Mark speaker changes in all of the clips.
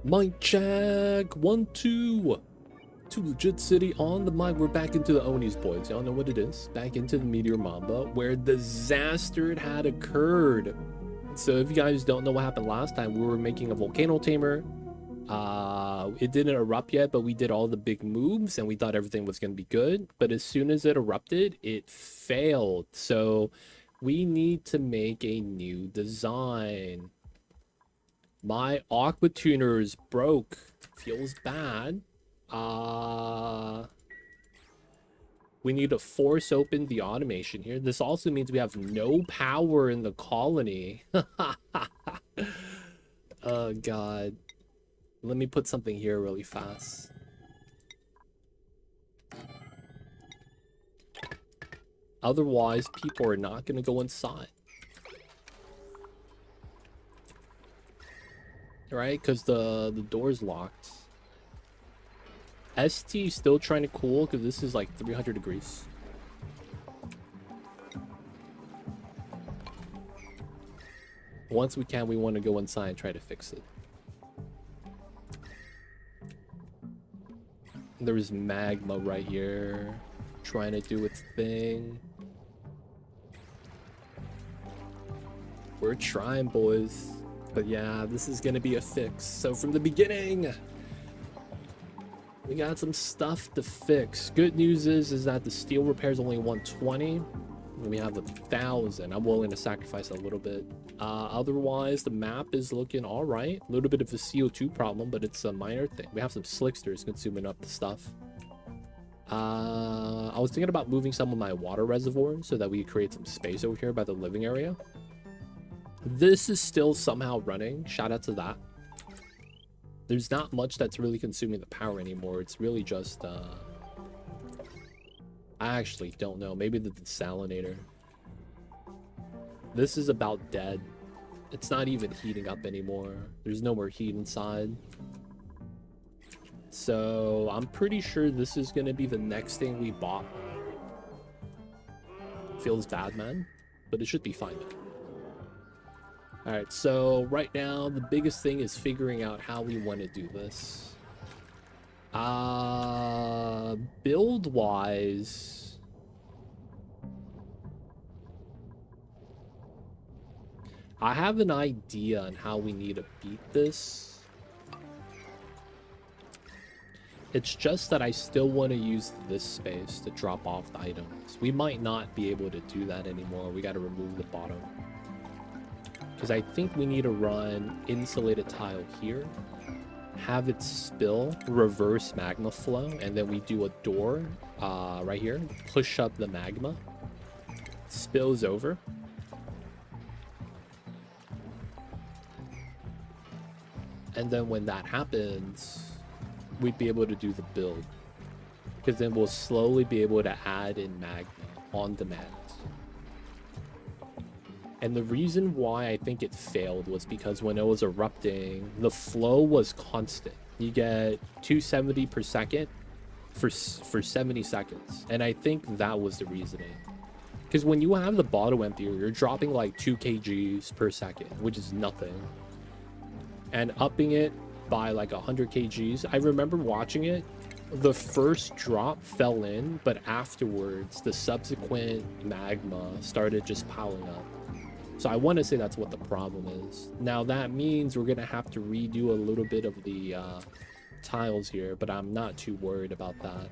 Speaker 1: Mic check, 1, 2. Two legit city on the mic. We're back into the Oni's, boys. Y'all know what it is. Back into the Meteor Mamba, where disaster had occurred. So if you guys don't know what happened last time, we were making a Volcano tamer. It didn't erupt yet, but we did all the big moves and we thought everything was going to be good. But as soon as it erupted, it failed. So we need to make a new design. My aqua tuner is broke. Feels bad. We need to force open the automation here. This also means we have no power in the colony. Oh god. Let me put something here really fast. Otherwise, people are not going to go inside. Right? Because the door's locked. ST still trying to cool because this is like 300 degrees. Once we can, we want to go inside and try to fix it. There's magma right here trying to do its thing. We're trying, boys. But yeah, this is gonna be a fix. So from the beginning, we got some stuff to fix. Good news is that the steel repair is only 120. And we have 1,000. I'm willing to sacrifice a little bit. Otherwise, the map is looking all right. A little bit of a CO2 problem, but it's a minor thing. We have some slicksters consuming up the stuff. I was thinking about moving some of my water reservoirs so that we could create some space over here by the living area. This is still somehow running. Shout out to that. There's not much that's really consuming the power anymore. It's really just, I actually don't know. Maybe the desalinator. This is about dead. It's not even heating up anymore. There's no more heat inside. So I'm pretty sure this is going to be the next thing we bought. Feels bad, man. But it should be fine. Alright, so right now the biggest thing is figuring out how we want to do this. Build-wise, I have an idea on how we need to beat this. It's just that I still want to use this space to drop off the items. We might not be able to do that anymore. We got to remove the bottom. Because I think we need to run insulated tile here, have it spill, reverse magma flow, and then we do a door right here, push up the magma, spills over. And then when that happens, we'd be able to do the build. Because then we'll slowly be able to add in magma on demand. And the reason why I think it failed was because when it was erupting, the flow was constant. You get 270 per second for 70 seconds. And I think that was the reasoning. Because when you have the bottle emptier, you're dropping like 2 kgs per second, which is nothing. And upping it by like 100 kgs. I remember watching it. The first drop fell in, but afterwards, the subsequent magma started just piling up. So I want to say that's what the problem is. Now that means we're going to have to redo a little bit of the tiles here, but I'm not too worried about that.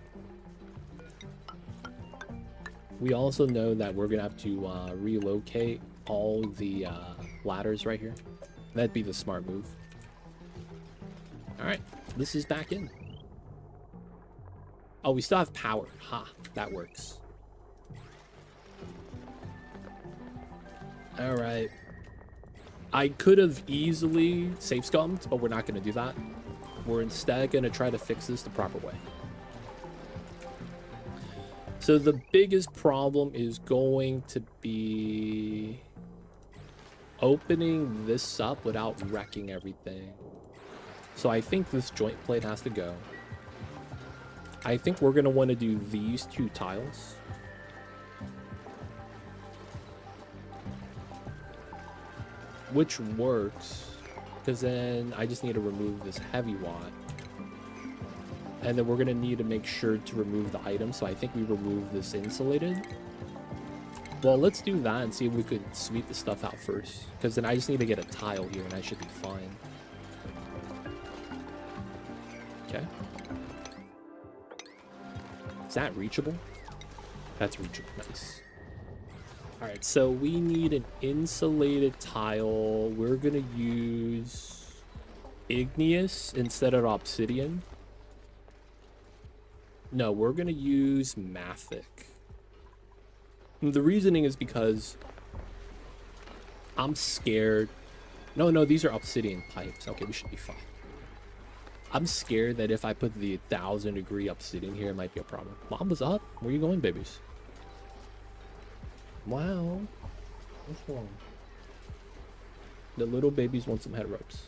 Speaker 1: We also know that we're going to have to relocate all the ladders right here. That'd be the smart move. All right, this is back in. Oh, we still have power. Ha, that works. All right. I could have easily safe scummed, but we're not going to do that. We're instead going to try to fix this the proper way. So the biggest problem is going to be opening this up without wrecking everything. So I think this joint plate has to go. I think we're going to want to do these 2 tiles. Which works. because then I just need to remove this heavy watt. And then we're going to need to make sure to remove the item. So I think we remove this insulated. Well, let's do that and see if we could sweep the stuff out first. Because then I just need to get a tile here and I should be fine. Okay. Is that reachable? That's reachable. Nice. Alright, so we need an insulated tile. We're going to use igneous instead of obsidian. No, we're going to use mafic. The reasoning is because I'm scared. No, these are obsidian pipes. Okay, we should be fine. I'm scared that if I put the 1000-degree obsidian here, it might be a problem. Mamba's up. Where you going, babies? Wow. What's wrong? The little babies want some head rubs.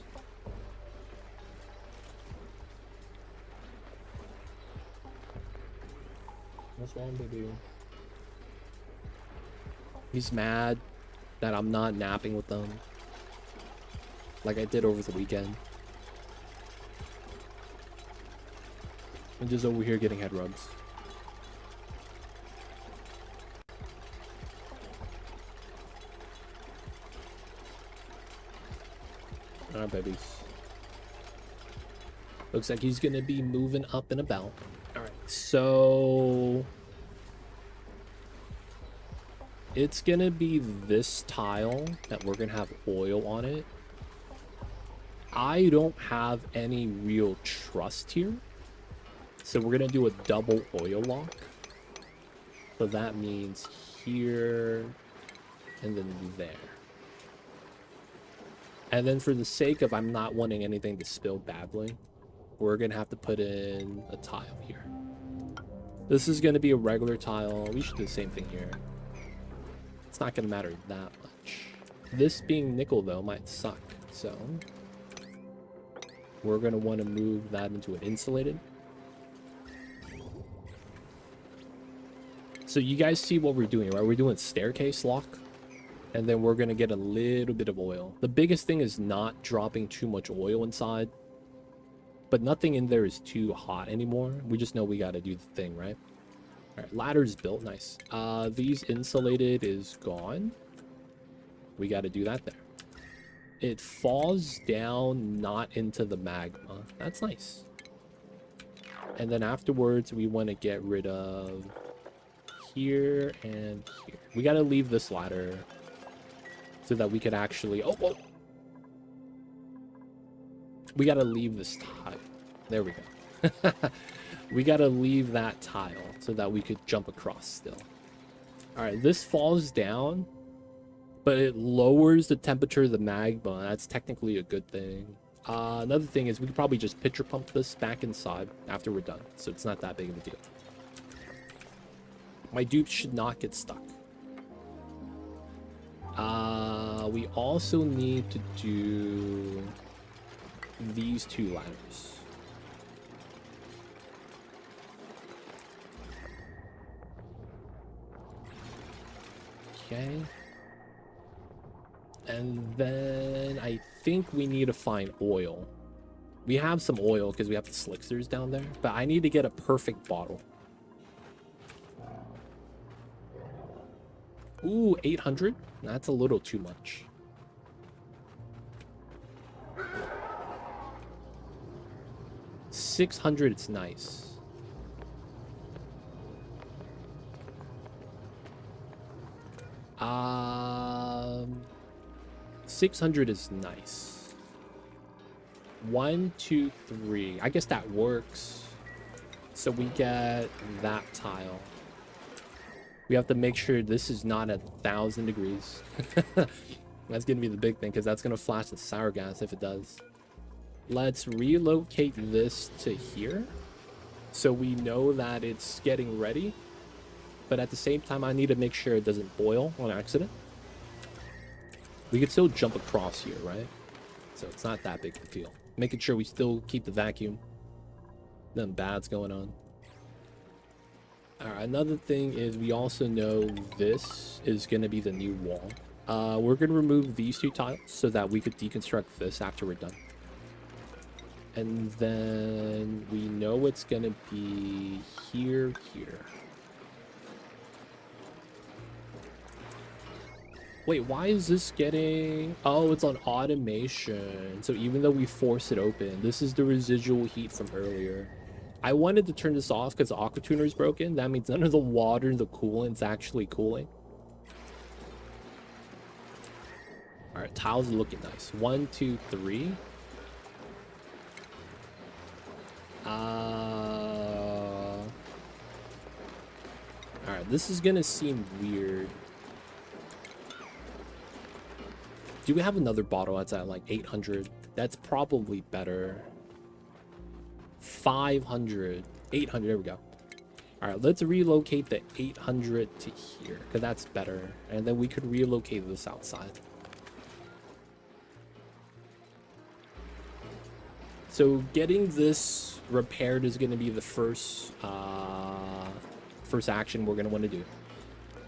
Speaker 1: What's wrong, baby? He's mad that I'm not napping with them like I did over the weekend. I'm just over here getting head rubs. Alright, babies. Looks like he's gonna be moving up and about. Alright, so it's gonna be this tile that we're gonna have oil on it. I don't have any real trust here, so we're gonna do a double oil lock. So that means here and then there. And then for the sake of I'm not wanting anything to spill badly, we're gonna have to put in a tile here. This is gonna be a regular tile. We should do the same thing here. It's not gonna matter that much. This being nickel though might suck, so we're gonna want to move that into an insulated. So you guys see what we're doing, right? We're doing staircase lock, and then we're gonna get a little bit of oil. The biggest thing is not dropping too much oil inside, but nothing in there is too hot anymore. We just know we got to do the thing, right? All right, ladder's built. Nice. These insulated is gone. We got to do that there. It falls down, not into the magma. That's nice. And then afterwards, we want to get rid of here and here. We got to leave this ladder so that we could actually... Oh, whoa. We got to leave this tile. There we go. We got to leave that tile so that we could jump across still. All right, this falls down, but it lowers the temperature of the magma. That's technically a good thing. Another thing is we could probably just pitcher pump this back inside after we're done, so it's not that big of a deal. My dupes should not get stuck. We also need to do these two ladders. Okay. And then I think we need to find oil. We have some oil because we have the slicksters down there, but I need to get a perfect bottle. Ooh, 800? That's a little too much. $600, it's nice. $600 is nice. 1, 2, 3. I guess that works. So we get that tile. We have to make sure this is not at 1000 degrees. That's gonna be the big thing, because that's gonna flash the sour gas if it does. Let's relocate this to here, so we know that it's getting ready. But at the same time, I need to make sure it doesn't boil on accident. We could still jump across here, right? So it's not that big of a deal. Making sure we still keep the vacuum. Nothing bad's going on. All right, another thing is we also know this is going to be the new wall. We're gonna remove these 2 tiles so that we could deconstruct this after we're done. And then we know it's gonna be here. Wait, why is this getting... Oh, it's on automation. So even though we force it open, this is the residual heat from earlier. I wanted to turn this off because the aqua tuner is broken. That means none of the water and the coolant's actually cooling. All right, tiles are looking nice. 1, 2, 3. All right, this is gonna seem weird. Do we have another bottle that's at like 800? That's probably better. 500, 800, there we go. All right, let's relocate the 800 to here, because that's better. And then we could relocate this outside. So getting this repaired is going to be the first action we're going to want to do.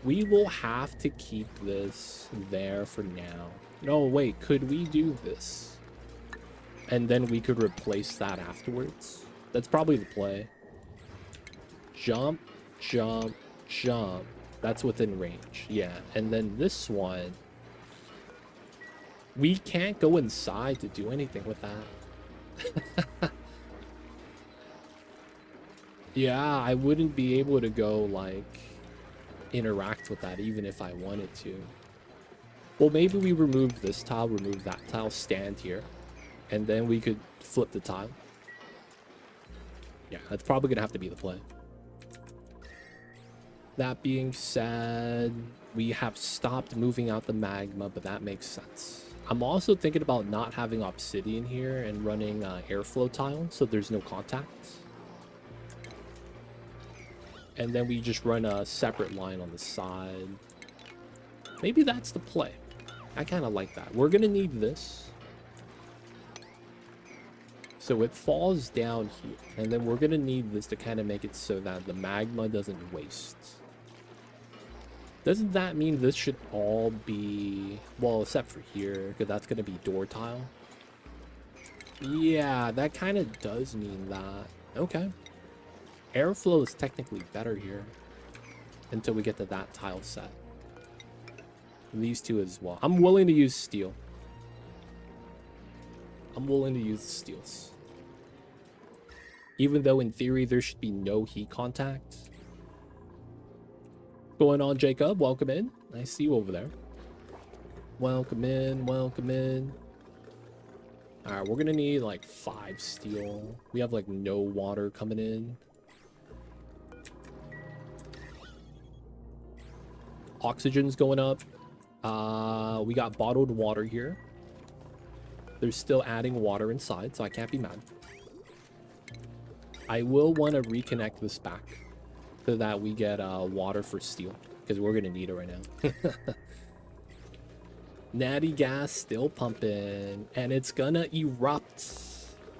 Speaker 1: We will have to keep this there for now. No, wait, could we do this? And then we could replace that afterwards. That's probably the play. Jump, jump, jump. That's within range. Yeah, and then this one, we can't go inside to do anything with that. Yeah, I wouldn't be able to go, like, interact with that even if I wanted to. Well, maybe we remove this tile, remove that tile, stand here, and then we could flip the tile. Yeah, that's probably gonna have to be the play. That being said, we have stopped moving out the magma, but that makes sense. I'm also thinking about not having obsidian here and running airflow tile, so there's no contact. And then we just run a separate line on the side. Maybe that's the play. I kind of like that. We're gonna need this. So it falls down here, and then we're gonna need this to kind of make it so that the magma doesn't waste. Doesn't that mean this should all be, well, except for here, because that's gonna be door tile? Yeah, that kind of does mean that. Okay. Airflow is technically better here until we get to that tile set. And these two as well. I'm willing to use steel. I'm willing to use the steels. Even though in theory there should be no heat contact. What's going on, Jacob? Welcome in. I see you over there. Welcome in, welcome in. Alright, we're gonna need like 5 steel. We have like no water coming in. Oxygen's going up. We got bottled water here. They're still adding water inside, so I can't be mad. I will want to reconnect this back so that we get water for steel, because we're gonna need it right now. Natty gas still pumping, and it's gonna erupt.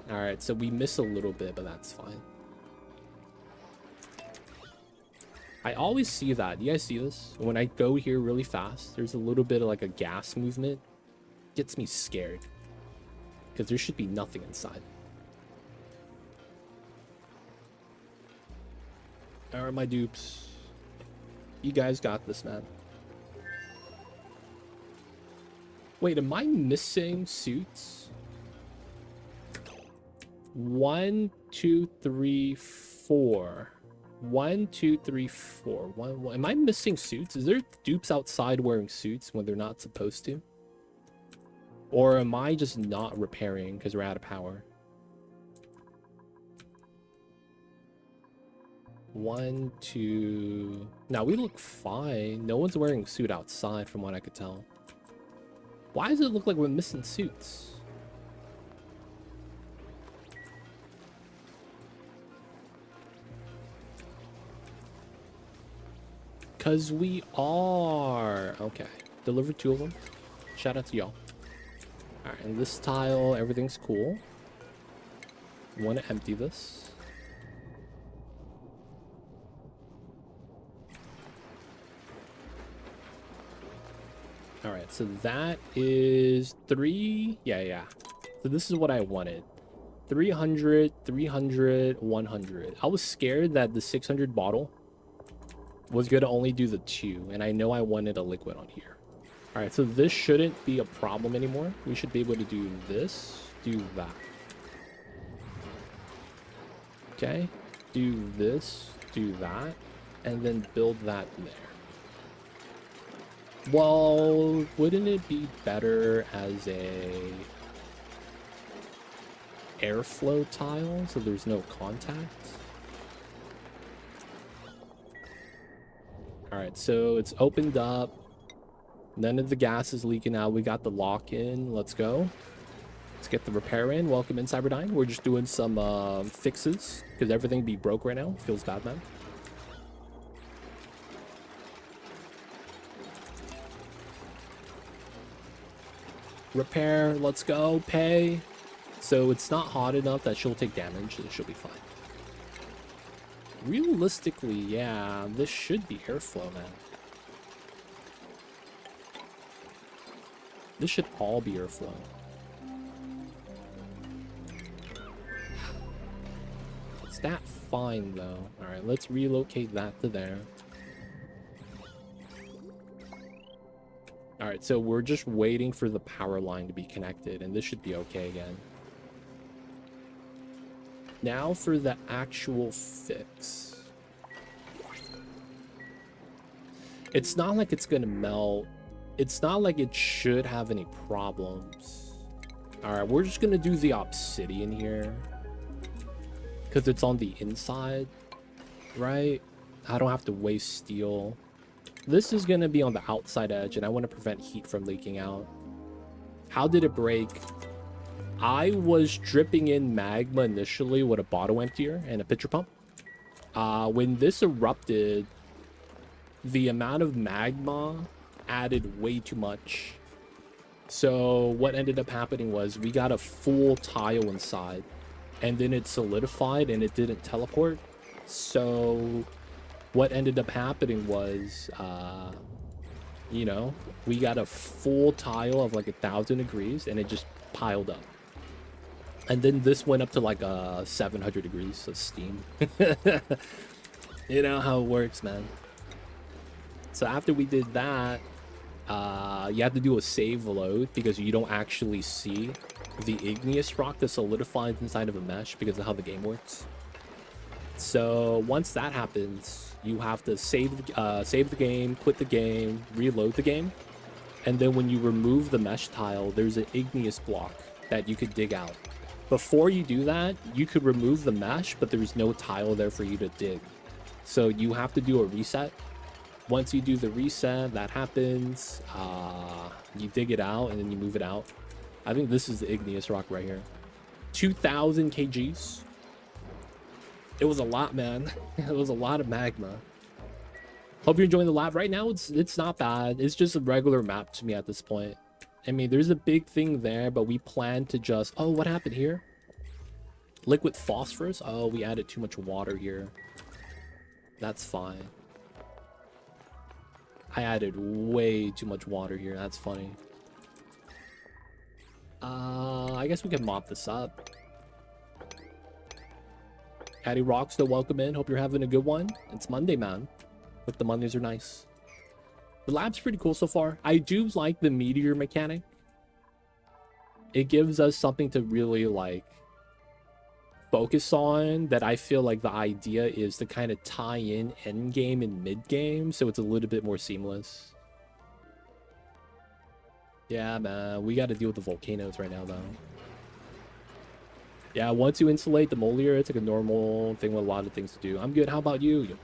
Speaker 1: All right, so we miss a little bit, but that's fine. I always see that. You guys see this? When I go here really fast, there's a little bit of like a gas movement. Gets me scared. Because there should be nothing inside. Alright, my dupes. You guys got this, man. Wait, am I missing suits? 1, 2, 3, 4. 1, 2, 3, 4. 1. Am I missing suits? Is there dupes outside wearing suits when they're not supposed to? Or am I just not repairing because we're out of power? 1, 2. Now we look fine. No one's wearing a suit outside from what I could tell. Why does it look like we're missing suits? Because we are. Okay. Delivered 2 of them. Shout out to y'all. Alright, and this tile, everything's cool. Want to empty this. All right, so that is 3. Yeah. So this is what I wanted. 300, 300, 100. I was scared that the 600 bottle was going to only do the 2, and I know I wanted a liquid on here. All right, so this shouldn't be a problem anymore. We should be able to do this, do that. Okay, do this, do that, and then build that there. Well, wouldn't it be better as a airflow tile so there's no contact? All right, so it's opened up. None of the gas is leaking out. We got the lock in. Let's go. Let's get the repair in. Welcome in, Cyberdyne. We're just doing some fixes because everything be broke right now. Feels bad, man. Repair. Let's go. Pay. So it's not hot enough that she'll take damage. So she'll be fine. Realistically, yeah, this should be airflow, man. This should all be airflow. Is that fine, though? Alright, let's relocate that to there. Alright, so we're just waiting for the power line to be connected, and this should be okay again. Now for the actual fix. It's not like it's gonna melt. It's not like it should have any problems. Alright, we're just gonna do the obsidian here. Because it's on the inside, right? I don't have to waste steel. This is gonna be on the outside edge, and I want to prevent heat from leaking out. How did it break? I was dripping in magma initially with a bottle emptier and a pitcher pump. When this erupted, the amount of magma added way too much. So what ended up happening was we got a full tile inside, and then it solidified and it didn't teleport. So what ended up happening was, you know, we got a full tile of like 1,000 degrees, and it just piled up. And then this went up to like 700 degrees of steam. You know how it works, man. So after we did that, you have to do a save load because you don't actually see the igneous rock that solidifies inside of a mesh because of how the game works. So once that happens, you have to save the game, quit the game, reload the game, and then when you remove the mesh tile, there's an igneous block that you could dig out. Before you do that, you could remove the mesh, but there's no tile there for you to dig. So you have to do a reset. Once you do the reset, that happens. You dig it out and then you move it out. I think this is the igneous rock right here. 2,000 kgs. It was a lot, man. It was a lot of magma. Hope you're enjoying the lab. Right now, it's not bad. It's just a regular map to me at this point. I mean, there's a big thing there, but we plan to just... Oh, what happened here? Liquid phosphorus? Oh, we added too much water here. That's fine. I added way too much water here. That's funny. I guess we can mop this up. Addy Rock, still welcome in. Hope you're having a good one. It's Monday, man. Hope the Mondays are nice. The lab's pretty cool so far. I do like the Meteor mechanic. It gives us something to really, like, focus on, that I feel like the idea is to kind of tie in end game and mid game, so it's a little bit more seamless. Yeah, man, we got to deal with the volcanoes right now, though. Yeah, once you insulate Demolior, it's like a normal thing with a lot of things to do. I'm good. How about you?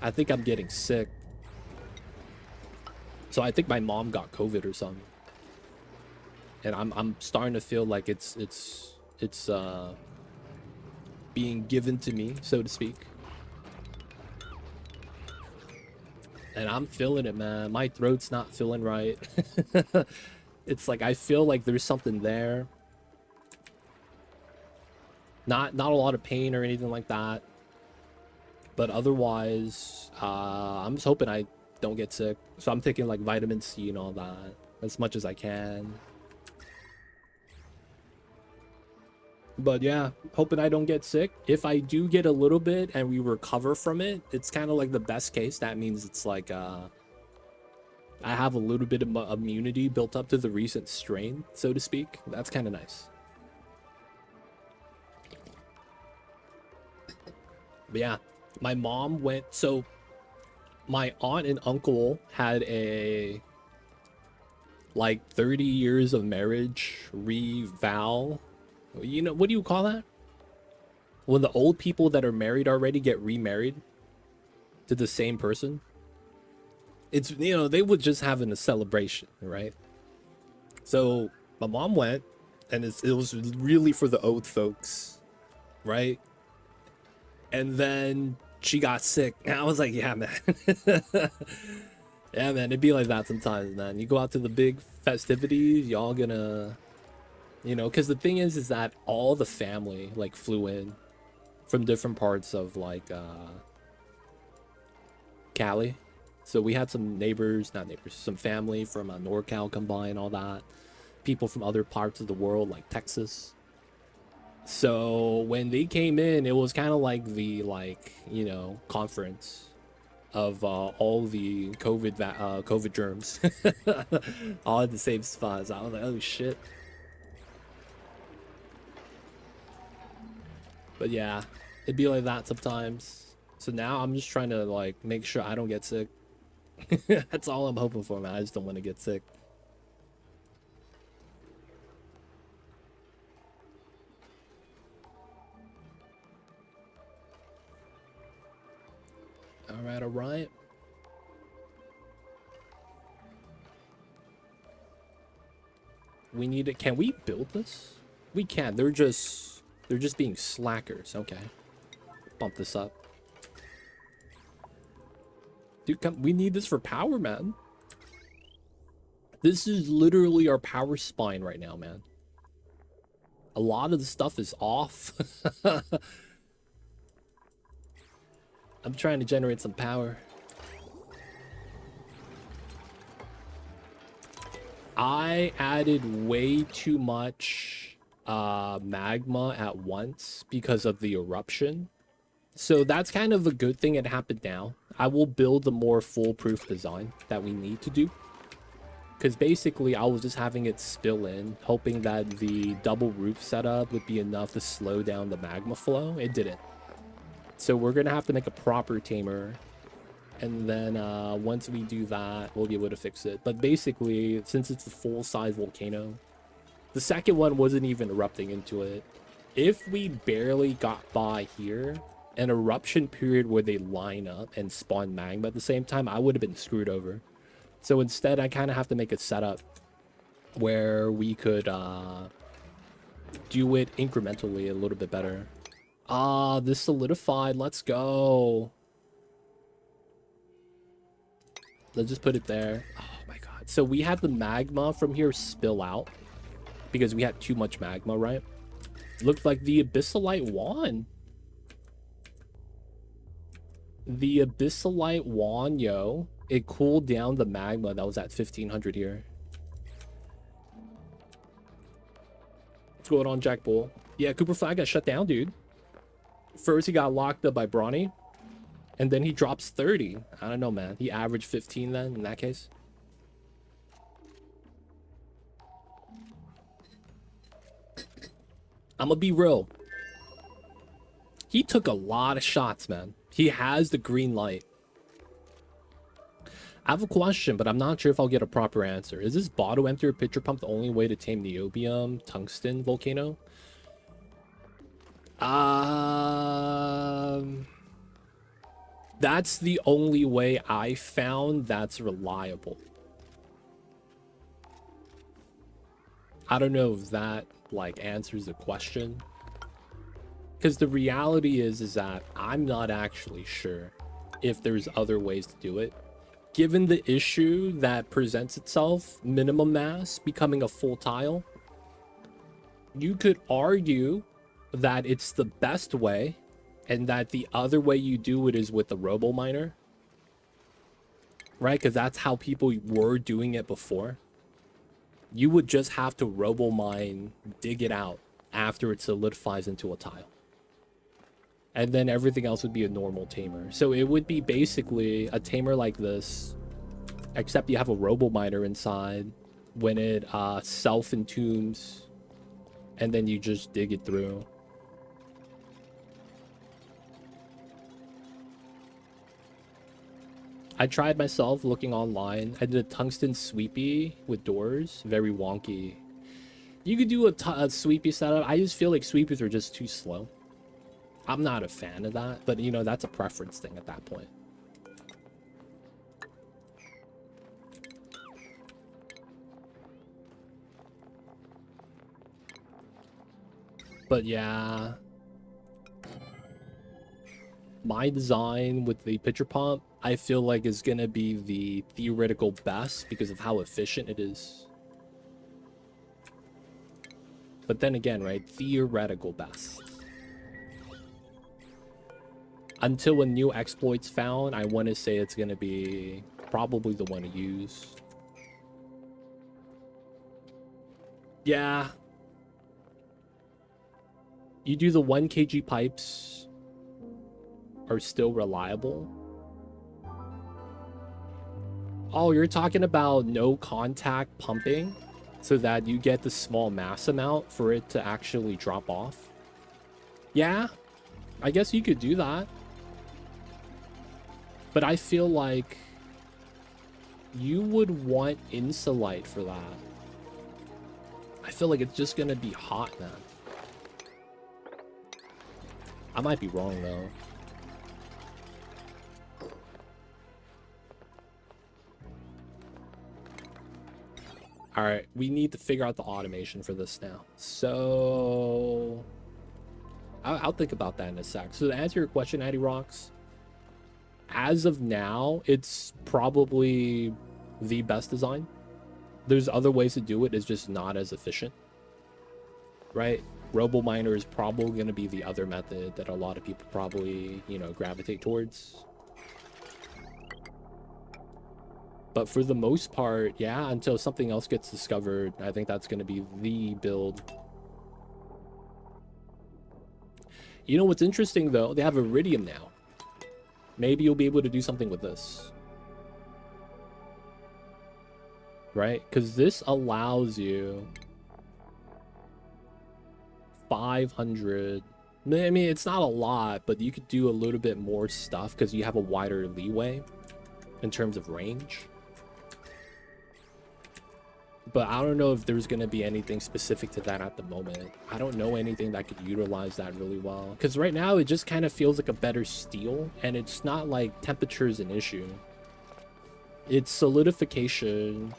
Speaker 1: I think I'm getting sick. So I think my mom got COVID or something. And I'm starting to feel like it's being given to me, so to speak. And I'm feeling it, man. My throat's not feeling right. It's like I feel like there's something there. Not a lot of pain or anything like that. But otherwise, I'm just hoping I don't get sick. So I'm taking like vitamin C and all that as much as I can. But yeah, hoping I don't get sick. If I do get a little bit and we recover from it, it's kind of like the best case. That means it's like I have a little bit of immunity built up to the recent strain, so to speak. That's kind of nice. But yeah, my mom went, so my aunt and uncle had a like 30 years of marriage revow. You know, what do you call that? When the old people that are married already get remarried to the same person. It's, you know, they would just having a celebration, right? So my mom went, and it was really for the old folks, right? And then she got sick. And I was like, yeah, man. Yeah, man, it'd be like that sometimes, man. You go out to the big festivities, y'all gonna, you know, because the thing is that all the family like flew in from different parts of like Cali. So we had some neighbors, not neighbors, some family from NorCal come by and all that. People from other parts of the world like Texas. So when they came in, it was kind of like the, like, you know, conference of all the COVID germs all at the same spot. So I was like, oh shit. But yeah, it'd be like that sometimes. So now I'm just trying to like make sure I don't get sick. That's all I'm hoping for, man. I just don't want to get sick. All right. We need it. Can we build this? We can. They're just being slackers. Okay. Bump this up. Dude, come, we need this for power, man. This is literally our power spine right now, man. A lot of the stuff is off. I'm trying to generate some power. I added way too much magma at once because of the eruption. So that's kind of a good thing it happened now. I will build a more foolproof design that we need to do. Because basically I was just having it spill in, hoping that the double roof setup would be enough to slow down the magma flow. It didn't. So we're going to have to make a proper tamer. And then once we do that, we'll be able to fix it. But basically, since it's a full-size volcano, the second one wasn't even erupting into it. If we barely got by here, an eruption period where they line up and spawn magma at the same time, I would have been screwed over. So instead, I kind of have to make a setup where we could do it incrementally a little bit better. This solidified. Let's go. Let's just put it there. Oh my god. So we had the magma from here spill out because we had too much magma, right? Looked like the Abyssalite won. The Abyssalite won, yo. It cooled down the magma that was at 1500 here. What's going on, Jack Bull? Yeah, Cooper Flag got shut down, dude. First, he got locked up by Brawny. And then he drops 30. I don't know, man. He averaged 15 then, in that case. I'm gonna be real. He took a lot of shots, man. He has the green light. I have a question, but I'm not sure if I'll get a proper answer. Is this Bottle Emptier Pitcher Pump the only way to tame Niobium Tungsten Volcano? That's the only way I found that's reliable. I don't know if that like answers the question. Because the reality is that I'm not actually sure if there's other ways to do it. Given the issue that presents itself, minimum mass becoming a full tile, you could argue that it's the best way and that the other way you do it is with the robo miner. right? Because that's how people were doing it before. You would just have to robo mine, dig it out after it solidifies into a tile. And then everything else would be a normal tamer. So it would be basically a tamer like this, except you have a robo miner inside when it self-entombs, and then you just dig it through. I tried myself looking online. I did a tungsten sweepy with doors. Very wonky. You could do a sweepy setup. I just feel like sweepers are just too slow. I'm not a fan of that, but you know, that's a preference thing at that point. But yeah, my design with the pitcher pump, I feel like is gonna be the theoretical best because of how efficient it is. But then again, right, theoretical best. Until a new exploit's found, I want to say it's gonna be probably the one to use. Yeah. You do the 1 kg pipes are still reliable. Oh, you're talking about no contact pumping so that you get the small mass amount for it to actually drop off? Yeah, I guess you could do that. But I feel like you would want insulite for that. I feel like it's just gonna be hot, man. I might be wrong, though. All right, we need to figure out the automation for this now. So I'll think about that in a sec. So to answer your question, Addy Rocks, as of now, it's probably the best design. There's other ways to do it. It's just not as efficient, right? Robo miner is probably going to be the other method that a lot of people probably, you know, gravitate towards. But for the most part, yeah, until something else gets discovered, I think that's going to be the build. You know what's interesting, though? They have Iridium now. Maybe you'll be able to do something with this. Right? Because this allows you 500. I mean, it's not a lot, but you could do a little bit more stuff because you have a wider leeway in terms of range. But I don't know if there's going to be anything specific to that at the moment. I don't know anything that could utilize that really well. Because right now, it just kind of feels like a better steel. And it's not like temperature is an issue. It's solidification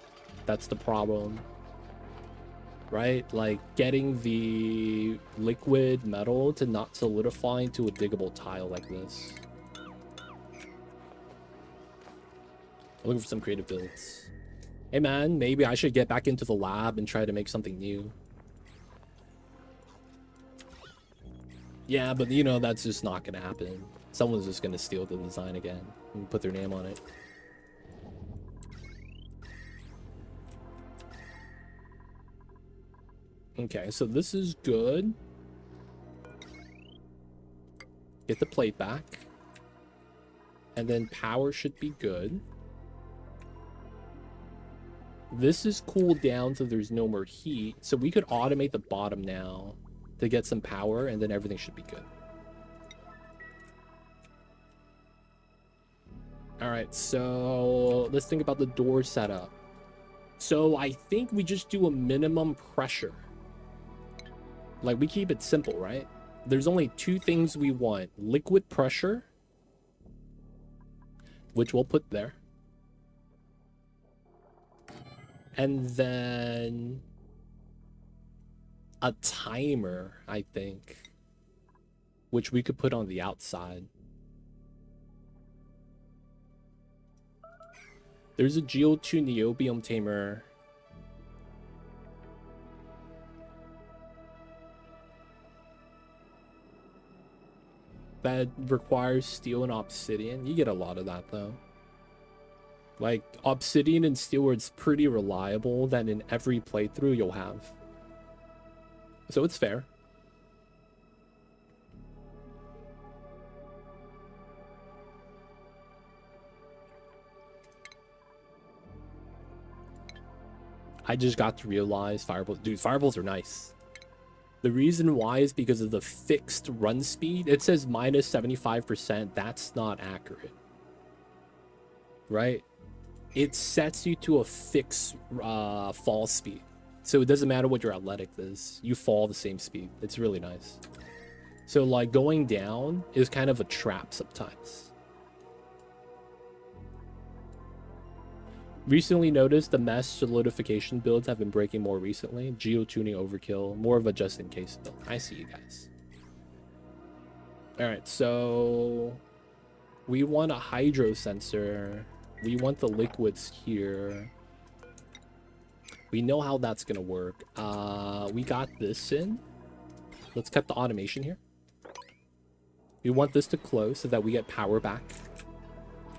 Speaker 1: that's the problem. Right? Like getting the liquid metal to not solidify into a diggable tile like this. I'm looking for some creative builds. Hey man, maybe I should get back into the lab and try to make something new. Yeah, but you know, that's just not gonna happen. Someone's just gonna steal the design again and put their name on it. Okay, so this is good. Get the plate back. And then power should be good. This is cooled down so there's no more heat. So we could automate the bottom now to get some power, and then everything should be good. All right, so let's think about the door setup. So I think we just do a minimum pressure. Like, we keep it simple, right? There's only two things we want. Liquid pressure, which we'll put there. And then a timer, I think, which we could put on the outside. There's a Geo2 Niobium tamer. That requires steel and obsidian. You get a lot of that, though. Like, obsidian and steel, it's pretty reliable that in every playthrough you'll have. So it's fair. I just got to realize fireballs... Dude, fireballs are nice. The reason why is because of the fixed run speed. It says minus 75%. That's not accurate. Right? It sets you to a fixed fall speed. So it doesn't matter what your athletic is. You fall the same speed. It's really nice. So, like, going down is kind of a trap sometimes. Recently noticed the mesh solidification builds have been breaking more recently. Geo-tuning overkill. More of a just-in-case build. I see you guys. Alright, so... we want a hydro sensor. We want the liquids here. We know how that's gonna work. We got this in. Let's cut the automation here. We want this to close so that we get power back.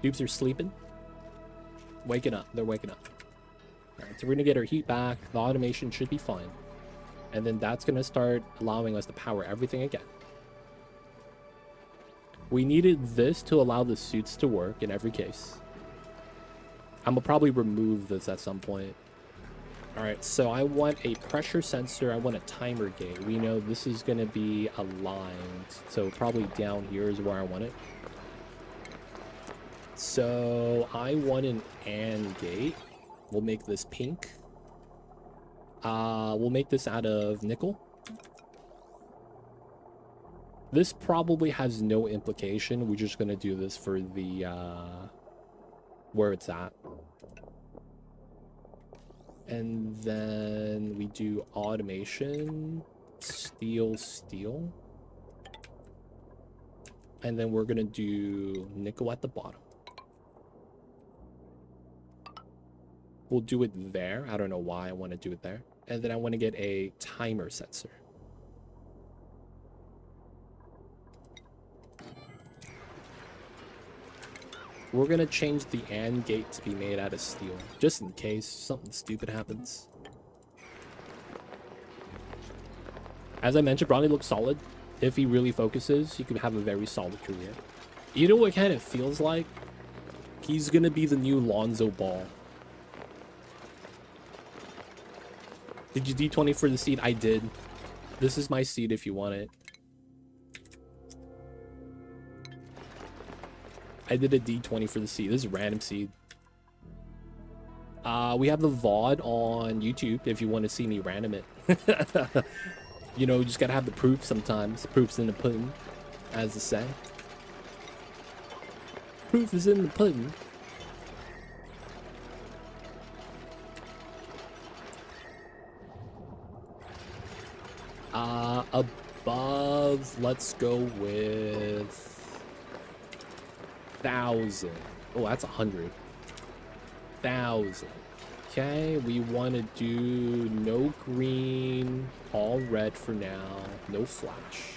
Speaker 1: Dupes are sleeping. Waking up. They're waking up. Alright, so we're gonna get our heat back. The automation should be fine. And then that's gonna start allowing us to power everything again. We needed this to allow the suits to work in every case. I'm gonna probably remove this at some point. Alright, so I want a pressure sensor. I want a timer gate. We know this is gonna be aligned. So probably down here is where I want it. So I want an AND gate. We'll make this pink. We'll make this out of nickel. This probably has no implication. We're just gonna do this for the where it's at. And then we do automation, steel. And then we're gonna do nickel at the bottom. We'll do it there. I don't know why I want to do it there. And then I want to get a timer sensor. We're gonna change the AND gate to be made out of steel, just in case something stupid happens. As I mentioned, Bronny looks solid. If he really focuses, he could have a very solid career. You know what kind of feels like? He's gonna be the new Lonzo Ball. Did you D20 for the seed? I did. This is my seed if you want it. I did a D20 for the seed. This is a random seed. We have the VOD on YouTube if you want to see me random it. You know, you just gotta have the proof sometimes. The proof's in the pudding, as they say. Proof is in the pudding. Above, let's go with 1,000. Oh, that's 100. 1,000. Okay, we want to do no green, all red for now, no flash.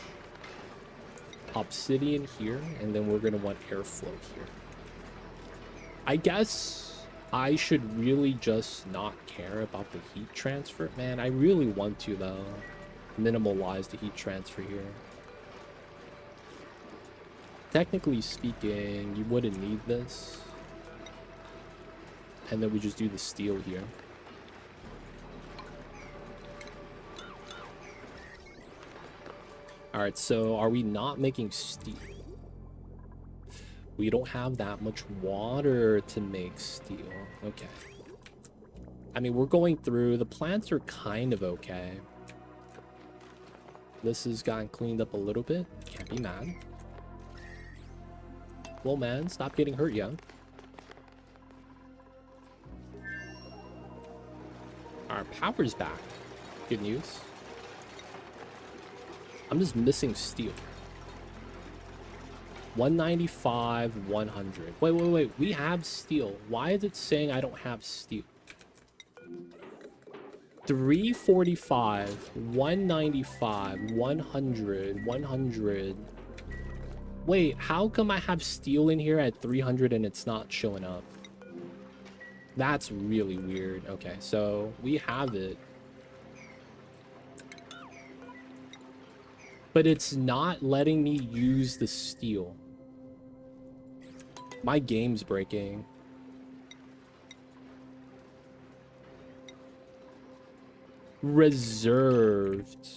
Speaker 1: Obsidian here, and then we're gonna want airflow here. I guess I should really just not care about the heat transfer. Man, I really want to though. Minimalize the heat transfer here. Technically speaking, you wouldn't need this. And then we just do the steel here. Alright, so are we not making steel? We don't have that much water to make steel. Okay. I mean, we're going through. The plants are kind of okay. This has gotten cleaned up a little bit. Can't be mad. Well, man, stop getting hurt, young. Our power's back. Good news. I'm just missing steel. 195, 100. Wait. We have steel. Why is it saying I don't have steel? 345, 195, 100, 100. Wait, how come I have steel in here at 300 and it's not showing up? That's really weird. Okay, so we have it. But it's not letting me use the steel. My game's breaking. Reserved.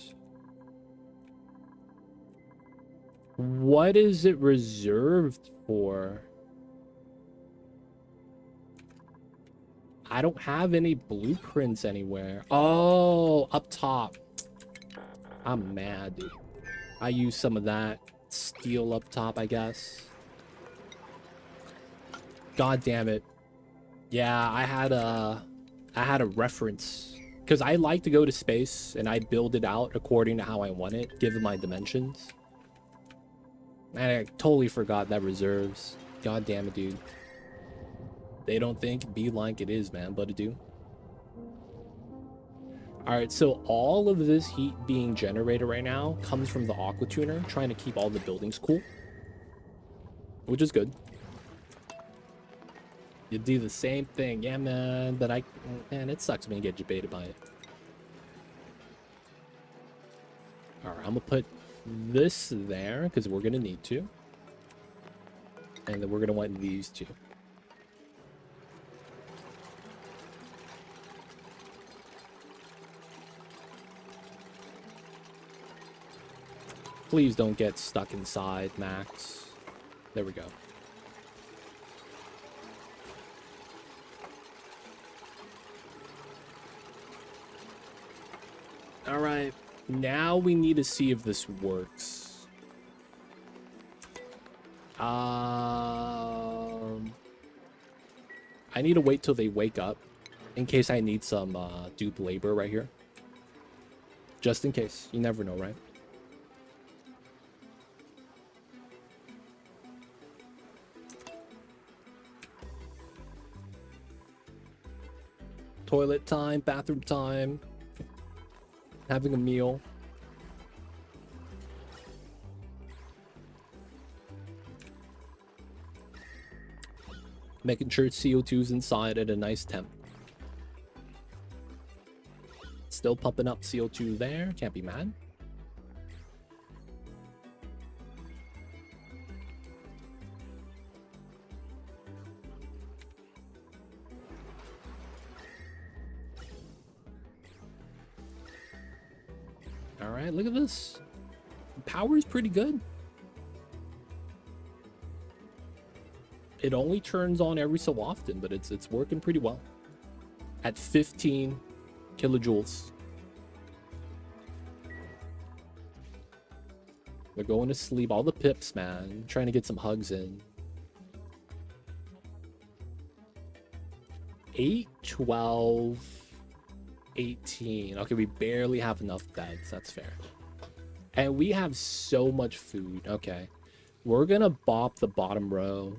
Speaker 1: What is it reserved for? I don't have any blueprints anywhere. Oh, up top. I'm mad, dude. I use some of that steel up top, I guess. God damn it. Yeah, I had a reference. Because I like to go to space and I build it out according to how I want it, given my dimensions. And I totally forgot that reserves. God damn it, dude. They don't think be like it is, man, but it do. Alright, so all of this heat being generated right now comes from the aqua tuner, trying to keep all the buildings cool. Which is good. You do the same thing, yeah, man, but man, it sucks when you get debated by it. Alright, I'm gonna put this there, because we're gonna need to. And then we're gonna want these two. Please don't get stuck inside, Max. There we go. All right, now we need to see if this works. I need to wait till they wake up in case I need some dupe labor right here. Just in case. You never know, right? Toilet time, bathroom time, having a meal. Making sure CO2's inside at a nice temp. Still pumping up CO2 there, can't be mad. Alright, look at this. Power is pretty good. It only turns on every so often, but it's working pretty well. At 15 kilojoules. They're going to sleep. All the pips, man. Trying to get some hugs in. 8, 12, 18. Okay, we barely have enough beds. That's fair. And we have so much food. Okay. We're gonna bop the bottom row.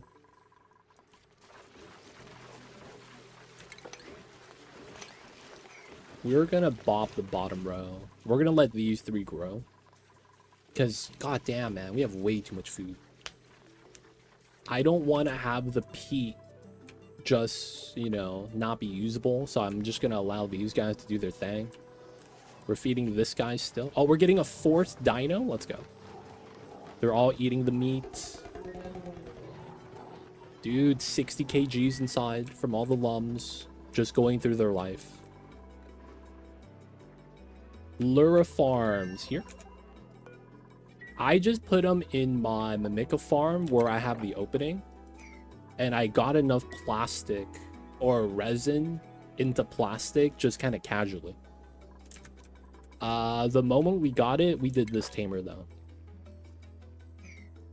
Speaker 1: We're gonna bop the bottom row. We're gonna let these three grow. Because, goddamn, man, we have way too much food. I don't want to have the peat just, you know, not be usable. So I'm just going to allow these guys to do their thing. We're feeding this guy still. Oh, we're getting a fourth dino? Let's go. They're all eating the meat. Dude, 60 kgs inside from all the lums. Just going through their life. Lura Farms here. I just put them in my Mimica farm where I have the opening. And I got enough plastic or resin into plastic just kind of casually. The moment we got it, we did this tamer though.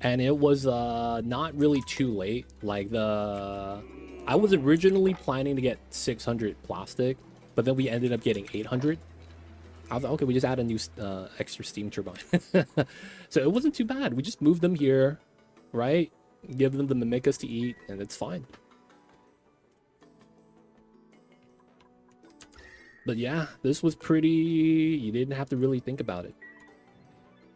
Speaker 1: And it was not really too late. Like I was originally planning to get 600 plastic, but then we ended up getting 800. I was like, okay, we just add a new extra steam turbine. So it wasn't too bad. We just moved them here, right? Give them the mimicas to eat, and it's fine. But yeah, this was pretty... You didn't have to really think about it.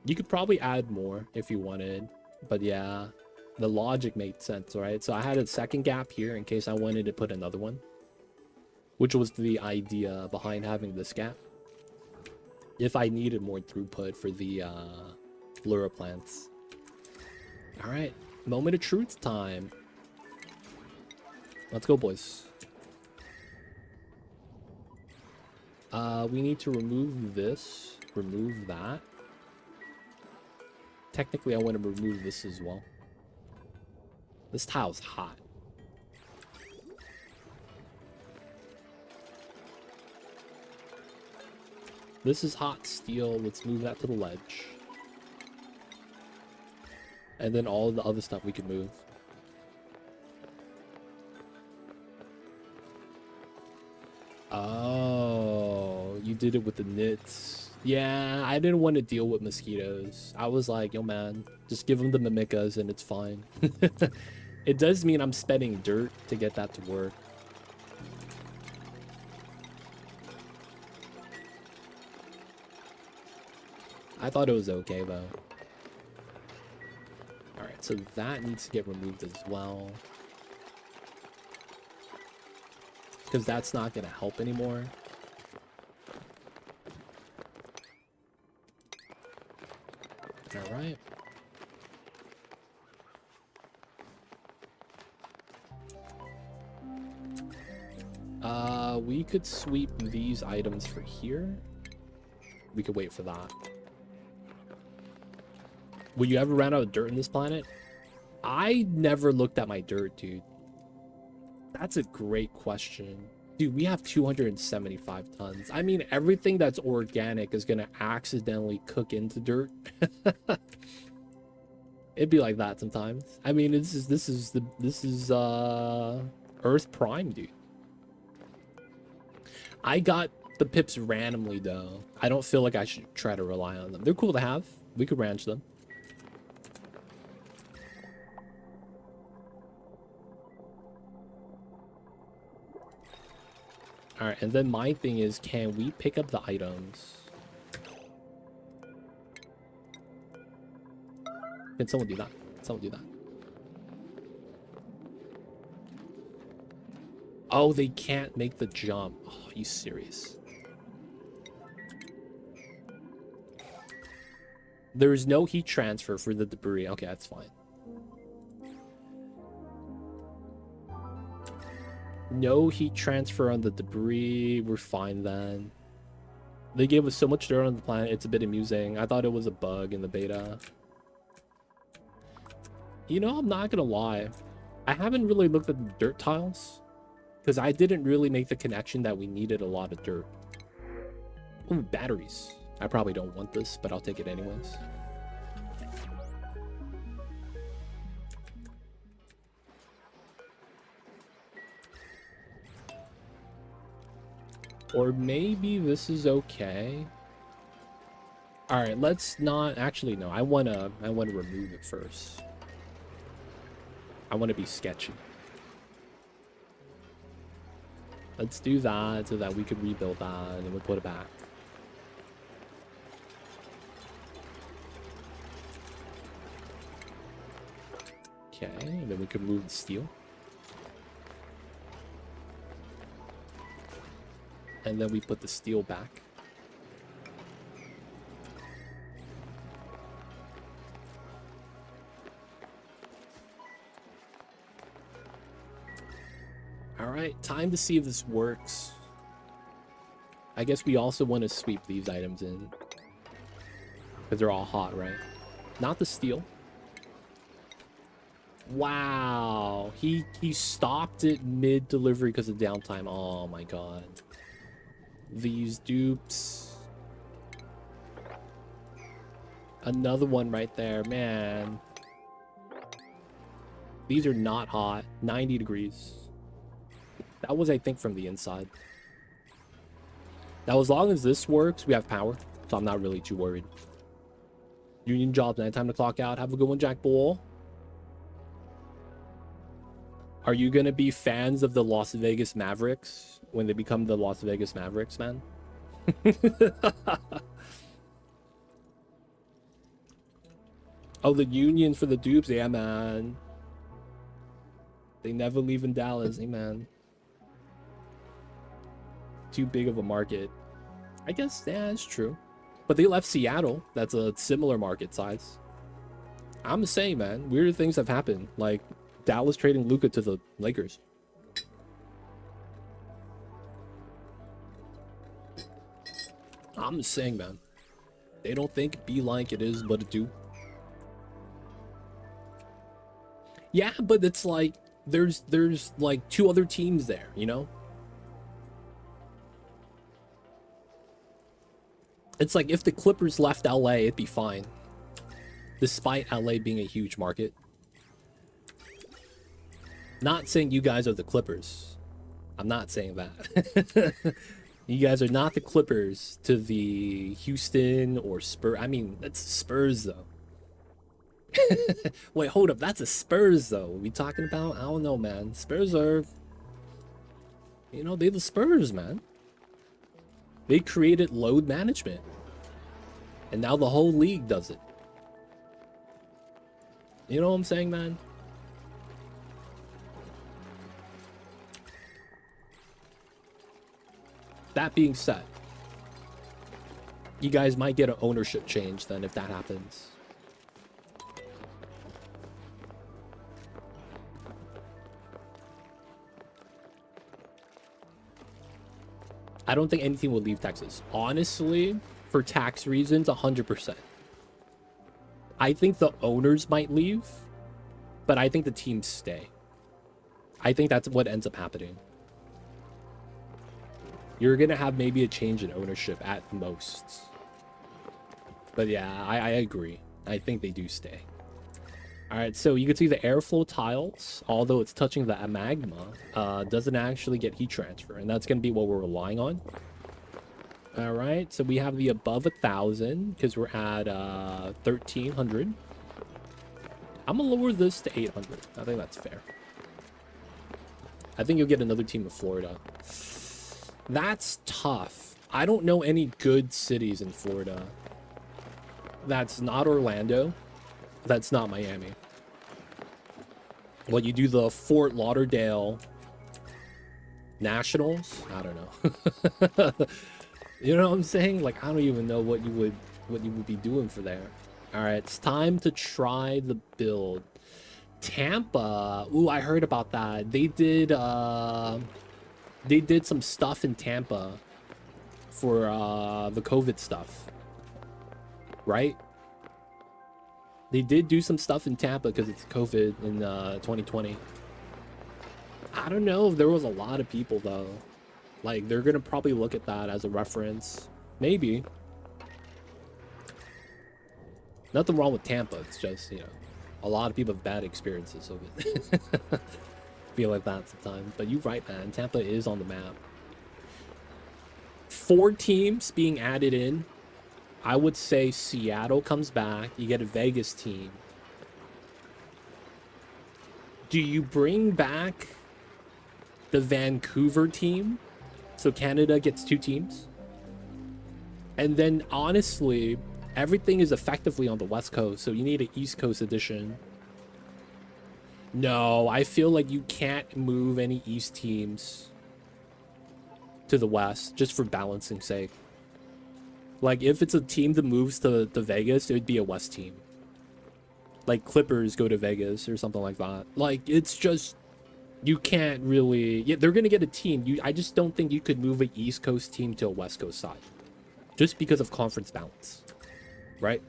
Speaker 1: You could probably add more if you wanted. But yeah, the logic made sense, right? So I had a second gap here in case I wanted to put another one. which was the idea behind having this gap. If I needed more throughput for the lure plants. All right, moment of truth time. Let's go, boys. We need to remove this, remove that. Technically, I want to remove this as well. This tile's hot. This is hot steel. Let's move that to the ledge. And then all the other stuff we can move. Oh, you did it with the knits. Yeah, I didn't want to deal with mosquitoes. I was like, yo, man, just give them the mimicas and it's fine. It does mean I'm spending dirt to get that to work. I thought it was okay, though. Alright, so that needs to get removed as well. Because that's not going to help anymore. Alright. We could sweep these items for here. We could wait for that. Will you ever run out of dirt in this planet? I never looked at my dirt, dude. That's a great question. Dude, we have 275 tons. I mean, everything that's organic is gonna accidentally cook into dirt. It'd be like that sometimes. I mean, this is Earth Prime, dude. I got the pips randomly though. I don't feel like I should try to rely on them. They're cool to have. We could ranch them. All right, and then my thing is, can we pick up the items? Can someone do that? Someone do that. Oh, they can't make the jump. Oh, are you serious? There is no heat transfer for the debris. Okay, that's fine. No heat transfer on the debris. We're fine then. They gave us so much dirt on the planet. It's a bit amusing. I thought it was a bug in the beta. You know, I'm not gonna lie. I haven't really looked at the dirt tiles because I didn't really make the connection that we needed a lot of dirt. Ooh, batteries. I probably don't want this, but I'll take it anyways. Or maybe this is okay. All right, let's not actually no. I wanna remove it first. I want to be sketchy. Let's do that so that we can rebuild that and then we'll put it back. Okay, and then we can move the steel. And then we put the steel back. All right, time to see if this works. I guess we also want to sweep these items in because they're all hot, right? Not the steel. Wow, he stopped it mid-delivery because of downtime. Oh my god. These dupes. Another one right there, man. These are not hot. 90 degrees. That was, I think, from the inside. Now, as long as this works, we have power. So I'm not really too worried. Union jobs, and time to clock out. Have a good one, Jack Bull. Are you going to be fans of the Las Vegas Mavericks when they become the Las Vegas Mavericks, man? Oh, the union for the dupes? Yeah, man. They never leave in Dallas. Hey, man. too big of a market. I guess, yeah, it's true. But they left Seattle. That's a similar market size. I'm just saying, man, weird things have happened. Like Dallas trading Luka to the Lakers. I'm just saying, man. They don't think it be like it is, but it do. Yeah, but it's like there's like 2 other teams there, you know? It's like if the Clippers left LA, it'd be fine. Despite LA being a huge market. Not saying you guys are the Clippers. I'm not saying that. You guys are not the Clippers to the Houston or Spurs. I mean, that's Spurs, though. Wait, hold up. That's a Spurs, though. What are we talking about? I don't know, man. Spurs are... You know, they're the Spurs, man. They created load management. And now the whole league does it. You know what I'm saying, man? That being said, you guys might get an ownership change then if that happens. I don't think anything will leave Texas. Honestly, for tax reasons, 100%. I think the owners might leave, but I think the teams stay. I think that's what ends up happening. You're going to have maybe a change in ownership at most. But yeah, I agree. I think they do stay. All right, so you can see the airflow tiles, although it's touching the magma, doesn't actually get heat transfer, and that's going to be what we're relying on. All right, so we have the above 1,000 because we're at 1,300. I'm going to lower this to 800. I think that's fair. I think you'll get another team in Florida. That's tough. I don't know any good cities in Florida. That's not Orlando. That's not Miami. Well, you do the Fort Lauderdale Nationals? I don't know. You know what I'm saying? Like, I don't even know what you would be doing for there. All right, it's time to try the build. Tampa. Ooh, I heard about that. They did some stuff in Tampa for the COVID stuff. Right? They did do some stuff in Tampa because it's COVID in 2020. I don't know if there was a lot of people, though. Like, they're going to probably look at that as a reference. Maybe. Nothing wrong with Tampa. It's just, you know, a lot of people have bad experiences of it. Feel like that sometimes. But you're right, man. Tampa is on the map. 4 teams being added in. I would say Seattle comes back. You get a Vegas team. Do you bring back the Vancouver team? So Canada gets 2 teams? And then, honestly, everything is effectively on the West Coast. So you need an East Coast edition. No, I feel like you can't move any East teams to the West just for balancing sake. Like, if it's a team that moves to Vegas, it would be a West team. Like, Clippers go to Vegas or something like that. Like, it's just... You can't really... Yeah, they're going to get a team. I just don't think you could move an East Coast team to a West Coast side. Just because of conference balance. Right?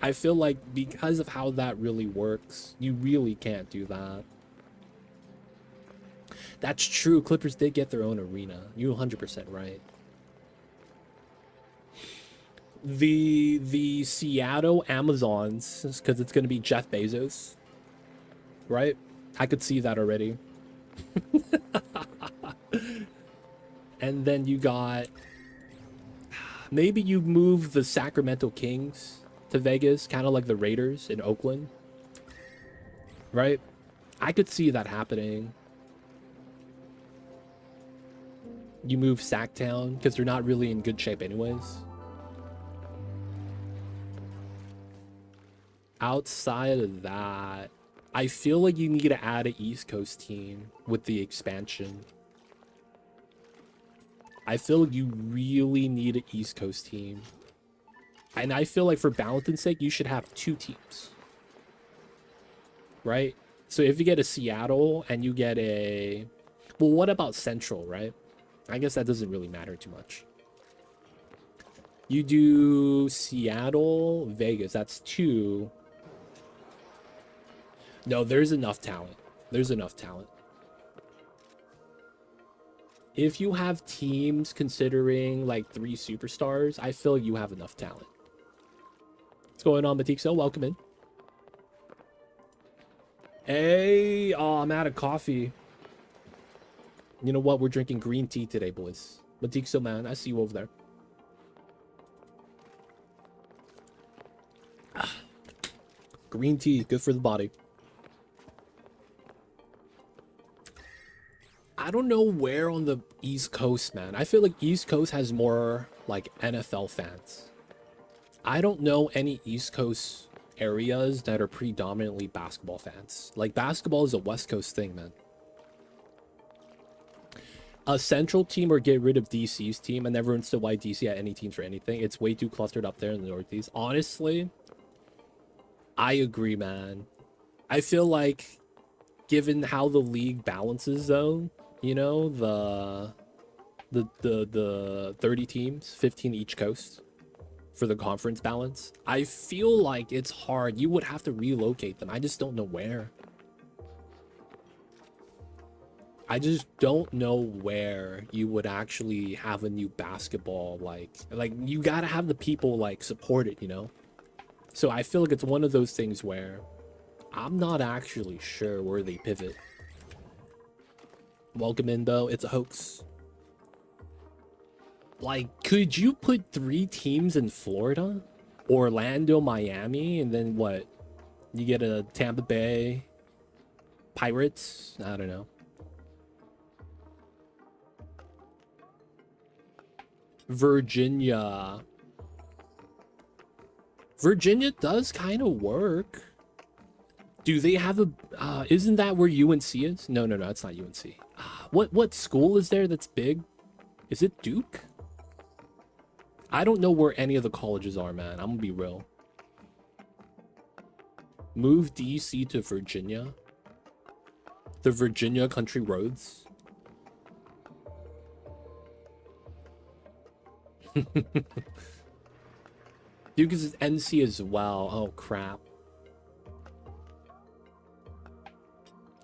Speaker 1: I feel like because of how that really works, you really can't do that. That's true. Clippers did get their own arena. You're 100% right. The Seattle Amazons, because it's going to be Jeff Bezos, right? I could see that already. And then you got, maybe you move the Sacramento Kings to Vegas, kind of like the Raiders in Oakland, right? I could see that happening. You move Sacktown because they're not really in good shape anyways. Outside of that, I feel like you need to add an East Coast team with the expansion. I feel you really need an East Coast team. And I feel like for balancing sake, you should have 2 teams. Right? So if you get a Seattle and you get a... Well, what about Central, right? I guess that doesn't really matter too much. You do Seattle, Vegas. That's 2. No, there's enough talent. There's enough talent. If you have teams considering like 3 superstars, I feel you have enough talent. What's going on, Matixo? Welcome in. Hey, oh, I'm out of coffee. You know what? We're drinking green tea today, boys. Matixo, man, I see you over there. Green tea, good for the body. I don't know where on the East Coast, man. I feel like East Coast has more like NFL fans. I don't know any East Coast areas that are predominantly basketball fans. Like basketball is a West Coast thing, man. A central team or get rid of DC's team. I never understood why DC had any teams for anything. It's way too clustered up there in the Northeast. Honestly, I agree, man. I feel like given how the league balances though, you know, the 30 teams, 15 each coast for the conference balance, I feel like it's hard. You would have to relocate them. I just don't know where. I just don't know where you would actually have a new basketball, like you gotta have the people like support it, you know? So I feel like it's one of those things where I'm not actually sure where they pivot. Welcome in though, it's a hoax. Like, could you put 3 teams in Florida? Orlando, Miami, and then what? You get a Tampa Bay Pirates? I don't know. Virginia. Virginia does kind of work. Do they have a... isn't that where UNC is? No, it's not UNC. What school is there that's big? Is it Duke? I don't know where any of the colleges are, man. I'm gonna be real. Move DC to Virginia. The Virginia Country Roads. Duke is NC as well. Oh, crap.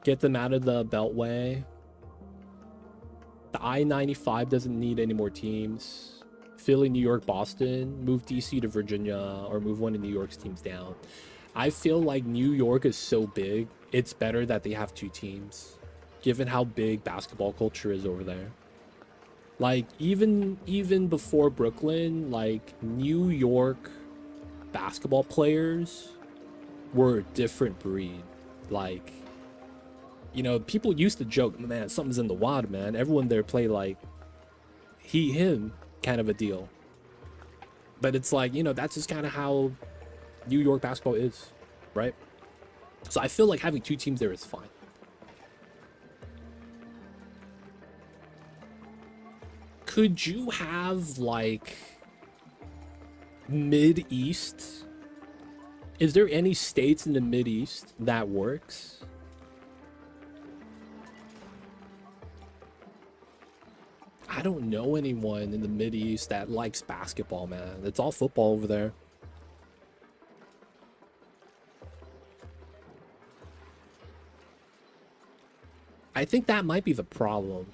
Speaker 1: Get them out of the Beltway. The I-95 doesn't need any more teams. Philly, New York, Boston. Move DC to Virginia or move one of New York's teams down. I feel like New York is so big. It's better that they have 2 teams, given how big basketball culture is over there. Like, even before Brooklyn, like, New York basketball players were a different breed. Like, you know, people used to joke, man, something's in the water, man. Everyone there played like he, him kind of a deal. But it's like, you know, that's just kind of how New York basketball is, right? So I feel like having 2 teams there is fine. Could you have like Mid-East? Is there any states in the Mid-East that works? I don't know anyone in the Mid-East that likes basketball, man. It's all football over there. I think that might be the problem.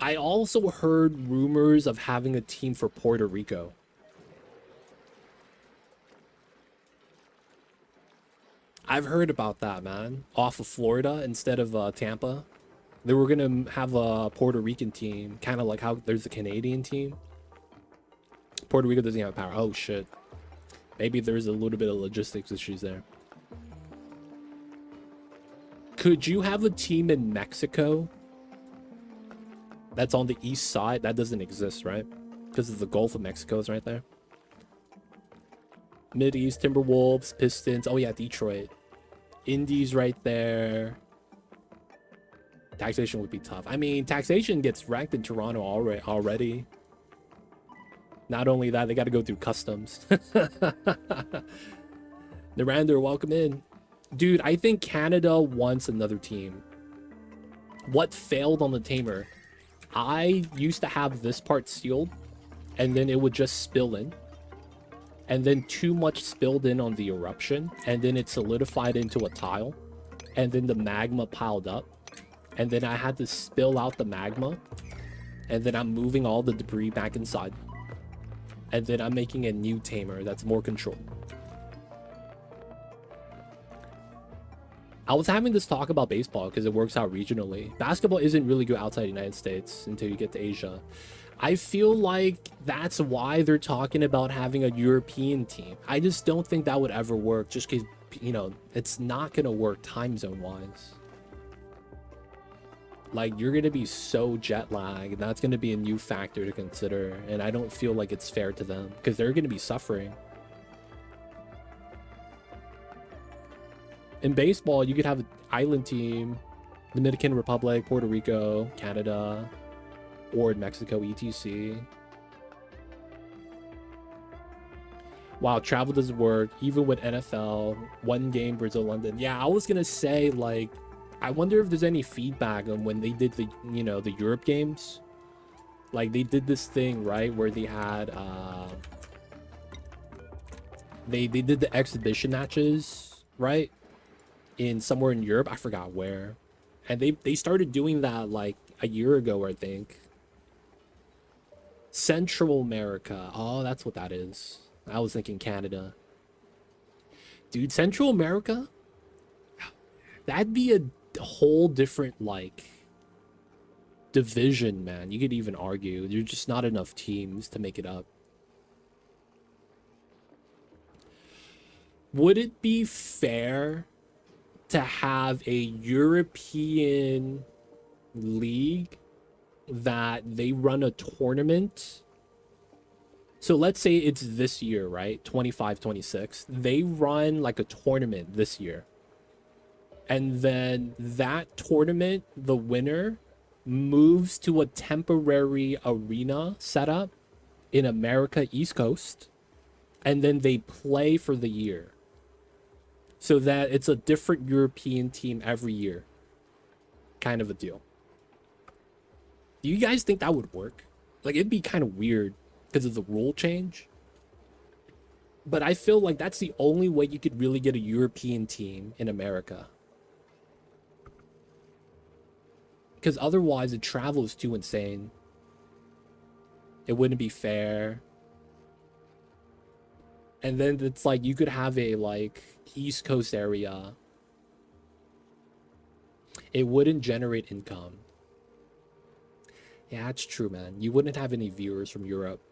Speaker 1: I also heard rumors of having a team for Puerto Rico. I've heard about that, man. Off of Florida instead of Tampa. They were going to have a Puerto Rican team, kind of like how there's a Canadian team. Puerto Rico doesn't have power. Oh, shit. Maybe there's a little bit of logistics issues there. Could you have a team in Mexico that's on the east side? That doesn't exist, right? Because of the Gulf of Mexico is right there. Mid-East, Timberwolves, Pistons. Oh, yeah, Detroit. Indies right there. Taxation would be tough. I mean, taxation gets ranked in Toronto already. Not only that, they got to go through customs. Narander, welcome in. Dude, I think Canada wants another team. What failed on the Tamer? I used to have this part sealed, and then it would just spill in. And then too much spilled in on the eruption, and then it solidified into a tile. And then the magma piled up. And then I had to spill out the magma. And then I'm moving all the debris back inside. And then I'm making a new Tamer that's more controlled. I was having this talk about baseball because it works out regionally. Basketball isn't really good outside the United States until you get to Asia. I feel like that's why they're talking about having a European team. I just don't think that would ever work just because, you know, it's not going to work time zone wise. Like, you're going to be so jet lagged, and that's going to be a new factor to consider. And I don't feel like it's fair to them because they're going to be suffering. In baseball, you could have an island team, Dominican Republic, Puerto Rico, Canada, or Mexico, etc. Wow, travel doesn't work, even with NFL, one game, Brazil, London. Yeah, I was going to say, like, I wonder if there's any feedback on when they did the, you know, the Europe games. Like, they did this thing, right, where they had, they did the exhibition matches, right? In somewhere in Europe, I forgot where, and they started doing that like a year ago, I think. Central America, oh, that's what that is. I was thinking Canada. Dude, Central America, that'd be a whole different like division, man. You could even argue there's just not enough teams to make it up. Would it be fair to have a European league that they run a tournament? So let's say it's this year, right? 25-26. They run like a tournament this year. And then that tournament, the winner moves to a temporary arena setup in America East Coast. And then they play for the year. So that it's a different European team every year. Kind of a deal. Do you guys think that would work? Like, it'd be kind of weird because of the rule change. But I feel like that's the only way you could really get a European team in America. Because otherwise, the travel is too insane. It wouldn't be fair. And then it's like you could have a, like, East Coast area. It wouldn't generate income. Yeah, that's true, man. You wouldn't have any viewers from Europe.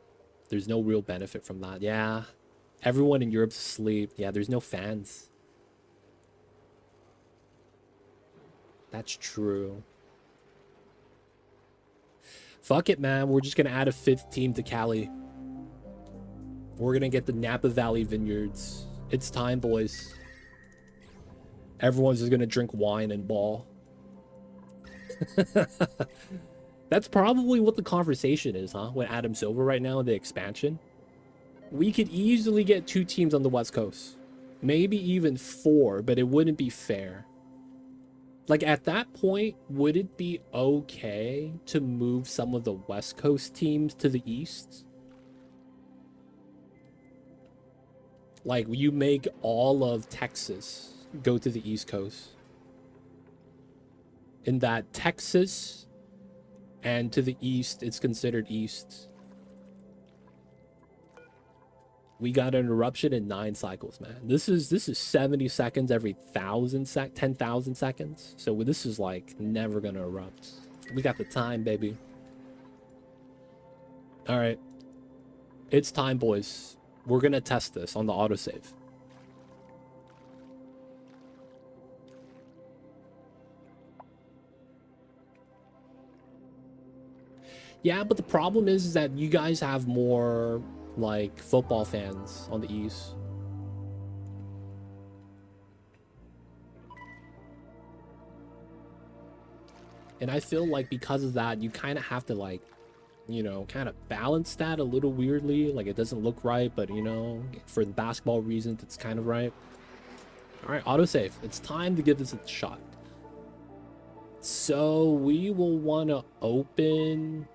Speaker 1: There's no real benefit from that. Yeah. Everyone in Europe's asleep. Yeah, there's no fans. That's true. Fuck it, man. We're just gonna add a 5th team to Cali. We're gonna get the Napa Valley Vineyards. It's time, boys. Everyone's just gonna drink wine and ball. That's probably what the conversation is, huh? With Adam Silver right now in the expansion. We could easily get 2 teams on the West Coast. Maybe even 4, but it wouldn't be fair. Like, at that point, would it be okay to move some of the West Coast teams to the East? Like, you make all of Texas go to the East Coast. In that Texas and to the East, it's considered East. We got an eruption in 9 cycles, man. This is 70 seconds every 10,000 seconds. So this is like never gonna erupt. We got the time, baby. All right, it's time, boys. We're gonna test this on the autosave. Yeah, but the problem is that you guys have more like football fans on the East. And I feel like because of that, you kind of have to like, you know, kind of balance that a little weirdly. Like it doesn't look right, but you know, for the basketball reasons, it's kind of right. All right, autosave. It's time to give this a shot. So we will want to open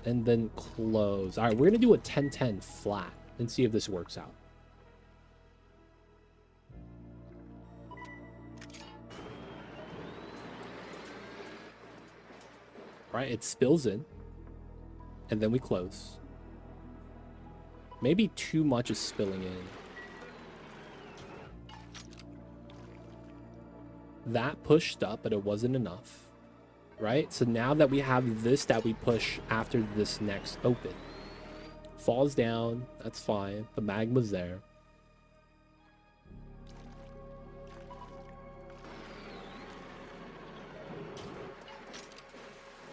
Speaker 1: and then close. All right, we're going to do a 10-10 flat and see if this works out. All right, it spills in and then we close. Maybe too much is spilling in. That pushed up, but it wasn't enough, right? So now that we have this that we push after this next open, falls down, that's fine. The magma's there.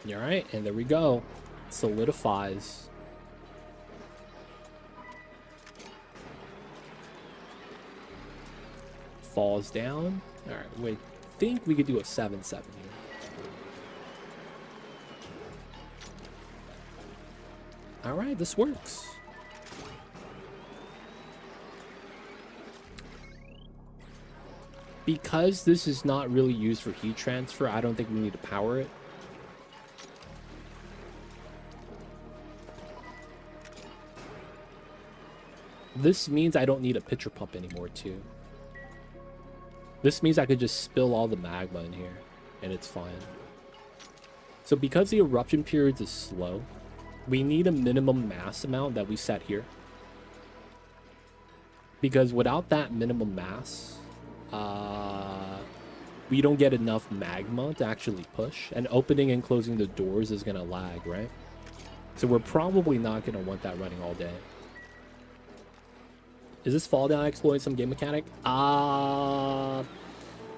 Speaker 1: All right, and there we go. Solidifies. Falls down. All right, wait. Think we could do a 7-7 here. All right, this works. Because this is not really used for heat transfer, I don't think we need to power it. This means I don't need a pitcher pump anymore too. This means I could just spill all the magma in here and it's fine. So because the eruption period is slow, we need a minimum mass amount that we set here. Because without that minimum mass, we don't get enough magma to actually push. And opening and closing the doors is going to lag, right? So we're probably not going to want that running all day. Is this fall down exploit some game mechanic?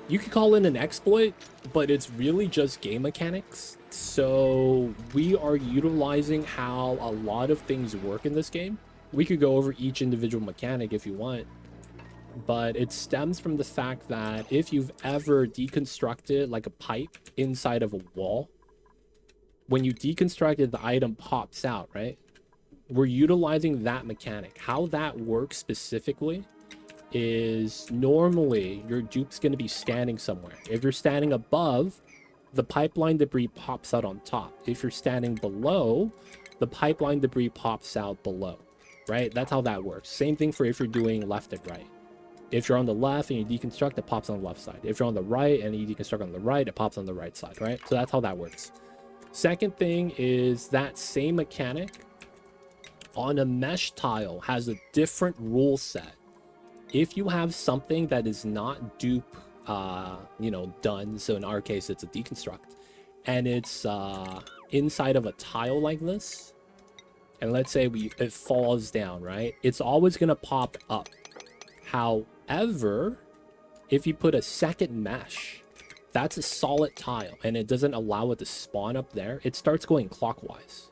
Speaker 1: You could call it an exploit, but it's really just game mechanics. So we are utilizing how a lot of things work in this game. We could go over each individual mechanic if you want, but it stems from the fact that if you've ever deconstructed like a pipe inside of a wall, when you deconstruct it, the item pops out, right? We're utilizing that mechanic. How that works specifically is normally your dupe's going to be standing somewhere. If you're standing above, the pipeline debris pops out on top. If you're standing below, the pipeline debris pops out below, right? That's how that works. Same thing for if you're doing left and right. If you're on the left and you deconstruct, it pops on the left side. If you're on the right and you deconstruct on the right, it pops on the right side, right? So that's how that works. Second thing is that same mechanic on a mesh tile has a different rule set. If you have something that is not dupe, you know, done, so in our case it's a deconstruct, and it's inside of a tile like this, and let's say it falls down, right? It's always gonna pop up. However, if you put a second mesh, that's a solid tile, and it doesn't allow it to spawn up there, it starts going clockwise.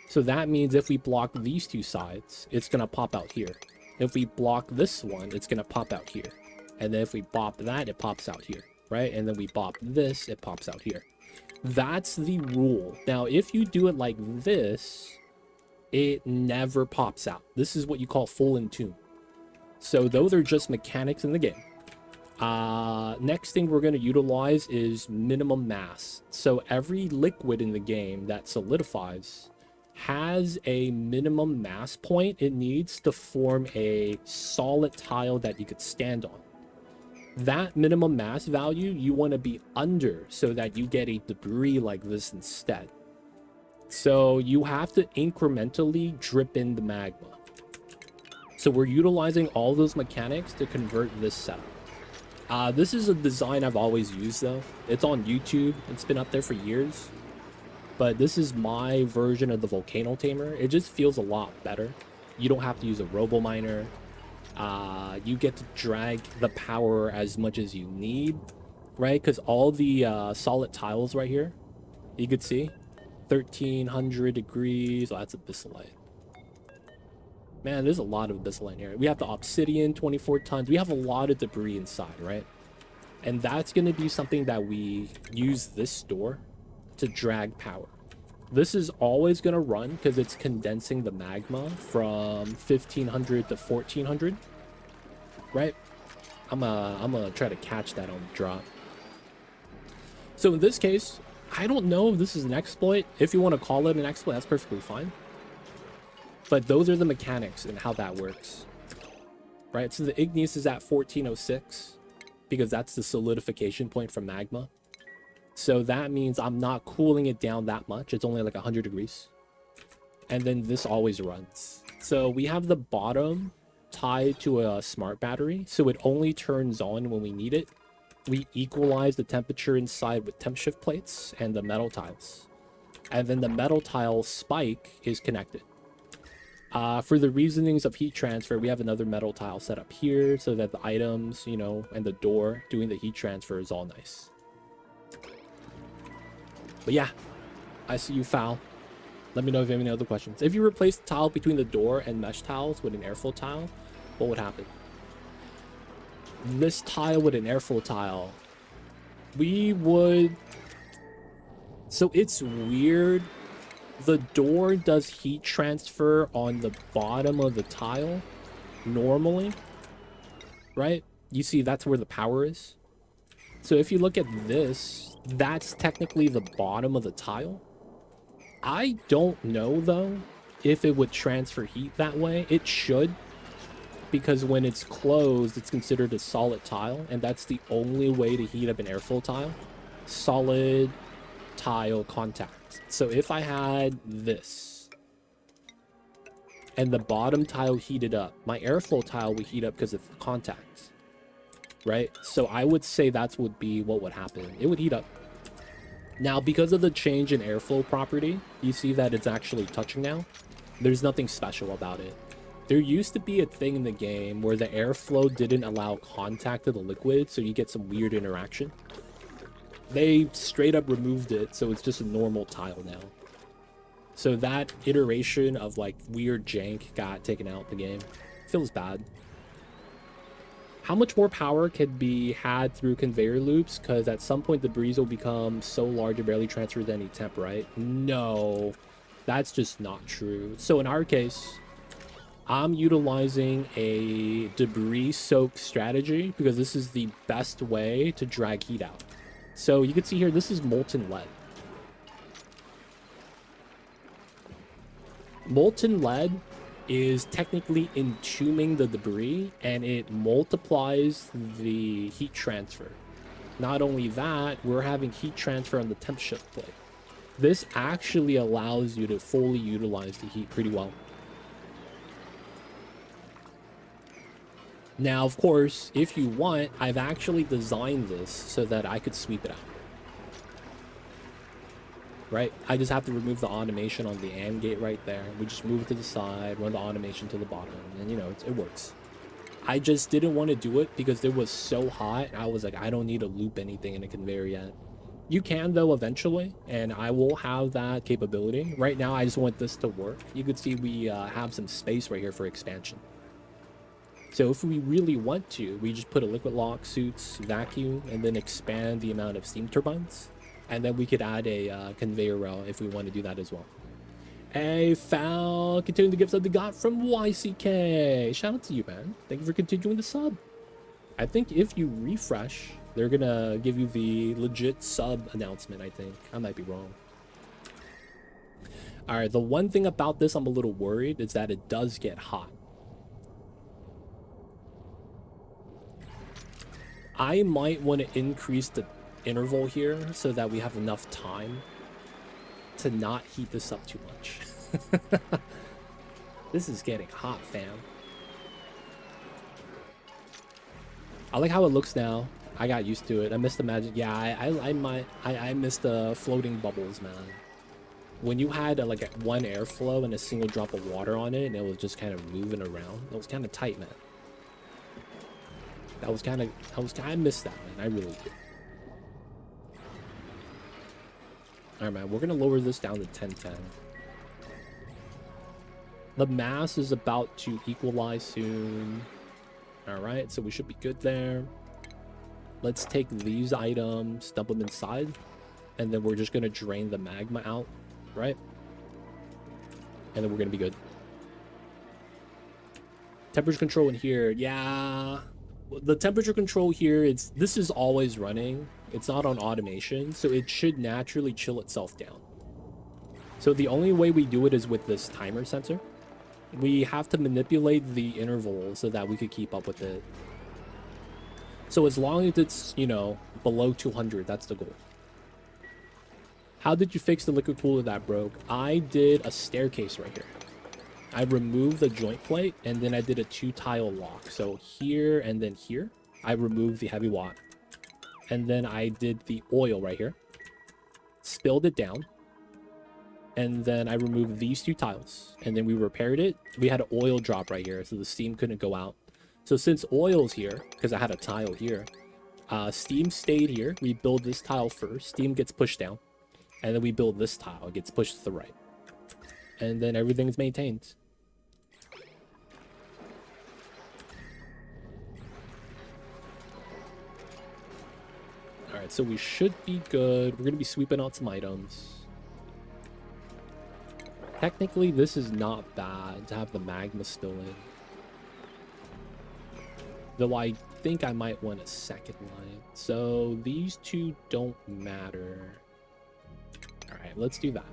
Speaker 1: So that means if we block these two sides, it's going to pop out here. If we block this one, it's going to pop out here. And then if we bop that, it pops out here, right? And then we bop this, it pops out here. That's the rule. Now, if you do it like this, it never pops out. This is what you call full in tune. So those are just mechanics in the game. Next thing we're going to utilize is minimum mass. So every liquid in the game that solidifies has a minimum mass point it needs to form a solid tile that you could stand on. That minimum mass value you want to be under so that you get a debris like this instead. So you have to incrementally drip in the magma. So we're utilizing all those mechanics to convert this setup. This is a design I've always used though. It's on YouTube. It's been up there for years. But this is my version of the Volcano tamer. It just feels a lot better. You don't have to use a robo miner. You get to drag the power as much as you need, right? Because all the solid tiles right here, you could see 1300 degrees. Oh, that's abyssalite. Man, there's a lot of abyssalite here. We have the obsidian, 24 tons. We have a lot of debris inside, right? And that's going to be something that we use this door to drag power. This is always going to run because it's condensing the magma from 1500 to 1400, right? I'm gonna try to catch that on the drop. So in this case, I don't know if this is an exploit. If you want to call it an exploit, that's perfectly fine. But those are the mechanics and how that works, right? So the igneous is at 1406 because that's the solidification point for magma. So that means I'm not cooling it down that much. It's only like 100 degrees. And then this always runs. So we have the bottom tied to a smart battery, so it only turns on when we need it. We equalize the temperature inside with temp shift plates and the metal tiles. And then the metal tile spike is connected. For the reasonings of heat transfer, we have another metal tile set up here so that the items, you know, and the door doing the heat transfer is all nice. But yeah, I see you, Foul. Let me know if you have any other questions. If you replace the tile between the door and mesh tiles with an airflow tile, what would happen? This tile with an airflow tile, we would... So it's weird. The door does heat transfer on the bottom of the tile normally, right? You see that's where the power is. So if you look at this, that's technically the bottom of the tile. I don't know though if it would transfer heat that way. It should, because when it's closed, it's considered a solid tile, and that's the only way to heat up an airflow tile. Solid tile contact. So if I had this and the bottom tile heated up, my airflow tile would heat up because of contact, right? So I would say that would be what would happen. It would heat up. Now, because of the change in airflow property, you see that it's actually touching now. There's nothing special about it. There used to be a thing in the game where the airflow didn't allow contact to the liquid, so you get some weird interaction. They straight up removed it, so it's just a normal tile now. So that iteration of like weird jank got taken out the game. Feels bad. How much more power can be had through conveyor loops? Because at some point the breeze will become so large it barely transfers any temp, right? No, that's just not true. So in our case, I'm utilizing a debris soak strategy because this is the best way to drag heat out. So you can see here, this is molten lead. Molten lead is technically entombing the debris, and it multiplies the heat transfer. Not only that, we're having heat transfer on the temp shift plate. This actually allows you to fully utilize the heat pretty well. Now, of course, if you want, I've actually designed this so that I could sweep it out. Right? I just have to remove the automation on the AND gate right there. We just move it to the side, run the automation to the bottom, and you know, it works. I just didn't want to do it because it was so hot. I was like, I don't need to loop anything in a conveyor yet. You can though eventually, and I will have that capability. Right now, I just want this to work. You can see we have some space right here for expansion. So if we really want to, we just put a liquid lock, suits, vacuum, and then expand the amount of steam turbines. And then we could add a conveyor rail if we want to do that as well. Hey, Foul, continuing the gifts that they got from YCK. Shout out to you, man. Thank you for continuing the sub. I think if you refresh, they're going to give you the legit sub announcement, I think. I might be wrong. All right, the one thing about this I'm a little worried is that it does get hot. I might want to increase the interval here so that we have enough time to not heat this up too much. This is getting hot, fam. I like how it looks now. I got used to it. I missed the magic. Yeah, I missed the floating bubbles, man. When you had like one airflow and a single drop of water on it and it was just kind of moving around, it was kind of tight, man. I missed that, man. I really did. Alright, man, we're gonna lower this down to 1010. The mass is about to equalize soon. Alright, so we should be good there. Let's take these items, dump them inside, and then we're just gonna drain the magma out, right? And then we're gonna be good. Temperature control in here, yeah. The temperature control here, this is always running. It's not on automation, so it should naturally chill itself down. So the only way we do it is with this timer sensor. We have to manipulate the interval so that we could keep up with it. So as long as it's, you know, below 200, that's the goal. How did you fix the liquid cooler that broke? I did a staircase right here. I removed the joint plate, and then I did a 2-tile lock. So here and then here, I removed the heavy watt. And then I did the oil right here. Spilled it down. And then I removed these 2 tiles. And then we repaired it. We had an oil drop right here, so the steam couldn't go out. So since oil's here, because I had a tile here, steam stayed here. We build this tile first. Steam gets pushed down. And then we build this tile. It gets pushed to the right. And then everything's maintained. Alright, so we should be good. We're going to be sweeping out some items. Technically, this is not bad to have the magma spill in. Though I think I might want a second line. So these 2 don't matter. Alright, let's do that.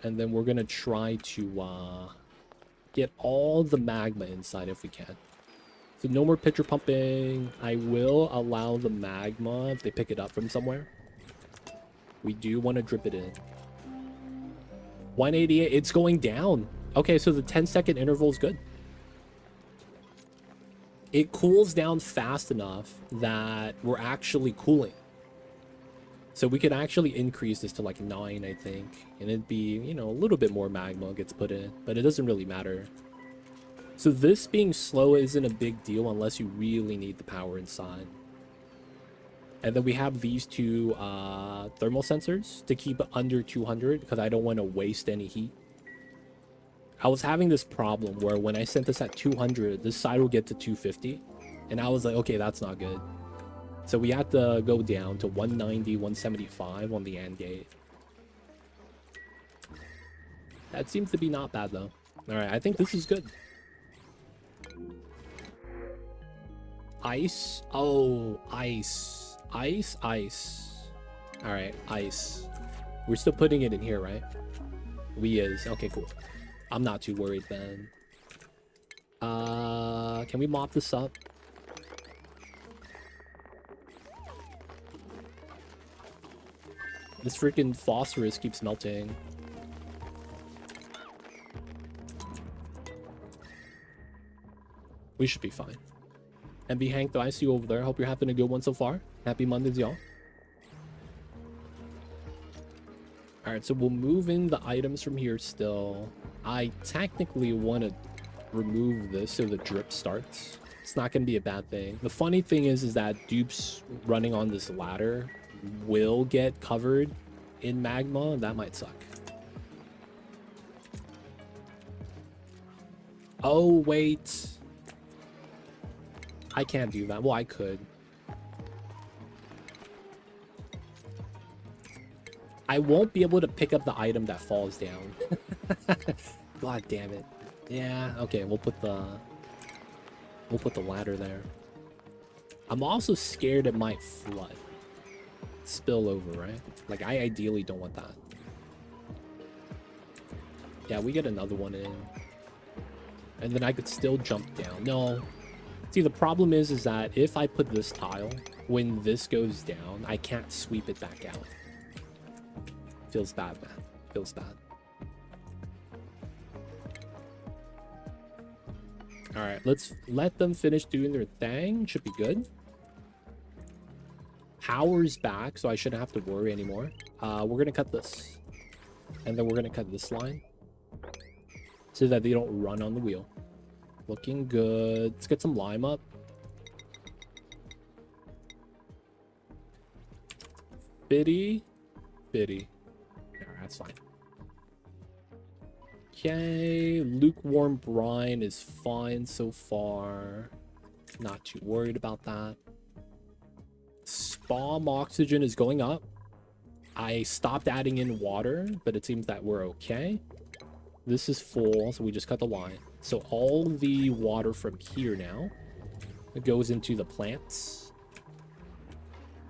Speaker 1: And then we're going to try to get all the magma inside if we can. So no more pitcher pumping. I will allow the magma if they pick it up from somewhere. We do want to drip it in. 188, it's going down. Okay, so the 10-second interval is good. It cools down fast enough that we're actually cooling. So we could actually increase this to like 9, I think. And it'd be, you know, a little bit more magma gets put in. But it doesn't really matter. So this being slow isn't a big deal unless you really need the power inside. And then we have these 2 thermal sensors to keep it under 200 because I don't want to waste any heat. I was having this problem where when I sent this at 200, this side will get to 250. And I was like, okay, that's not good. So we had to go down to 190, 175 on the AND gate. That seems to be not bad though. All right, I think this is good. Ice. Oh, ice. Ice, ice. All right, ice. We're still putting it in here, right? We is. Okay, cool. I'm not too worried then. Can we mop this up? This freaking phosphorus keeps melting. We should be fine. MB Hank, I see you over there. Hope you're having a good one so far. Happy Mondays, y'all. Alright, so we'll move in the items from here still. I technically want to remove this so the drip starts. It's not going to be a bad thing. The funny thing is that dupes running on this ladder will get covered in magma. That might suck. Oh, wait. I can't do that. Well, I could. I won't be able to pick up the item that falls down. God damn it. Yeah, okay, we'll put the ladder there. I'm also scared it might flood. Spill over, right? Like, I ideally don't want that. Yeah, we get another one in. And then I could still jump down. No. See, the problem is that if I put this tile, when this goes down, I can't sweep it back out. Feels bad, man. Feels bad. Alright, let's let them finish doing their thing. Should be good. Power's back, so I shouldn't have to worry anymore. We're gonna cut this. And then we're gonna cut this line. So that they don't run on the wheel. Looking good. Let's get some lime up. Bitty. Alright, that's fine. Okay, lukewarm brine is fine so far. Not too worried about that. Spawn oxygen is going up. I stopped adding in water, but it seems that we're okay. This is full, so we just cut the line. So all the water from here now, it goes into the plants.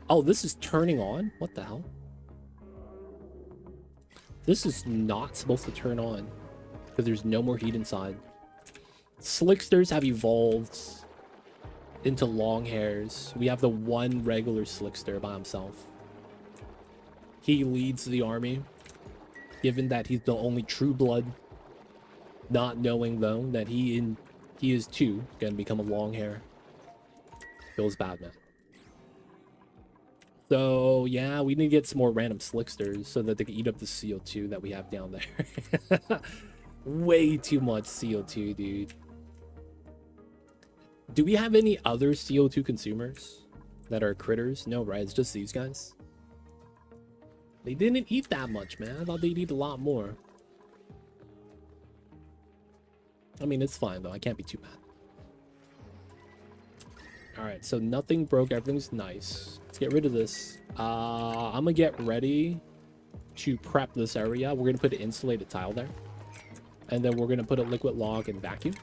Speaker 1: Oh, this is turning on? What the hell? This is not supposed to turn on because there's no more heat inside. Slicksters have evolved into long hairs. We have the one regular Slickster by himself. He leads the army, given that he's the only true blood. Not knowing though that he is too gonna become a long hair. Feels bad, man. So yeah, we need to get some more random Slicksters so that they can eat up the CO2 that we have down there. Way too much CO2, dude. Do we have any other CO2 consumers that are critters? No, right? It's just these guys. They didn't eat that much, man. I thought they'd eat a lot more. I mean, it's fine, though. I can't be too mad. Alright, so nothing broke. Everything's nice. Let's get rid of this. I'm gonna get ready to prep this area. We're gonna put an insulated tile there. And then we're gonna put a liquid log and vacuum.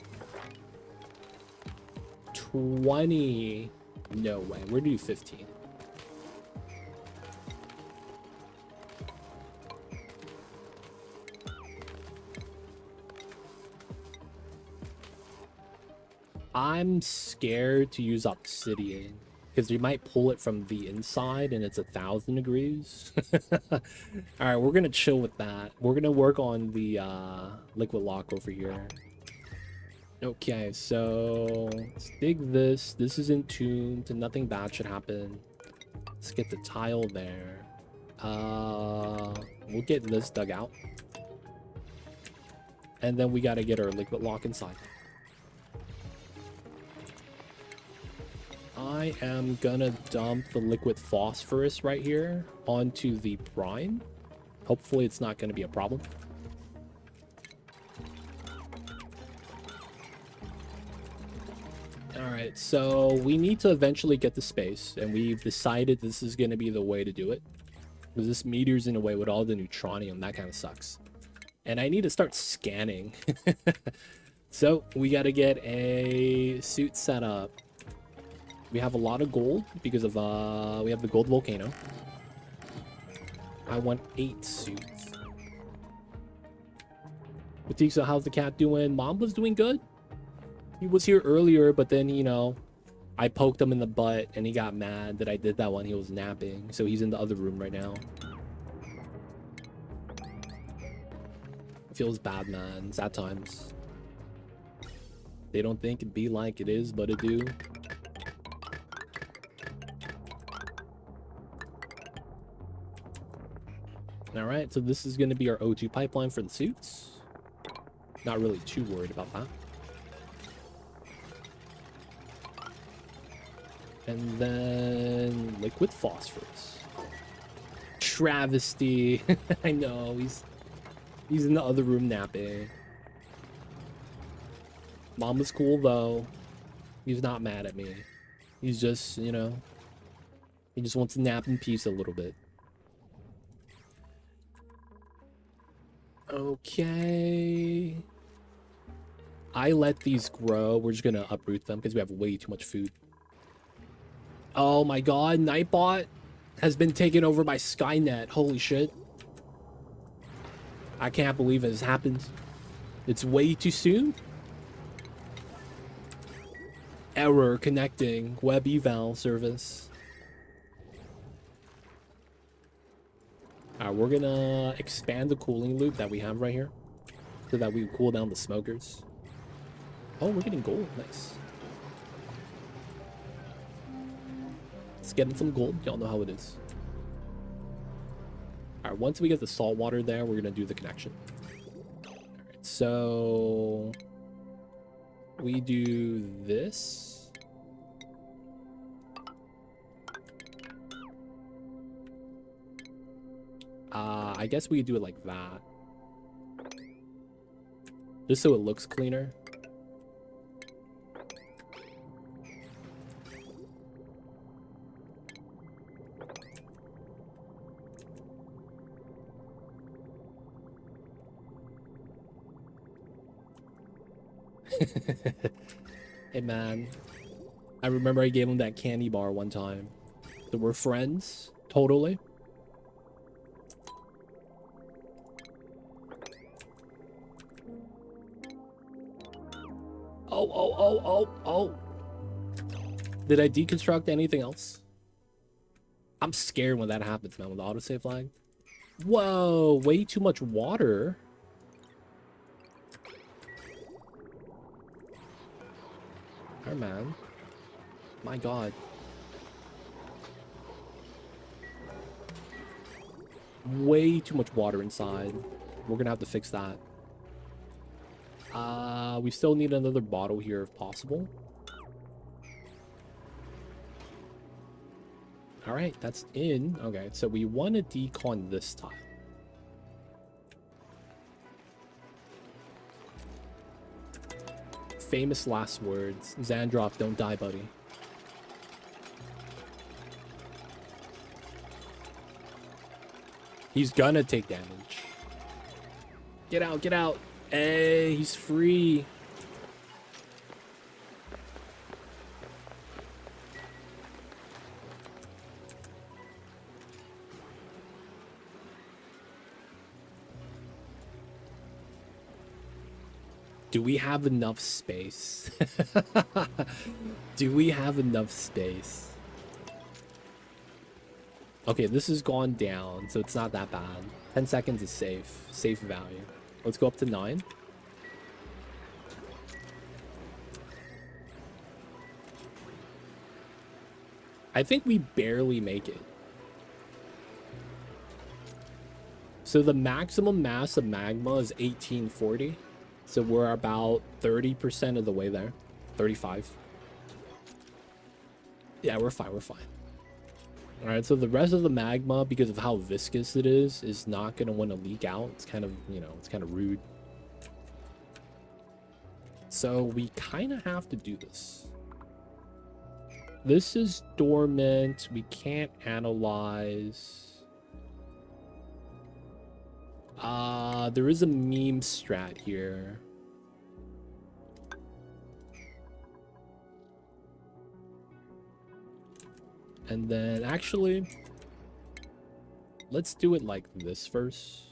Speaker 1: 20. No way. We're gonna do 15. I'm scared to use obsidian because you might pull it from the inside and it's 1,000 degrees. All right, we're gonna chill with that. We're gonna work on the liquid lock over here. Okay, so let's dig this. This is entombed and nothing bad should happen. Let's get the tile there. We'll get this dug out. And then we gotta get our liquid lock inside. I am gonna dump the liquid phosphorus right here onto the brine. Hopefully it's not gonna be a problem. Alright, so we need to eventually get the space, and we've decided this is gonna be the way to do it. Because this meteor's in a way with all the neutronium, that kind of sucks. And I need to start scanning. So we gotta get a suit set up. We have a lot of gold because of we have the gold volcano. I want 8 suits. Batista, how's the cat doing? Mamba's doing good. He was here earlier, but then, you know, I poked him in the butt and he got mad that I did that when he was napping. So he's in the other room right now. It feels bad, man. Sad times. They don't think it be like it is, but it do. Alright, so this is going to be our O2 pipeline for the suits. Not really too worried about that. And then liquid phosphorus. Travesty. I know, he's in the other room napping. Mama's cool though. He's not mad at me. He's just, you know, he just wants to nap in peace a little bit. Okay. I let these grow. We're just gonna uproot them because we have way too much food. Oh my god, Nightbot has been taken over by Skynet. Holy shit. I can't believe it has happened. It's way too soon. Error connecting web eval service. Alright, we're gonna expand the cooling loop that we have right here so that we cool down the smokers. Oh, we're getting gold. Nice. Let's get in some gold. Y'all know how it is. Alright, once we get the salt water there, we're gonna do the connection. Alright, so we do this. I guess we could do it like that. Just so it looks cleaner. Hey man, I remember I gave him that candy bar one time. So we're friends, totally. Oh. Did I deconstruct anything else? I'm scared when that happens, man, with the autosave lag. Whoa, way too much water. Oh man. My god. Way too much water inside. We're gonna have to fix that. We still need another bottle here if possible. All right, that's in. Okay, so we want to decon this tile. Famous last words. Xandrop, don't die, buddy. He's gonna take damage. Get out, get out. Hey, he's free. Do we have enough space? Do we have enough space? Okay, this has gone down, so it's not that bad. 10 seconds is safe. Safe value. Let's go up to 9. I think we barely make it. So the maximum mass of magma is 1840. So we're about 30% of the way there. 35. Yeah, we're fine, we're fine. Alright, so the rest of the magma, because of how viscous it is not going to want to leak out. It's kind of, you know, it's kind of rude. So we kind of have to do this. This is dormant. We can't analyze. There is a meme strat here. And then actually, let's do it like this first.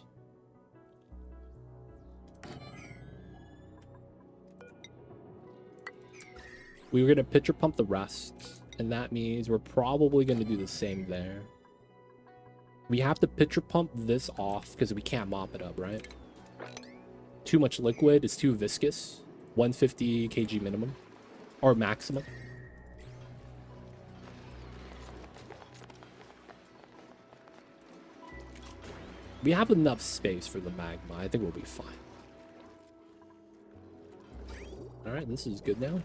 Speaker 1: We were going to pitcher pump the rest, and that means we're probably going to do the same there. We have to pitcher pump this off because we can't mop it up, right? Too much liquid, it's too viscous. 150 kg minimum, or maximum. We have enough space for the magma. I think we'll be fine. Alright, this is good now.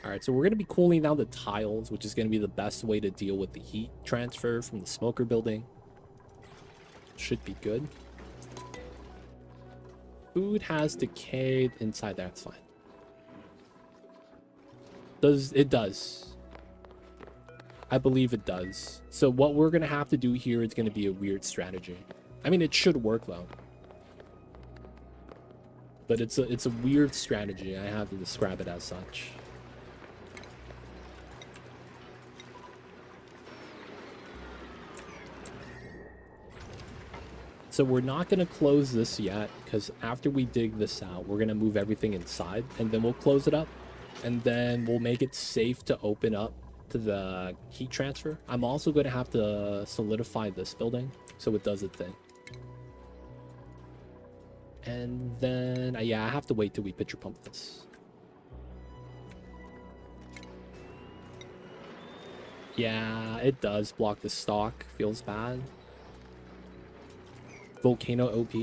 Speaker 1: Alright, so we're going to be cooling down the tiles, which is going to be the best way to deal with the heat transfer from the smoker building. Should be good. Food has decayed inside there. That's fine. It does. I believe it does. So what we're going to have to do here is going to be a weird strategy. I mean, it should work, though. But it's a weird strategy. I have to describe it as such. So we're not going to close this yet, because after we dig this out, we're going to move everything inside, and then we'll close it up. And then we'll make it safe to open up to the heat transfer. I'm also going to have to solidify this building, so it does its thing. And then, yeah, I have to wait till we pitcher pump this. Yeah, it does block the stock. Feels bad. Volcano OP.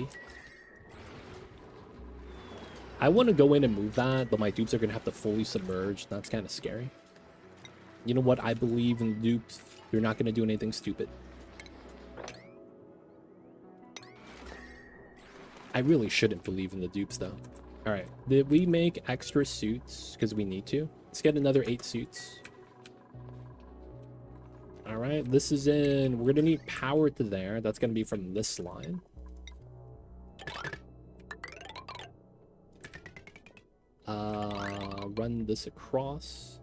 Speaker 1: I want to go in and move that, but my dupes are going to have to fully submerge. That's kind of scary. You know what? I believe in dupes. You're not going to do anything stupid. I really shouldn't believe in the dupes though. All right, did we make extra suits because we need to? Let's get another 8 suits. All right, this is in, we're gonna need power to there. That's gonna be from this line. Run this across.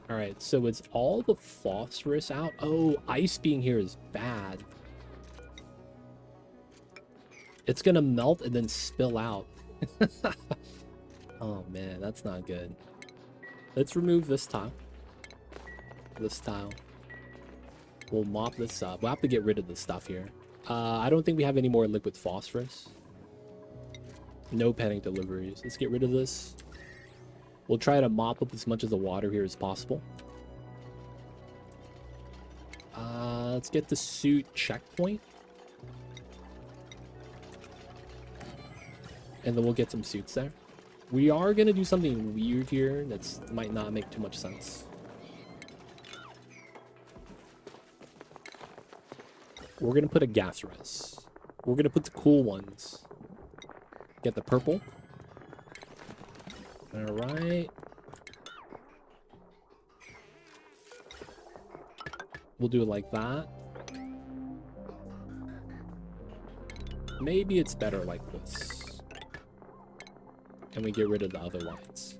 Speaker 1: All right, so it's all the phosphorus out. Oh, ice being here is bad. It's gonna melt and then spill out. Oh man, that's not good. Let's remove this tile. This tile. We'll mop this up. We'll have to get rid of this stuff here. I don't think we have any more liquid phosphorus. No penning deliveries. Let's get rid of this. We'll try to mop up as much of the water here as possible. Let's get the suit checkpoint. And then we'll get some suits there. We are going to do something weird here that might not make too much sense. We're going to put a gas res. We're going to put the cool ones. Get the purple. All right. We'll do it like that. Maybe it's better like this. And we get rid of the other lights.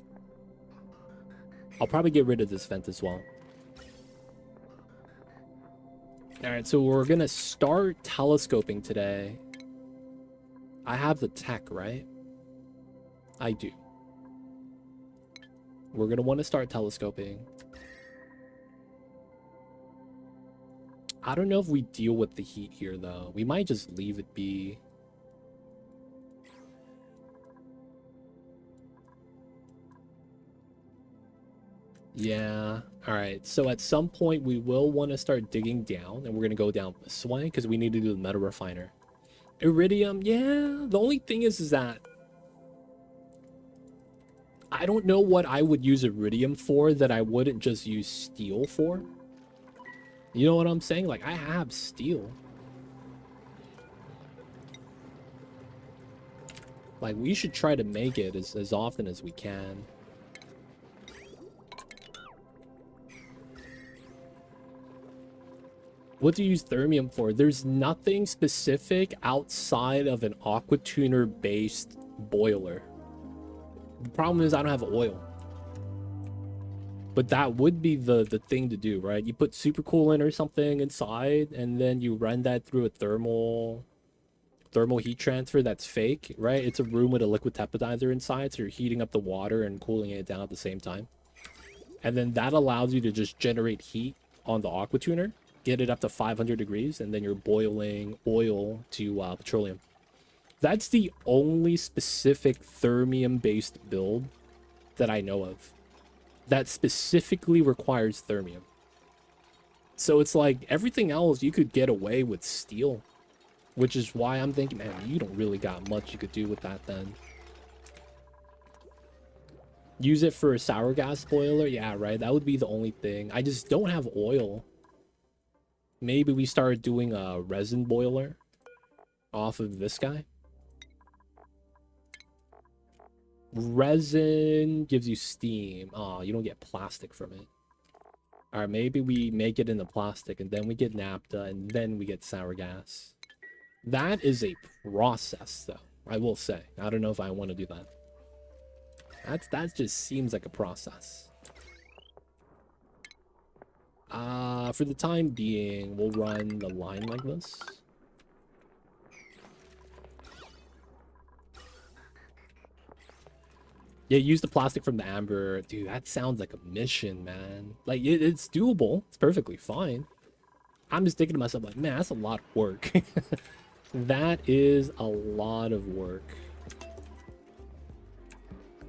Speaker 1: I'll probably get rid of this vent as well. Alright, so we're gonna start telescoping today. I have the tech, right? I do. We're gonna want to start telescoping. I don't know if we deal with the heat here, though. We might just leave it be. Yeah. All right. So at some point, we will want to start digging down, and we're going to go down this way because we need to do the metal refiner. Iridium, yeah. The only thing is that I don't know what I would use iridium for that I wouldn't just use steel for. You know what I'm saying? Like, I have steel. Like, we should try to make it as often as we can. What do you use thermium for? There's nothing specific outside of an aqua tuner based boiler. The problem is I don't have oil. But that would be the thing to do, right? You put supercoolant or something inside, and then you run that through a thermal heat transfer that's fake, right? It's a room with a liquid tepidonizer inside, so you're heating up the water and cooling it down at the same time. And then that allows you to just generate heat on the aqua tuner, get it up to 500 degrees, and then you're boiling oil to petroleum. That's the only specific thermium-based build that I know of that specifically requires thermium. So it's like everything else you could get away with steel, which is why I'm thinking, man, you don't really got much you could do with that then. Use it for a sour gas boiler? Yeah, right. That would be the only thing. I just don't have oil. Maybe we start doing a resin boiler off of this guy. Resin gives you steam. Oh, you don't get plastic from it. All right, maybe we make it in the plastic and then we get naphtha and then we get sour gas. That is a process, though. I will say. I don't know if I want to do that. That just seems like a process. For the time being, we'll run the line like this. Yeah, use the plastic from the amber. Dude, that sounds like a mission, man. Like, it's doable. It's perfectly fine. I'm just thinking to myself, like, man, that's a lot of work. That is a lot of work.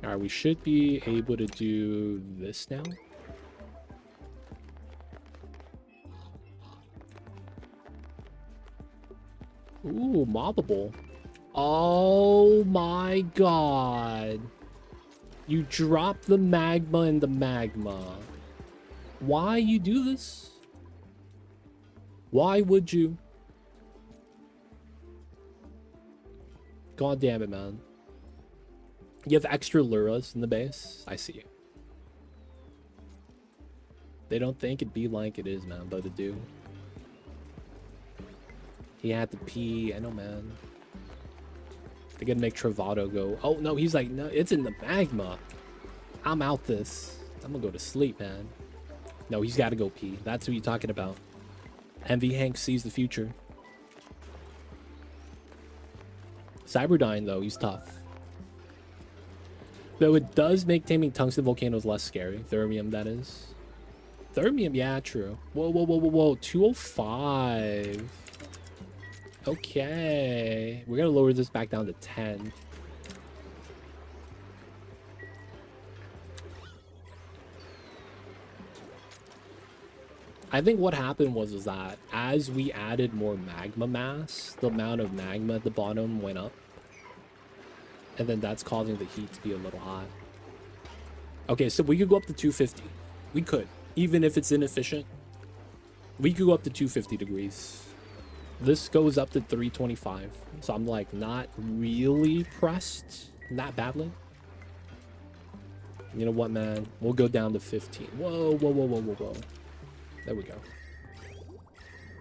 Speaker 1: All right, we should be able to do this now. Ooh, mobbable. Oh my god. You drop the magma in the magma. Why you do this? Why would you? God damn it, man. You have extra luras in the base? I see you. They don't think it'd be like it is, man, but it do. He had to pee. I know, man. They're gonna make Travado go. Oh, no, he's like, no, it's in the magma. I'm out this. I'm gonna go to sleep, man. No, he's gotta go pee. That's what you're talking about. MV Hank sees the future. Cyberdyne, though, he's tough. Though it does make taming tungsten volcanoes less scary. Thermium, that is. Thermium, yeah, true. Whoa, whoa, whoa, whoa, whoa. 205. Okay. We're gonna lower this back down to 10. I think what happened was that as we added more magma mass, the amount of magma at the bottom went up. And then that's causing the heat to be a little hot. Okay, so we could go up to 250. We could. Even if it's inefficient, we could go up to 250 degrees. This goes up to 325. So I'm like not really pressed that badly. You know what, man? We'll go down to 15. Whoa, whoa, whoa, whoa, whoa, whoa. There we go.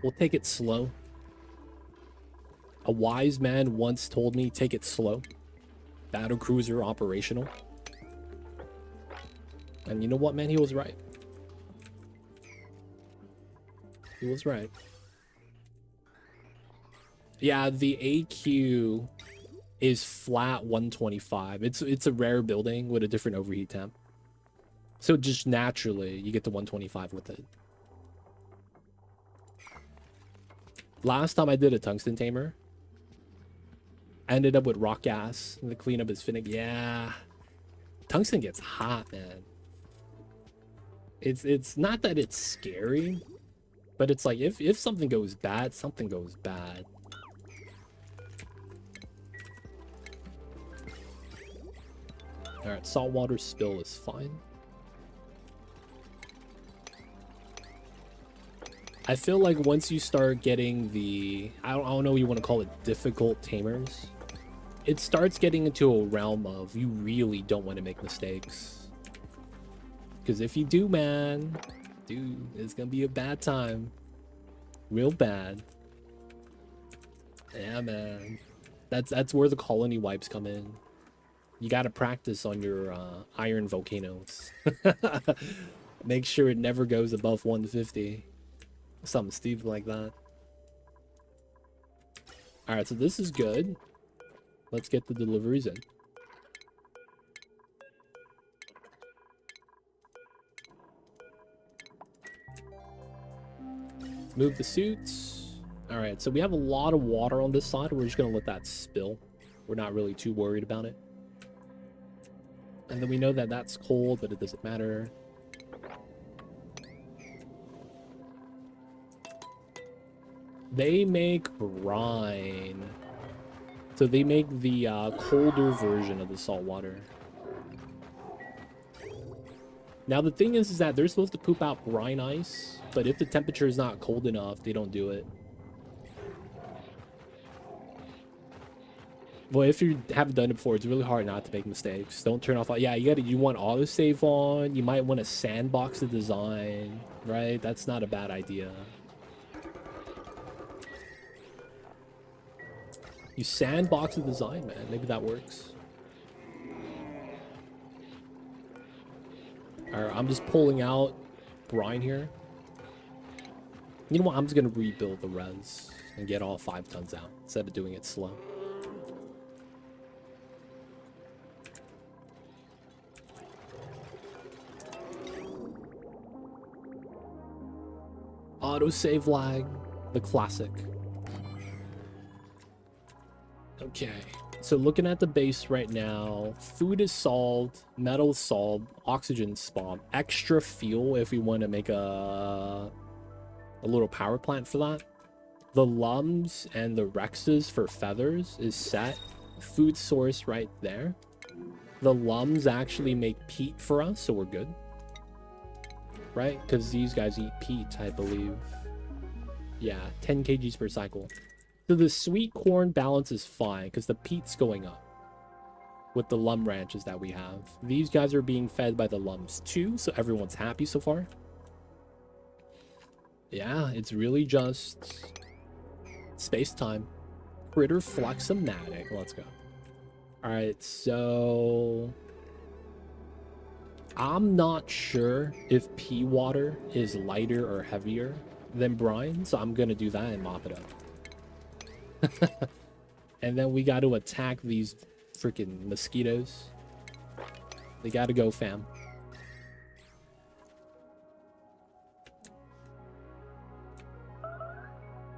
Speaker 1: We'll take it slow. A wise man once told me, take it slow. Battle cruiser operational. And you know what, man? He was right. He was right. Yeah, the AQ is flat 125. It's a rare building with a different overheat temp. So just naturally, you get to 125 with it. Last time I did a tungsten tamer, I ended up with rock gas, and the cleanup is finnick. Yeah, tungsten gets hot, man. It's not that it's scary, but it's like if something goes bad, something goes bad. All right, saltwater spill is fine. I feel like once you start getting the, I don't know what you want to call it, difficult tamers, it starts getting into a realm of you really don't want to make mistakes. Because if you do, man, dude, it's going to be a bad time. Real bad. Yeah, man. That's where the colony wipes come in. You got to practice on your iron volcanoes. Make sure it never goes above 150. Something stupid like that. Alright, so this is good. Let's get the deliveries in. Move the suits. Alright, so we have a lot of water on this side. We're just going to let that spill. We're not really too worried about it. And then we know that that's cold, but it doesn't matter. They make brine. So they make the colder version of the salt water. Now the thing is that they're supposed to poop out brine ice, but if the temperature is not cold enough, they don't do it. Well, if you haven't done it before, it's really hard not to make mistakes. Don't turn off. Yeah, you want autosave on. You might want to sandbox the design, right? That's not a bad idea. You sandbox the design, man. Maybe that works. Alright, I'm just pulling out brine here. You know what? I'm just going to rebuild the res and get all 5 tons out instead of doing it slow. Autosave lag, the classic. Okay, so looking at the base right now, food is solved, metal is solved, oxygen spawned, extra fuel if we want to make a little power plant for that. The lums and the rexes for feathers is set. Food source right there. The lums actually make peat for us, so we're good. Right? Because these guys eat peat, I believe. Yeah, 10 kgs per cycle. So the sweet corn balance is fine because the peat's going up with the lum ranches that we have. These guys are being fed by the lums too, so everyone's happy so far. Yeah, it's really just space-time. Critter Fluxomatic. Let's go. Alright, so I'm not sure if pea water is lighter or heavier than brine, so I'm gonna do that and mop it up. And then we got to attack these freaking mosquitoes. They gotta go, fam.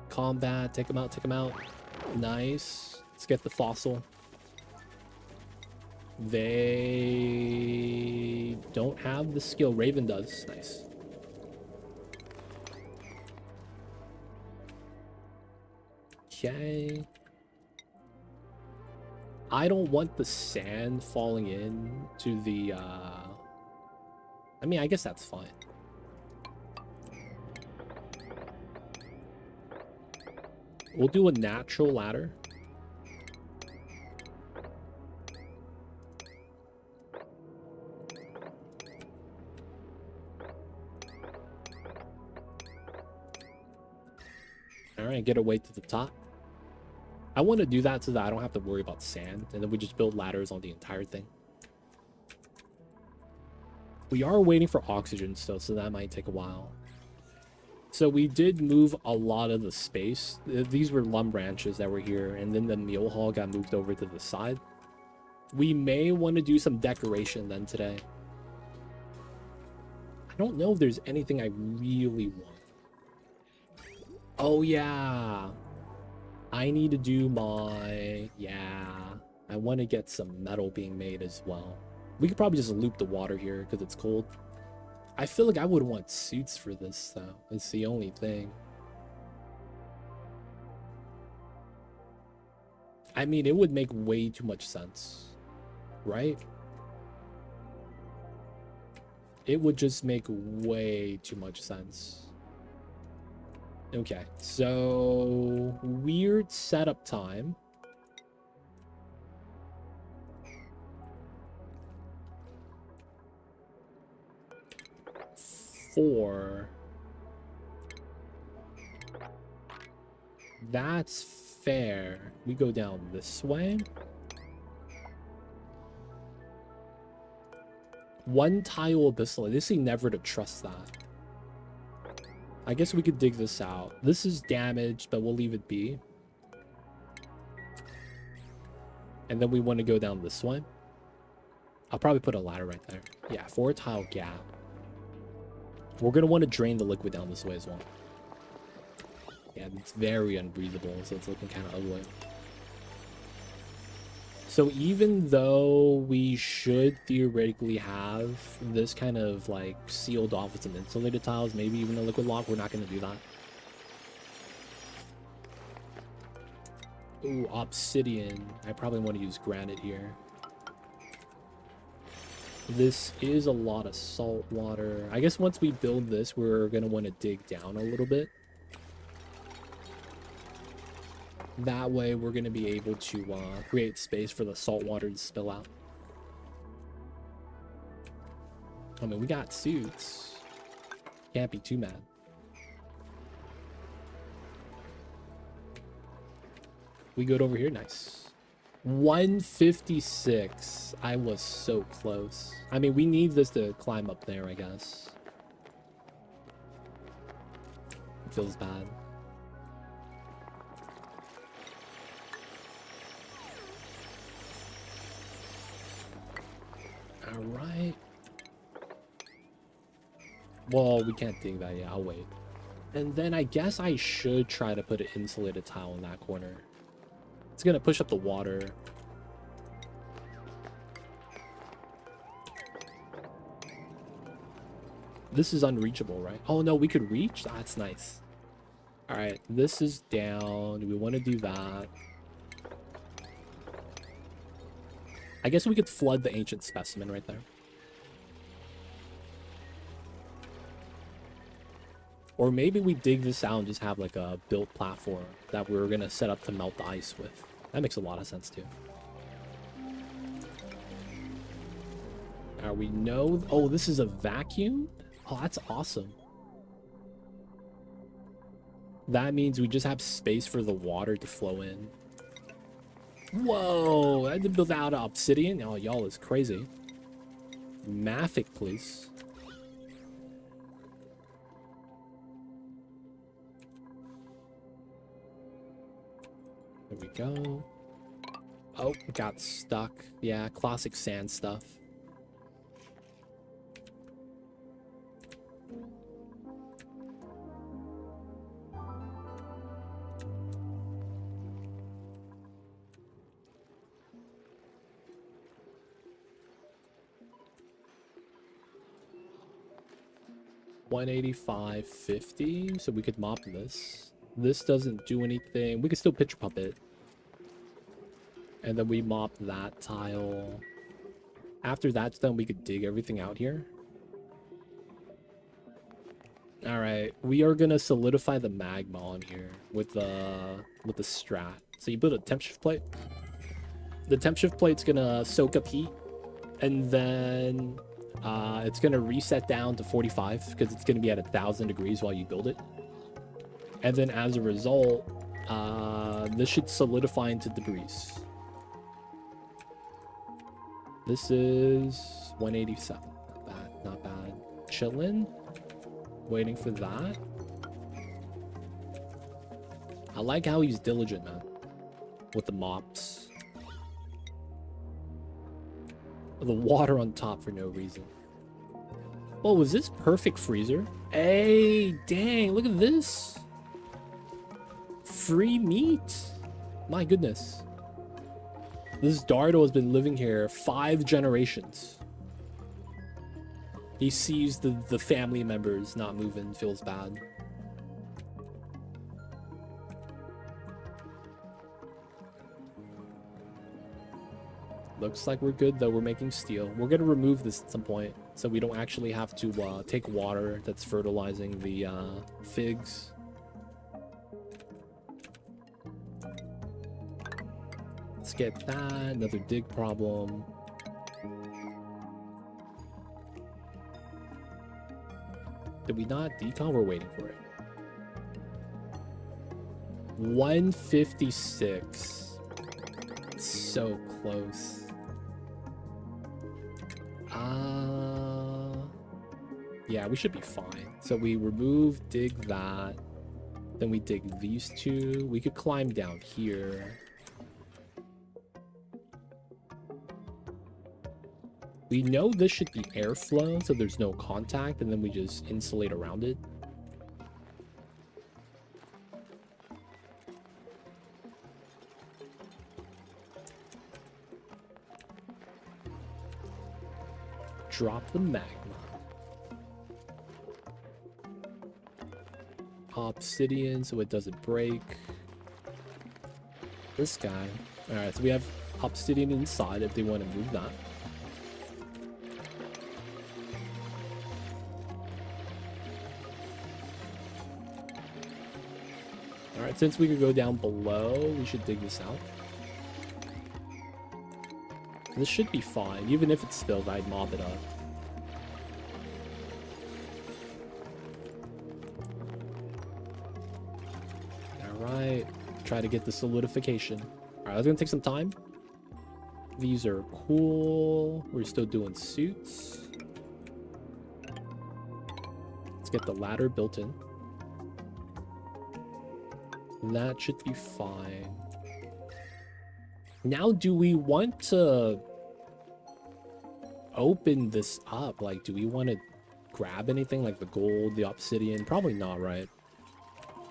Speaker 1: Combat, take them out, take them out. Nice. Let's get the fossil. They don't have the skill. Raven does. Nice. Okay. I don't want the sand falling in to the, I mean, I guess that's fine. We'll do a natural ladder. Alright, get away to the top. I want to do that so that I don't have to worry about sand, and then we just build ladders on the entire thing. We are waiting for oxygen still, so that might take a while. So we did move a lot of the space. These were lum ranches that were here, and then the meal hall got moved over to the side. We may want to do some decoration then today. I don't know if there's anything I really want. Oh yeah, I need to do my, I want to get some metal being made as well. We could probably just loop the water here because it's cold. I feel like I would want suits for this though. It's the only thing. I mean, it would make way too much sense, right? It would just make way too much sense. Okay, so weird setup time. That's fair. We go down this way. One tile abyssal. They say never to trust that. I guess we could dig this out. This is damaged, but we'll leave it be. And then we want to go down this way. I'll probably put a ladder right there. Yeah, 4 tile gap. We're going to want to drain the liquid down this way as well. Yeah, it's very unbreathable, so it's looking kind of ugly. So even though we should theoretically have this kind of like sealed off with some insulated tiles, maybe even a liquid lock, we're not going to do that. Ooh, obsidian. I probably want to use granite here. This is a lot of salt water. I guess once we build this, we're going to want to dig down a little bit. That way, we're going to be able to create space for the salt water to spill out. I mean, we got suits. Can't be too mad. We good over here? Nice. 156. I was so close. I mean, we need this to climb up there, I guess. It feels bad. All right. Well, we can't dig that yet. I'll wait. And then I guess I should try to put an insulated tile in that corner. It's gonna push up the water. This is unreachable, right? Oh no, we could reach? That's nice. All right, this is down. We want to do that. I guess we could flood the ancient specimen right there. Or maybe we dig this out and just have like a built platform that we were gonna set up to melt the ice with. That makes a lot of sense too. Are we know? Oh, this is a vacuum? Oh, that's awesome. That means we just have space for the water to flow in. Whoa, I had to build out obsidian? Oh, y'all is crazy. Mafic, please. There we go. Oh, got stuck. Yeah, classic sand stuff. $185.50, so we could mop this. This doesn't do anything. We could still picture puppet. And then we mop that tile. After that's done, we could dig everything out here. Alright, we are gonna solidify the magma on here with the strat. So you build a temp shift plate. The temp shift plate's gonna soak up heat, and then it's gonna reset down to 45 because it's gonna be at 1,000 degrees while you build it. And then as a result, this should solidify into debris. This is 187. Not bad, not bad. Chillin'. Waiting for that. I like how he's diligent, man. With the mops. The water on top for no reason. Oh, was this perfect freezer? Hey, dang, look at this. Free meat. My goodness. This Dardo has been living here 5 generations. He sees the family members not moving, feels bad. Looks like we're good though, we're making steel. We're gonna remove this at some point, so we don't actually have to take water that's fertilizing the figs. Let's get that, another dig problem. Did we not decon? We're waiting for it. 156. So close. Yeah, we should be fine. So we remove, dig that. Then we dig these two. We could climb down here. We know this should be airflow, so there's no contact, and then we just insulate around it. Drop the magma. Obsidian so it doesn't break. This guy. Alright, so we have obsidian inside if they want to move that. Alright, since we could go down below, we should dig this out. This should be fine. Even if it's spilled, I'd mop it up. Alright. Try to get the solidification. Alright, that's gonna take some time. These are cool. We're still doing suits. Let's get the ladder built in. That should be fine. Now, do we want to open this up? Like, do we want to grab anything like the gold, the obsidian? Probably not, right?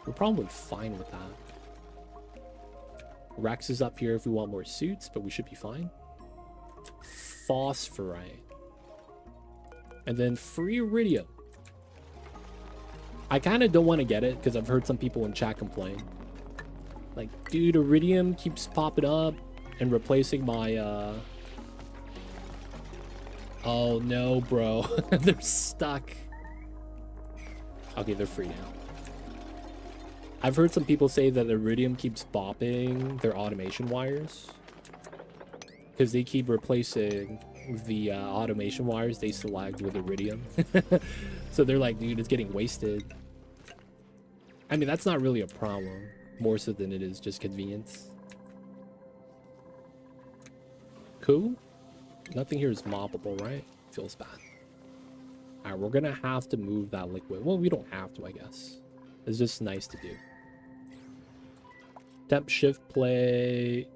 Speaker 1: We're probably fine with that. Rex is up here if we want more suits, but we should be fine. Phosphorite. And then free iridium. I kind of don't want to get it because I've heard some people in chat complain. Like, dude, iridium keeps popping up and replacing my, Oh, no, bro. They're stuck. Okay, they're free now. I've heard some people say that Iridium keeps bopping their automation wires because they keep replacing the automation wires they select with Iridium. So they're like, dude, it's getting wasted. I mean, that's not really a problem, more so than it is just convenience. Cool. Nothing here is moppable, right? Feels bad. All right, we're gonna have to move that liquid. Well, we don't have to, I guess. It's just nice to do. Temp shift play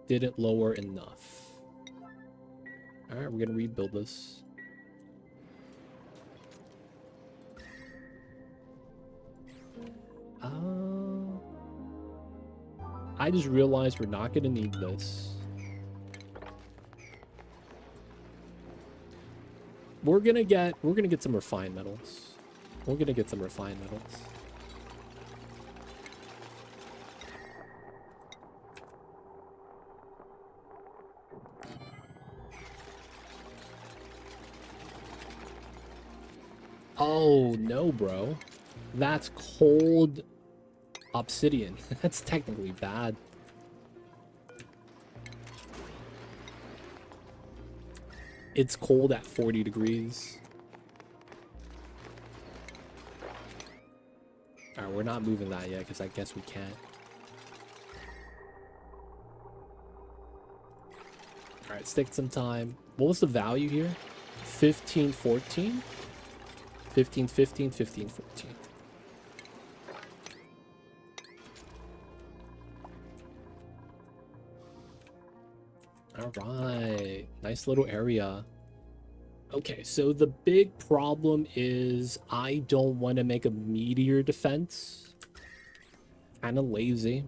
Speaker 1: didn't lower enough. All right, we're gonna rebuild this. I just realized we're not gonna need this. We're gonna get some refined metals. We're gonna get some refined metals. Oh no, bro. That's cold obsidian. That's technically bad. It's cold at 40 degrees. All right, we're not moving that yet because I guess we can't. All right, stick some time. What was the value here? 15, 14? 15, 15, 15, 14. All right, nice little area. Okay, so the big problem is I don't want to make a meteor defense. Kind of lazy.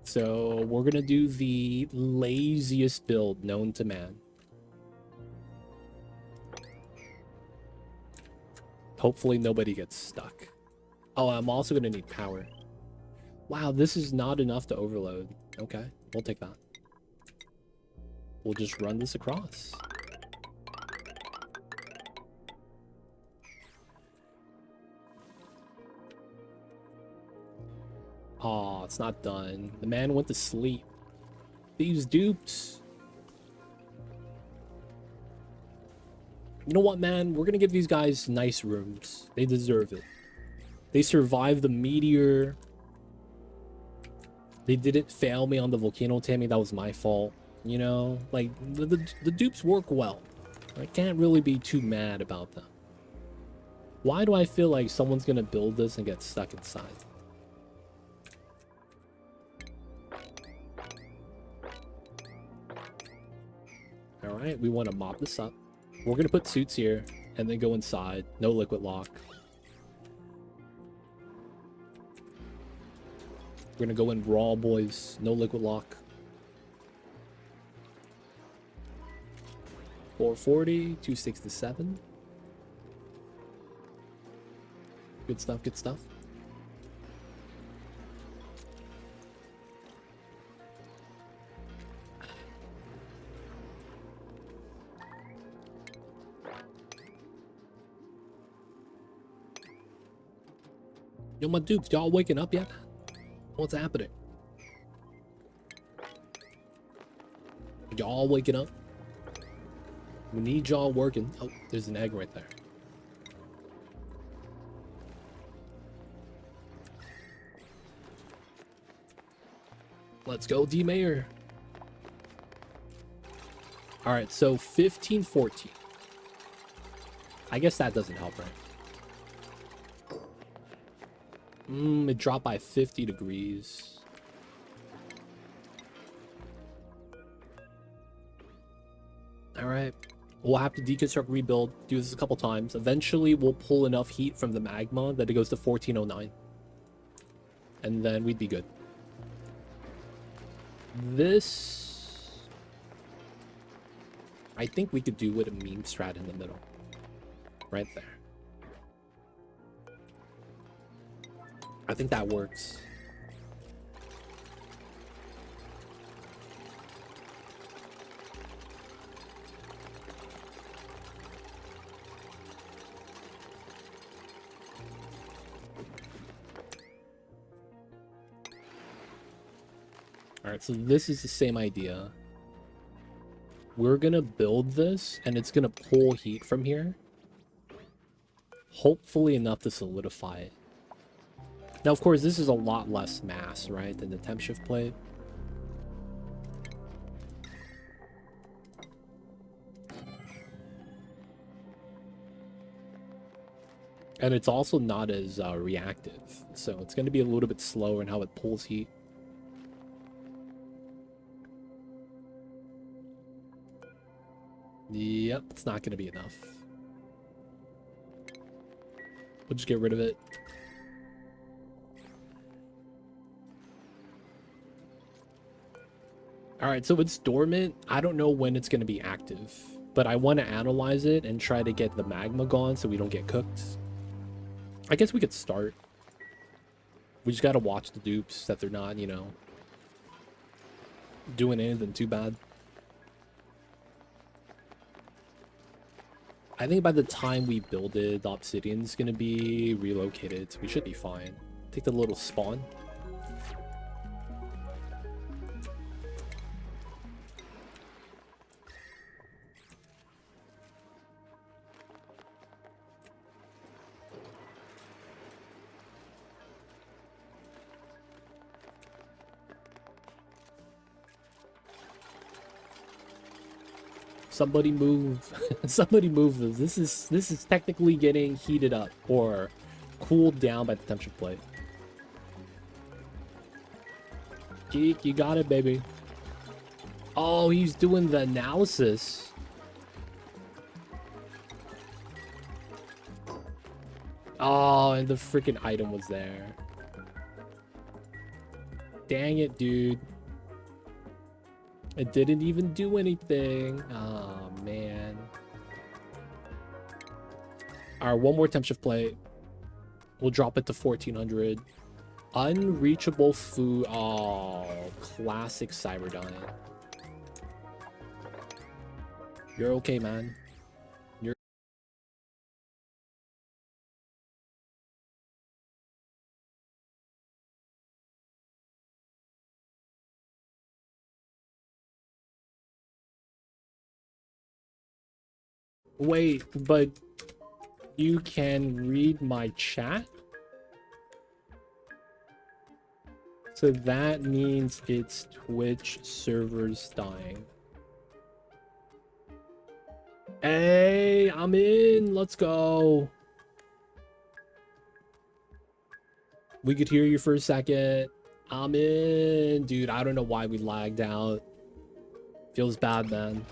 Speaker 1: So we're going to do the laziest build known to man. Hopefully nobody gets stuck. Oh, I'm also going to need power. Wow, this is not enough to overload. Okay, we'll take that. We'll just run this across. Oh, it's not done. The man went to sleep. These dupes. You know what, man? We're gonna give these guys nice rooms. They deserve it. They survived the meteor. They didn't fail me on the volcano taming. That was my fault. You know, like the dupes work well. I can't really be too mad about them. Why do I feel like someone's gonna build this and get stuck inside? All right, we want to mop this up. We're gonna put suits here and then go inside. No liquid lock. We're gonna go in raw, boys. No liquid lock. 440, 267. Good stuff, good stuff. Yo, my dupes, y'all waking up yet? What's happening? Y'all waking up? We need y'all working. Oh, there's an egg right there. Let's go, D-Mayor. All right, so 15, 14. I guess that doesn't help, right? It dropped by 50 degrees. All right. We'll have to deconstruct, rebuild, do this a couple times. Eventually, we'll pull enough heat from the magma that it goes to 1409. And then we'd be good. This... I think we could do with a meme strat in the middle. Right there. I think that works. All right, so this is the same idea. We're gonna build this, and it's gonna pull heat from here. Hopefully enough to solidify it. Now, of course, this is a lot less mass, right, than the temp shift plate. And it's also not as reactive, so it's going to be a little bit slower in how it pulls heat. Yep, it's not going to be enough. We'll just get rid of it. Alright, so it's dormant. I don't know when it's going to be active, but I want to analyze it and try to get the magma gone so we don't get cooked. I guess we could start. We just got to watch the dupes that they're not, you know, doing anything too bad. I think by the time we build it, the obsidian's going to be relocated, so we should be fine. Take the little spawn. Somebody move. Somebody move this. This is technically getting heated up or cooled down by the temperature plate. Geek, you got it, baby. Oh, he's doing the analysis. Oh, and the freaking item was there. Dang it, dude. It didn't even do anything. Oh, man. Alright, one more temp shift plate. We'll drop it to 1400. Unreachable food. Oh, classic Cyberdyne. You're okay, man. You're... Wait, but you can read my chat? So that means it's Twitch servers dying. Hey, I'm in. Let's go. We could hear you for a second. I'm in. Dude, I don't know why we lagged out. Feels bad, man.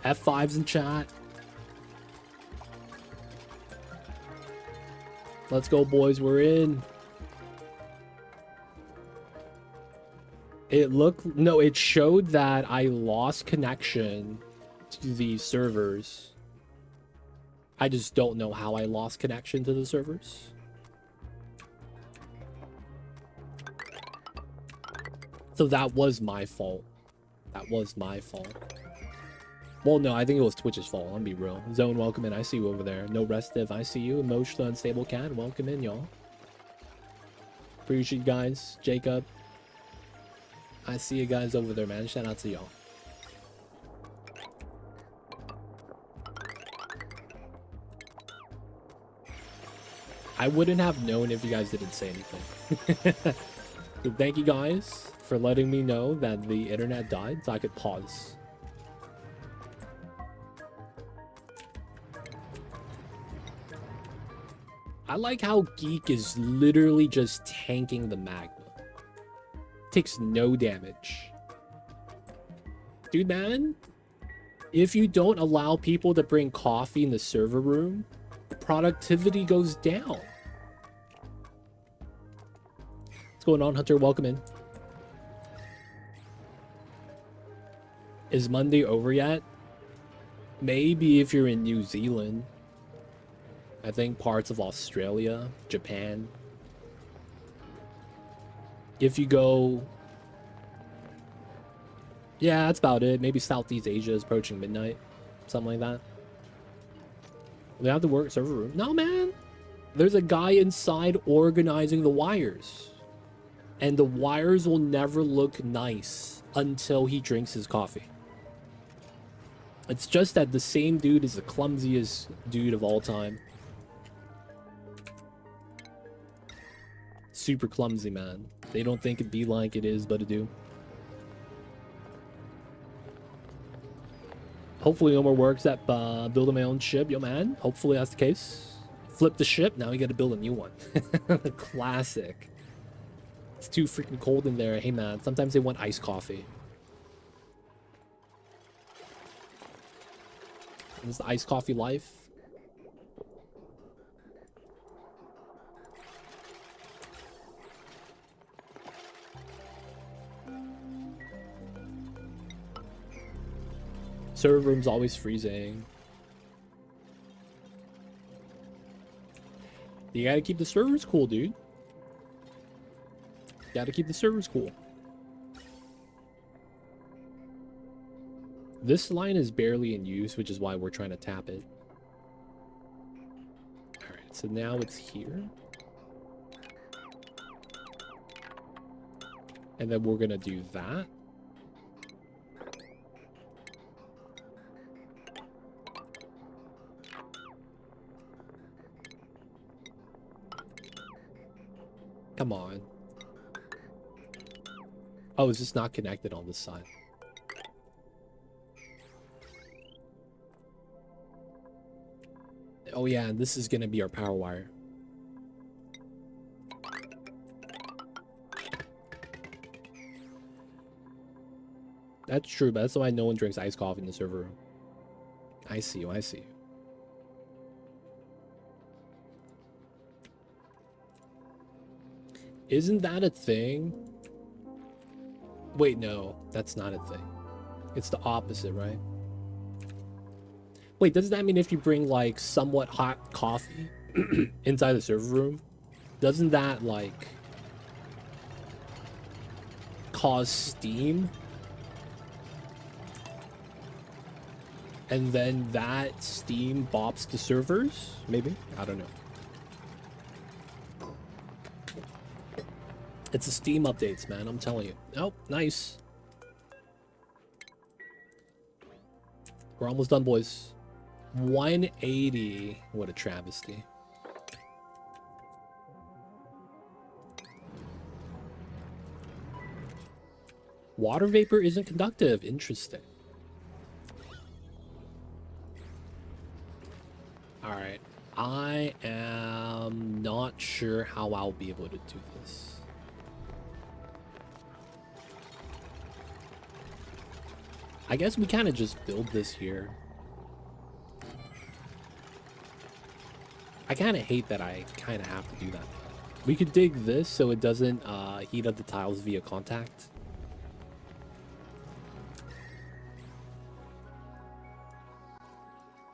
Speaker 1: F5's in chat. Let's go, boys. We're in. It looked... No, it showed that I lost connection to the servers. I just don't know how I lost connection to the servers. So that was my fault. That was my fault. Well, no, I think it was Twitch's fault. I'll be real. Zone, welcome in. I see you over there. No rest div, I see you. Emotional Unstable Cat, welcome in, y'all. Appreciate you guys. Jacob. I see you guys over there, man. Shout out to y'all. I wouldn't have known if you guys didn't say anything. So thank you guys for letting me know that the internet died so I could pause. I like how Geek is literally just tanking the magma. Takes no damage. Dude, man, if you don't allow people to bring coffee in the server room, productivity goes down. What's going on, Hunter? Welcome in. Is Monday over yet? Maybe if you're in New Zealand. I think parts of Australia, Japan. If you go... Yeah, that's about it. Maybe Southeast Asia is approaching midnight. Something like that. We have to work server room. No, man. There's a guy inside organizing the wires. And the wires will never look nice until he drinks his coffee. It's just that the same dude is the clumsiest dude of all time. Super clumsy, man. They don't think it be like it is, but it do. Hopefully no more works at building my own ship, yo man. Hopefully that's the case. Flip the ship, now we gotta build a new one. Classic. It's too freaking cold in there. Hey man, sometimes they want iced coffee. This is the iced coffee life. Server room's always freezing. You gotta keep the servers cool, dude. You gotta keep the servers cool. This line is barely in use, which is why we're trying to tap it. Alright, so now it's here. And then we're gonna do that. Come on. Oh, is this not connected on this side? Oh yeah, and this is gonna be our power wire. That's true, but that's why no one drinks iced coffee in the server room. I see you, I see you. Isn't that a thing? Wait, no, that's not a thing. It's the opposite, right? Wait, doesn't that mean if you bring like somewhat hot coffee inside the server room, doesn't that like cause steam? And then that steam bops the servers? Maybe? I don't know. It's the Steam updates, man. I'm telling you. Oh, nice. We're almost done, boys. 180. What a travesty. Water vapor isn't conductive. Interesting. Alright. I am not sure how I'll be able to do this. I guess we kind of just build this here. I kind of hate that I kind of have to do that. We could dig this so it doesn't heat up the tiles via contact.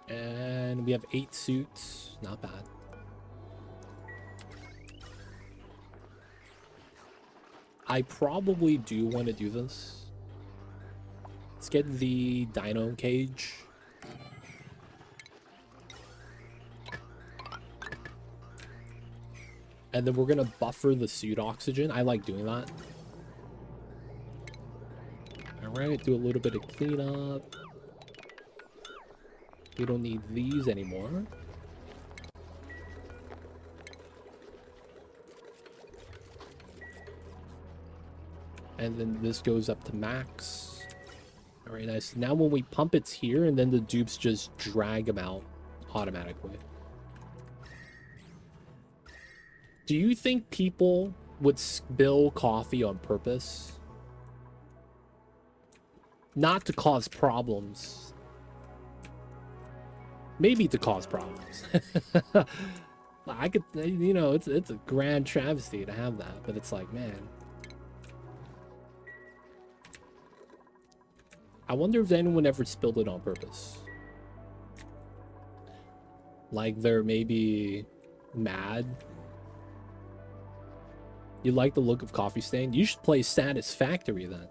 Speaker 1: And we have 8 suits. Not bad. I probably do want to do this. Let's get the Dino cage. And then we're going to buffer the suit oxygen. I like doing that. Alright, do a little bit of cleanup. We don't need these anymore. And then this goes up to max. Alright, nice. Now when we pump, it's here, and then the dupes just drag them out automatically. Do you think people would spill coffee on purpose? Not to cause problems. Maybe to cause problems. I could, you know, it's a grand travesty to have that, but it's like, man. I wonder if anyone ever spilled it on purpose. Like they're maybe mad. You like the look of Coffee Stain? You should play Satisfactory then.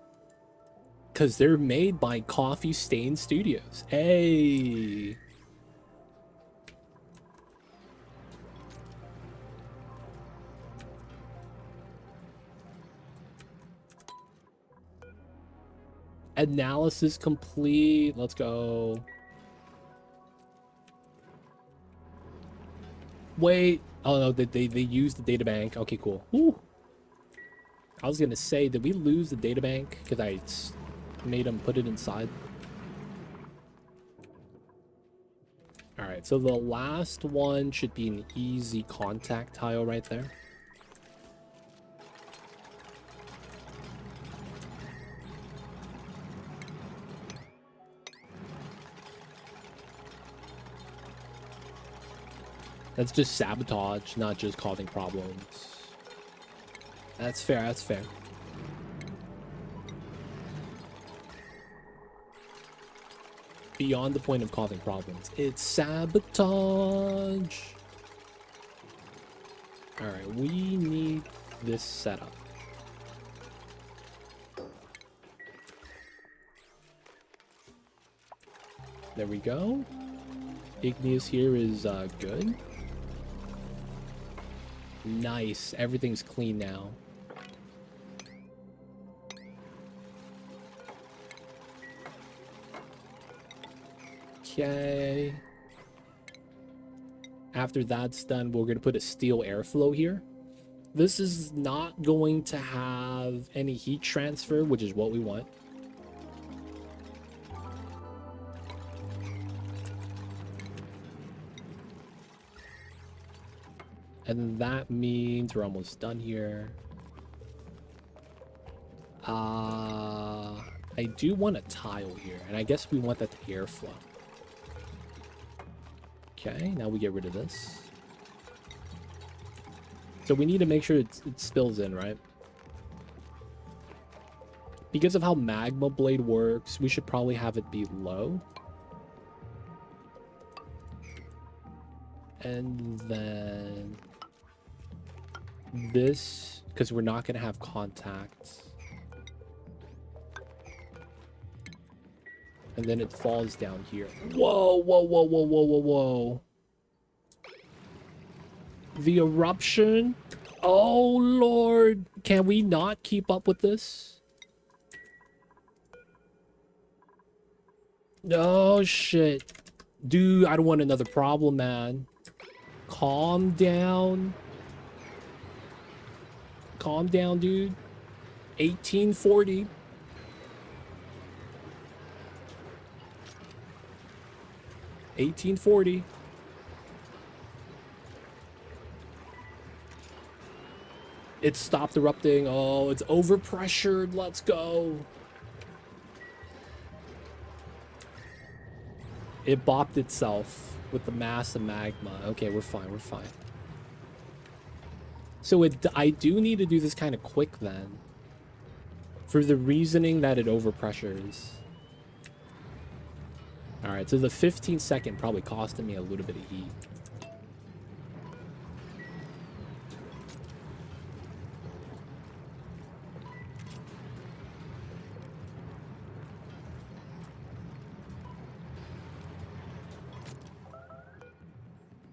Speaker 1: Because they're made by Coffee Stain Studios. Hey! Analysis complete. Let's go. Wait. Oh no, they used the data bank. Okay, cool. Woo. I was gonna say, did we lose the data bank? Because I made them put it inside. Alright, so the last one should be an easy contact tile right there. That's just sabotage, not just causing problems. That's fair, that's fair. Beyond the point of causing problems. It's sabotage. Alright, we need this setup. There we go. Igneous here is good. Nice. Everything's clean now. Okay. After that's done, we're going to put a steel airflow here. This is not going to have any heat transfer, which is what we want. And that means we're almost done here. I do want a tile here, and I guess we want that to airflow. Okay, now we get rid of this. So we need to make sure it spills in, right? Because of how Magma Blade works, we should probably have it be low. And then this, because we're not going to have contact. And then it falls down here. Whoa, whoa, whoa, whoa, whoa, whoa, whoa. The eruption? Oh, Lord. Can we not keep up with this? Oh, shit. Dude, I don't want another problem, man. Calm down. Calm down, dude. 1840. It stopped erupting. Oh, it's overpressured. Let's go. It bopped itself with the mass of magma. Okay, we're fine. We're fine. So I do need to do this kind of quick then. For the reasoning that it overpressures. Alright, so the 15-second probably costed me a little bit of heat.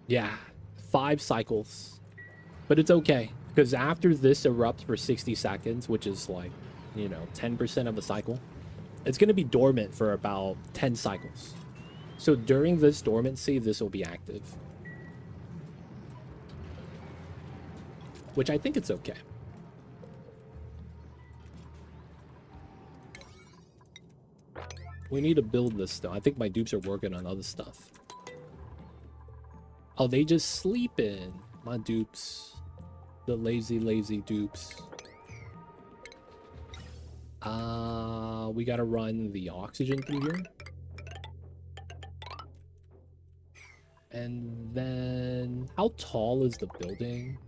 Speaker 1: Yeah, 5 cycles. But it's okay, because after this erupts for 60 seconds, which is like, you know, 10% of the cycle, it's going to be dormant for about 10 cycles. So during this dormancy, this will be active. Which I think it's okay. We need to build this though. I think my dupes are working on other stuff. Oh, they just sleeping. My dupes. The lazy dupes. We gotta run the oxygen through here. And then, how tall is the building?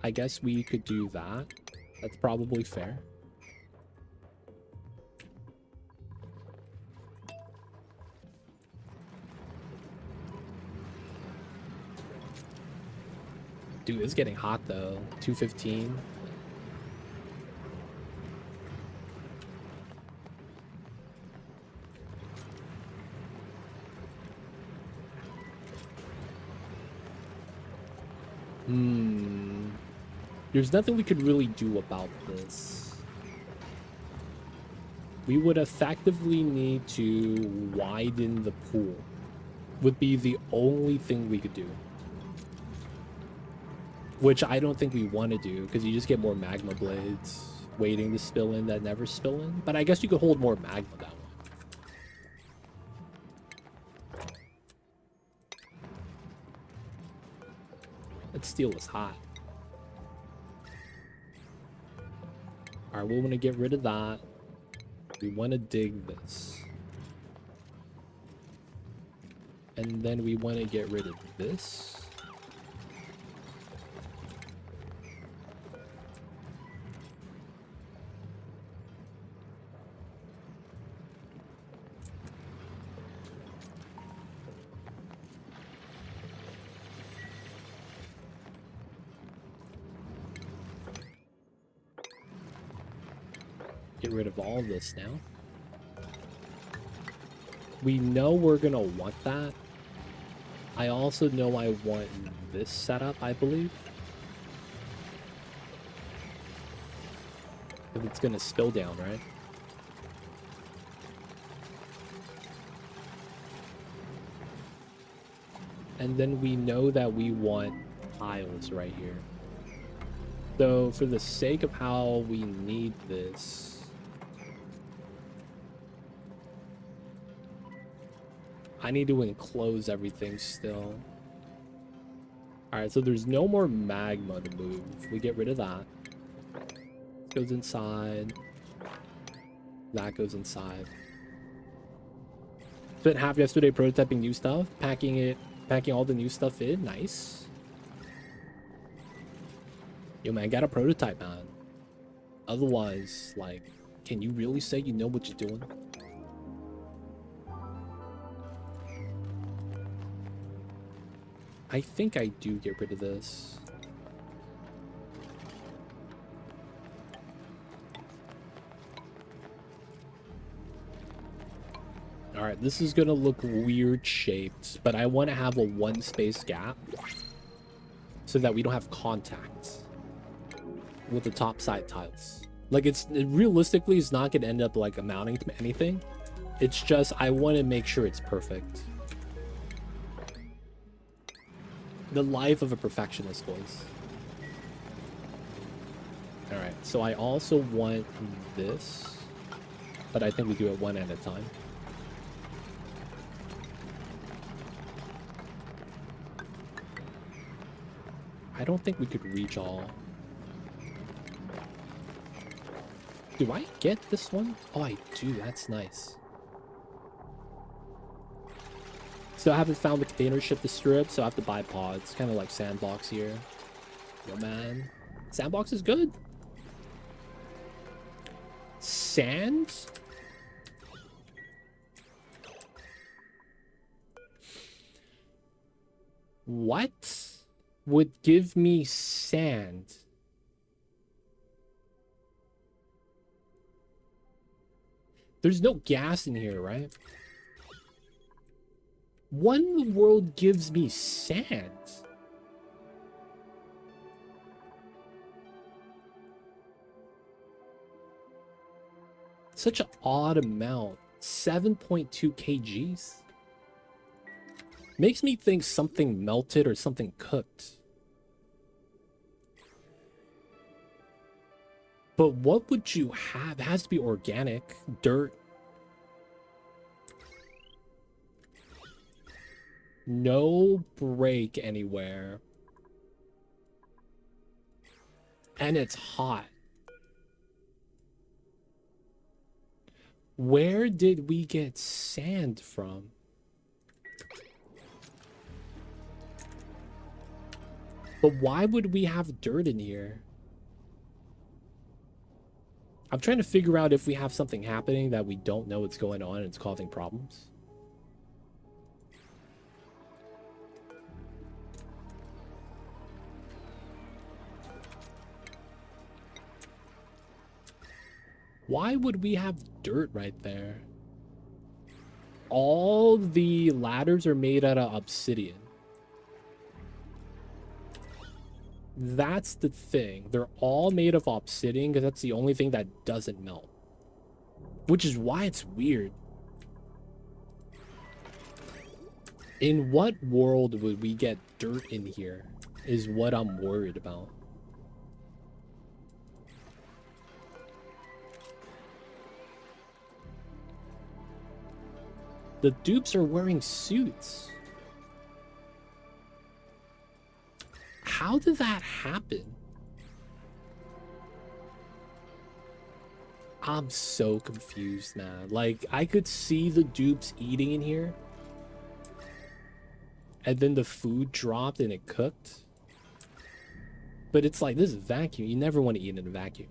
Speaker 1: I guess we could do that. That's probably fair. Dude, it's getting hot though. 215. There's nothing we could really do about this. We would effectively need to widen the pool. Would be the only thing we could do. Which I don't think we want to do, because you just get more magma blades waiting to spill in that never spill in. But I guess you could hold more magma that way. That steel is hot. Alright, we want to get rid of that. We want to dig this. And then we want to get rid of this. Get rid of all of this now. We know we're gonna want that. I also know I want this setup, I believe. If it's gonna spill down, right? And then we know that we want tiles right here. So for the sake of how we need this, I need to enclose everything still. Alright, so there's no more magma to move. We get rid of that. This goes inside. That goes inside. Spent half yesterday prototyping new stuff, packing all the new stuff in. Nice. Yo, man, got a prototype, man. Otherwise, like, can you really say you know what you're doing? I think I do get rid of this. Alright, this is gonna look weird shaped, but I want to have a one space gap so that we don't have contact with the top side tiles. Like, it realistically is not gonna end up like amounting to anything. It's just I want to make sure it's perfect. The life of a perfectionist, boys. Alright, so I also want this, but I think we do it one at a time. I don't think we could reach all. Do I get this one? Oh, I do. That's nice. Still haven't found the container ship to strip, so I have to buy pods. Kind of like Sandbox here. Yo, man. Sandbox is good. Sand? What would give me sand? There's no gas in here, right? What in the world gives me sand? Such an odd amount. 7.2 kgs? Makes me think something melted or something cooked. But what would you have? It has to be organic. Dirt. No break anywhere. And it's hot. Where did we get sand from? But why would we have dirt in here? I'm trying to figure out if we have something happening that we don't know what's going on and it's causing problems. Why would we have dirt right there? All the ladders are made out of obsidian. That's the thing. They're all made of obsidian because that's the only thing that doesn't melt. Which is why it's weird. In what world would we get dirt in here is what I'm worried about. The dupes are wearing suits. How did that happen? I'm so confused, man. Like, I could see the dupes eating in here. And then the food dropped and it cooked. But it's like, this is vacuum. You never want to eat in a vacuum.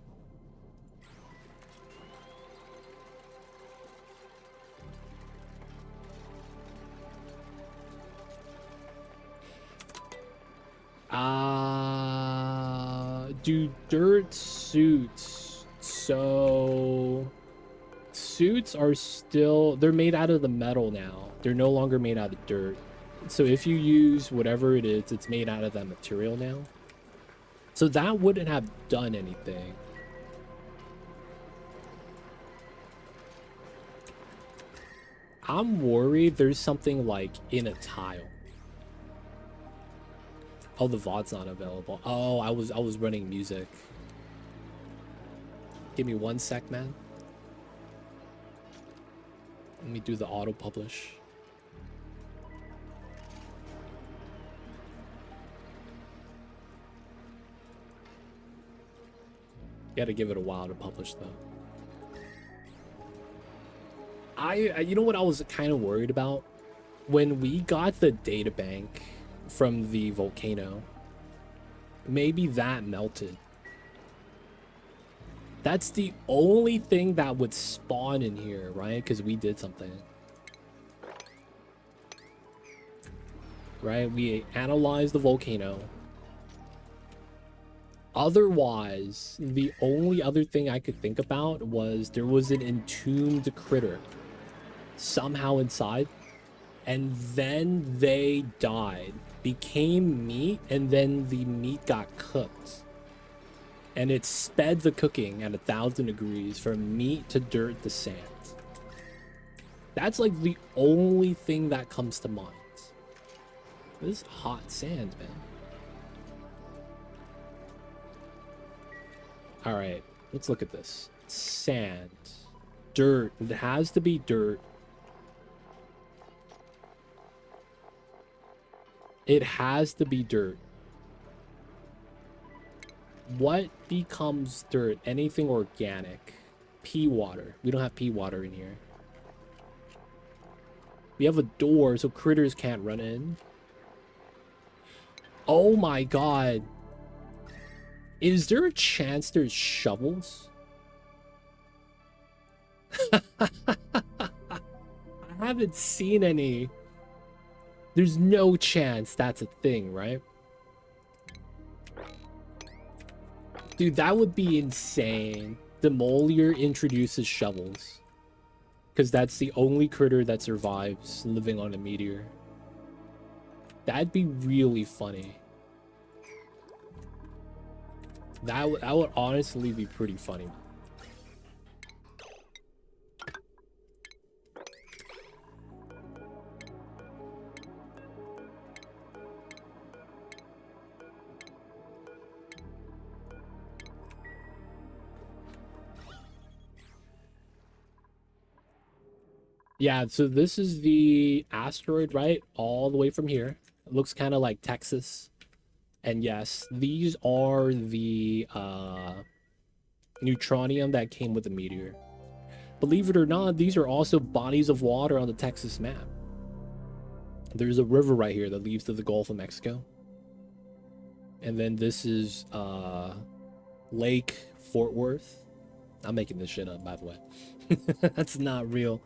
Speaker 1: Do dirt suits. So suits are still, they're made out of the metal now. They're no longer made out of dirt. So if you use whatever it is, it's made out of that material now. So that wouldn't have done anything. I'm worried there's something like in a tile. Oh, the VOD's not available. Oh, I was running music. Give me 1 sec, man. Let me do the auto publish. Gotta give it a while to publish though. You know what I was kind of worried about? When we got the data bank from the volcano, maybe that melted. That's the only thing that would spawn in here, right? Because we did something. Right? We analyzed the volcano. Otherwise, the only other thing I could think about was there was an entombed critter somehow inside, and then they died, became meat, and then the meat got cooked. And it sped the cooking at 1,000 degrees from meat to dirt to sand. That's like the only thing that comes to mind. This is hot sand, man. All right, let's look at this. Sand, dirt. It has to be dirt. It has to be dirt. What becomes dirt? Anything organic. Pea water. We don't have pea water in here. We have a door so critters can't run in. Oh my god. Is there a chance there's shovels? I haven't seen any. There's no chance that's a thing, right? Dude, that would be insane. Demolior introduces shovels. Because that's the only critter that survives living on a meteor. That'd be really funny. That would honestly be pretty funny. Yeah, so this is the asteroid, right? All the way from here. It looks kind of like Texas. And yes, these are the neutronium that came with the meteor. Believe it or not, these are also bodies of water on the Texas map. There's a river right here that leads to the Gulf of Mexico. And then this is Lake Fort Worth. I'm making this shit up, by the way. That's not real.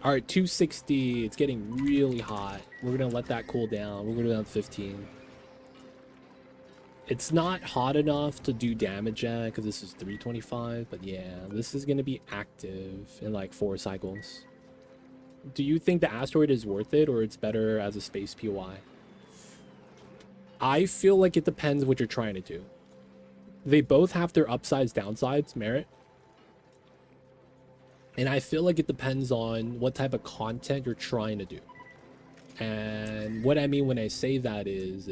Speaker 1: All right, 260. It's getting really hot. We're gonna let that cool down. We're gonna go down to 15. It's not hot enough to do damage yet because this is 325. But yeah, this is gonna be active in like 4 cycles. Do you think the asteroid is worth it, or it's better as a space POI? I feel like it depends what you're trying to do. They both have their upsides, downsides, merit. And I feel like it depends on what type of content you're trying to do. And what I mean when I say that is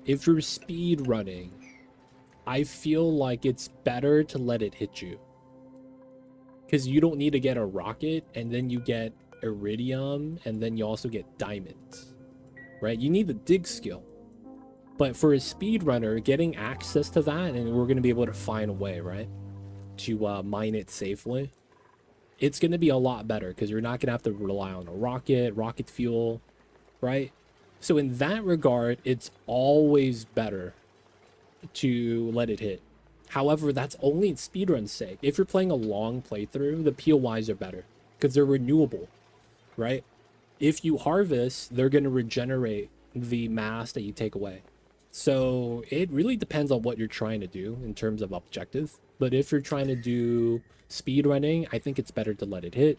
Speaker 1: if you're speed running, I feel like it's better to let it hit you. Because you don't need to get a rocket, and then you get iridium, and then you also get diamonds. Right? You need the dig skill. But for a speedrunner, getting access to that, and we're going to be able to find a way, right? To mine it safely. It's going to be a lot better because you're not going to have to rely on a rocket fuel, right? So in that regard, it's always better to let it hit. However, that's only in speedrun's sake. If you're playing a long playthrough, the POIs are better because they're renewable, right? If you harvest, they're going to regenerate the mass that you take away. So it really depends on what you're trying to do in terms of objective. But if you're trying to do speed running, I think it's better to let it hit.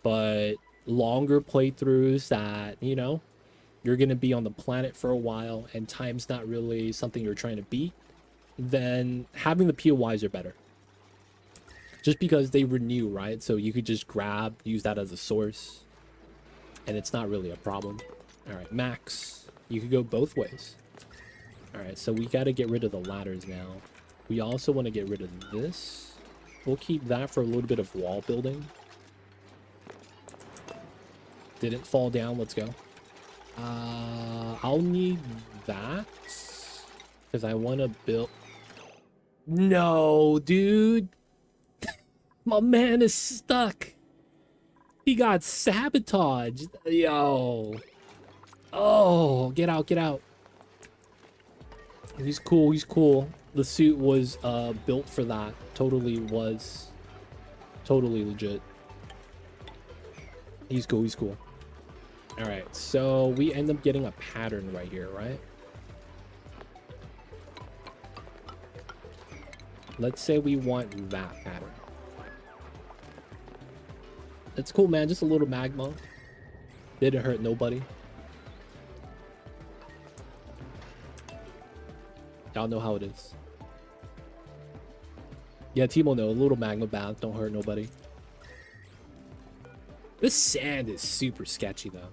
Speaker 1: But longer playthroughs that, you know, you're going to be on the planet for a while and time's not really something you're trying to beat, then having the POIs are better. Just because they renew, right? So you could just grab, use that as a source, and it's not really a problem. All right, max. You could go both ways. All right, so we got to get rid of the ladders now. We also want to get rid of this. We'll keep that for a little bit of wall building. Didn't fall down. Let's go. I'll need that because I want to build. No, dude. My man is stuck. He got sabotaged. Yo. Oh, get out, get out. He's cool, he's cool. The suit was built for that. Totally was. Totally legit. He's cool, he's cool. Alright, so we end up getting a pattern right here, right? Let's say we want that pattern. That's cool, man. Just a little magma. Didn't hurt nobody. Y'all know how it is. Yeah, Timo, no. A little magma bath. Don't hurt nobody. This sand is super sketchy, though.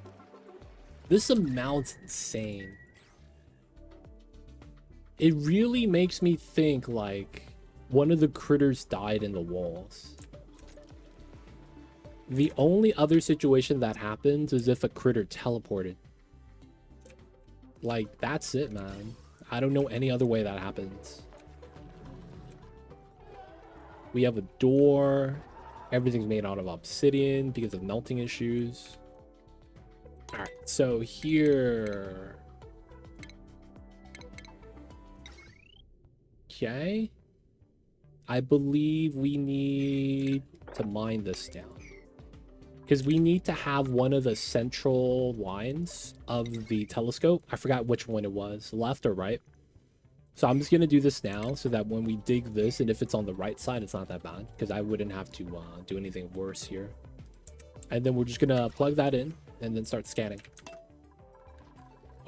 Speaker 1: This amount's insane. It really makes me think, like, one of the critters died in the walls. The only other situation that happens is if a critter teleported. Like, that's it, man. I don't know any other way that happens. We have a door. Everything's made out of obsidian because of melting issues. Alright, so here... Okay. I believe we need to mine this down. Because we need to have one of the central lines of the telescope. I forgot which one it was, left or right. So I'm just going to do this now so that when we dig this, and if it's on the right side, it's not that bad. Because I wouldn't have to do anything worse here. And then we're just going to plug that in and then start scanning.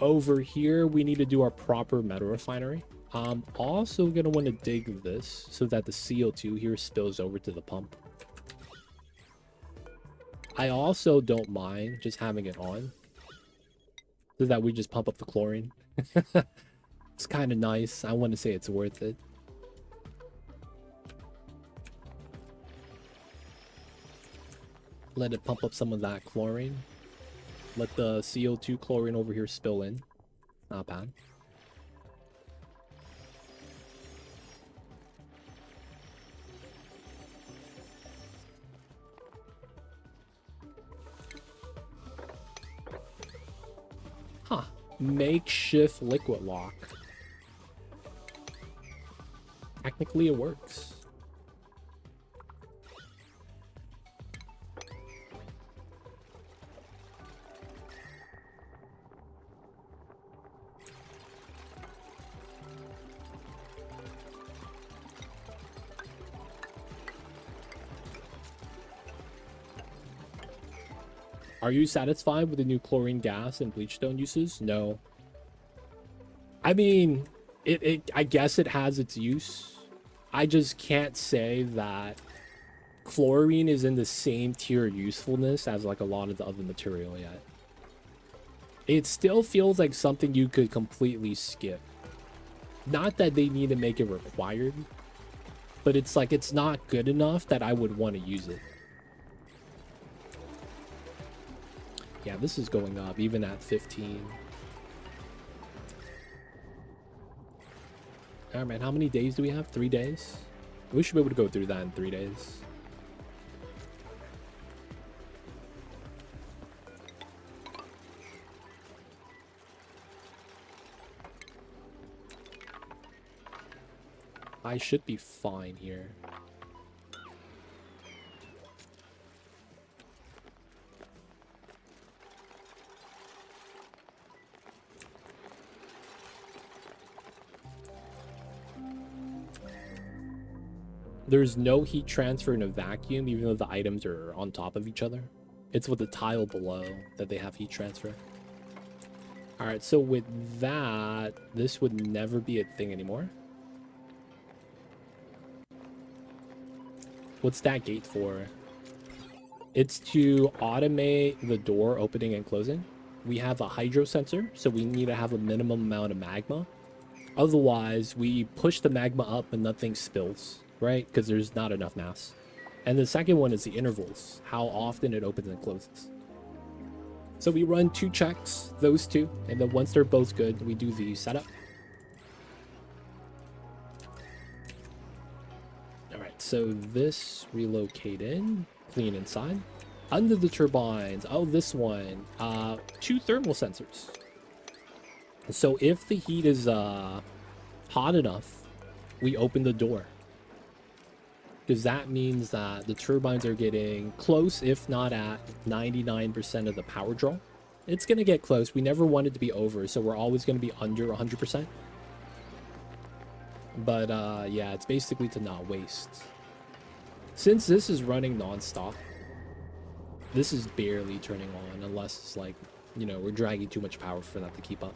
Speaker 1: Over here, we need to do our proper metal refinery. I'm also going to want to dig this so that the CO2 here spills over to the pump. I also don't mind just having it on so that we just pump up the chlorine. It's kind of nice. I want to say it's worth it. Let it pump up some of that chlorine. Let the CO2 chlorine over here spill in. Not bad. Huh. Makeshift liquid lock. Technically, it works. Are you satisfied with the new chlorine gas and bleach stone uses? No. I mean, I guess it has its use. I just can't say that chlorine is in the same tier of usefulness as like a lot of the other material yet. It still feels like something you could completely skip. Not that they need to make it required, but it's like it's not good enough that I would want to use it. Yeah, this is going up even at 15. All right, man, how many days do we have? 3 days? We should be able to go through that in 3 days. I should be fine here. There's no heat transfer in a vacuum, even though the items are on top of each other. It's with the tile below that they have heat transfer. All right, so with that, this would never be a thing anymore. What's that gate for? It's to automate the door opening and closing. We have a hydro sensor, so we need to have a minimum amount of magma. Otherwise, we push the magma up and nothing spills, right? Because there's not enough mass. And the second one is the intervals, how often it opens and closes. So we run 2 checks, those 2, and then once they're both good, we do the setup. All right, so this relocated, clean inside. Under the turbines, oh, this one, 2 thermal sensors. So if the heat is hot enough, we open the door. Because that means that the turbines are getting close, if not at 99% of the power draw. It's going to get close. We never want it to be over, so we're always going to be under 100%. But yeah, it's basically to not waste. Since this is running non-stop, this is barely turning on unless it's like, you know, we're dragging too much power for that to keep up.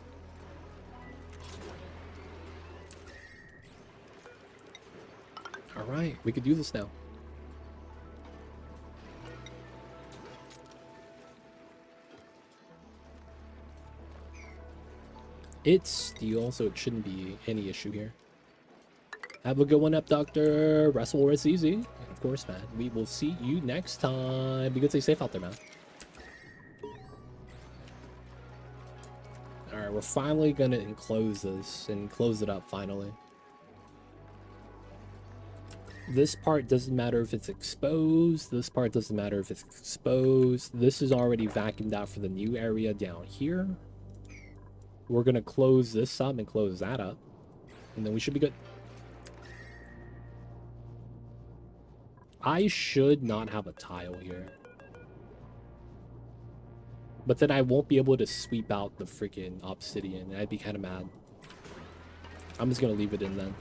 Speaker 1: All right, we could do this now. It's steel, so it shouldn't be any issue here. Have a good one up, Doctor. Wrestle is easy. Of course, man. We will see you next time. Be good, stay safe out there, man. All right, we're finally gonna enclose this and close it up finally. This part doesn't matter if it's exposed. This part doesn't matter if it's exposed. This is already vacuumed out for the new area down here. We're going to close this up and close that up. And then we should be good. I should not have a tile here. But then I won't be able to sweep out the freaking obsidian. I'd be kind of mad. I'm just going to leave it in then.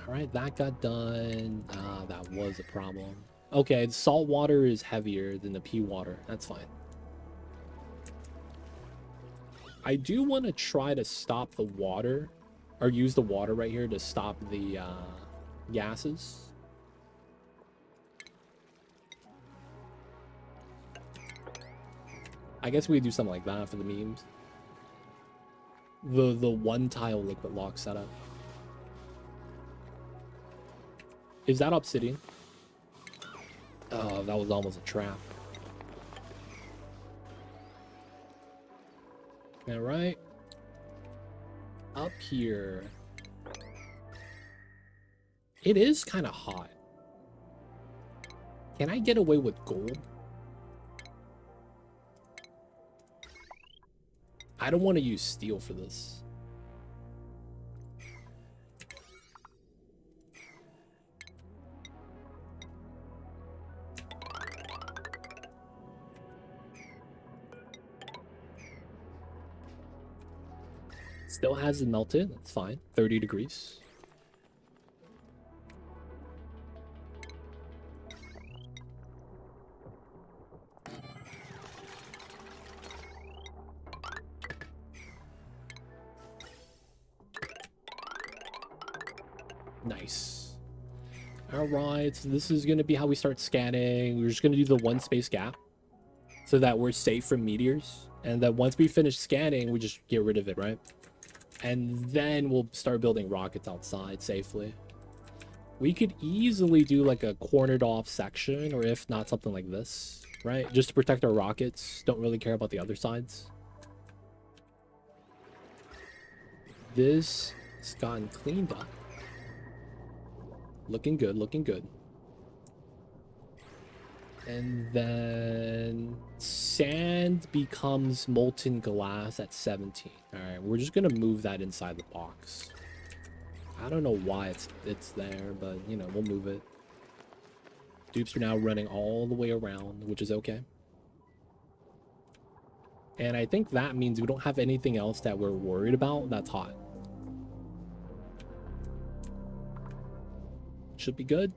Speaker 1: Alright, that got done. That was a problem. Okay, the salt water is heavier than the pea water. That's fine. I do want to try to stop the water, or use the water right here to stop the gases. I guess we could do something like that for the memes. The one tile liquid lock setup. Is that obsidian? Oh, that was almost a trap. All right. Up here. It is kind of hot. Can I get away with gold? I don't want to use steel for this. Still hasn't melted. That's fine. 30 degrees. Nice. All right, so this is going to be how we start scanning. We're just going to do the one space gap so that we're safe from meteors. And then once we finish scanning, we just get rid of it, right? And then we'll start building rockets outside safely. We could easily do like a cornered off section, or if not, something like this, right? Just to protect our rockets. Don't really care about the other sides. This has gotten cleaned up. Looking good, looking good. And then sand becomes molten glass at 17. All right, we're just gonna move that inside the box. I don't know why it's there, but you know, we'll move it. Dupes are now running all the way around, which is okay. And I think that means we don't have anything else that we're worried about that's hot. Should be good.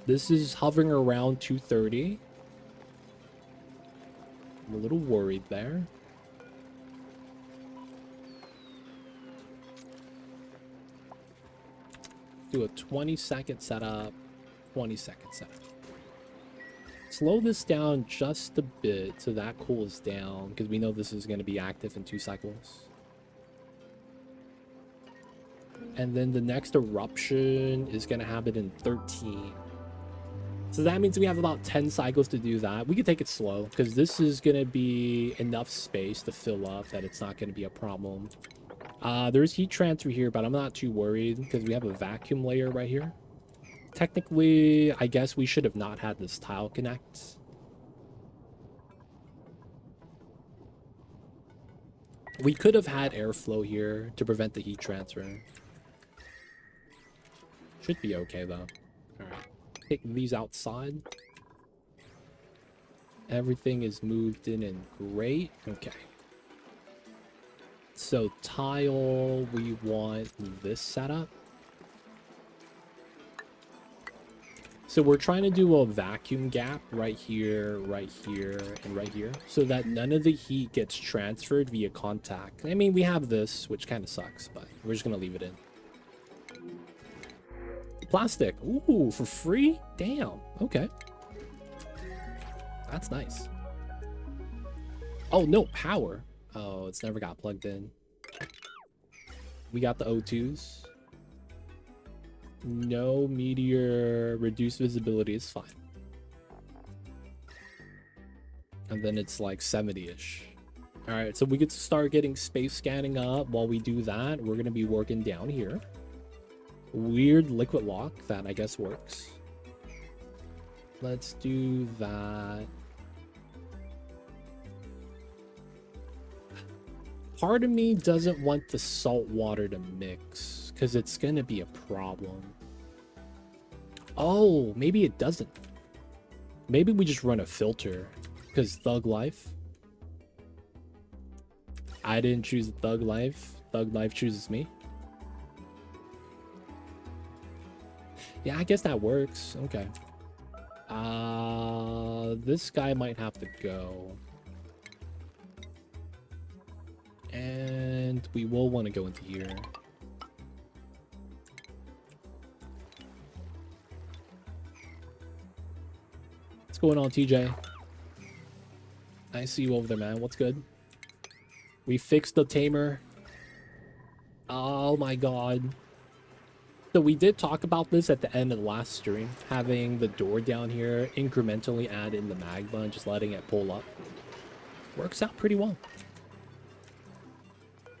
Speaker 1: This is hovering around 230. I'm a little worried there. Do a 20-second setup, 20-second setup. Slow this down just a bit so that cools down, because we know this is going to be active in 2 cycles. And then the next eruption is going to happen in 13. So that means we have about 10 cycles to do that. We can take it slow, because this is going to be enough space to fill up that it's not going to be a problem. There's heat transfer here, but I'm not too worried because we have a vacuum layer right here. Technically, I guess we should have not had this tile connect. We could have had airflow here to prevent the heat transfer. Should be okay though. All right, take these outside. Everything is moved in and great. Okay. So tile, we want this setup. So we're trying to do a vacuum gap right here, and right here, so that none of the heat gets transferred via contact. I mean, we have this, which kind of sucks, but we're just gonna leave it in. Plastic, ooh, for free? Damn, okay. That's nice. Oh, no, power. Oh, it's never got plugged in. We got the O2s. No meteor, reduced visibility is fine. And then it's like 70-ish. All right, so we get to start getting space scanning up. While we do that, we're gonna be working down here. Weird liquid lock that I guess works. Let's do that. Part of me doesn't want the salt water to mix because it's gonna be a problem. Oh, maybe it doesn't. Maybe we just run a filter because Thug Life. I didn't choose Thug Life. Thug Life chooses me. Yeah, I guess that works. Okay. This guy might have to go. And we will want to go into here. What's going on, TJ? I see you over there, man. What's good? We fixed the tamer. Oh my god. So we did talk about this at the end of the last stream. Having the door down here incrementally add in the magma and just letting it pull up. Works out pretty well.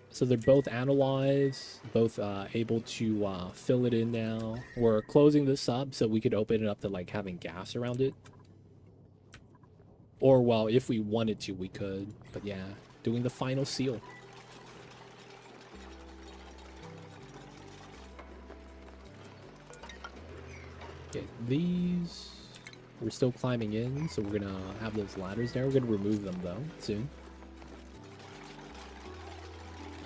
Speaker 1: So they're both analyzed, both able to fill it in now. We're closing this up so we could open it up to like having gas around it. Or well, if we wanted to, we could. But yeah, doing the final seal. Okay, these, we're still climbing in, so we're gonna have those ladders there. We're gonna remove them though, soon.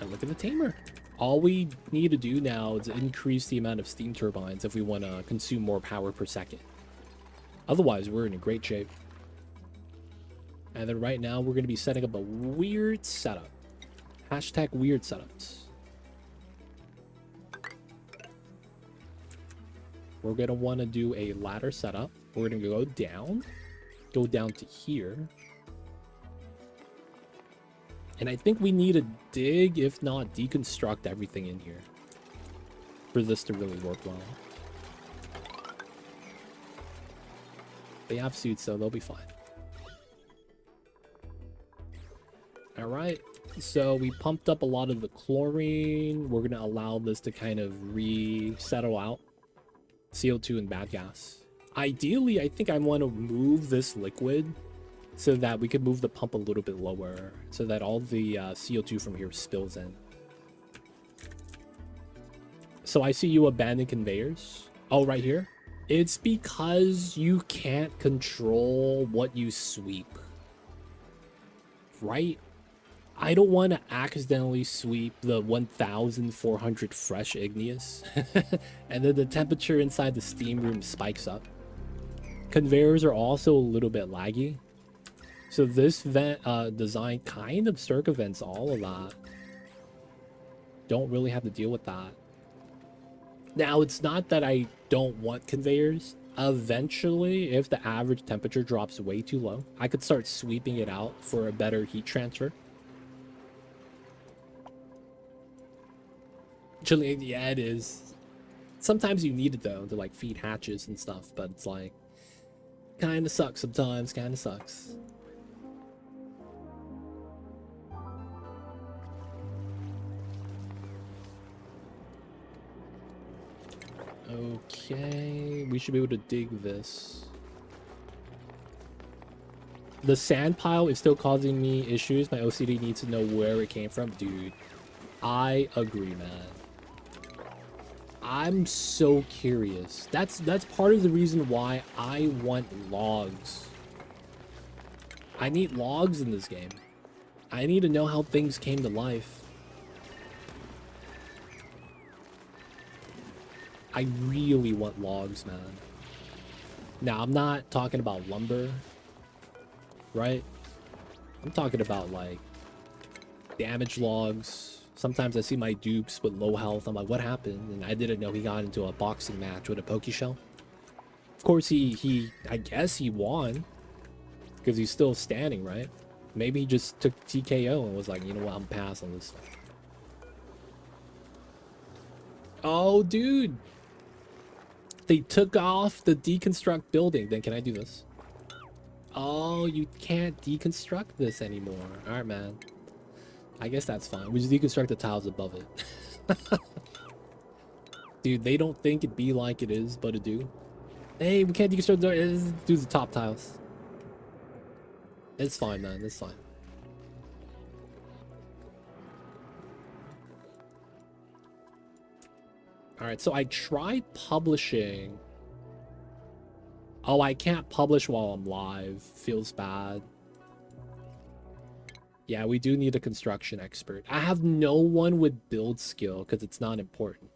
Speaker 1: And look at the tamer. All we need to do now is increase the amount of steam turbines if we want to consume more power per second. Otherwise, we're in a great shape. And then right now, we're going to be setting up a weird setup. Hashtag weird setups. we're gonna want to do a ladder setup. We're gonna go down to here. And I think we need to dig, if not deconstruct everything in here for this to really work well. They have suits, so they'll be fine. All right, so we pumped up a lot of the chlorine. We're gonna allow this to kind of re-settle out. CO2 and bad gas. Ideally, I think I want to move this liquid so that we could move the pump a little bit lower so that all the CO2 from here spills in. So I see you abandon conveyors. Oh, right here. It's because you can't control what you sweep. Right? I don't want to accidentally sweep the 1,400 fresh igneous. And then the temperature inside the steam room spikes up. Conveyors are also a little bit laggy. So this vent design kind of circumvents all of that. Don't really have to deal with that. Now, it's not that I don't want conveyors. Eventually, if the average temperature drops way too low, I could start sweeping it out for a better heat transfer. Actually, yeah, it is. Sometimes you need it, though, to, like, feed hatches and stuff, but it's like, kind of sucks sometimes, kind of sucks. Okay, we should be able to dig this. The sand pile is still causing me issues. My OCD needs to know where it came from. Dude, I agree, man. I'm so curious. That's part of the reason why I want logs. I need logs in this game. I need to know how things came to life. I really want logs, man. Now, I'm not talking about lumber, right? I'm talking about, like, damage logs. Sometimes I see my dupes with low health. I'm like, what happened? And I didn't know he got into a boxing match with a Pokeshell. Of course, I guess he won. Because he's still standing, right? Maybe he just took TKO and was like, you know what, I'm passing on this. Oh, dude. They took off the deconstruct building. Then can I do this? Oh, you can't deconstruct this anymore. All right, man. I guess that's fine. We just deconstruct the tiles above it. Dude, they don't think it be like it is, but it do. Hey, we can't deconstruct the do the top tiles. It's fine, man. It's fine. All right, so I tried publishing. Oh, I can't publish while I'm live. Feels bad. Yeah, we do need a construction expert. I have no one with build skill because it's not important.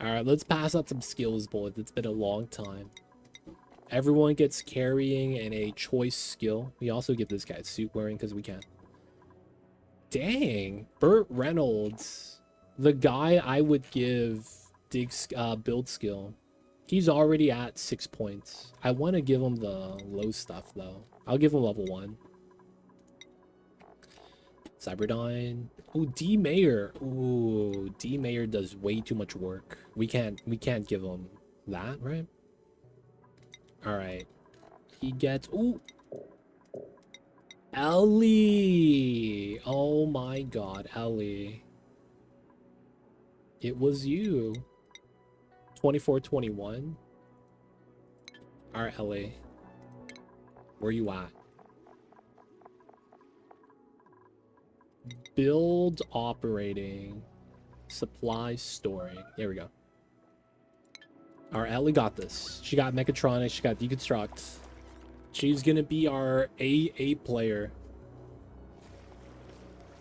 Speaker 1: All right, let's pass out some skills bullets. It's been a long time. Everyone gets carrying and a choice skill. We also give this guy suit wearing because we can. Dang, Burt Reynolds. The guy I would give build skill. He's already at 6 points. I want to give him the low stuff, though. I'll give him level 1. Cyberdyne. Ooh, D Mayor. Ooh, D Mayor does way too much work. We can't give him that, right? All right. He gets... Ooh. Ellie. Oh my god, Ellie. It was you. 2421. All right, Ellie. Where you at? Build, operating, supply, storing. There we go. All right, Ellie got this. She got mechatronics. She got deconstruct. She's gonna be our AA player.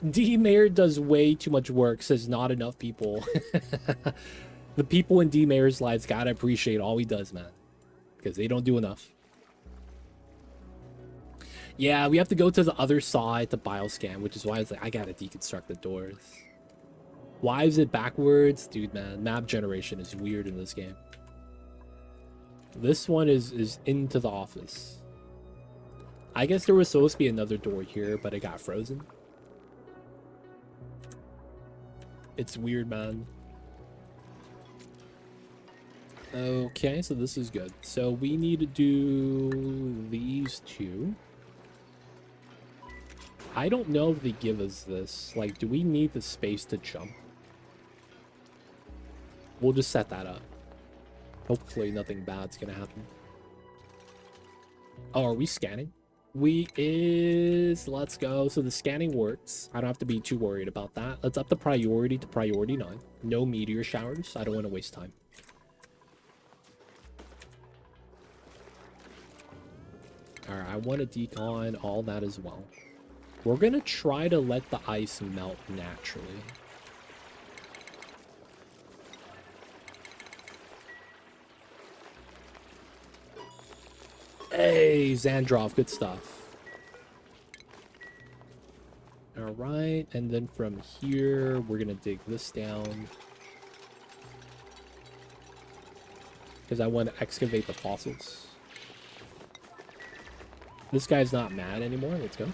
Speaker 1: D Mayor does way too much work. Says not enough people. The people in D Mayor's lives gotta appreciate all he does, man, because they don't do enough. Yeah, we have to go to the other side to bioscan, which is why it's like I gotta deconstruct the doors. Why is it backwards? Dude, man, map generation is weird in this game. This one is into the office. I guess there was supposed to be another door here, but it got frozen. It's weird, man. Okay, so this is good. So we need to do these two. I don't know if they give us this. Like, do we need the space to jump? We'll just set that up. Hopefully nothing bad's gonna happen. Oh, are we scanning? Let's go. So the scanning works. I don't have to be too worried about that. Let's up the priority to priority 9. No meteor showers. I don't want to waste time. Alright, I want to decon all that as well. We're going to try to let the ice melt naturally. Hey, Xandrov, good stuff. Alright, and then from here, we're going to dig this down. Because I want to excavate the fossils. This guy's not mad anymore. Let's go.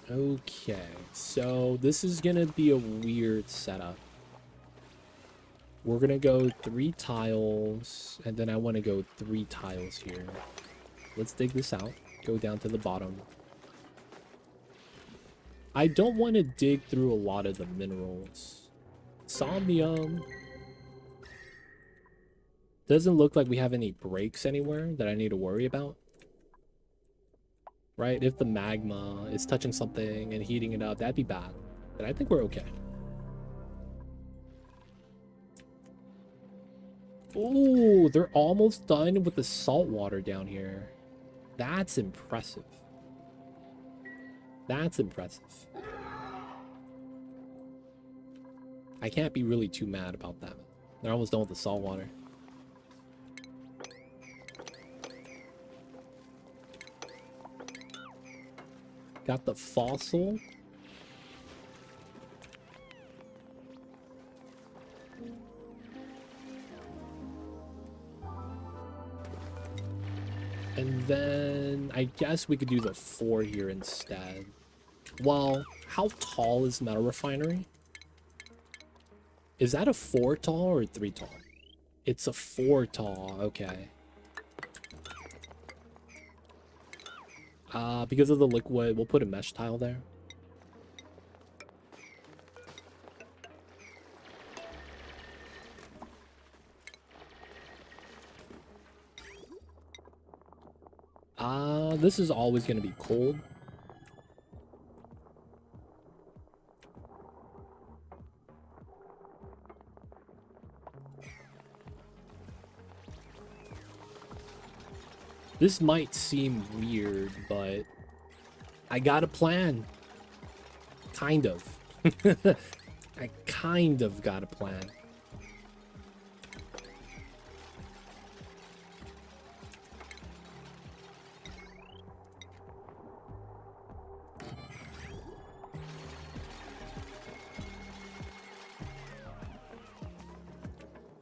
Speaker 1: Okay, so this is going to be a weird setup. We're going to go 3 tiles, and then I want to go 3 tiles here. Let's dig this out. Go down to the bottom. I don't want to dig through a lot of the minerals. Somnium. Doesn't look like we have any breaks anywhere that I need to worry about. Right? If the magma is touching something and heating it up, that'd be bad. But I think we're okay. Ooh, they're almost done with the salt water down here. That's impressive. That's impressive. I can't be really too mad about that. They're almost done with the salt water. Got the fossil. And then I guess we could do the 4 here instead. Well, how tall is Metal Refinery? Is that a 4 tall or a 3 tall? It's a 4 tall, okay. Because of the liquid, we'll put a mesh tile there. This is always going to be cold. This might seem weird, but I got a plan. Kind of. I kind of got a plan.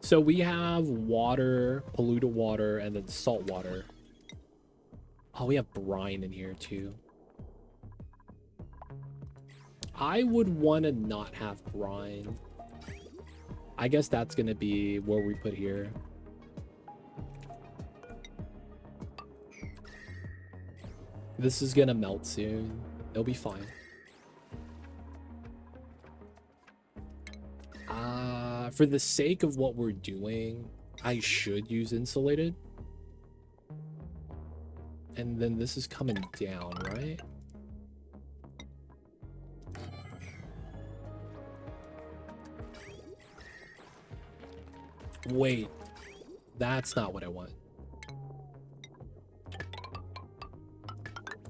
Speaker 1: So we have water, polluted water, and then salt water. Oh, we have brine in here too. I would want to not have brine. I guess that's going to be where we put here. This is going to melt soon. It'll be fine. For the sake of what we're doing, I should use insulated. And then this is coming down, right? Wait, that's not what I want.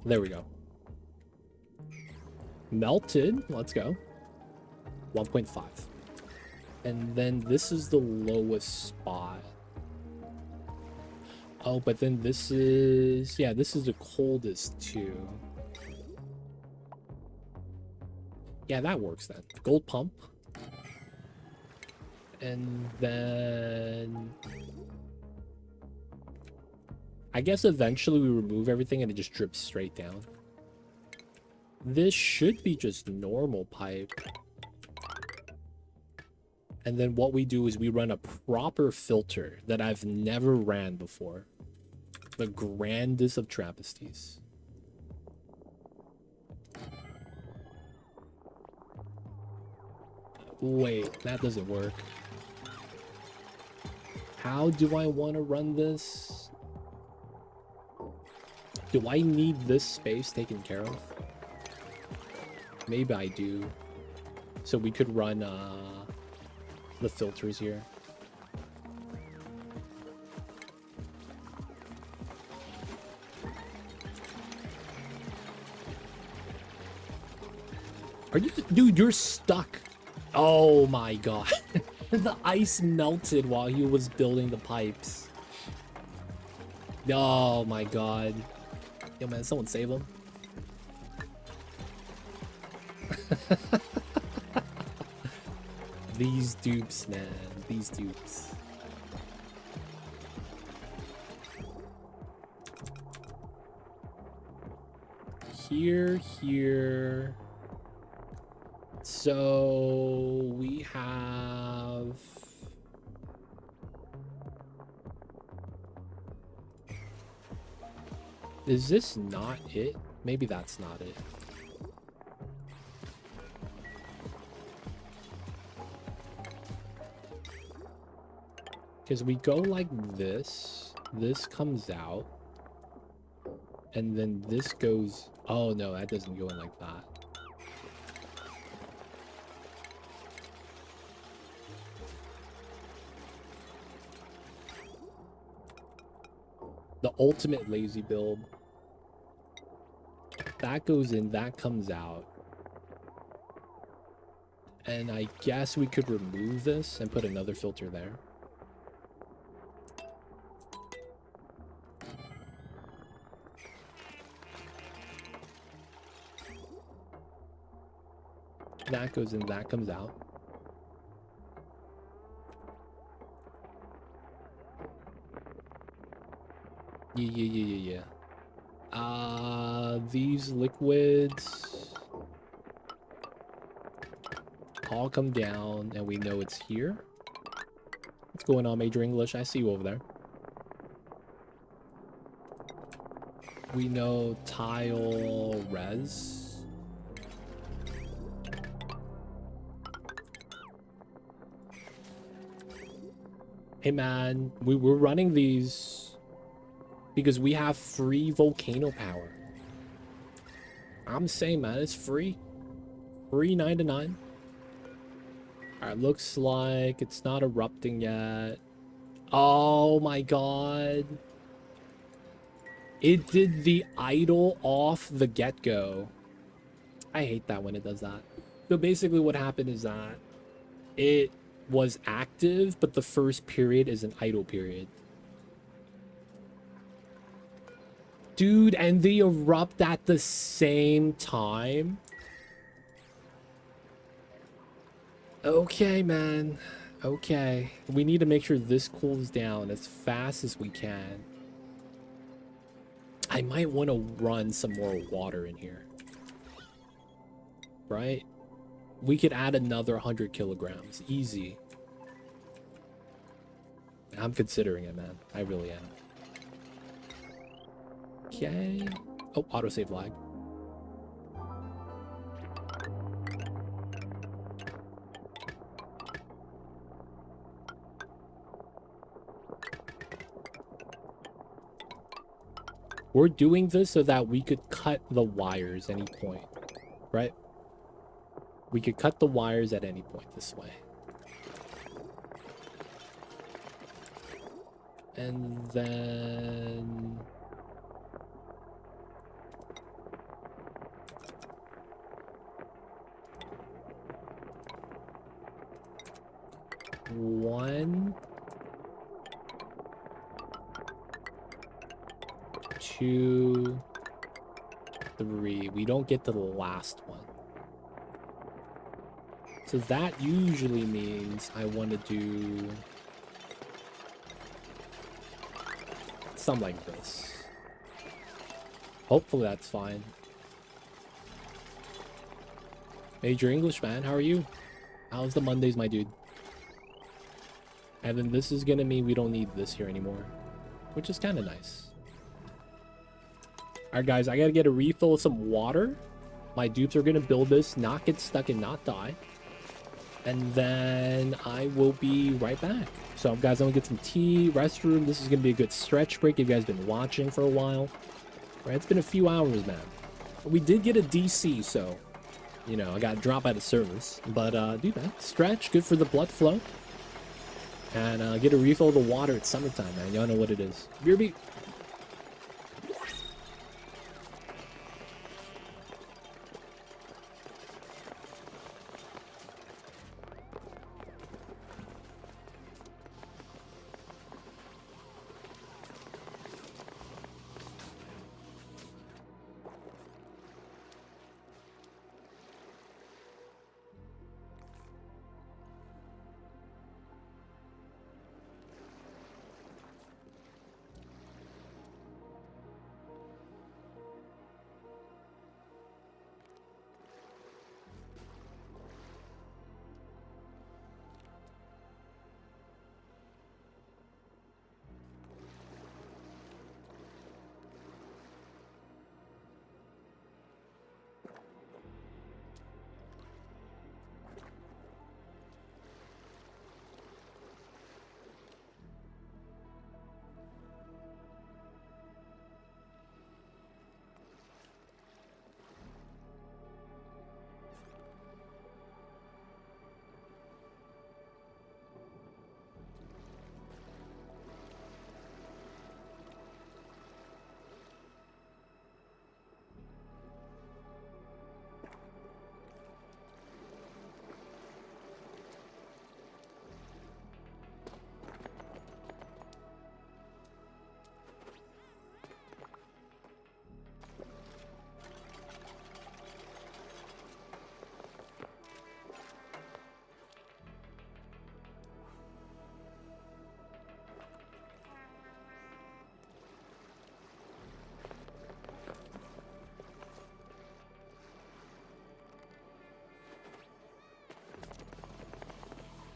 Speaker 1: There we go. Melted, let's go. 1.5. And then this is the lowest spot. Oh, but then this is... yeah, this is the coldest too. Yeah, that works then. Gold pump. And then I guess eventually we remove everything and it just drips straight down. This should be just normal pipe. And then what we do is we run a proper filter that I've never ran before. The grandest of travesties. Wait, that doesn't work. How do I want to run this? Do I need this space taken care of? Maybe I do. So we could run the filters here. Are you, dude, you're stuck. Oh my god. The ice melted while he was building the pipes. Oh my god. Yo man, someone save him. These dupes, man. These dupes. Here. So we have... Is this not it? Maybe that's not it. Because we go like this. This comes out. And then this goes... Oh no, that doesn't go in like that. The ultimate lazy build. That goes in, that comes out. And I guess we could remove this and put another filter there. That goes in, that comes out. Yeah. These liquids all come down, and we know it's here. What's going on, Major English? I see you over there. We know tile res. Hey man, we're running these because we have free volcano power. I'm saying, man, it's free. Free 9 to 9. Alright, looks like it's not erupting yet. Oh my god. It did the idle off the get-go. I hate that when it does that. So basically what happened is that it was active, but the first period is an idle period. Dude, and they erupt at the same time? Okay, man. Okay. We need to make sure this cools down as fast as we can. I might want to run some more water in here. Right? We could add another 100 kilograms. Easy. I'm considering it, man. I really am. Okay. Oh, autosave lag. We're doing this so that we could cut the wires any point, right? We could cut the wires at any point this way. And then... One... 2, 3. We don't get to the last one. So that usually means I want to do something like this. Hopefully that's fine. Major English, man, how are you? How's the Mondays, my dude? And then this is gonna mean we don't need this here anymore, which is kind of nice. All right, guys, I gotta get a refill of some water. My dupes are gonna build this, not get stuck and not die. And then I will be right back. So, guys, I'm gonna get some tea, restroom. This is gonna be a good stretch break if you guys been watching for a while. Right, it's been a few hours, man. We did get a DC, so, you know, I got dropped out of service. But, do that. Stretch, good for the blood flow. And get a refill of the water. It's summertime, man. Y'all know what it is. BRB.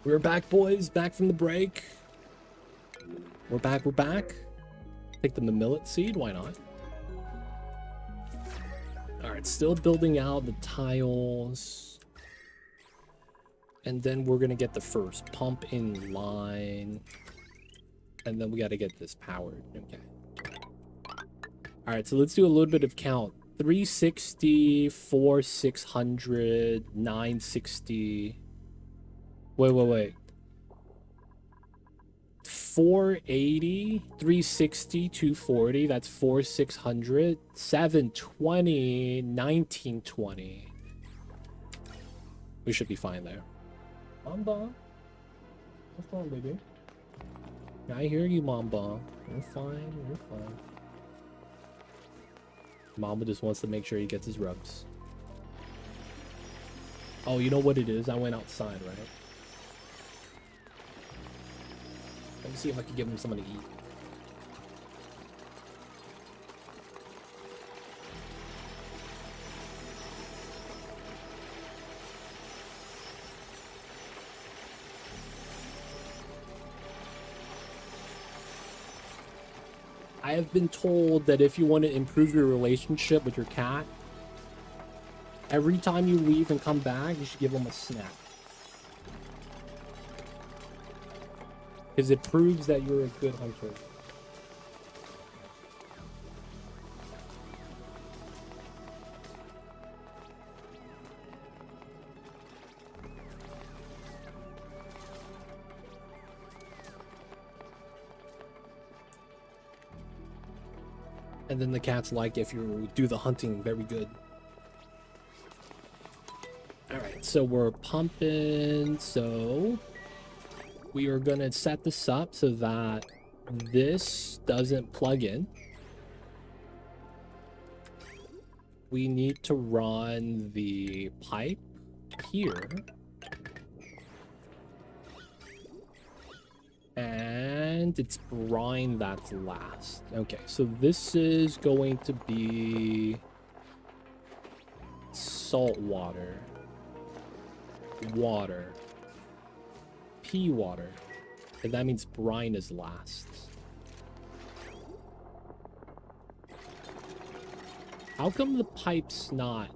Speaker 1: We're back, boys. Back from the break. We're back. We're back. Take them the millet seed. Why not? All right. Still building out the tiles. And then we're going to get the first pump in line. And then we got to get this powered. Okay. All right. So let's do a little bit of count. 360, 600, 960. Wait. 480, 360, 240. That's 600, 720, 1920. We should be fine there. Mamba, what's wrong, baby? I hear you, Mamba. You're fine. You're fine. Mamba just wants to make sure he gets his rubs. Oh, you know what it is? I went outside, right? Let me see if I can give him something to eat. I have been told that if you want to improve your relationship with your cat, every time you leave and come back, you should give him a snack. Because it proves that you're a good hunter. And then the cats like if you do the hunting very good. Alright, so we're pumping, so we are gonna set this up so that this doesn't plug in. We need to run the pipe here. And it's brine that's last. Okay, so this is going to be salt water, water, pea water, and that means brine is last. How come the pipe's not?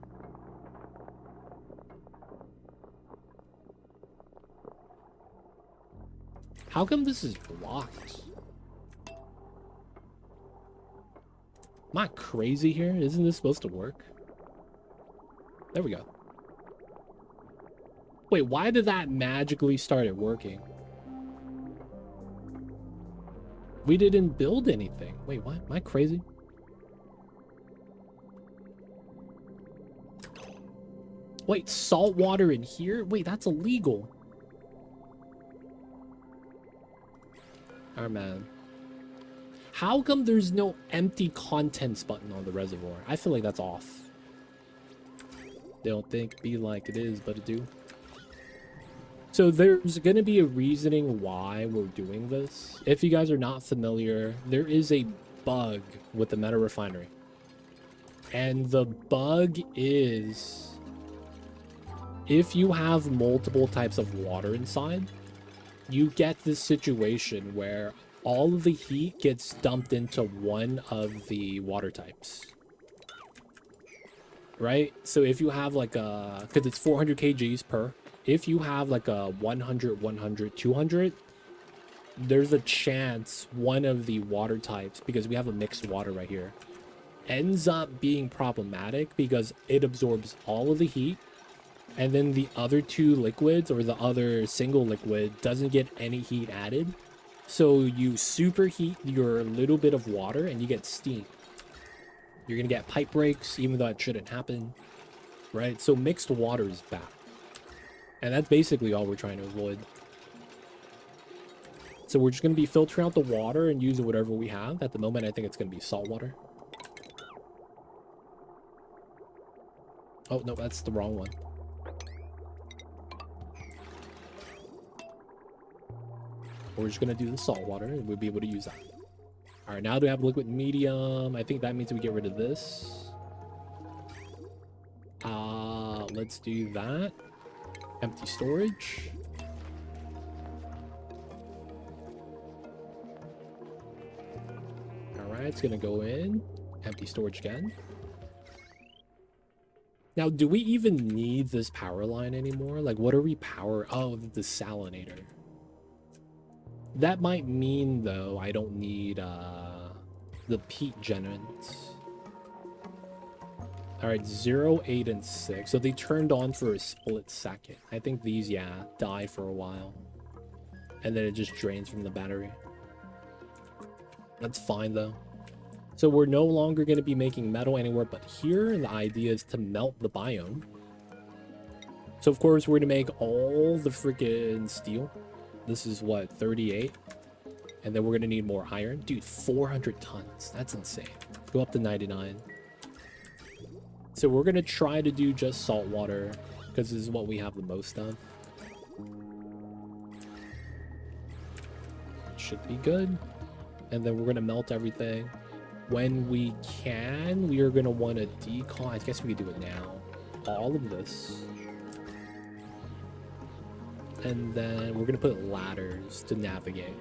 Speaker 1: How come this is blocked? Am I crazy here? Isn't this supposed to work? There we go. Wait, why did that magically start working? We didn't build anything. Wait, what? Am I crazy? Wait, salt water in here? Wait, that's illegal. Oh, man. How come there's no empty contents button on the reservoir? I feel like that's off. They don't think be like it is, but it do. So there's going to be a reasoning why we're doing this. If you guys are not familiar, there is a bug with the meta refinery. And the bug is if you have multiple types of water inside, you get this situation where all of the heat gets dumped into one of the water types. Right? So if you have like a, because it's 400 kgs per, if you have like a 100, 100, 200, there's a chance one of the water types, because we have a mixed water right here, ends up being problematic because it absorbs all of the heat, and then the other two liquids or the other single liquid doesn't get any heat added. So you superheat your little bit of water and you get steam. You're going to get pipe breaks, even though it shouldn't happen, right? So mixed water is bad. And that's basically all we're trying to avoid. So we're just going to be filtering out the water and using whatever we have. At the moment, I think it's going to be salt water. Oh, no, that's the wrong one. We're just going to do the salt water and we'll be able to use that. All right, now do we have liquid medium? I think that means we get rid of this. Let's do that. Empty storage. All right, it's going to go in. Empty storage again. Now, do we even need this power line anymore? Like, what are we power? Oh, the desalinator. That might mean, though, I don't need the peat generants. All right, 0, 8, and 6. So they turned on for a split second. I think these, yeah, die for a while. And then it just drains from the battery. That's fine, though. So we're no longer going to be making metal anywhere but here. And the idea is to melt the biome. So, of course, we're going to make all the freaking steel. This is, what, 38? And then we're going to need more iron. Dude, 400 tons. That's insane. Go up to 99. So we're going to try to do just salt water because this is what we have the most of. Should be good. And then we're going to melt everything. When we can, we are going to want to decon. I guess we could do it now. All of this. And then we're going to put ladders to navigate.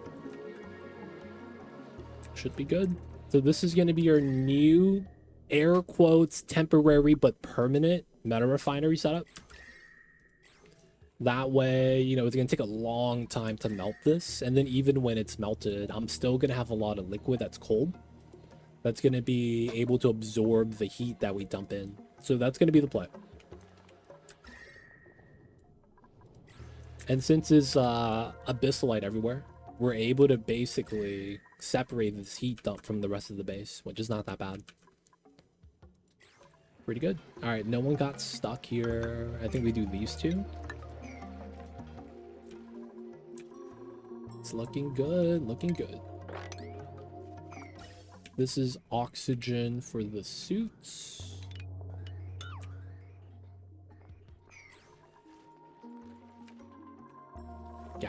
Speaker 1: Should be good. So this is going to be our new, air quotes, temporary but permanent meta refinery setup. That way, you know, it's going to take a long time to melt this. And then even when it's melted, I'm still going to have a lot of liquid that's cold. That's going to be able to absorb the heat that we dump in. So that's going to be the play. And since it's abyssalite everywhere, we're able to basically separate this heat dump from the rest of the base, which is not that bad. Pretty good. All right, no one got stuck here. I think we do these two. It's looking good, looking good. This is oxygen for the suits.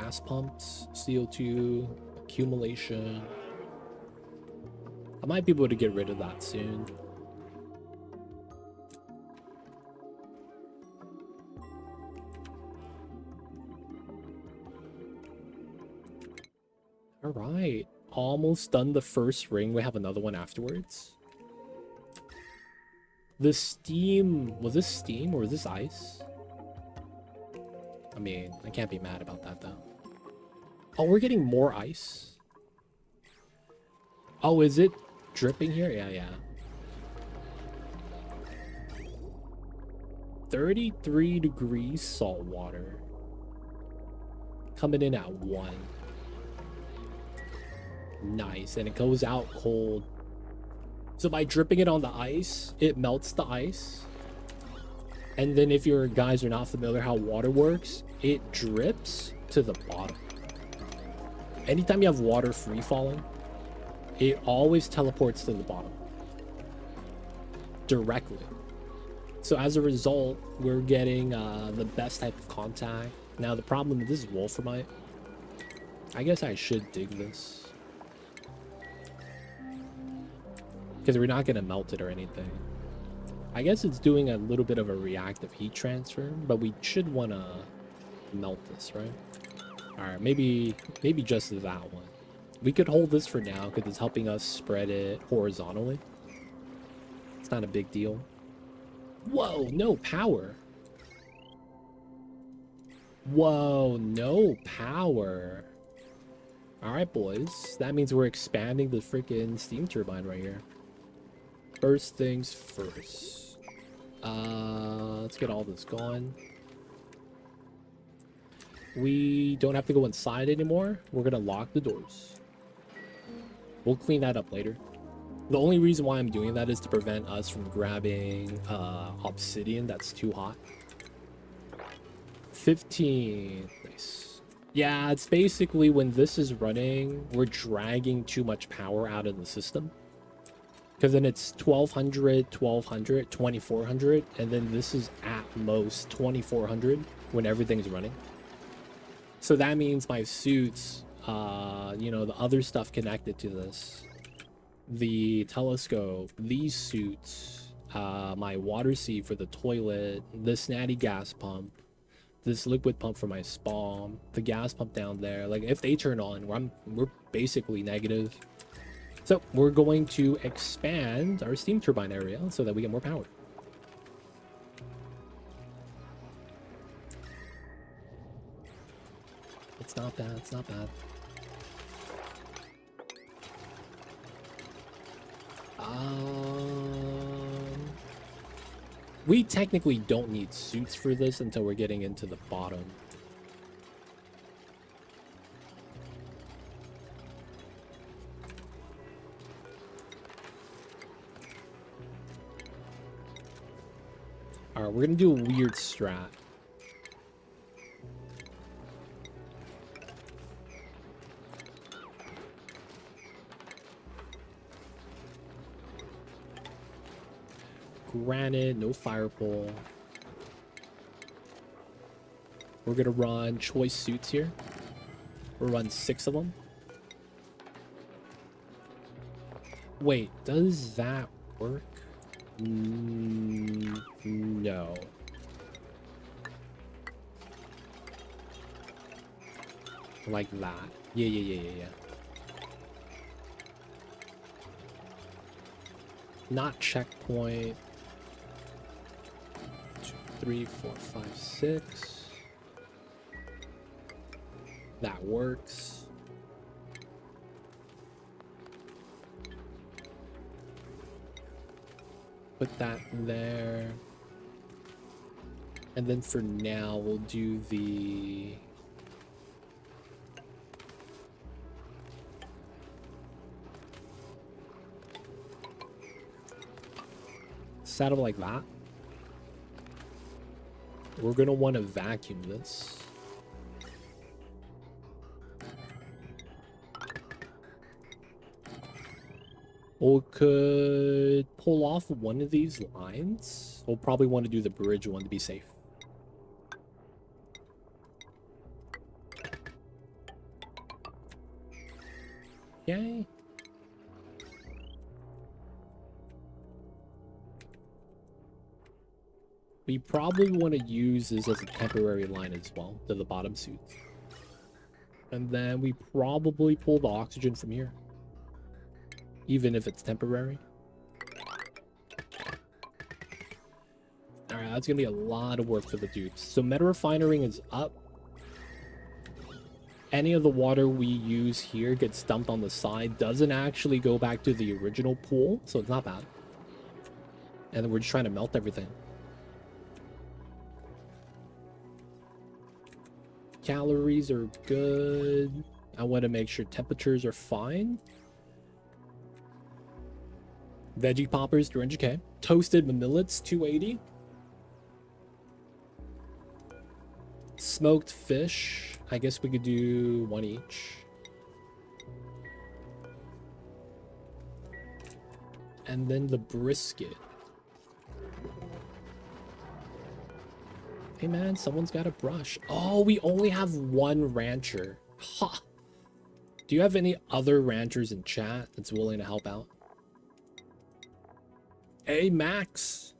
Speaker 1: gas pumps, CO2 accumulation. I might be able to get rid of that soon. All right, almost done the first ring. We have another one afterwards. The steam, was this steam or was this ice? I mean, I can't be mad about that though. Oh, we're getting more ice. Oh, is it dripping here? Yeah. 33 degrees salt water. Coming in at 1. Nice, and it goes out cold. So by dripping it on the ice, it melts the ice. And then if your guys are not familiar how water works, it drips to the bottom. Anytime you have water free falling, it always teleports to the bottom. Directly. So as a result, we're getting the best type of contact. Now the problem with this is wolframite. I guess I should dig this. Because we're not going to melt it or anything. I guess it's doing a little bit of a reactive heat transfer, but we should want to melt this, right? Alright, maybe just that one. We could hold this for now because it's helping us spread it horizontally. It's not a big deal. Whoa, no power. Whoa, no power. Alright, boys. That means we're expanding the freaking steam turbine right here. First things first. Let's get all this going. We don't have to go inside anymore. We're gonna lock the doors. We'll clean that up later. The only reason why I'm doing that is to prevent us from grabbing obsidian that's too hot. 15. Nice. Yeah, it's basically when this is running, we're dragging too much power out of the system. Because then it's 1200, 1200, 2400, and then this is at most 2400 when everything's running. So that means my suits, you know, the other stuff connected to this, the telescope, these suits, my water seat for the toilet, this natty gas pump, this liquid pump for my spawn, the gas pump down there, like if they turn on, we're basically negative. So we're going to expand our steam turbine area so that we get more power. It's not bad, it's not bad. We technically don't need suits for this until we're getting into the bottom. Alright, we're gonna do a weird strat. Granite, no fire pole. We're gonna run choice suits here. We'll run 6 of them. Wait, does that work? No. Like that. Yeah. Not checkpoint. 2, 3, 4, 5, 6. That works. Put that there. And then for now, we'll do the... Set up like that. We're gonna want to vacuum this. We could pull off one of these lines. We'll probably want to do the bridge one to be safe. Yay. We probably want to use this as a temporary line as well to the bottom suits. And then we probably pull the oxygen from here. Even if it's temporary. Alright, that's going to be a lot of work for the dupes. So meta refinery is up. Any of the water we use here gets dumped on the side. Doesn't actually go back to the original pool. So it's not bad. And then we're just trying to melt everything. Calories are good. I want to make sure temperatures are fine. Veggie poppers, 300k. Toasted millets, 280. Smoked fish. I guess we could do one each. And then the brisket. Hey man, someone's got a brush. Oh, we only have one rancher. Ha! Do you have any other ranchers in chat that's willing to help out? Hey, Max.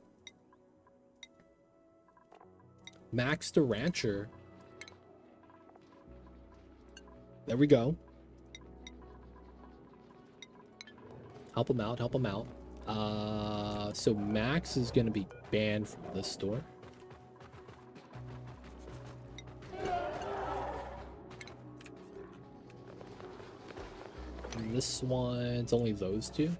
Speaker 1: Max the rancher. There we go. Help him out, help him out. So Max is gonna be banned from this store. And this one's only those two.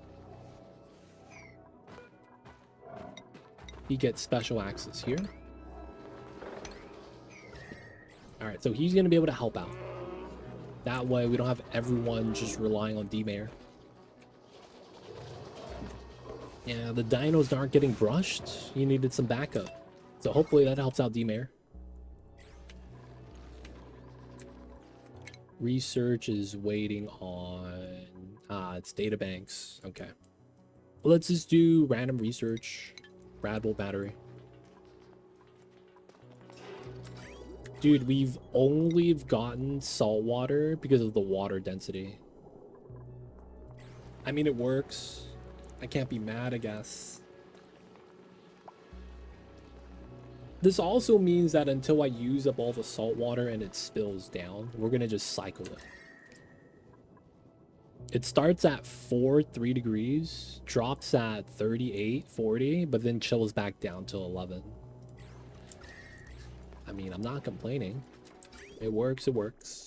Speaker 1: He gets special access here. Alright, so he's gonna be able to help out. That way we don't have everyone just relying on D-Mayor. Yeah, the dinos aren't getting brushed. You needed some backup. So hopefully that helps out D-Mayor. Research is waiting on... it's databanks. Okay. Let's just do random research. Radbull battery. Dude, we've only gotten salt water because of the water density. I mean, it works. I can't be mad, I guess. This also means that until I use up all the salt water and it spills down, we're gonna just cycle it. It starts at 3 degrees, drops at 38, 40, but then chills back down to 11. I mean, I'm not complaining. It works, it works.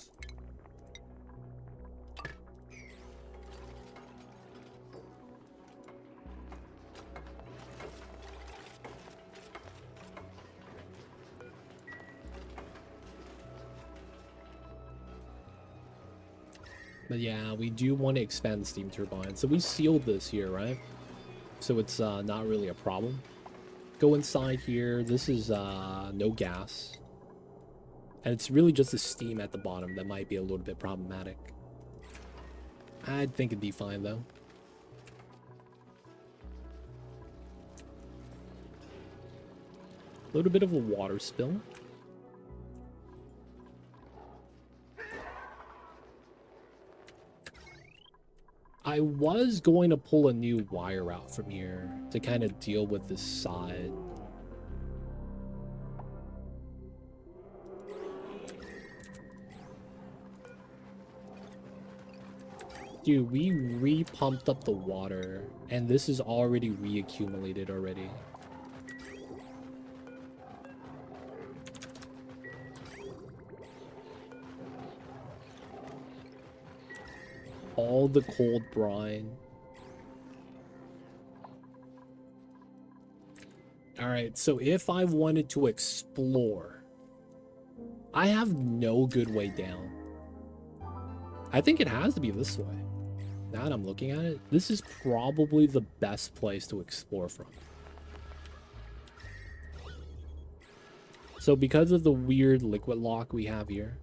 Speaker 1: But yeah, we do want to expand the steam turbine. So we sealed this here, right? So it's not really a problem. Go inside here. This is no gas. And it's really just the steam at the bottom that might be a little bit problematic. I think it'd be fine though. A little bit of a water spill. I was going to pull a new wire out from here to kind of deal with this side. Dude, we re-pumped up the water, and this is already reaccumulated already. All the cold brine. Alright, so if I wanted to explore, I have no good way down. I think it has to be this way. Now that I'm looking at it, this is probably the best place to explore from. So because of the weird liquid lock we have here,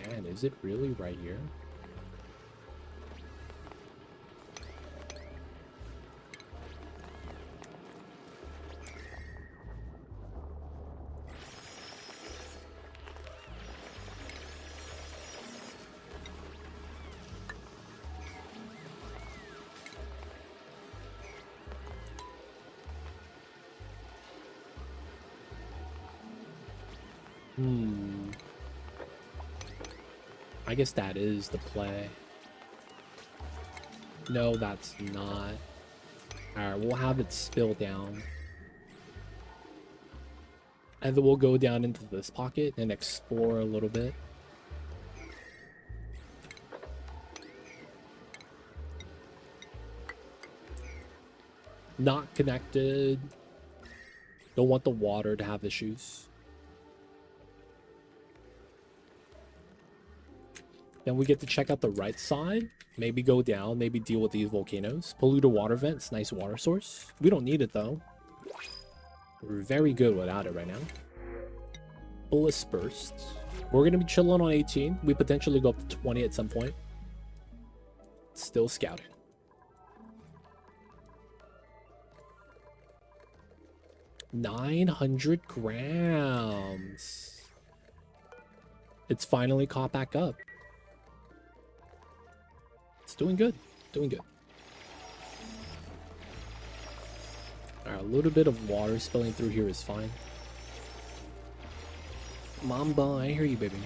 Speaker 1: man, is it really right here? I guess that is the play. No, that's not. Alright, we'll have it spill down. And then we'll go down into this pocket and explore a little bit. Not connected. Don't want the water to have issues. Then we get to check out the right side. Maybe go down, maybe deal with these volcanoes. Polluted water vents, nice water source. We don't need it though. We're very good without it right now. Bliss bursts. We're gonna be chilling on 18. We potentially go up to 20 at some point. Still scouting. $900 grams. It's finally caught back up. It's doing good. Doing good. Alright, a little bit of water spilling through here is fine. Mamba, I hear you, baby.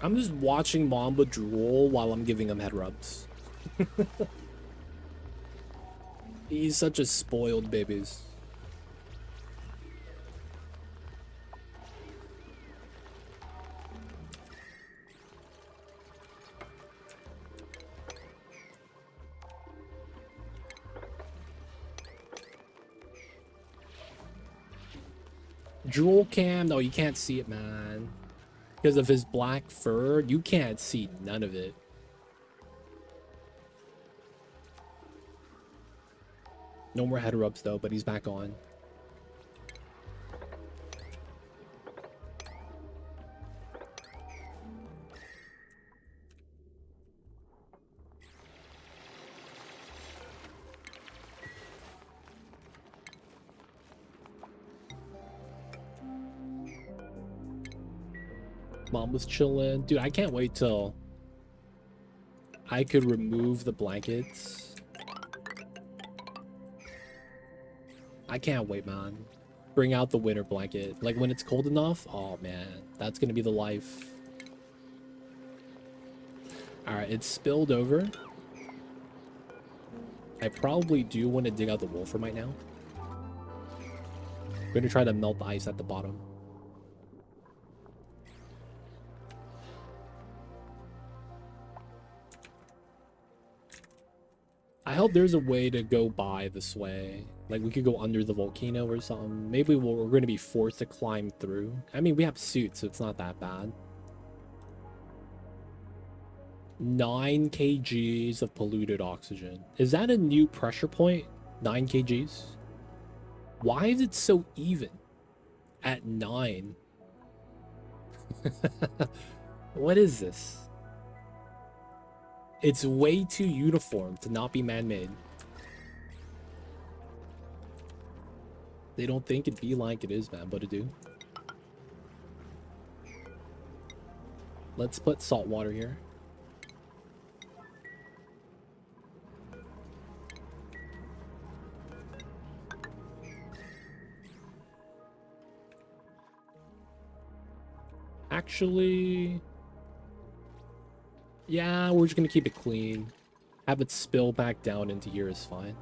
Speaker 1: I'm just watching Mamba drool while I'm giving him head rubs. He's such a spoiled babies. Drool cam? No, you can't see it, man. Because of his black fur, you can't see none of it. No more head rubs though, but he's back on. Mom was chilling. Dude, I can't wait till I could remove the blankets. I can't wait, man. Bring out the winter blanket. Like when it's cold enough. Oh man, that's gonna be the life. Alright, it's spilled over. I probably do want to dig out the wolfram right now. We're gonna try to melt the ice at the bottom. I hope there's a way to go by this way. Like we could go under the volcano or something. Maybe we're going to be forced to climb through. I mean, we have suits, so it's not that bad. 9 kgs of polluted oxygen. Is that a new pressure point? 9 kgs? Why is it so even at 9? What is this? It's way too uniform to not be man-made. They don't think it'd be like it is, man, but it do. Let's put salt water here. Actually, yeah, we're just gonna keep it clean. Have it spill back down into here is fine.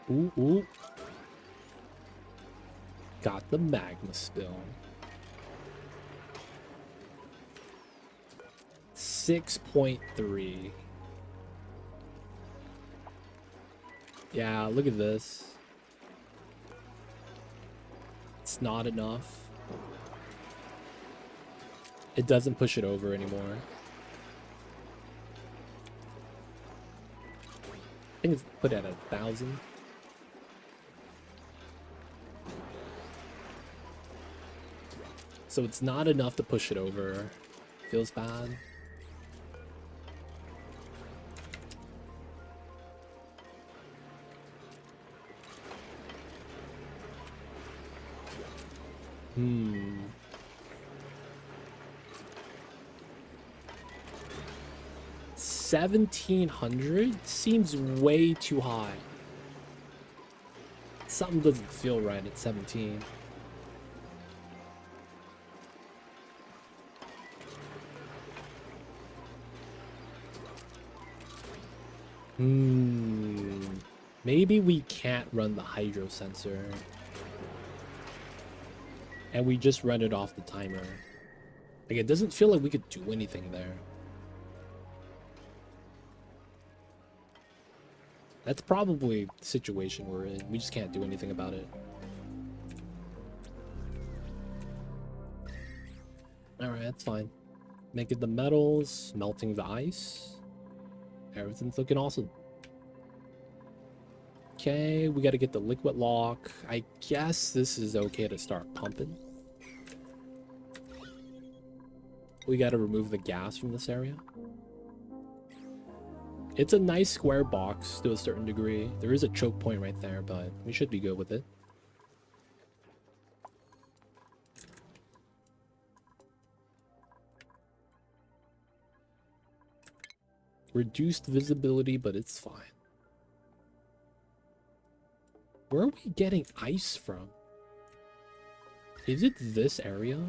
Speaker 1: Ooh, ooh. Got the magma spill. 6.3. Yeah, look at this. It's not enough. It doesn't push it over anymore. I think it's put at 1,000. So it's not enough to push it over. Feels bad. Hmm. $1,700 seems way too high. Something doesn't feel right at 17. Maybe we can't run the hydro sensor. And we just run it off the timer. Like, it doesn't feel like we could do anything there. That's probably the situation we're in. We just can't do anything about it. Alright, that's fine. Making the metals, melting the ice. Everything's looking awesome. Okay, we gotta get the liquid lock. I guess this is okay to start pumping. We gotta remove the gas from this area. It's a nice square box to a certain degree. There is a choke point right there, but we should be good with it. Reduced visibility, but it's fine. Where are we getting ice from? Is it this area?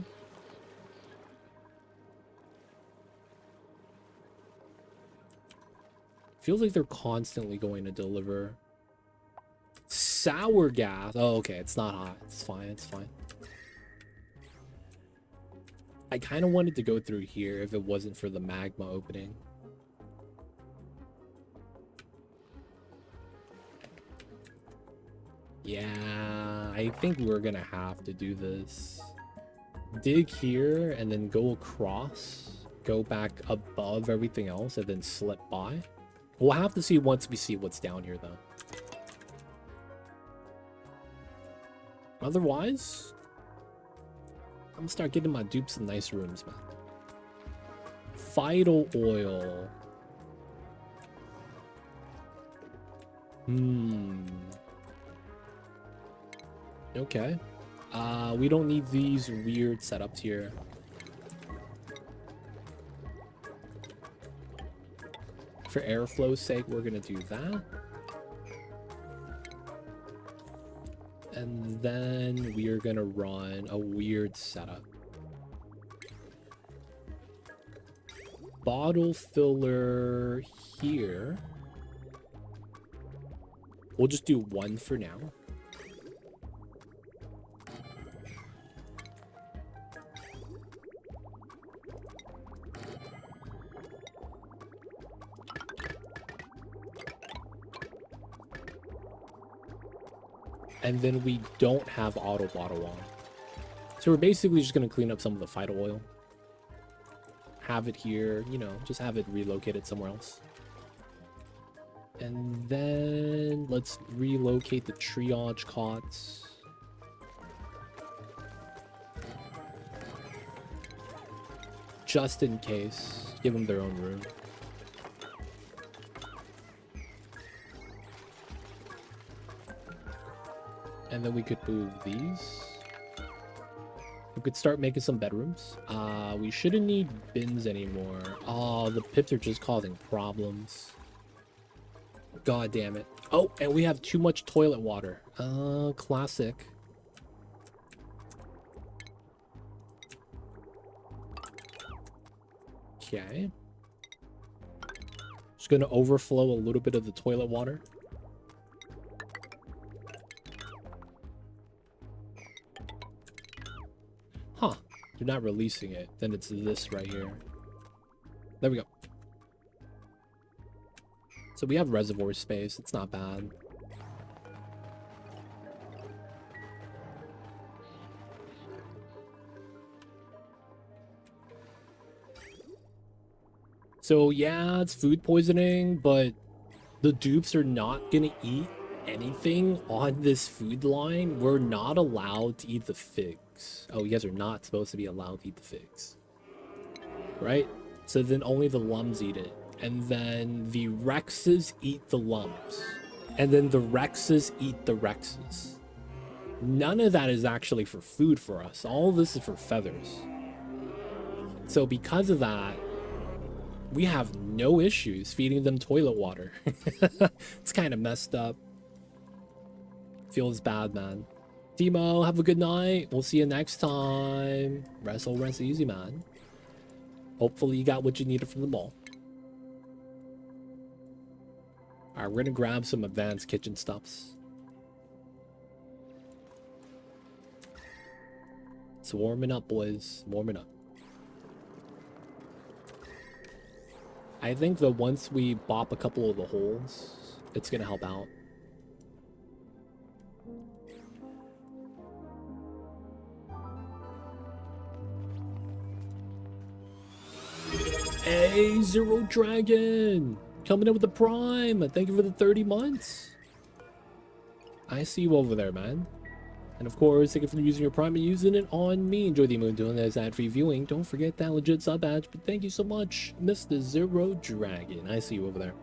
Speaker 1: Feels like they're constantly going to deliver sour gas. Oh, okay, it's not hot. It's fine, it's fine. I kind of wanted to go through here if it wasn't for the magma opening. Yeah, I think we're gonna have to do this. Dig here and then go across, go back above everything else, and then slip by. We'll have to see once we see what's down here, though. Otherwise, I'm gonna start getting my dupes some nice rooms, man. Vital oil. Okay. We don't need these weird setups here. For airflow's sake, we're gonna do that. And then we are gonna run a weird setup. Bottle filler here. We'll just do one for now. And then we don't have auto bottle on. So we're basically just going to clean up some of the vital oil. Have it here, you know, just have it relocated somewhere else. And then let's relocate the triage cots. Just in case. Give them their own room. And then we could move these. We could start making some bedrooms. We shouldn't need bins anymore. Oh, the pits are just causing problems. God damn it. Oh, and we have too much toilet water. Classic. Okay. Just gonna overflow a little bit of the toilet water. Huh. You're not releasing it. Then it's this right here. There we go. So we have reservoir space. It's not bad. So yeah, it's food poisoning, but the dupes are not gonna eat anything on this food line. We're not allowed to eat the figs. Oh, you guys are not supposed to be allowed to eat the figs. Right? So then only the lums eat it. And then the Rexes eat the lumps. And then the Rexes eat the Rexes. None of that is actually for food for us. All this is for feathers. So because of that, we have no issues feeding them toilet water. It's kind of messed up. Feels bad, man. Timo, have a good night. We'll see you next time. Rest easy, man. Hopefully you got what you needed from the mall. Alright, we're gonna grab some advanced kitchen stuffs. It's warming up, boys. Warming up. I think that once we bop a couple of the holes, it's gonna help out. Hey, Zero Dragon! Coming in with the Prime! Thank you for the 30 months! I see you over there, man. And of course, thank you for using your Prime and using it on me. Enjoy the moon doing this ad-free viewing. Don't forget that legit sub badge. But thank you so much, Mr. Zero Dragon. I see you over there.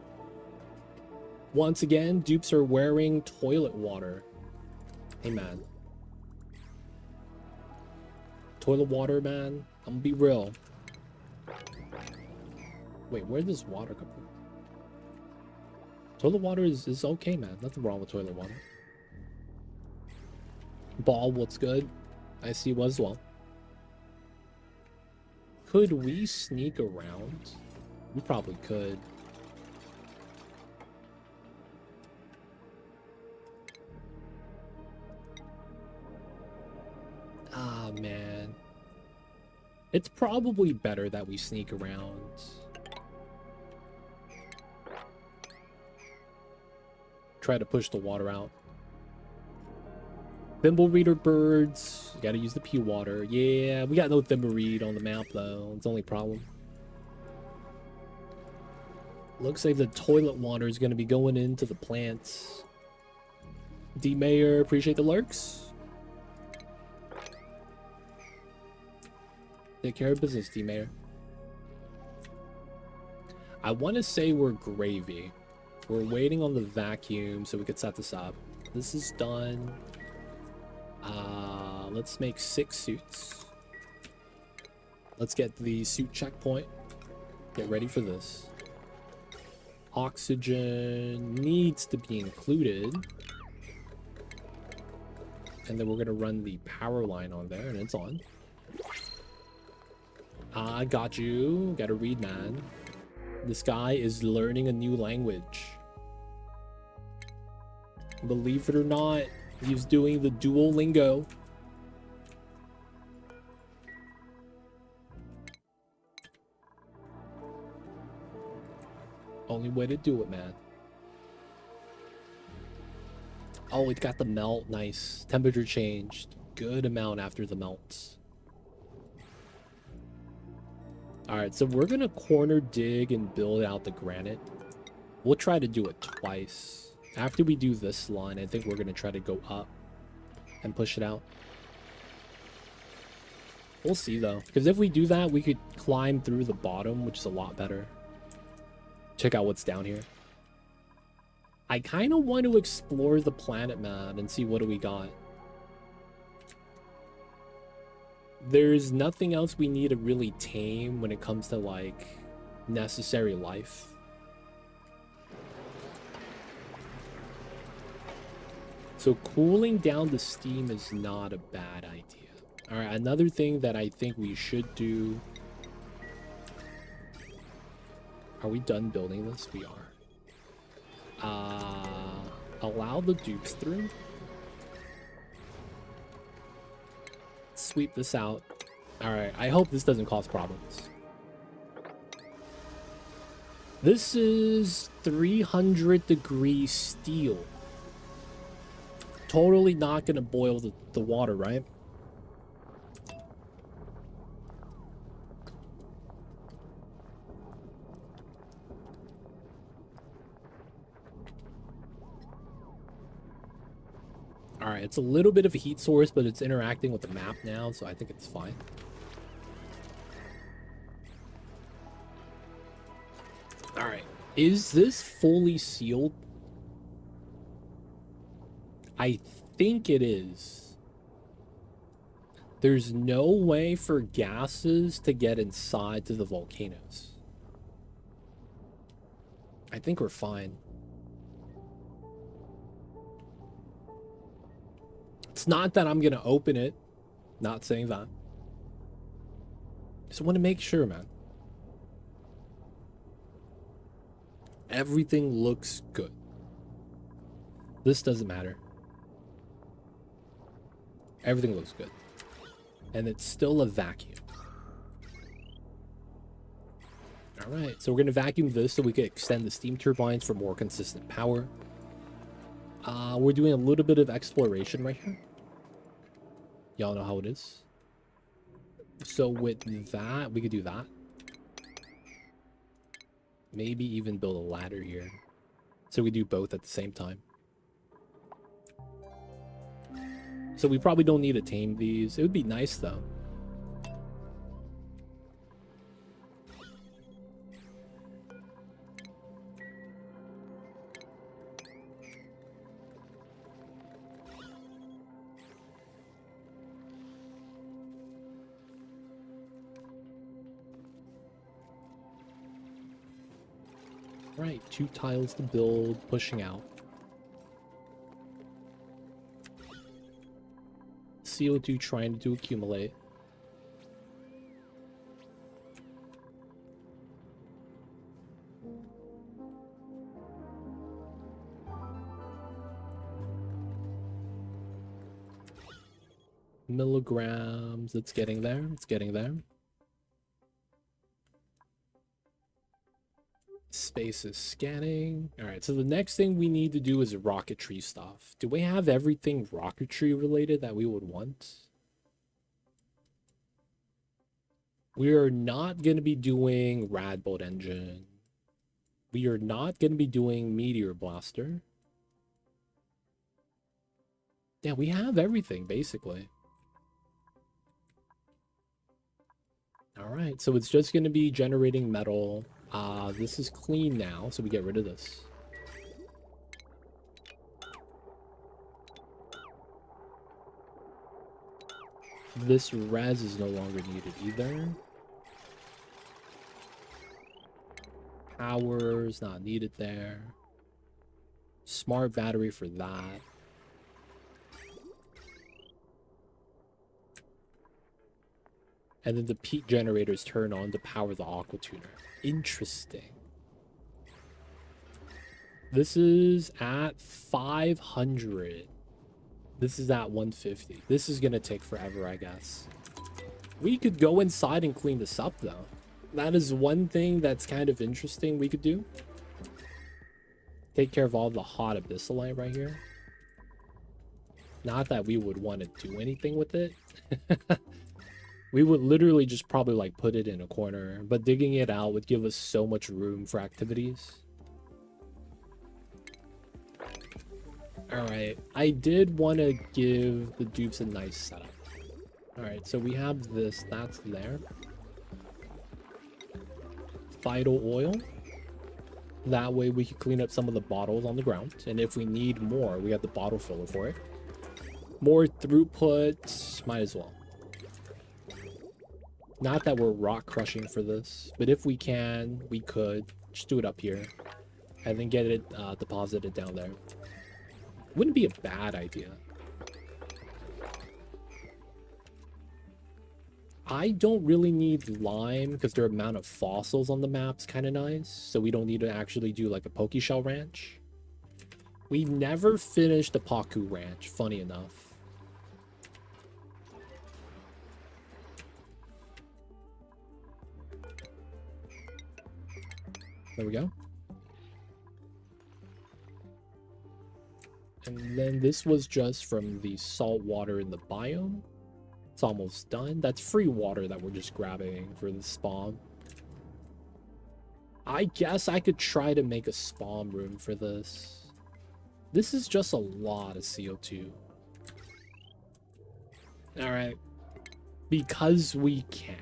Speaker 1: Once again, dupes are wearing toilet water. Hey, man. Toilet water, man. I'm gonna be real. Wait, where does water come from? Toilet water is okay, man. Nothing wrong with toilet water. Ball, what's good? I see you as well. Could we sneak around? We probably could. Ah, man. It's probably better that we sneak around. Try to push the water out. Thimble reader birds. You gotta use the pea water. Yeah, we got no thimble read on the map though. It's the only problem. Looks like the toilet water is gonna be going into the plants. D Mayor, appreciate the lurks. Take care of business, D Mayor. I want to say we're gravy. We're waiting on the vacuum so we could set this up. This is done. Let's make 6 suits. Let's get the suit checkpoint. Get ready for this. Oxygen needs to be included. And then we're going to run the power line on there, and it's on. I got you. Gotta read, man. This guy is learning a new language. Believe it or not, he's doing the Duolingo. Only way to do it, man. Oh, it got the melt. Nice. Temperature changed. Good amount after the melts. Alright, so we're gonna corner dig and build out the granite. We'll try to do it twice. After we do this line, I think we're gonna try to go up and push it out. We'll see though, because if we do that, we could climb through the bottom, which is a lot better. Check out what's down here. I kind of want to explore the planet, man, and see what do we got. There's nothing else we need to really tame when it comes to, like, necessary life. So cooling down the steam is not a bad idea. All right, another thing that I think we should do. Are we done building this? We are. Allow the dupes through. Sweep this out. All right, I hope this doesn't cause problems. This is 300-degree steel. Totally not gonna boil the water, right? All right, it's a little bit of a heat source, but it's interacting with the map now, so I think it's fine. All right, is this fully sealed? I think it is. There's no way for gases to get inside to the volcanoes. I think we're fine. It's not that I'm gonna open it. Not saying that. Just want to make sure, man. Everything looks good. This doesn't matter. Everything looks good. And it's still a vacuum. Alright, so we're going to vacuum this so we can extend the steam turbines for more consistent power. We're doing a little bit of exploration right here. Y'all know how it is. So with that, we could do that. Maybe even build a ladder here. So we do both at the same time. So we probably don't need to tame these. It would be nice though. Right, 2 tiles to build, pushing out. CO2 trying to accumulate. Milligrams, it's getting there, it's getting there. Space is scanning. All right, so the next thing we need to do is rocketry stuff. Do we have everything rocketry related that we would want? We are not going to be doing Radbolt engine. We are not going to be doing Meteor blaster. Yeah, we have everything basically. All right, so it's just going to be generating metal. This is clean now, so we get rid of this. This res is no longer needed either. Power's not needed there. Smart battery for that. And then the peak generators turn on to power the aqua tuner. Interesting. This is at 500. This is at 150. This is gonna take forever, I guess. We could go inside and clean this up, though. That is one thing that's kind of interesting we could do. Take care of all the hot abyssalite right here. Not that we would want to do anything with it. We would literally just probably like put it in a corner, but digging it out would give us so much room for activities. All right, I did want to give the dupes a nice setup. All right, so we have this, that's there. Vital oil. That way we can clean up some of the bottles on the ground. And if we need more, we got the bottle filler for it. More throughput, might as well. Not that we're rock crushing for this, but if we can, we could just do it up here and then get it deposited down there. Wouldn't be a bad idea. I don't really need lime because their amount of fossils on the map's kind of nice, so we don't need to actually do like a Pokeshell ranch. We never finished the Paku ranch, funny enough. There we go. And then this was just from the salt water in the biome. It's almost done. That's free water that we're just grabbing for the spawn. I guess I could try to make a spawn room for this. This is just a lot of CO2. Alright. Because we can.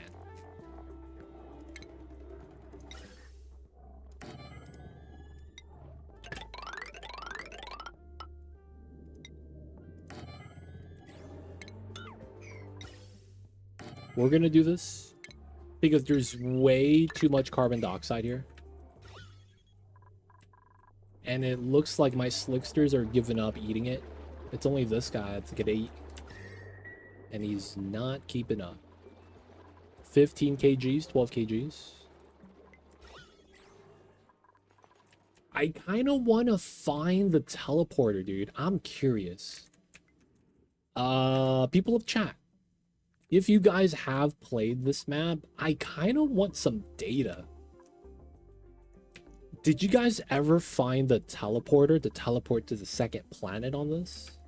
Speaker 1: We're gonna do this because there's way too much carbon dioxide here. And it looks like my slicksters are giving up eating it. It's only this guy that's gonna eat. And he's not keeping up. 15 kgs, 12 kgs. I kind of want to find the teleporter, dude. I'm curious. People of chat, if you guys have played this map, I kind of want some data. Did you guys ever find the teleporter to teleport to the second planet on this?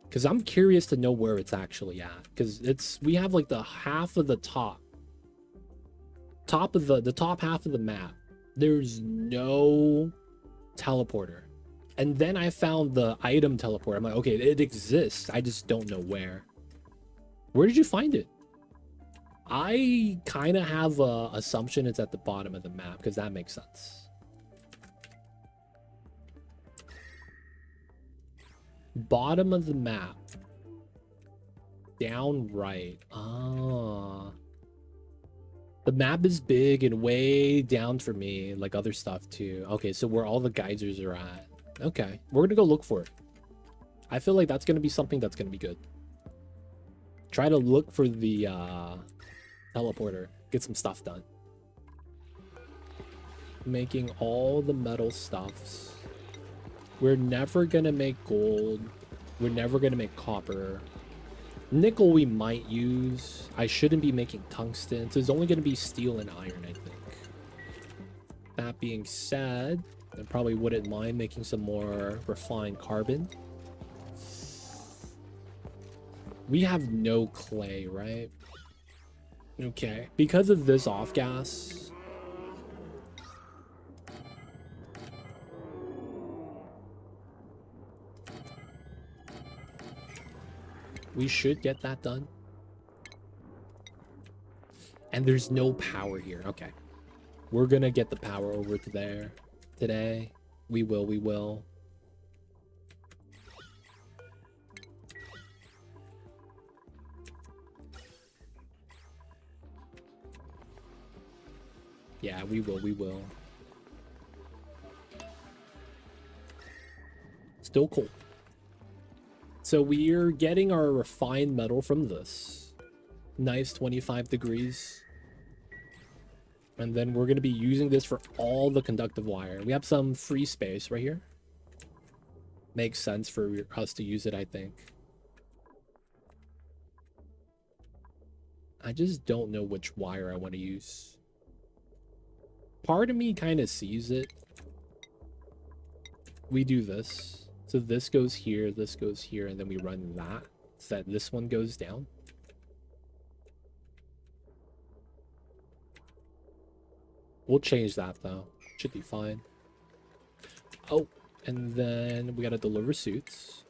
Speaker 1: Because I'm curious to know where it's actually at. Because we have like the half of the top of the top half of the map. There's no teleporter. And then I found the item teleporter. I'm like, okay, it exists. I just don't know where. Where did you find it? I kind of have a assumption it's at the bottom of the map because that makes sense. Bottom of the map. Down right. Ah. The map is big and way down for me, like other stuff too. Okay, so where all the geysers are at. Okay, we're gonna go look for it. I feel like that's gonna be something that's gonna be good. Try to look for the teleporter. Get some stuff done. Making all the metal stuffs. We're never gonna make gold. We're never gonna make copper. Nickel we might use. I shouldn't be making tungsten. So it's only gonna be steel and iron, I think. That being said, I probably wouldn't mind making some more refined carbon. We have no clay, right? Okay. Because of this off gas, we should get that done. And there's no power here. Okay. We're gonna get the power over to there today. We will. Yeah, we will. Still cool. So we're getting our refined metal from this. Nice 25 degrees. And then we're going to be using this for all the conductive wire. We have some free space right here. Makes sense for us to use it, I think. I just don't know which wire I want to use. Part of me kind of sees it. We do this. So this goes here, and then we run that. So that this one goes down. We'll change that though. Should be fine. Oh, and then we gotta deliver suits.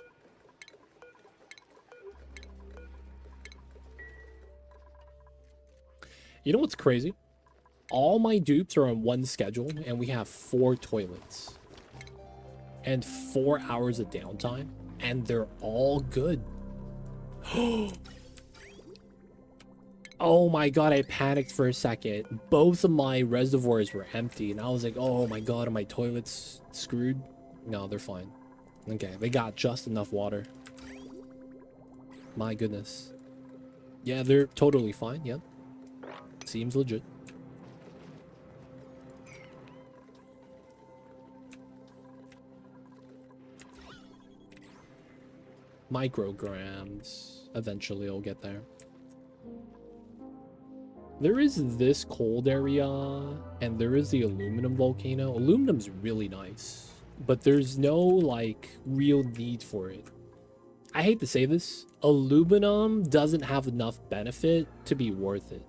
Speaker 1: You know what's crazy? All my dupes are on one schedule, and we have 4 toilets. And 4 hours of downtime, and they're all good. Oh my god, I panicked for a second. Both of my reservoirs were empty, and I was like, oh my god, are my toilets screwed? No, they're fine. Okay, they got just enough water. My goodness. Yeah, they're totally fine, yep. Seems legit. Micrograms. Eventually I'll get there. There is this cold area, and there is the aluminum volcano. Aluminum's really nice, but there's no, like, real need for it. I hate to say this, aluminum doesn't have enough benefit to be worth it.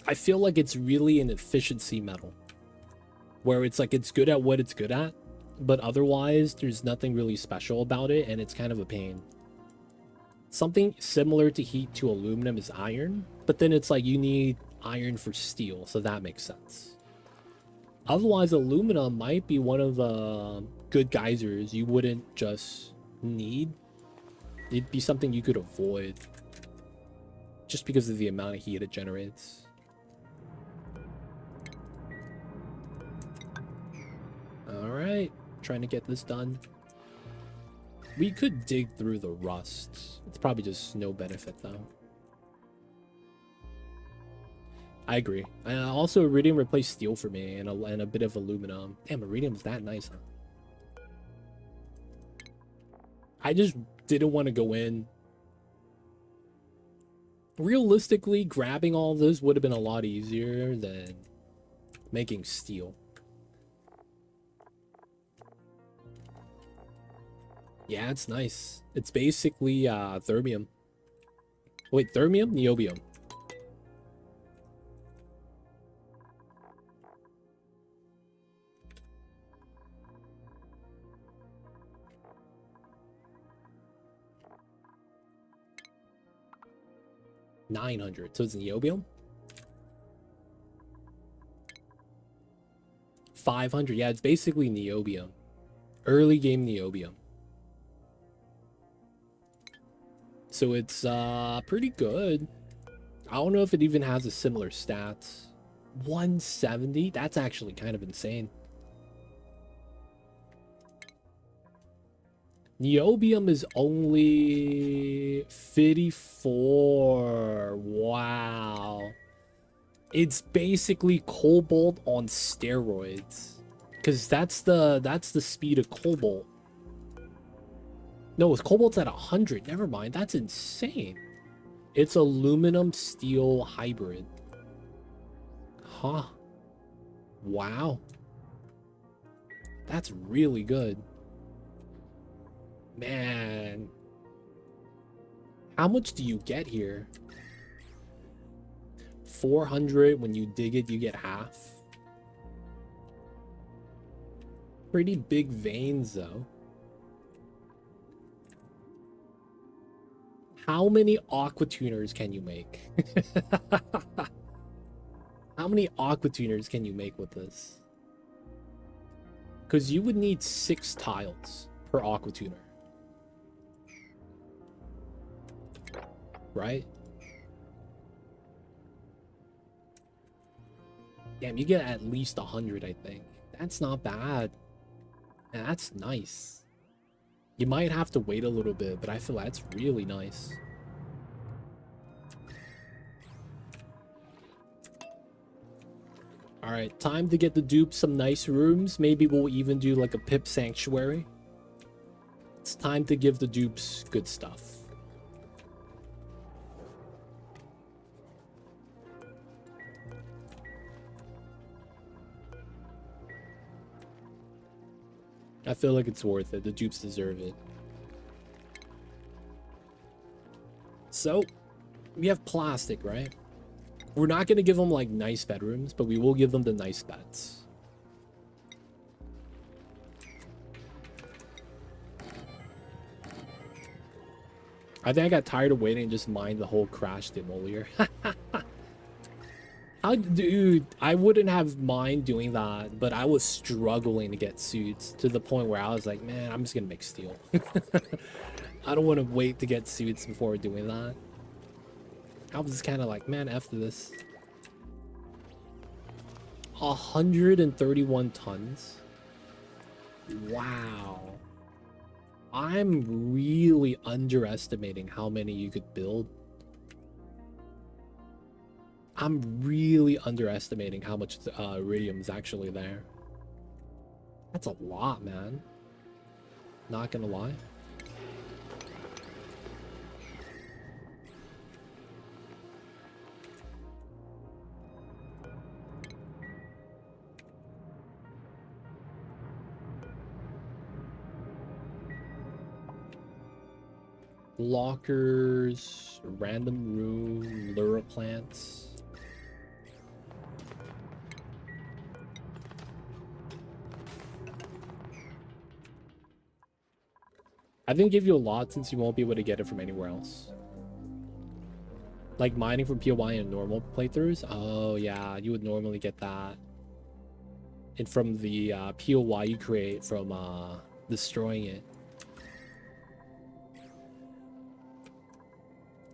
Speaker 1: I feel like it's really an efficiency metal, where it's like it's good at what it's good at, but otherwise there's nothing really special about it, and it's kind of a pain. Something similar to heat to aluminum is iron, but then it's like you need iron for steel, so that makes sense. Otherwise, aluminum might be one of the good geysers you wouldn't just need. It'd be something you could avoid. just because of the amount of heat it generates. All right, trying to get this done. We could dig through the rust. It's probably just no benefit though. I agree. Also, iridium replaced steel for me and a bit of aluminum. Damn, iridium's that nice, huh? I just didn't want to go in. Realistically, grabbing all of this would have been a lot easier than making steel. Yeah, it's nice. It's basically thermium. Wait, thermium? Niobium. $900. So it's niobium? 500. Yeah, it's basically niobium. Early game niobium. So it's pretty good. I don't know if it even has a similar stats. 170? That's actually kind of insane. Niobium is only 54. Wow. It's basically cobalt on steroids. Because that's the speed of cobalt. No, cobalt's at 100. Never mind. That's insane. It's aluminum steel hybrid. Huh. Wow. That's really good. Man. How much do you get here? 400. When you dig it, you get half. Pretty big veins, though. How many aqua tuners can you make? How many aqua tuners can you make with this? Because you would need 6 tiles per aqua tuner. Right? Damn, you get at least 100, I think. That's not bad. And that's nice. You might have to wait a little bit, but I feel that's really nice. Alright, time to get the dupes some nice rooms. Maybe we'll even do like a pip sanctuary. It's time to give the dupes good stuff. I feel like it's worth it. The dupes deserve it. So, we have plastic, right? We're not going to give them, like, nice bedrooms, but we will give them the nice beds. I think I got tired of waiting and just mined the whole crash demolior. Dude, I wouldn't have mind doing that, but I was struggling to get suits to the point where I was like, man, I'm just gonna make steel. I don't want to wait to get suits before doing that. I was kind of like, man, after this. 131 tons. Wow. I'm really underestimating how many you could build. I'm really underestimating how much iridium is actually there. That's a lot, man. Not gonna lie. Lockers, random room, lure plants. I didn't give you a lot since you won't be able to get it from anywhere else. Like mining from POI in normal playthroughs? Oh yeah, you would normally get that. And from the POI you create from destroying it.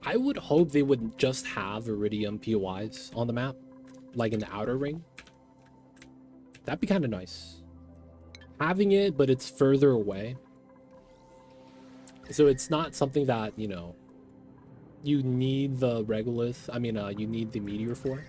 Speaker 1: I would hope they would just have Iridium POIs on the map, like in the outer ring. That'd be kind of nice. Having it, but it's further away. So it's not something that, you know, you need the Regolith, I mean, you need the Meteor for.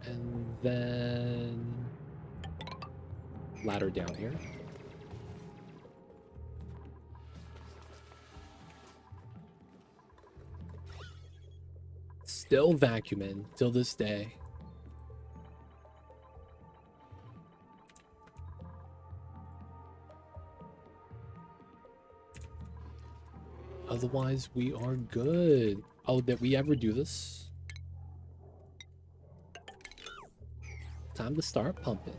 Speaker 1: And then ladder down here. Still vacuuming till this day. Otherwise, we are good. Oh, did we ever do this? Time to start pumping.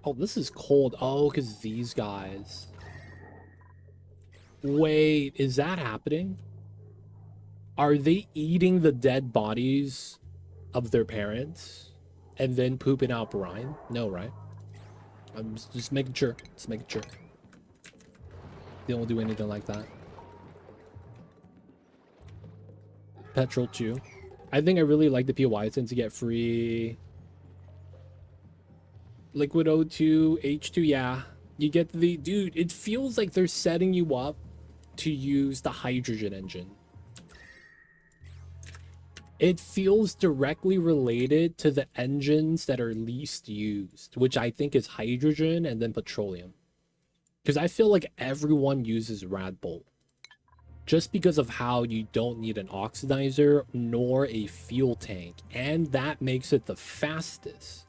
Speaker 1: Oh, this is cold. Oh, because these guys. Wait, is that happening? Are they eating the dead bodies of their parents and then pooping out brine? No, right? I'm just making sure. Just making sure. They don't do anything like that. Petrol 2. I think I really like the POI since you get free Liquid O2, H2, yeah. You get the... Dude, it feels like they're setting you up to use the hydrogen engine. It feels directly related to the engines that are least used, which I think is hydrogen and then petroleum. Because I feel like everyone uses Radbolt. Just because of how you don't need an oxidizer nor a fuel tank. And that makes it the fastest.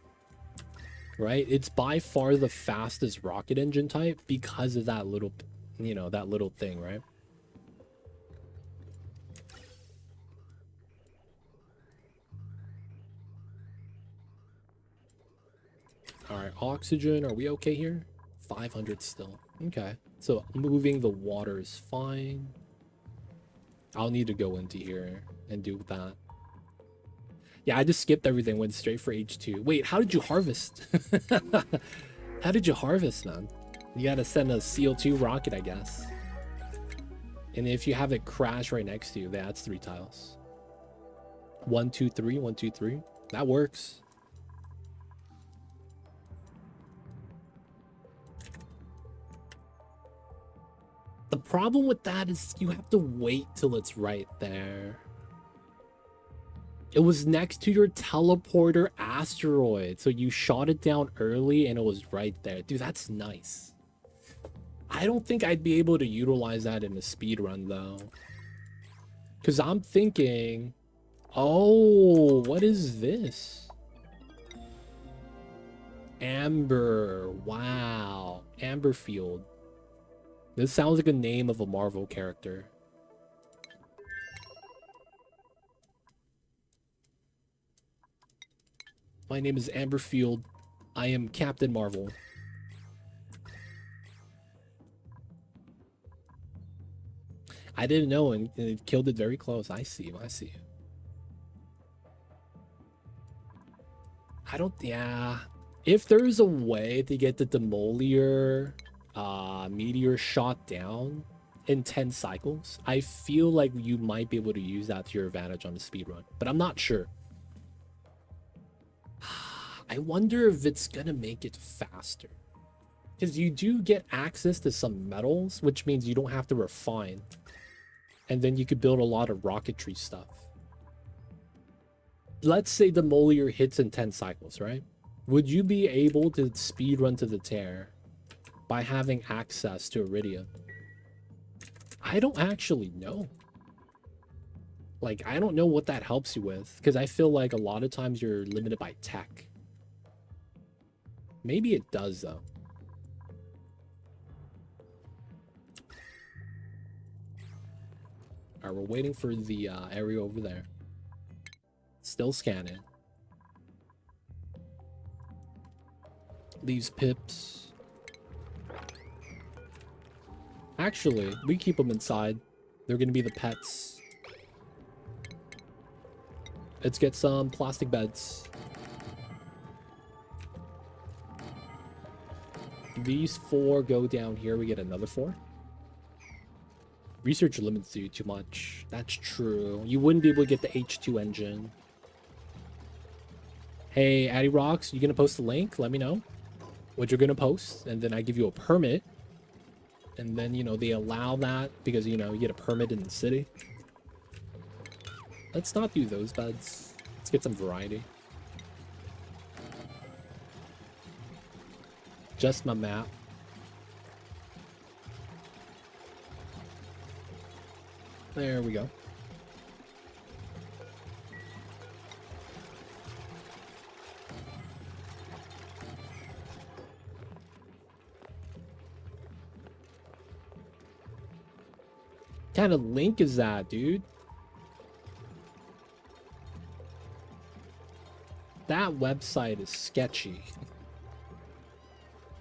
Speaker 1: Right? It's by far the fastest rocket engine type because of that little, you know, that little thing, right? All right, oxygen, are we okay here? 500 still. Okay, so moving the water is fine. I'll need to go into here and do that. Yeah, I just skipped everything, went straight for H2. Wait, how did you harvest? How did you harvest, man? You gotta send a CO2 rocket, I guess. And if you have it crash right next to you, that's 3 tiles. 1, 2, 3, 1, 2, 3. That works. The problem with that is you have to wait till it's right there. It was next to your teleporter asteroid, so you shot it down early and it was right there. Dude, that's nice. I don't think I'd be able to utilize that in a speed run though. Because I'm thinking, oh, what is this? Amber, wow, Amberfield. This sounds like a name of a Marvel character. My name is Amberfield. I am Captain Marvel. I didn't know, and it killed it very close. I see you. I see you. I don't... Yeah. If there's a way to get the Demolior Meteor shot down in 10 cycles, I feel like you might be able to use that to your advantage on the speedrun. But I'm not sure. I wonder if it's gonna make it faster. Because you do get access to some metals, which means you don't have to refine. And then you could build a lot of rocketry stuff. Let's say the Demolior hits in 10 cycles, right? Would you be able to speedrun to the tear by having access to Iridium? I don't actually know. Like, I don't know what that helps you with, because I feel like a lot of times you're limited by tech. Maybe it does, though. All right, we're waiting for the area over there. Still scanning. These pips. Actually, we keep them inside. They're gonna be the pets. Let's get some plastic beds. These 4 go down here. We get another 4. Research limits you too much. That's true. You wouldn't be able to get the H2 engine. Hey, Addy Rocks, you gonna post a link? Let me know what you're gonna post, and then I give you a permit. And then, you know, they allow that because, you know, you get a permit in the city. Let's not do those beds. Let's get some variety. Just my map. There we go. What kind of link is that, dude? That website is sketchy.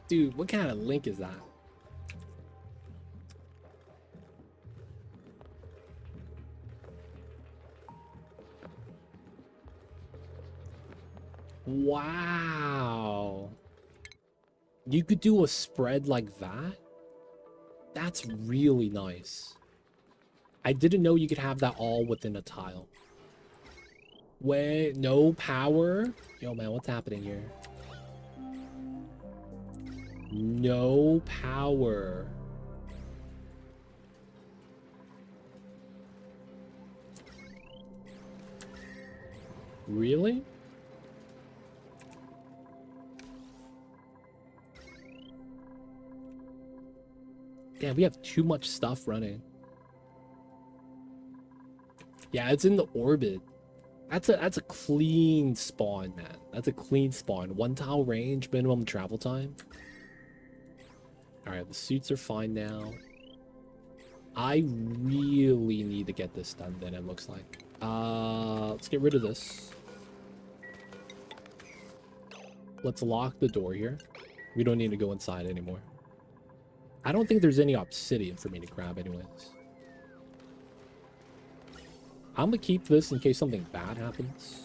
Speaker 1: Dude, what kind of link is that? Wow. You could do a spread like that? That's really nice. I didn't know you could have that all within a tile. Wait, no power? Yo, man, what's happening here? No power. Really? Damn, we have too much stuff running. Yeah, it's in the orbit. That's a clean spawn, man. That's a clean spawn. 1 tile range, minimum travel time. Alright, the suits are fine now. I really need to get this done then, it looks like. Let's get rid of this. Let's lock the door here. We don't need to go inside anymore. I don't think there's any obsidian for me to grab anyways. I'm gonna keep this in case something bad happens.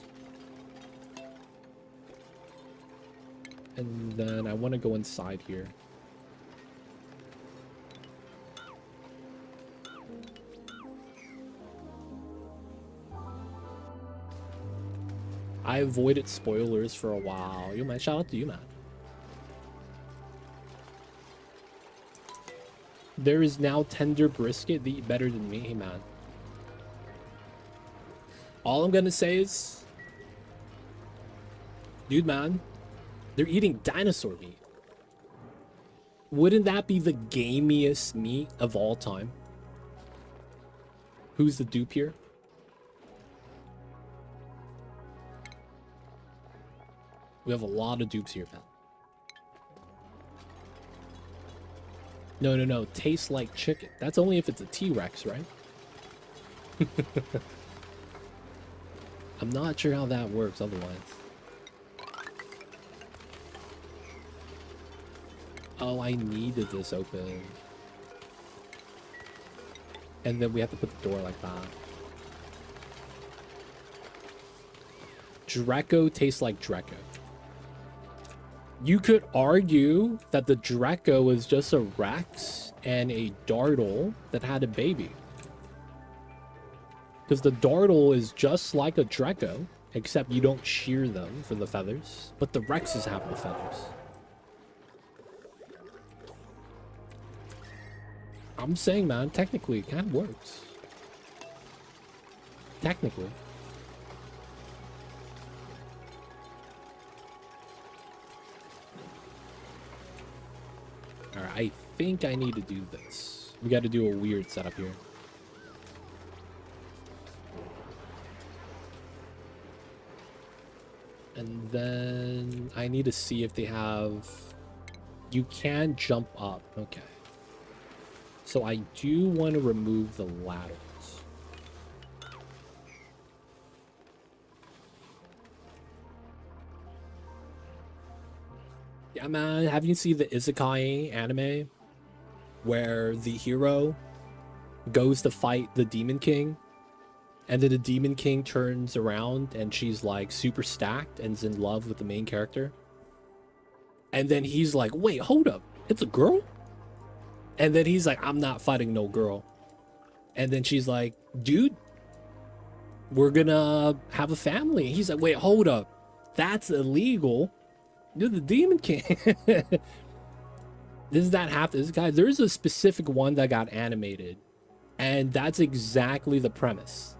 Speaker 1: And then I want to go inside here. I avoided spoilers for a while. Yo, man, shout out to you, man. There is now tender brisket that eat better than me, man. All I'm gonna say is, dude, man, they're eating dinosaur meat. Wouldn't that be the gamiest meat of all time? Who's the dupe here? We have a lot of dupes here, man. No. Tastes like chicken. That's only if it's a T-Rex, right? I'm not sure how that works otherwise. Oh, I needed this open. And then we have to put the door like that. Draco tastes like Draco. You could argue that the Draco is just a Rex and a Dartle that had a baby. Because the Dartle is just like a Draco, except you don't shear them for the feathers. But the Rexes have the feathers. I'm saying, man, technically it kind of works. Technically. Alright, I think I need to do this. We got to do a weird setup here. And then I need to see if they have... You can jump up. Okay. So I do want to remove the ladders. Yeah, man. Have you seen the Isekai anime? Where the hero goes to fight the Demon King, and then the Demon King turns around and she's like super stacked and is in love with the main character. And then he's like, wait, hold up, it's a girl? And then he's like, I'm not fighting no girl. And then she's like, dude, we're gonna have a family. He's like, wait, hold up, that's illegal. You're the Demon King. Does that happen? Guys, there's a specific one that got animated, and that's exactly the premise.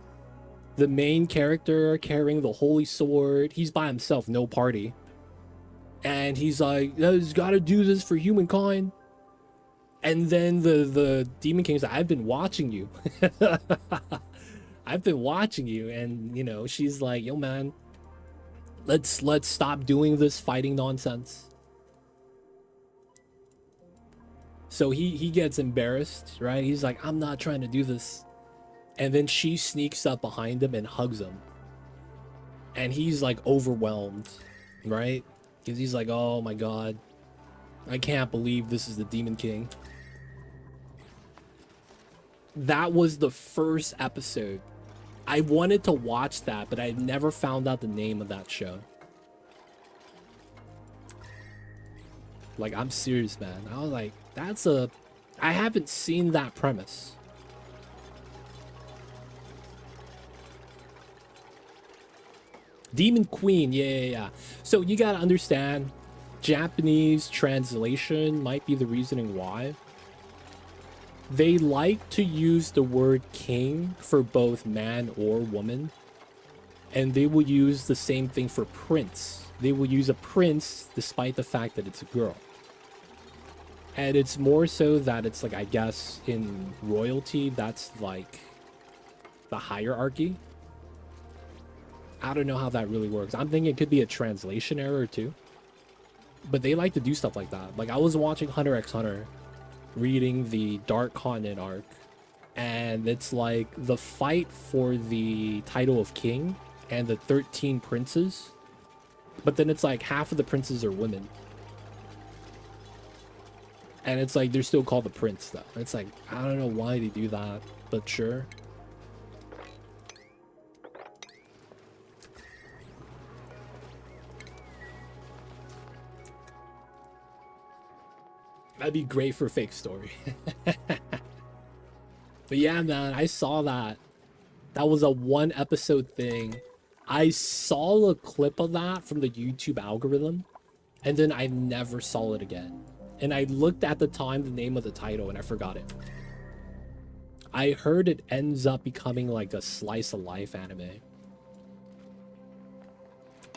Speaker 1: The main character carrying the holy sword, he's by himself, no party. And he's like, he's gotta do this for humankind. And then the Demon King's like, I've been watching you. I've been watching you. And, you know, she's like, yo, man, let's stop doing this fighting nonsense. So he gets embarrassed, right? He's like, I'm not trying to do this. And then she sneaks up behind him and hugs him. And he's like overwhelmed, right? Because he's like, oh my god, I can't believe this is the Demon King. That was the first episode. I wanted to watch that, but I never found out the name of that show. Like, I'm serious, man. I was like, I haven't seen that premise. Demon Queen, yeah. So you gotta understand, Japanese translation might be the reasoning why. They like to use the word king for both man or woman. And they will use the same thing for prince. They will use a prince despite the fact that it's a girl. And it's more so that it's like, I guess in royalty, that's like the hierarchy. I don't know how that really works. I'm thinking it could be a translation error too. But they like to do stuff like that. Like, I was watching Hunter x Hunter, reading the Dark Continent arc, and it's like the fight for the title of king and the 13 princes. But then it's like half of the princes are women. And it's like, they're still called the prince though. It's like, I don't know why they do that, but sure. That'd be great for fake story. But yeah, man, I saw that. That was a 1 episode thing. I saw a clip of that from the YouTube algorithm, and then I never saw it again. And I looked at the time the name of the title and I forgot it. I heard it ends up becoming like a slice of life anime.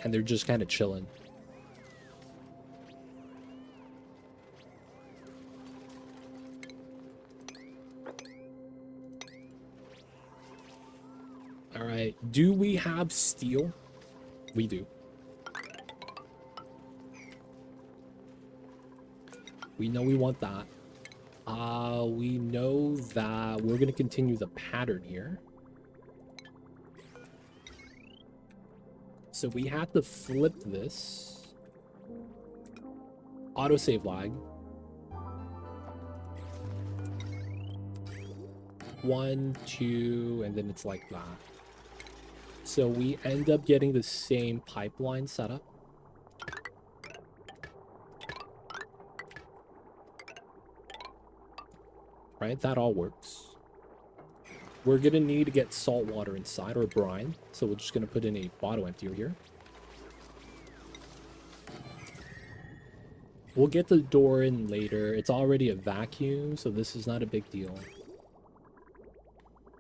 Speaker 1: And they're just kind of chilling. All right, do we have steel? We do. We know we want that. We know that we're gonna continue the pattern here. So we have to flip this. Autosave lag. 1, 2, and then it's like that. So we end up getting the same pipeline setup. Right, that all works. We're gonna need to get salt water inside, or brine. So we're just gonna put in a bottle emptier here. We'll get the door in later. It's already a vacuum, so this is not a big deal.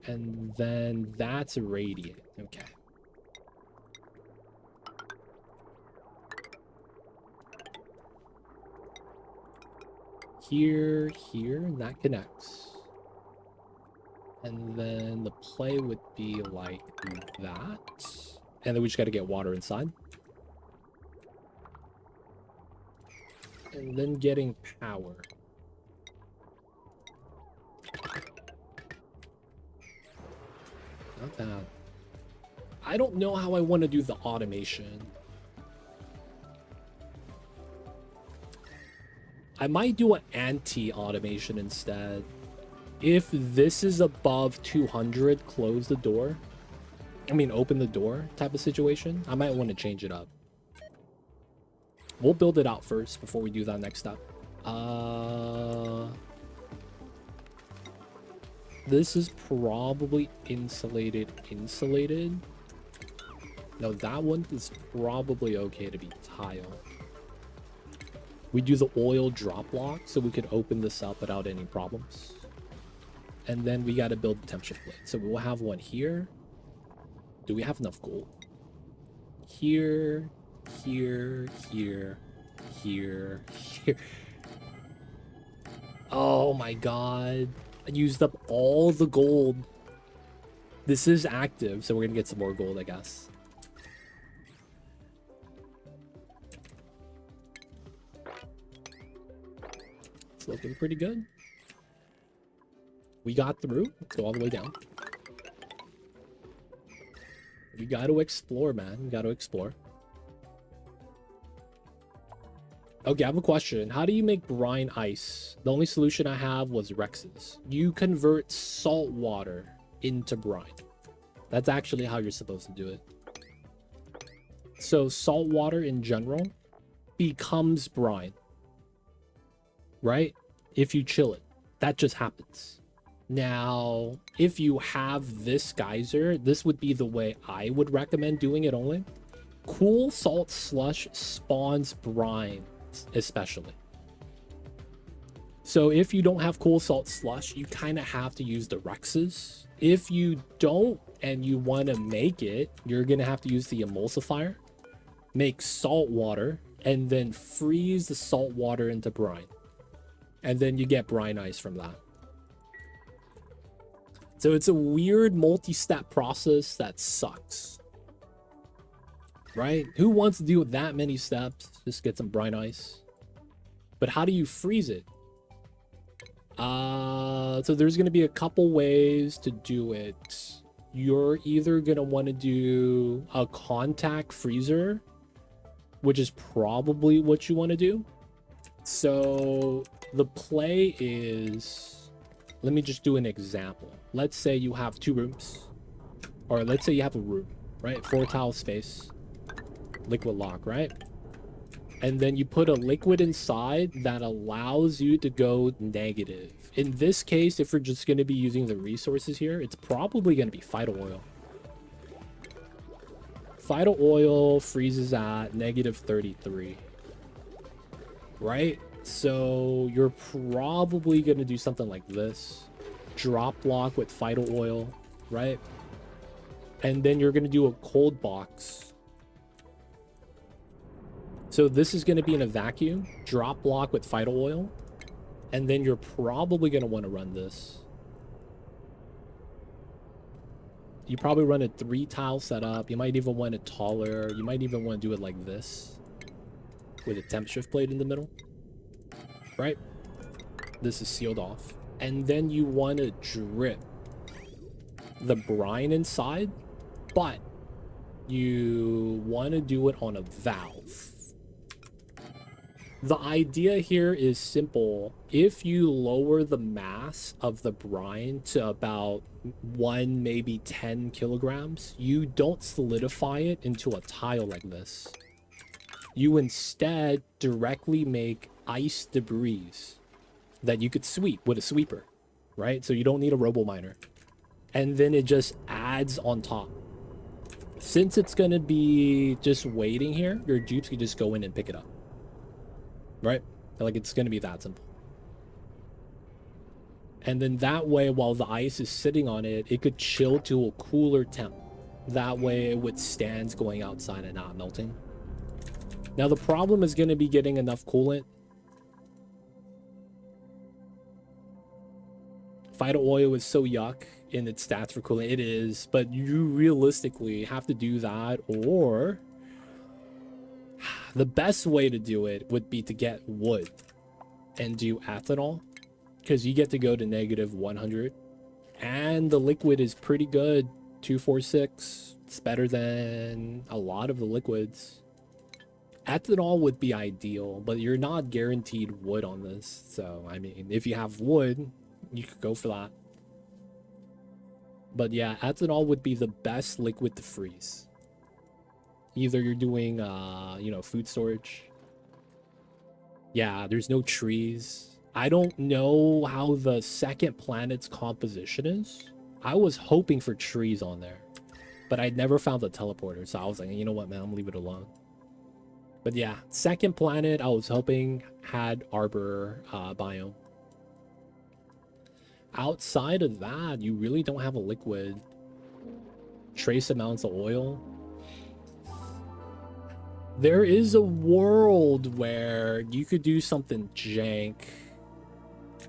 Speaker 1: And then that's a radiant. Okay. Here, and that connects. And then the play would be like that. And then we just got to get water inside. And then getting power. Not bad. I don't know how I want to do the automation. I might do an anti-automation instead. If this is above 200, close the door. I mean, open the door type of situation. I might want to change it up. We'll build it out first before we do that next step. This is probably insulated. No, that one is probably okay to be tile. We do the oil drop lock so we could open this up without any problems. And then we got to build the temp shift plate. So we'll have one here. Do we have enough gold? Here. Oh my god. I used up all the gold. This is active, so we're gonna get some more gold, I guess. It's looking pretty good. We got through. Let's go all the way down. We got to explore, man. We got to explore. Okay, I have a question. How do you make brine ice? The only solution I have was Rex's. You convert salt water into brine. That's actually how you're supposed to do it. So salt water in general becomes brine, right? If you chill it, that just happens. Now, if you have this geyser, this would be the way I would recommend doing it only. Cool salt slush spawns brine, especially. So if you don't have cool salt slush, you kind of have to use the Rexes. If you don't and you want to make it, you're going to have to use the emulsifier, make salt water, and then freeze the salt water into brine. And then you get brine ice from that. So it's a weird multi-step process that sucks. Right? Who wants to do that many steps? Just get some brine ice. But how do you freeze it? So there's going to be a couple ways to do it. You're either going to want to do a contact freezer, which is probably what you want to do. So the play is... Let me just do an example. Let's say you have 2 rooms. Or let's say you have a room, right? 4 tile space. Liquid lock, right? And then you put a liquid inside that allows you to go negative. In this case, if we're just going to be using the resources here, it's probably going to be Phyto Oil. Phyto Oil freezes at negative 33. Right? So you're probably going to do something like this. Drop block with Phyto Oil, right? And then you're going to do a cold box. So this is going to be in a vacuum. Drop block with Phyto Oil. And then you're probably going to want to run this. You probably run a 3 tile setup. You might even want it taller. You might even want to do it like this. With a temp shift plate in the middle. Right? This is sealed off. And then you want to drip the brine inside, but you want to do it on a valve. The idea here is simple. If you lower the mass of the brine to about 1, maybe 10 kilograms, you don't solidify it into a tile like this. You instead directly make ice debris that you could sweep with a sweeper, right? So you don't need a robo miner. And then it just adds on top. Since it's going to be just waiting here, your dupes can just go in and pick it up. Right? Like, it's going to be that simple. And then that way, while the ice is sitting on it, it could chill to a cooler temp. That way it withstands going outside and not melting. Now, the problem is going to be getting enough coolant. Phyto Oil is so yuck in its stats for coolant. It is, but you realistically have to do that, or the best way to do it would be to get wood and do ethanol, because you get to go to negative 100, and the liquid is pretty good. 246. It's better than a lot of the liquids. Ethanol would be ideal, but you're not guaranteed wood on this. So I mean, if you have wood, You could go for that. But yeah, ethanol would be the best liquid to freeze. Either you're doing, you know, food storage. Yeah, there's no trees. I don't know how the second planet's composition is. I was hoping for trees on there, but I'd never found the teleporter, so I was like, you know what, man, I'm gonna leave it alone. But yeah, second planet I was hoping had arbor biome. Outside of that, you really don't have a liquid. Trace amounts of oil. There is a world where you could do something jank.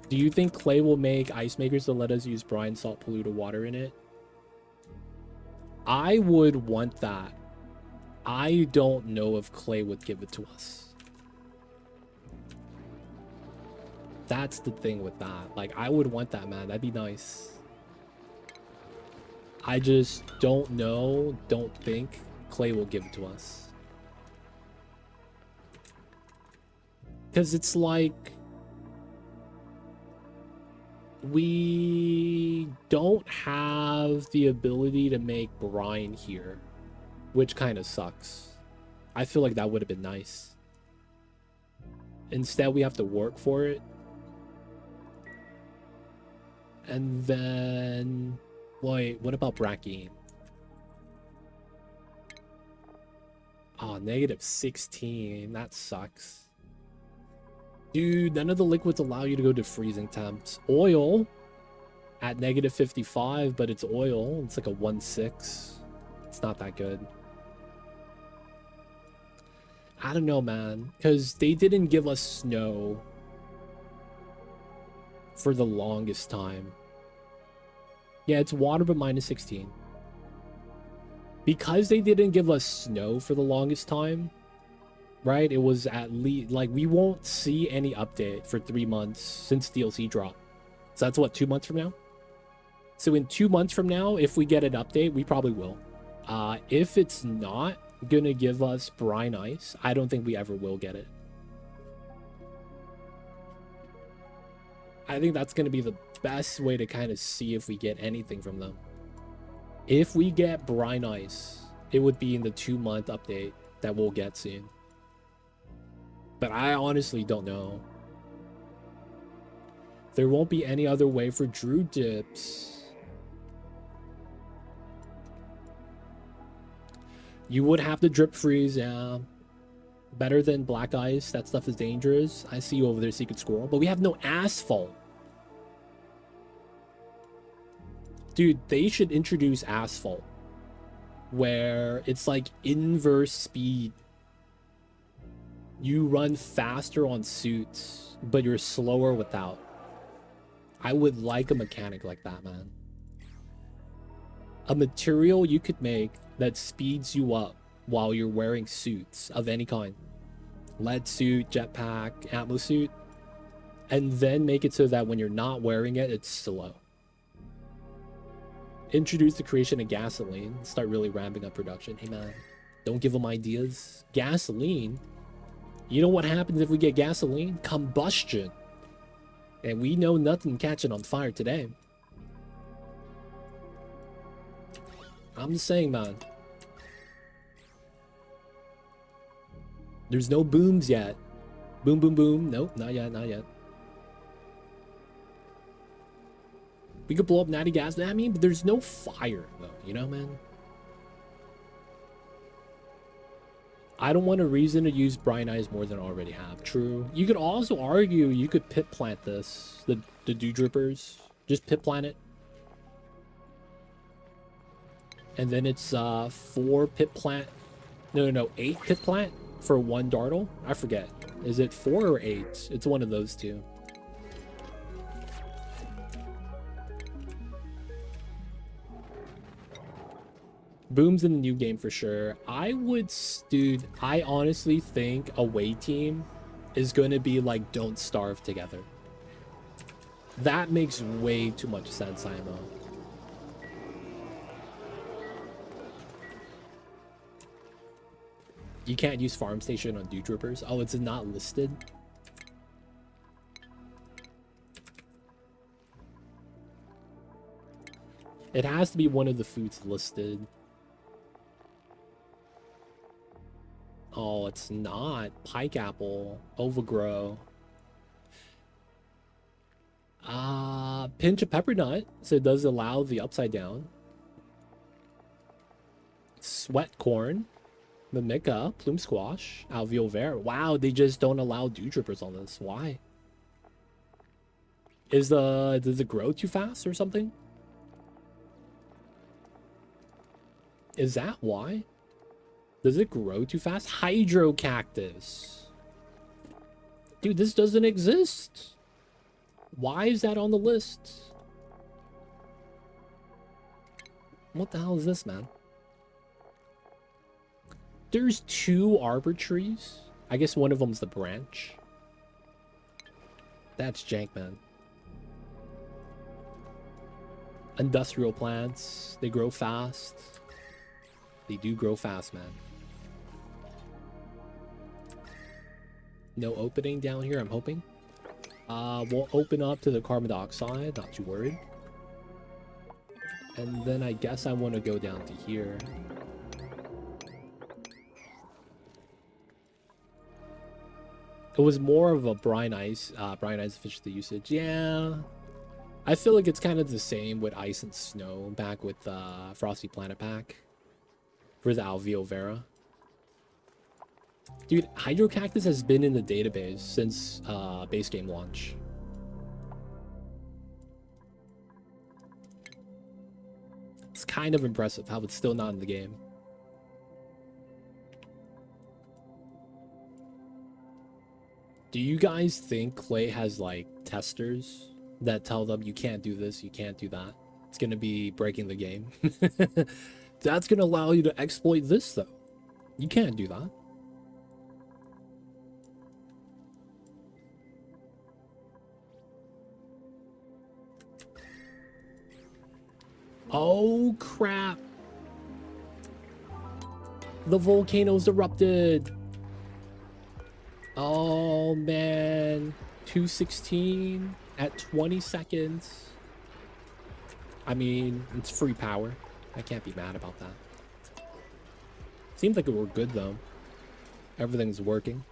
Speaker 1: Do you think clay will make ice makers to let us use brine, salt, polluted water in it? I would want that. I don't know if clay would give it to us. That's the thing with that. Like, I would want that, man. That'd be nice. I just don't know, don't think clay will give it to us. Because it's like, we don't have the ability to make brine here, which kind of sucks. I feel like that would have been nice. Instead, we have to work for it. And then, wait, what about Brackine? Oh, -16. That sucks. Dude, none of the liquids allow you to go to freezing temps. Oil at -55, but it's oil. It's like a 1/6. It's not that good. I don't know, man. Because they didn't give us snow for the longest time. Yeah, it's water, but -16. Because they didn't give us snow for the longest time, right? It was at least, like, we won't see any update for 3 months since DLC drop. So that's what, 2 months from now? So in 2 months from now, if we get an update, we probably will. If it's not gonna give us brine ice, I don't think we ever will get it. I think that's gonna be the best way to kind of see if we get anything from them. If we get brine ice, it would be in the 2-month update that we'll get soon. But I honestly don't know. There won't be any other way for Drew dips. You would have to drip freeze, yeah. Better than black ice. That stuff is dangerous. I see you over there, Secret Squirrel. But we have no asphalt. Dude, they should introduce asphalt where it's like inverse speed. You run faster on suits, but you're slower without. I would like a mechanic like that, man. A material you could make that speeds you up while you're wearing suits of any kind. Lead suit, jetpack, atmo suit. And then make it so that when you're not wearing it, it's slow. Introduce the creation of gasoline. Start really ramping up production. Hey, man, don't give them ideas. Gasoline? You know what happens if we get gasoline? Combustion. And we know nothing catching on fire today. I'm just saying, man. There's no booms yet. Boom, boom, boom. Nope, not yet, not yet. We could blow up natty gas. I mean, but there's no fire, though. You know, man? I don't want a reason to use brine ice more than I already have. True. You could also argue you could pit plant this. The dew drippers. Just pit plant it. And then it's 4 pit plant. No, 8 pit plant for 1 dartle. I forget. Is it 4 or 8? It's one of those two. Boom's in the new game for sure. Dude, I honestly think away team is going to be like Don't Starve together. That makes way too much sense, IMO. You can't use farm station on dew drippers. Oh, it's not listed. It has to be one of the foods listed. Oh, it's not. Pike apple. Overgrow. Pinch of pepper nut. So it does allow the upside down. Sweat corn. Mimica. Plume squash. Alveol vert. Wow, they just don't allow dew drippers on this. Why? Does it grow too fast or something? Is that why? Does it grow too fast? Hydro cactus. Dude, this doesn't exist. Why is that on the list? What the hell is this, man? There's 2 arbor trees. I guess one of them's the branch. That's jank, man. Industrial plants. They grow fast. They do grow fast, man. No opening down here, I'm hoping. We'll open up to the carbon dioxide, not too worried. And then I guess I want to go down to here. It was more of a brine ice efficiency usage. Yeah. I feel like it's kind of the same with ice and snow back with Frosty Planet Pack. For the Alveol Vera. Dude, Hydro Cactus has been in the database since base game launch. It's kind of impressive how it's still not in the game. Do you guys think Clay has like testers that tell them you can't do this, you can't do that? It's gonna be breaking the game. That's gonna allow you to exploit this though. You can't do that. Oh crap. The volcano's erupted. Oh man. 216 at 20 seconds. I mean, it's free power. I can't be mad about that. Seems like we're good though. Everything's working.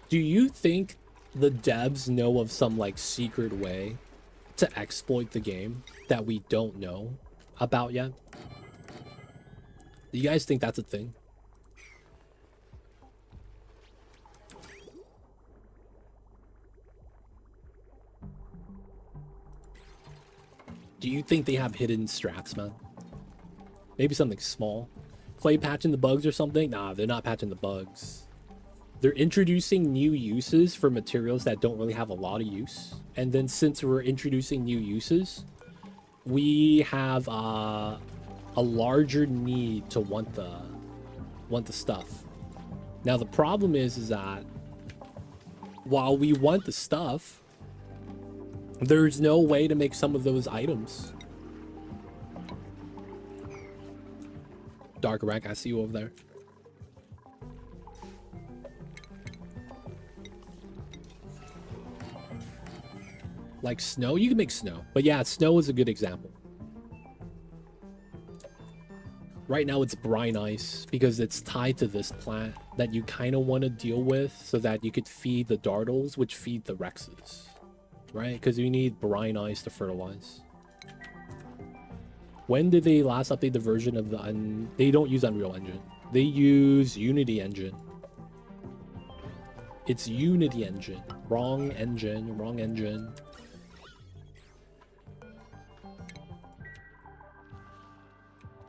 Speaker 1: Do you think the devs know of some like secret way to exploit the game that we don't know about yet? Do you guys think that's a thing? Do you think they have hidden strats, man? Maybe something small. Clay patching the bugs or something? Nah, they're not patching the bugs. They're introducing new uses for materials that don't really have a lot of use. And then since we're introducing new uses, we have a larger need to want the stuff. Now the problem is that while we want the stuff, there's no way to make some of those items. Dark Wreck, I see you over there. Like snow? You can make snow. But yeah, snow is a good example. Right now it's brine ice because it's tied to this plant that you kind of want to deal with so that you could feed the dartles, which feed the rexes. Right? Because you need brine ice to fertilize. When did they last update the version of the... They don't use Unreal Engine. They use Unity Engine. It's Unity Engine. Wrong engine. Wrong engine.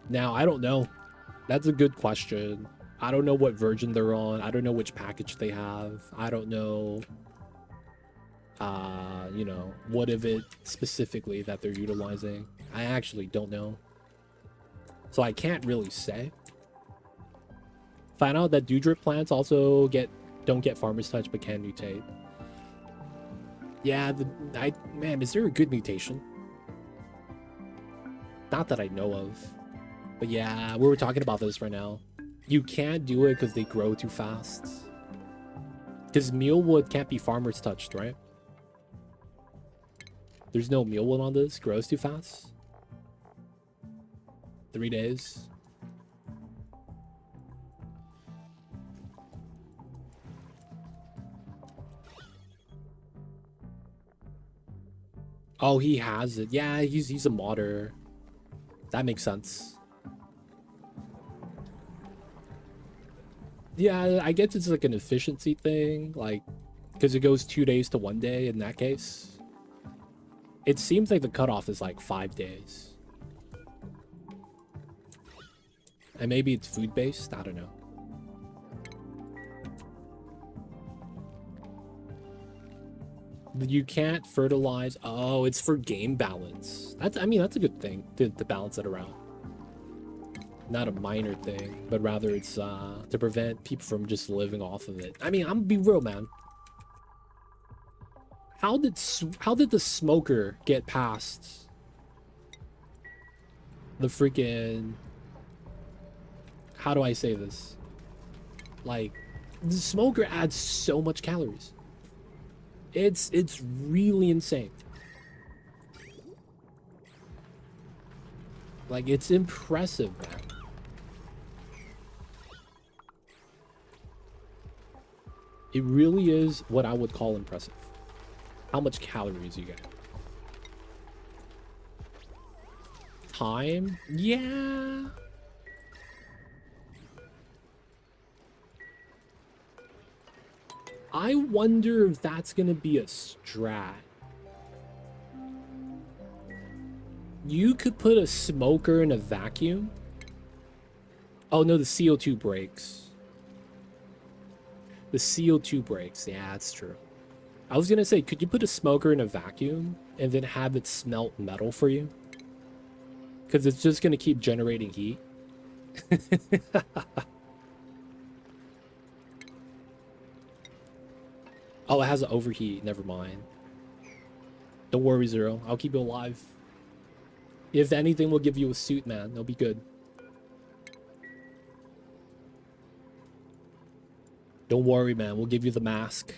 Speaker 1: Now, I don't know. That's a good question. I don't know what version they're on. I don't know which package they have. I don't know, you know, what of it specifically that they're utilizing. I actually don't know. So I can't really say. Find out that dewdrip plants also don't get farmer's touch but can mutate. Yeah, man, is there a good mutation? Not that I know of. But yeah, we were talking about this right now. You can't do it because they grow too fast. Because mealwood can't be farmers touched, right? There's no mealwood on this. Grows too fast. 3 days. Oh, he has it. Yeah, he's a modder. That makes sense. Yeah, I guess it's like an efficiency thing, like, because it goes 2 days to 1 day in that case. It seems like the cutoff is like 5 days. And maybe it's food-based, I don't know. You can't fertilize. Oh, it's for game balance. I mean, that's a good thing to balance it around. Not a minor thing, but rather it's to prevent people from just living off of it. I mean, I'm gonna be real, man. How did the smoker get past the freaking? How do I say this? Like, the smoker adds so much calories. It's really insane. Like, it's impressive, man. It really is what I would call impressive. How much calories you get. Time? Yeah. I wonder if that's gonna be a strat. You could put a smoker in a vacuum. Oh no, the CO2 breaks. The CO2 breaks. Yeah, that's true. I was gonna say, could you put a smoker in a vacuum and then have it smelt metal for you? Because it's just gonna keep generating heat. Oh, it has an overheat. Never mind. Don't worry, Zero. I'll keep you alive. If anything, we'll give you a suit, man. It'll be good. Don't worry, man. We'll give you the mask.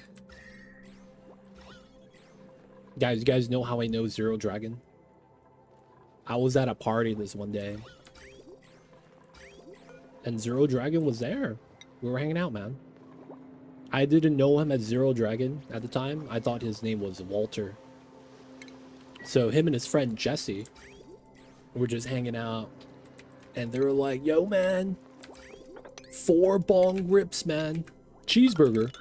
Speaker 1: Guys, you guys know how I know Zero Dragon? I was at a party this one day. And Zero Dragon was there. We were hanging out, man. I didn't know him as Zero Dragon at the time. I thought his name was Walter. So him and his friend Jesse were just hanging out. And they were like, yo, man. 4 bong rips, man. Cheeseburger.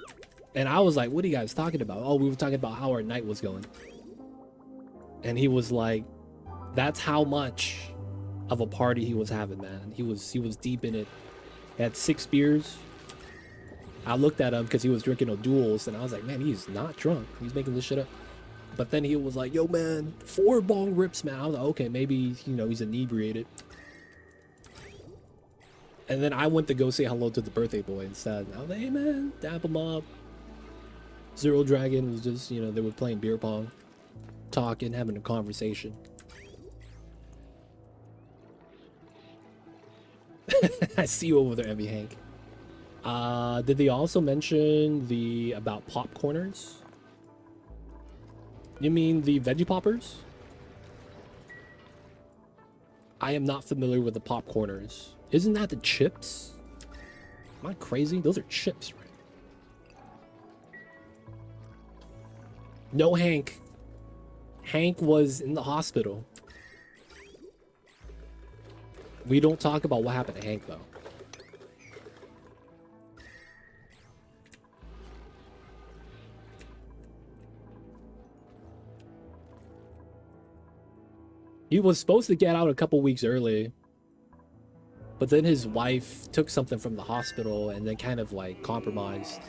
Speaker 1: And I was like, what are you guys talking about? Oh, we were talking about how our night was going. And he was like, that's how much of a party he was having, man. He was deep in it. He had 6 beers. I looked at him because he was drinking O'Doul's, and I was like, man, he's not drunk. He's making this shit up. But then he was like, yo, man, 4 bong rips, man. I was like, okay, maybe, you know, he's inebriated. And then I went to go say hello to the birthday boy instead. I was like, hey, man, dap him up. Zero Dragon was just, you know, they were playing beer pong, talking, having a conversation. I see you over there, Emmy Hank. Did they also mention about popcorners? You mean the veggie poppers? I am not familiar with the popcorners. Isn't that the chips? Am I crazy? Those are chips, right? No, Hank. Hank was in the hospital. We don't talk about what happened to Hank, though. He was supposed to get out a couple weeks early, but then his wife took something from the hospital and then kind of like compromised.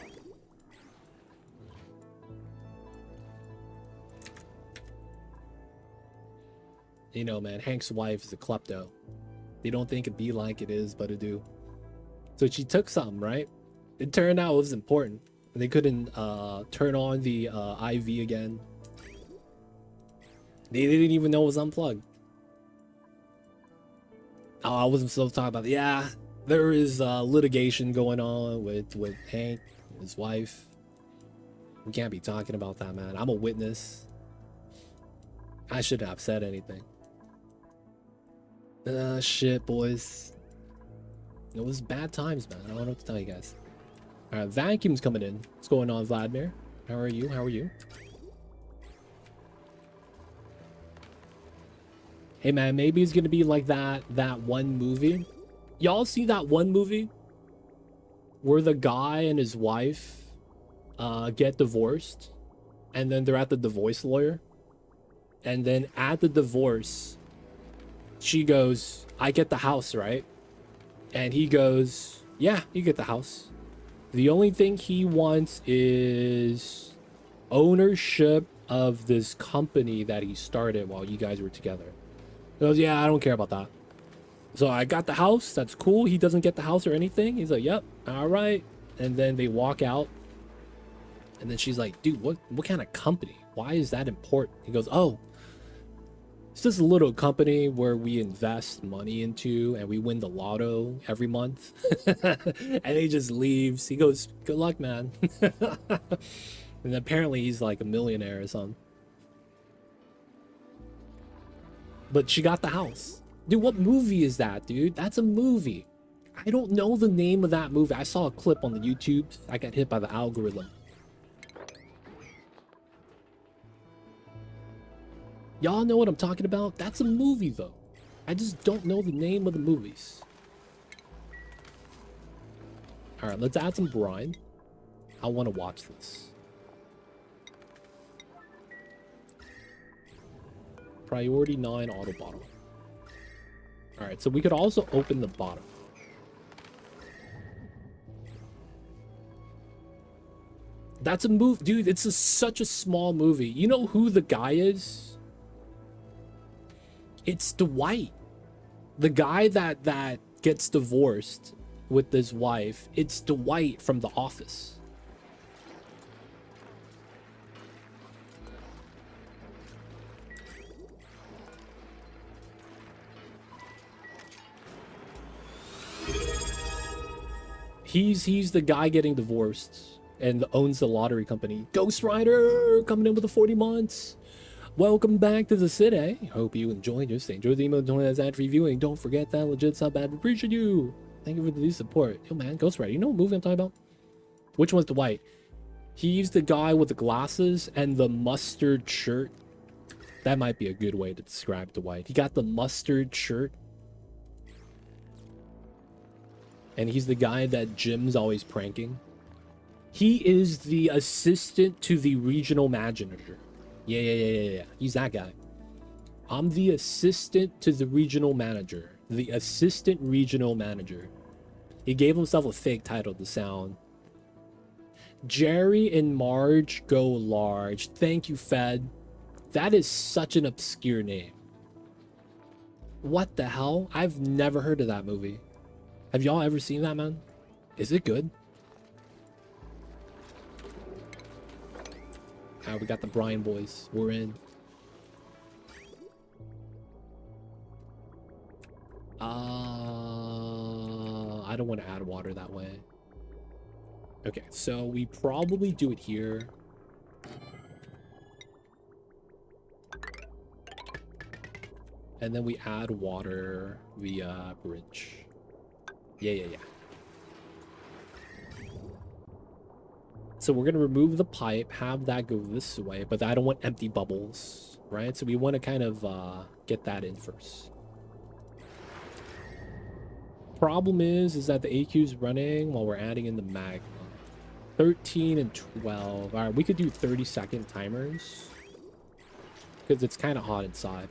Speaker 1: You know, man, Hank's wife is a klepto. They don't think it be like it is, but it do. So she took something, right? It turned out it was important. They couldn't turn on the IV again. They didn't even know it was unplugged. Oh, I wasn't supposed to talk about it. Yeah, there is litigation going on with Hank, his wife. We can't be talking about that, man. I'm a witness. I shouldn't have said anything. Shit, boys. It was bad times, man. I don't know what to tell you guys. Alright, Vacuum's coming in. What's going on, Vladimir? How are you? How are you? Hey, man, maybe it's gonna be like that one movie. Y'all see that one movie? Where the guy and his wife get divorced. And then they're at the divorce lawyer. And then at the divorce, she goes, I get the house, right? And he goes, yeah, you get the house. The only thing he wants is ownership of this company that he started while you guys were together. He goes, yeah, I don't care about that. So I got the house. That's cool. He doesn't get the house or anything. He's like, yep, all right. And then they walk out. And then she's like, dude, what kind of company? Why is that important? He goes, oh, it's just a little company where we invest money into and we win the lotto every month. And he just leaves. He goes, good luck, man. And apparently he's like a millionaire or something. But she got the house. Dude, what movie is that, dude? That's a movie. I don't know the name of that movie. I saw a clip on the YouTube. I got hit by the algorithm. Y'all know what I'm talking about? That's a movie, though. I just don't know the name of the movies. All right, let's add some brine. I want to watch this. Priority 9 auto bottle. All right, so we could also open the bottom. That's a move, dude. It's such a small movie. You know who the guy is? It's Dwight, the guy that gets divorced with his wife. It's Dwight from The Office. He's the guy getting divorced and owns the lottery company. Ghost Rider coming in with the 40 months. Welcome back to the city. Hope you enjoyed your stay. Enjoy the email, join us ad-free viewing. Don't forget that legit sub ad. Appreciate you. Thank you for the support. Yo, man, Ghost Rider. You know what movie I'm talking about? Which one's Dwight? He's the guy with the glasses and the mustard shirt. That might be a good way to describe Dwight. He got the mustard shirt. And he's the guy that Jim's always pranking. He is the assistant to the regional manager. Yeah. He's that guy. I'm the assistant to the regional manager. The assistant regional manager. He gave himself a fake title to sound. Jerry and Marge go large. Thank you, Fed. That is such an obscure name. What the hell? I've never heard of that movie. Have y'all ever seen that, man? Is it good? We got the Brian boys. We're in. I don't want to add water that way. Okay, so we probably do it here. And then we add water via bridge. Yeah. So we're going to remove the pipe, have that go this way, but I don't want empty bubbles, right? So we want to kind of get that in first. Problem is that the AQ is running while we're adding in the magma. 13 and 12. All right, we could do 30-second timers because it's kind of hot inside.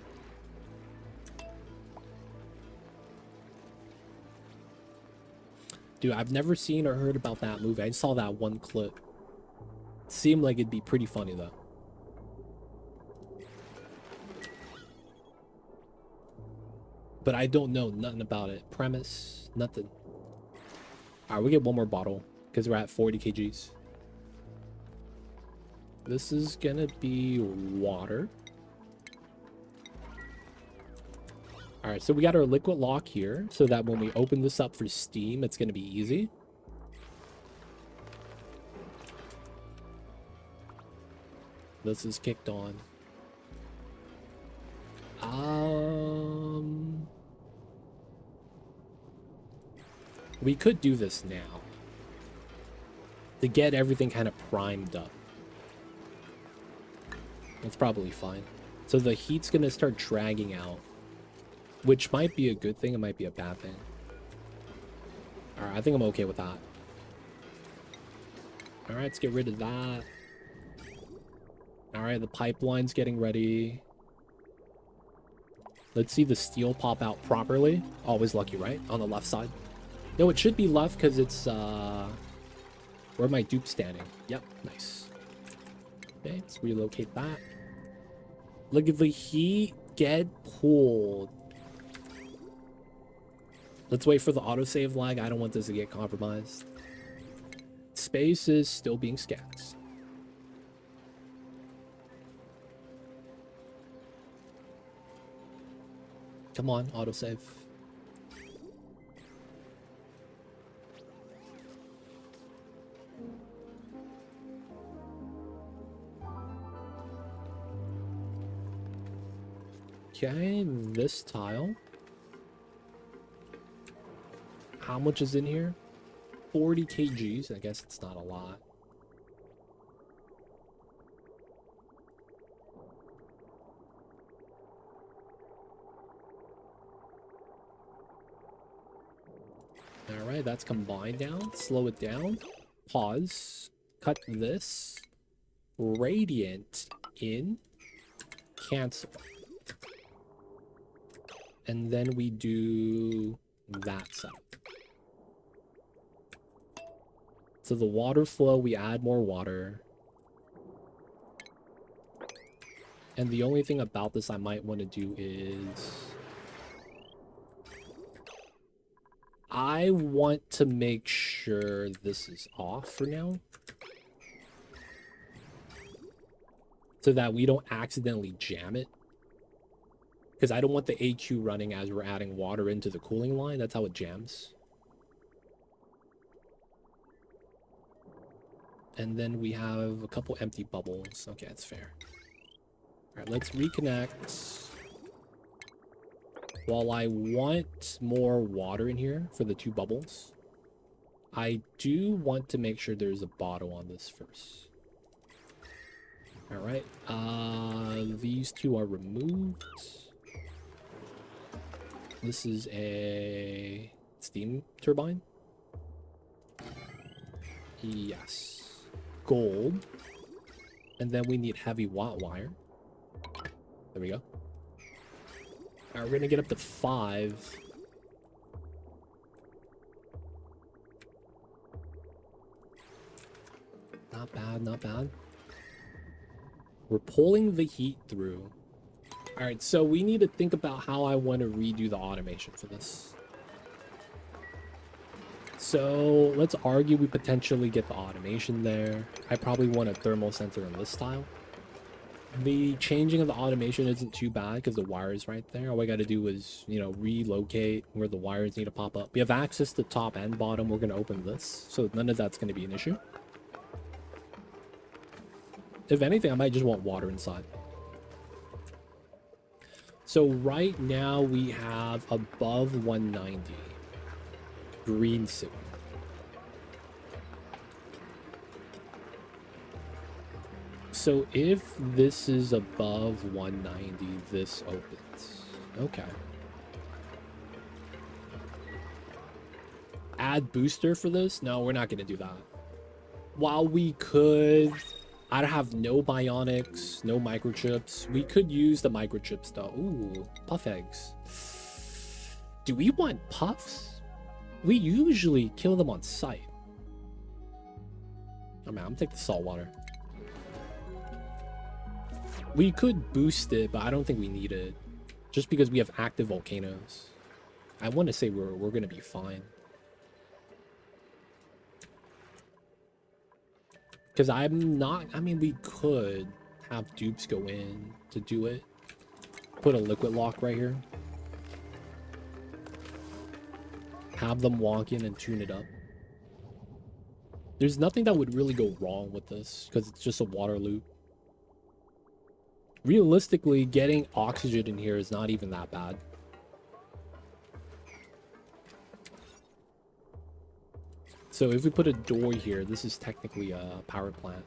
Speaker 1: Dude, I've never seen or heard about that movie. I saw that one clip. Seemed like it'd be pretty funny though. But I don't know nothing about it. Premise, nothing. All right, we get one more bottle because we're at 40 kgs. This is gonna be water. All right, so we got our liquid lock here so that when we open this up for steam, it's gonna be easy. This is kicked on. We could do this now to get everything kind of primed up. That's probably fine. So the heat's gonna start dragging out, which might be a good thing. It might be a bad thing. All right, I think I'm okay with that. All right, let's get rid of that. All right, the pipeline's getting ready. Let's see the steel pop out properly. Always lucky, right? On the left side. No, it should be left because it's, where my dupe's standing. Yep, nice. Okay, let's relocate that. Look at the heat get pulled. Let's wait for the autosave lag. I don't want this to get compromised. Space is still being scanned. Come on, autosave. Okay, this tile. How much is in here? 40 kgs. I guess it's not a lot. All right, that's combined now. Slow it down. Pause. Cut this. Radiant in. Cancel. And then we do that side. So the water flow, we add more water. And the only thing about this I might want to do is... I want to make sure this is off for now. So that we don't accidentally jam it. Because I don't want the AQ running as we're adding water into the cooling line. That's how it jams. And then we have a couple empty bubbles. Okay, that's fair. All right, let's reconnect. While I want more water in here for the 2 bubbles, I do want to make sure there's a bottle on this first. All right, these 2 are removed. This is a steam turbine. Yes. Gold. And then we need heavy watt wire. There we go. All right, we're gonna get up to 5. Not bad, not bad. We're pulling the heat through. All right, so we need to think about how I want to redo the automation for this. So let's argue we potentially get the automation there. I probably want a thermal sensor in this style. The changing of the automation isn't too bad because the wire is right there. All I got to do is, you know, relocate where the wires need to pop up. We have access to top and bottom. We're going to open this, so none of that's going to be an issue. If anything, I might just want water inside. So right now we have above 190 green signal. So if this is above 190, this opens. Okay. Add booster for this? No, we're not going to do that. While we could... I have no bionics, no microchips. We could use the microchips though. Ooh, puff eggs. Do we want puffs? We usually kill them on sight. Oh man, I'm gonna take the salt water. We could boost it, but I don't think we need it. Just because we have active volcanoes. I want to say we're gonna be fine. Because I'm not... I mean, we could have dupes go in to do it. Put a liquid lock right here. Have them walk in and tune it up. There's nothing that would really go wrong with this, because it's just a water loop. realistically, getting oxygen in here is not even that bad. So if we put a door here, this is technically a power plant.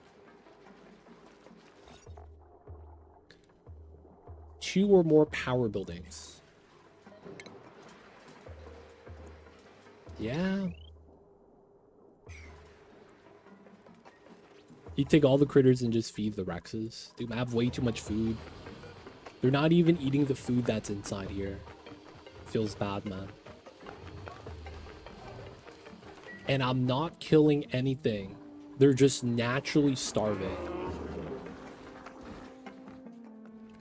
Speaker 1: 2 or more power buildings. Yeah. You take all the critters and just feed the Rexes. Dude, I have way too much food. They're not even eating the food that's inside here. Feels bad, man. And I'm not killing anything. They're just naturally starving.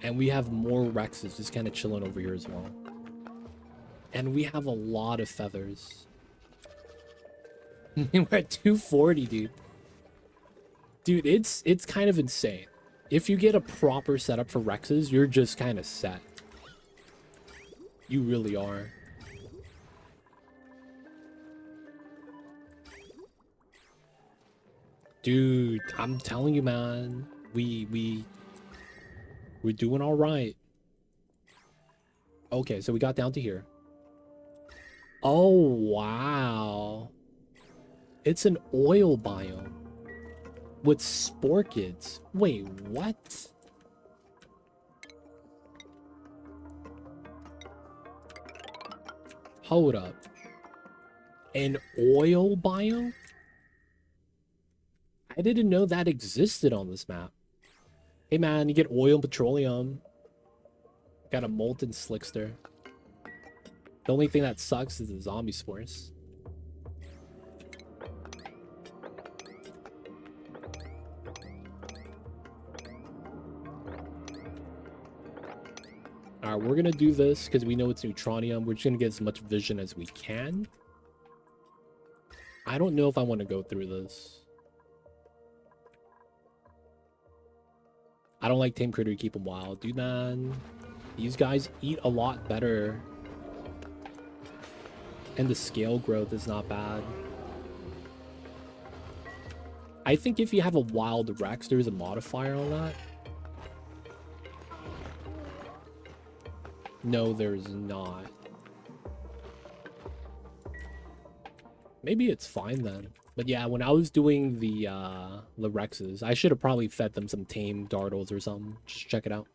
Speaker 1: And we have more Rexes just kind of chilling over here as well. And we have a lot of feathers. We're at 240, dude. Dude, it's kind of insane. If you get a proper setup for Rexes, you're just kind of set. You really are. Dude, I'm telling you, man. We're doing all right. Okay, so we got down to here. Oh, wow. It's an oil biome with sporkids. Wait, what? Hold up. An oil biome? I didn't know that existed on this map. Hey man, you get oil and petroleum. Got a molten slickster. The only thing that sucks is the zombie spores. Alright, we're gonna do this because we know it's neutronium. We're just gonna get as much vision as we can. I don't know if I want to go through this. I don't like tame critter, keep them wild. Dude, man. These guys eat a lot better. And the scale growth is not bad. I think if you have a wild Rex, there's a modifier on that. No, there's not. Maybe it's fine then. But yeah, when I was doing the Rexes, I should have probably fed them some tame dartles or something. Just check it out.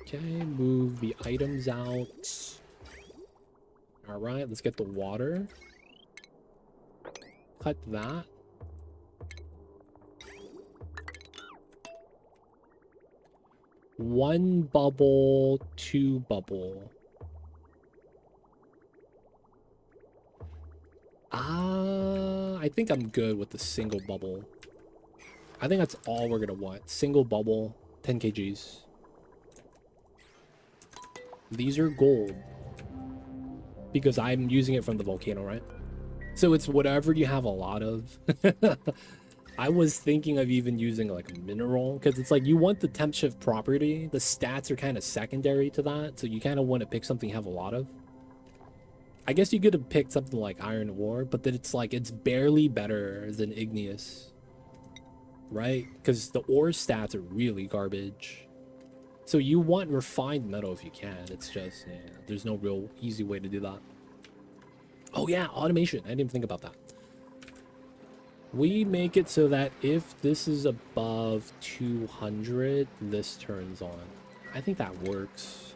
Speaker 1: Okay, move the items out. Alright, let's get the water. Cut that. One bubble, 2 bubble. I think I'm good with the single bubble. I think that's all we're gonna want. Single bubble, 10 kgs. These are gold. Because I'm using it from the volcano, right? So it's whatever you have a lot of. I was thinking of even using like a mineral because it's like you want the temp shift property. The stats are kind of secondary to that. So you kind of want to pick something you have a lot of. I guess you could have picked something like iron ore, but then it's like it's barely better than igneous. Right? Because the ore stats are really garbage. So you want refined metal if you can. It's just, yeah, there's no real easy way to do that. Oh yeah, automation. I didn't even think about that. We make it so that if this is above 200, this turns on. I think that works.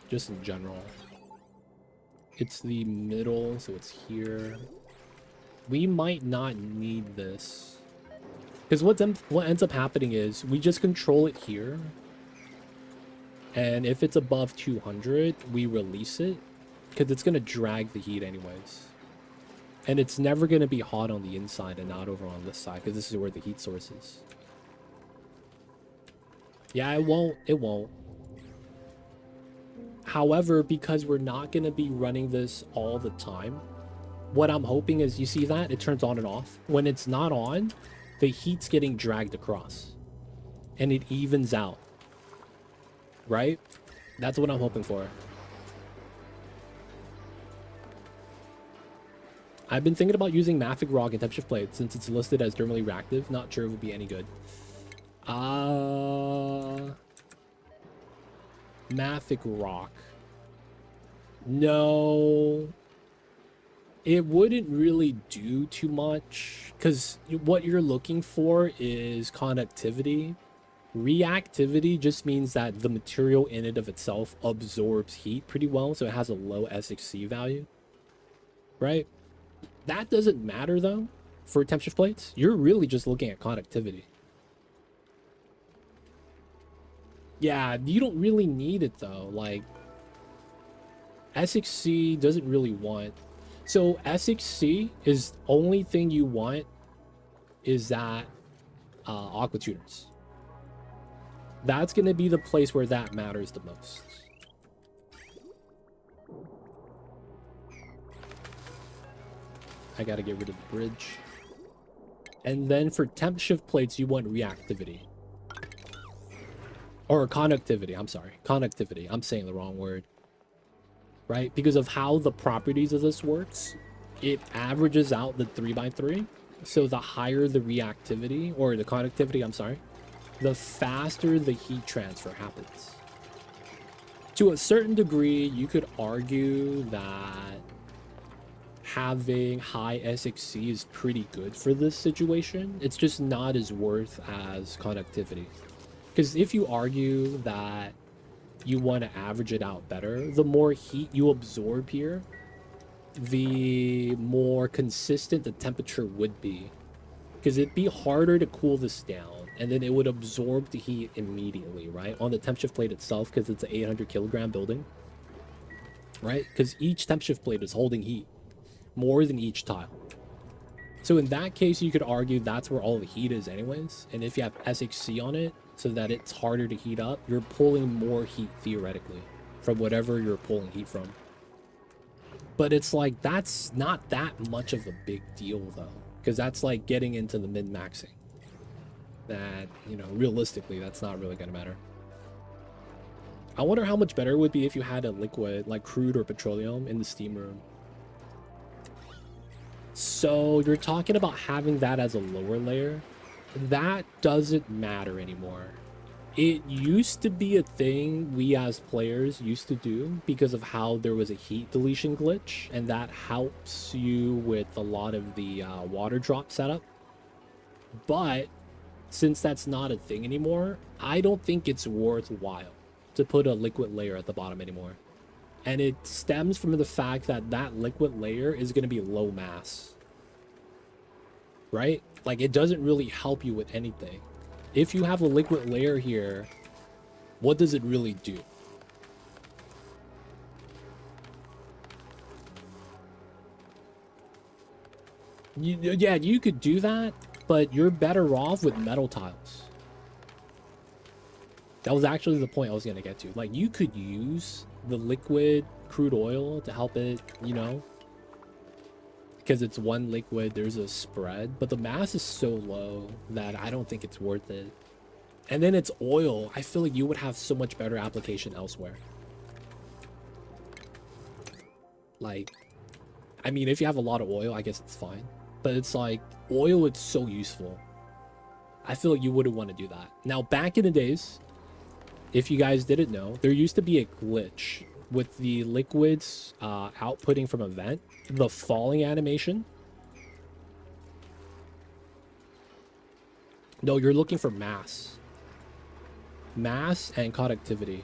Speaker 1: Just in general. It's the middle, so it's here. We might not need this. Because what ends up happening is we just control it here. And if it's above 200, we release it. Because it's going to drag the heat anyways. And it's never going to be hot on the inside and not over on this side. Because this is where the heat source is. Yeah, it won't. It won't. However, because we're not going to be running this all the time. What I'm hoping is, you see that? It turns on and off. When it's not on, the heat's getting dragged across. And it evens out. Right? That's what I'm hoping for. I've been thinking about using Mafic Rock and Temperature Plate since it's listed as thermally reactive. Not sure it would be any good. Mafic Rock. No. It wouldn't really do too much because what you're looking for is conductivity. Reactivity just means that the material in it of itself absorbs heat pretty well, so it has a low SXC value, right? That doesn't matter though for temperature plates. You're really just looking at conductivity. Yeah, you don't really need it though. Like SXC doesn't really want. So SXC is only thing you want is that aqua tuners. That's going to be the place where that matters the most. I got to get rid of the bridge. And then for temp shift plates, you want reactivity. Or conductivity, I'm sorry. Conductivity, I'm saying the wrong word. Right? Because of how the properties of this works, it averages out the 3x3. So the higher the reactivity, or the conductivity, I'm sorry, the faster the heat transfer happens. To a certain degree, you could argue that having high SXC is pretty good for this situation. It's just not as worth as conductivity. Because if you argue that you want to average it out better, the more heat you absorb here, the more consistent the temperature would be. Because it'd be harder to cool this down, and then it would absorb the heat immediately, right? On the temp shift plate itself, because it's an 800 kilogram building, right? Because each temp shift plate is holding heat more than each tile. So in that case, you could argue that's where all the heat is anyways. And if you have SXC on it, so that it's harder to heat up, you're pulling more heat theoretically from whatever you're pulling heat from. But it's like, that's not that much of a big deal though, because that's like getting into the min-maxing. That, you know, realistically, that's not really going to matter. I wonder how much better it would be if you had a liquid like crude or petroleum in the steam room. So you're talking about having that as a lower layer. That doesn't matter anymore. It used to be a thing we as players used to do because of how there was a heat deletion glitch, and that helps you with a lot of the water drop setup. But since that's not a thing anymore, I don't think it's worthwhile to put a liquid layer at the bottom anymore. And it stems from the fact that that liquid layer is going to be low mass, right? Like, it doesn't really help you with anything. If you have a liquid layer here, what does it really do? Yeah, you could do that, but you're better off with metal tiles. That was actually the point I was going to get to. Like, you could use the liquid crude oil to help it, you know, because it's one liquid, there's a spread, but the mass is so low that I don't think it's worth it. And then it's oil. I feel like you would have so much better application elsewhere. Like, I mean, if you have a lot of oil, I guess it's fine. But it's like, oil is so useful. I feel like you wouldn't want to do that. Now, back in the days, if you guys didn't know, there used to be a glitch with the liquids outputting from a vent. The falling animation. No, you're looking for mass. Mass and conductivity.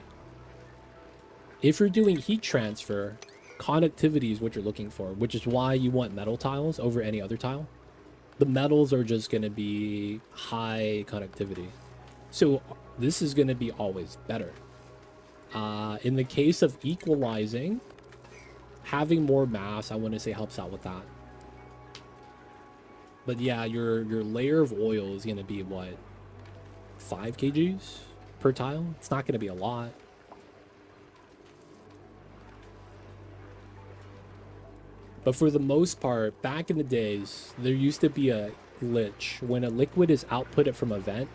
Speaker 1: If you're doing heat transfer, conductivity is what you're looking for, which is why you want metal tiles over any other tile. The metals are just going to be high conductivity. So this is going to be always better. In the case of equalizing, having more mass, I want to say, helps out with that. But yeah, your layer of oil is going to be, what, 5 kgs per tile? It's not going to be a lot. But for the most part, back in the days, there used to be a glitch. When a liquid is outputted from a vent,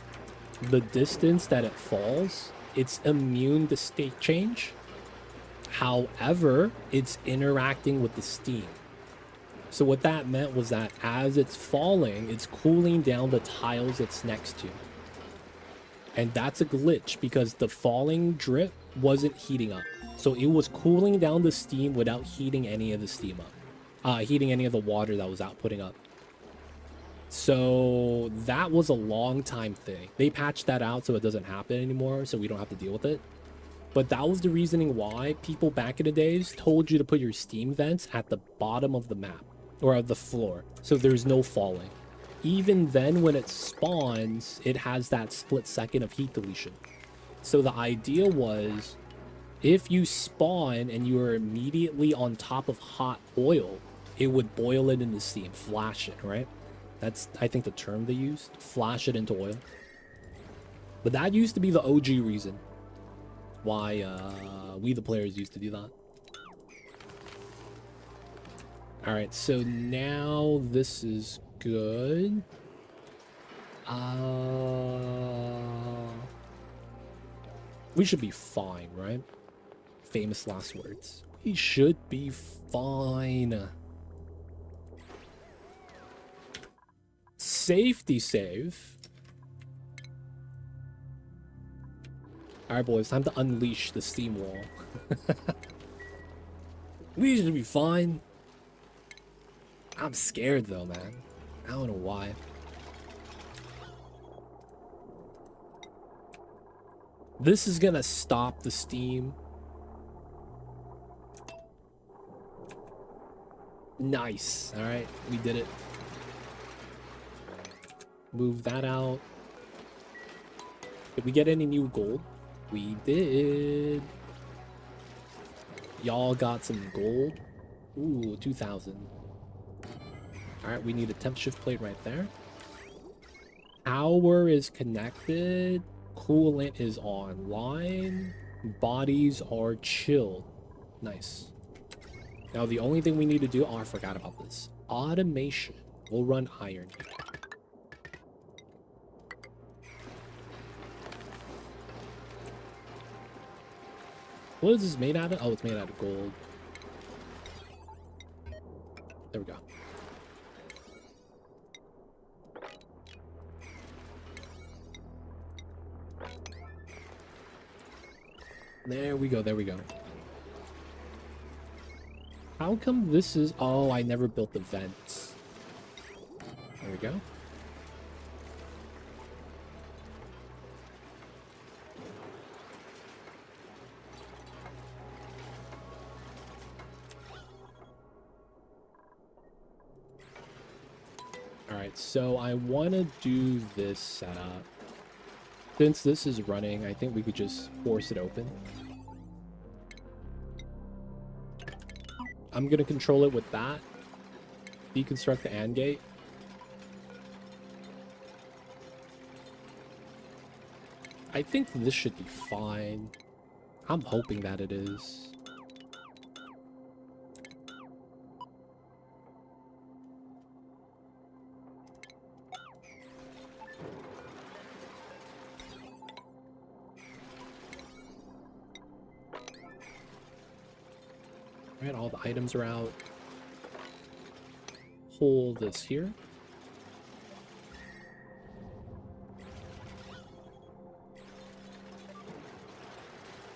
Speaker 1: the distance that it falls, it's immune to state change. However, it's interacting with the steam. So what that meant was that as it's falling, it's cooling down the tiles it's next to. And that's a glitch because the falling drip wasn't heating up. So it was cooling down the steam without heating any of the steam up. Heating any of the water that was outputting up. So that was a long time thing. They patched that out so it doesn't happen anymore, so we don't have to deal with it. But that was the reasoning why people back in the days told you to put your steam vents at the bottom of the map or of the floor, so there's no falling. Even then, when it spawns, it has that split second of heat deletion. So the idea was, if you spawn and you are immediately on top of hot oil, it would boil it into steam, flash it, right? That's, I think, the term they used, flash it into oil. But that used to be the OG reason why we the players used to do that. All right, so now this is good. We should be fine, right? Famous last words. We should be fine. Safety save. All right, boys, time to unleash the steam wall. We should be fine. I'm scared though, man. I don't know why. This is gonna stop the steam. Nice. All right, we did it. Move that out. Did we get any new gold? We did. Y'all got some gold. Ooh, 2,000. All right, we need a temp shift plate right there. Power is connected. Coolant is online. Bodies are chilled. Nice. Now, the only thing we need to do... Oh, I forgot about this. Automation. We'll run iron. What is this made out of? Oh, it's made out of gold. There we go. There we go, there we go. How come this is... Oh, I never built the vents. There we go. Alright, so I want to do this setup. Since this is running, I think we could just force it open. I'm going to control it with that. Deconstruct the AND gate. I think this should be fine. I'm hoping that it is. Right, all the items are out. Hold this here.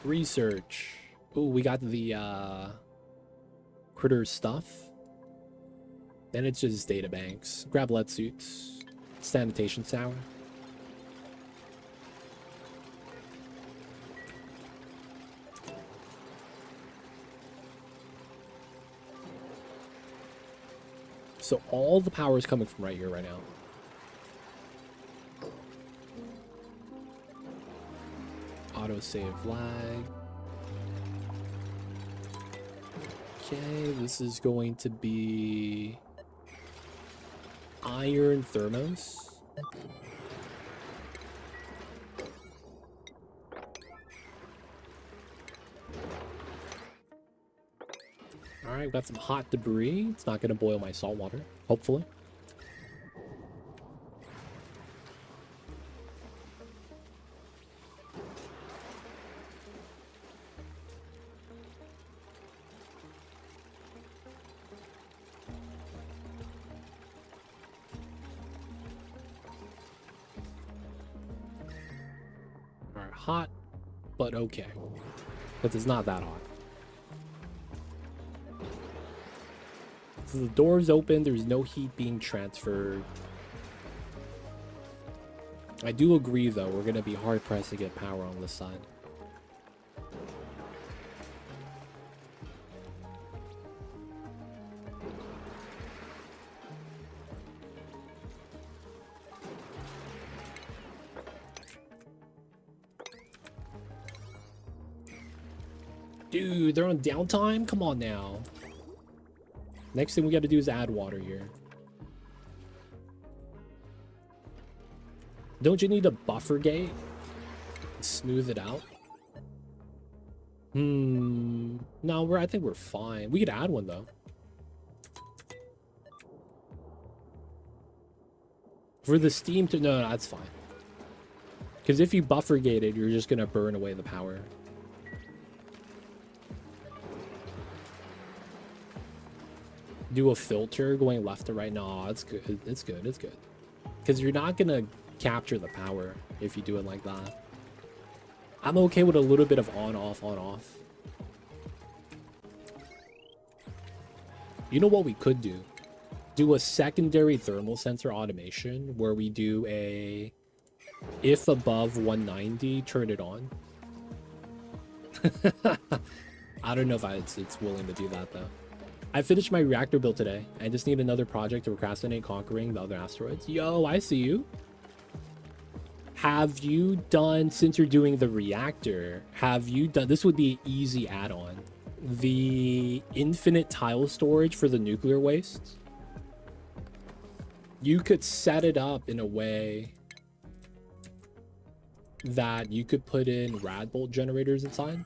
Speaker 1: Research. Ooh, we got the critter stuff. Then it's just data banks. Grab lead suits. Sanitation tower. So all the power is coming from right here, right now. Autosave lag. Okay, this is going to be iron thermos. Alright, got some hot debris. It's not going to boil my salt water, hopefully. hot, but okay. But it's not that hot. So the door's open, there's no heat being transferred. I do agree, though, we're going to be hard-pressed to get power on this side. Dude, they're on downtime? Come on now. Next thing we got to do is add water here. Don't you need a buffer gate? Smooth it out? No, I think we're fine. We could add one, though. For the steam to... No, that's fine. Because if you buffer gate it, you're just going to burn away the power. Do a filter going left to right. No, it's good. It's good. It's good. Because you're not going to capture the power if you do it like that. I'm okay with a little bit of on-off, on-off. You know what we could do? Do a secondary thermal sensor automation where we do a... If above 190, turn it on. I don't know if it's willing to do that, though. I finished my reactor build today. I just need another project to procrastinate conquering the other asteroids. Yo, I see you. Have you done, since you're doing the reactor, have you done, this would be an easy add-on, the infinite tile storage for the nuclear waste? You could set it up in a way that you could put in rad bolt generators inside.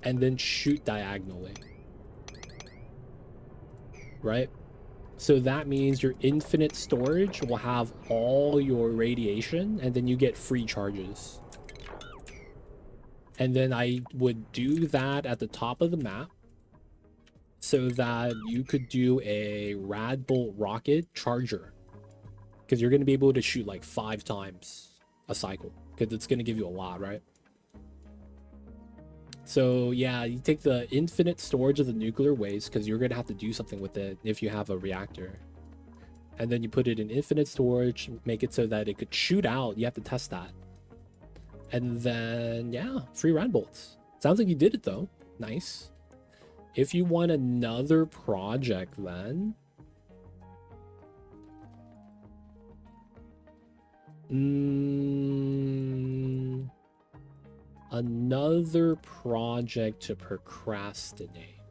Speaker 1: And then shoot diagonally. Right? So that means your infinite storage will have all your radiation, and then you get free charges. And then I would do that at the top of the map so that you could do a rad bolt rocket charger. Because you're going to be able to shoot like 5 times a cycle. Because it's going to give you a lot, right? So yeah, you take the infinite storage of the nuclear waste because you're going to have to do something with it if you have a reactor. And then you put it in infinite storage, make it so that it could shoot out. You have to test that. And then, yeah, free rad bolts. Sounds like you did it though. Nice. If you want another project then... Another project to procrastinate.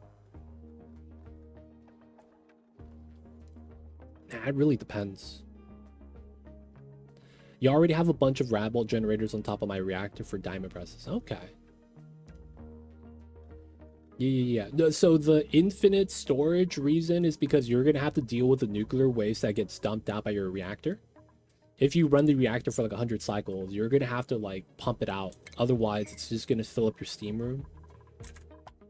Speaker 1: Nah, it really depends. You already have a bunch of rad bolt generators on top of my reactor for diamond presses. Okay. Yeah. So the infinite storage reason is because you're going to have to deal with the nuclear waste that gets dumped out by your reactor. If you run the reactor for like 100 cycles, you're going to have to like pump it out. Otherwise, it's just going to fill up your steam room.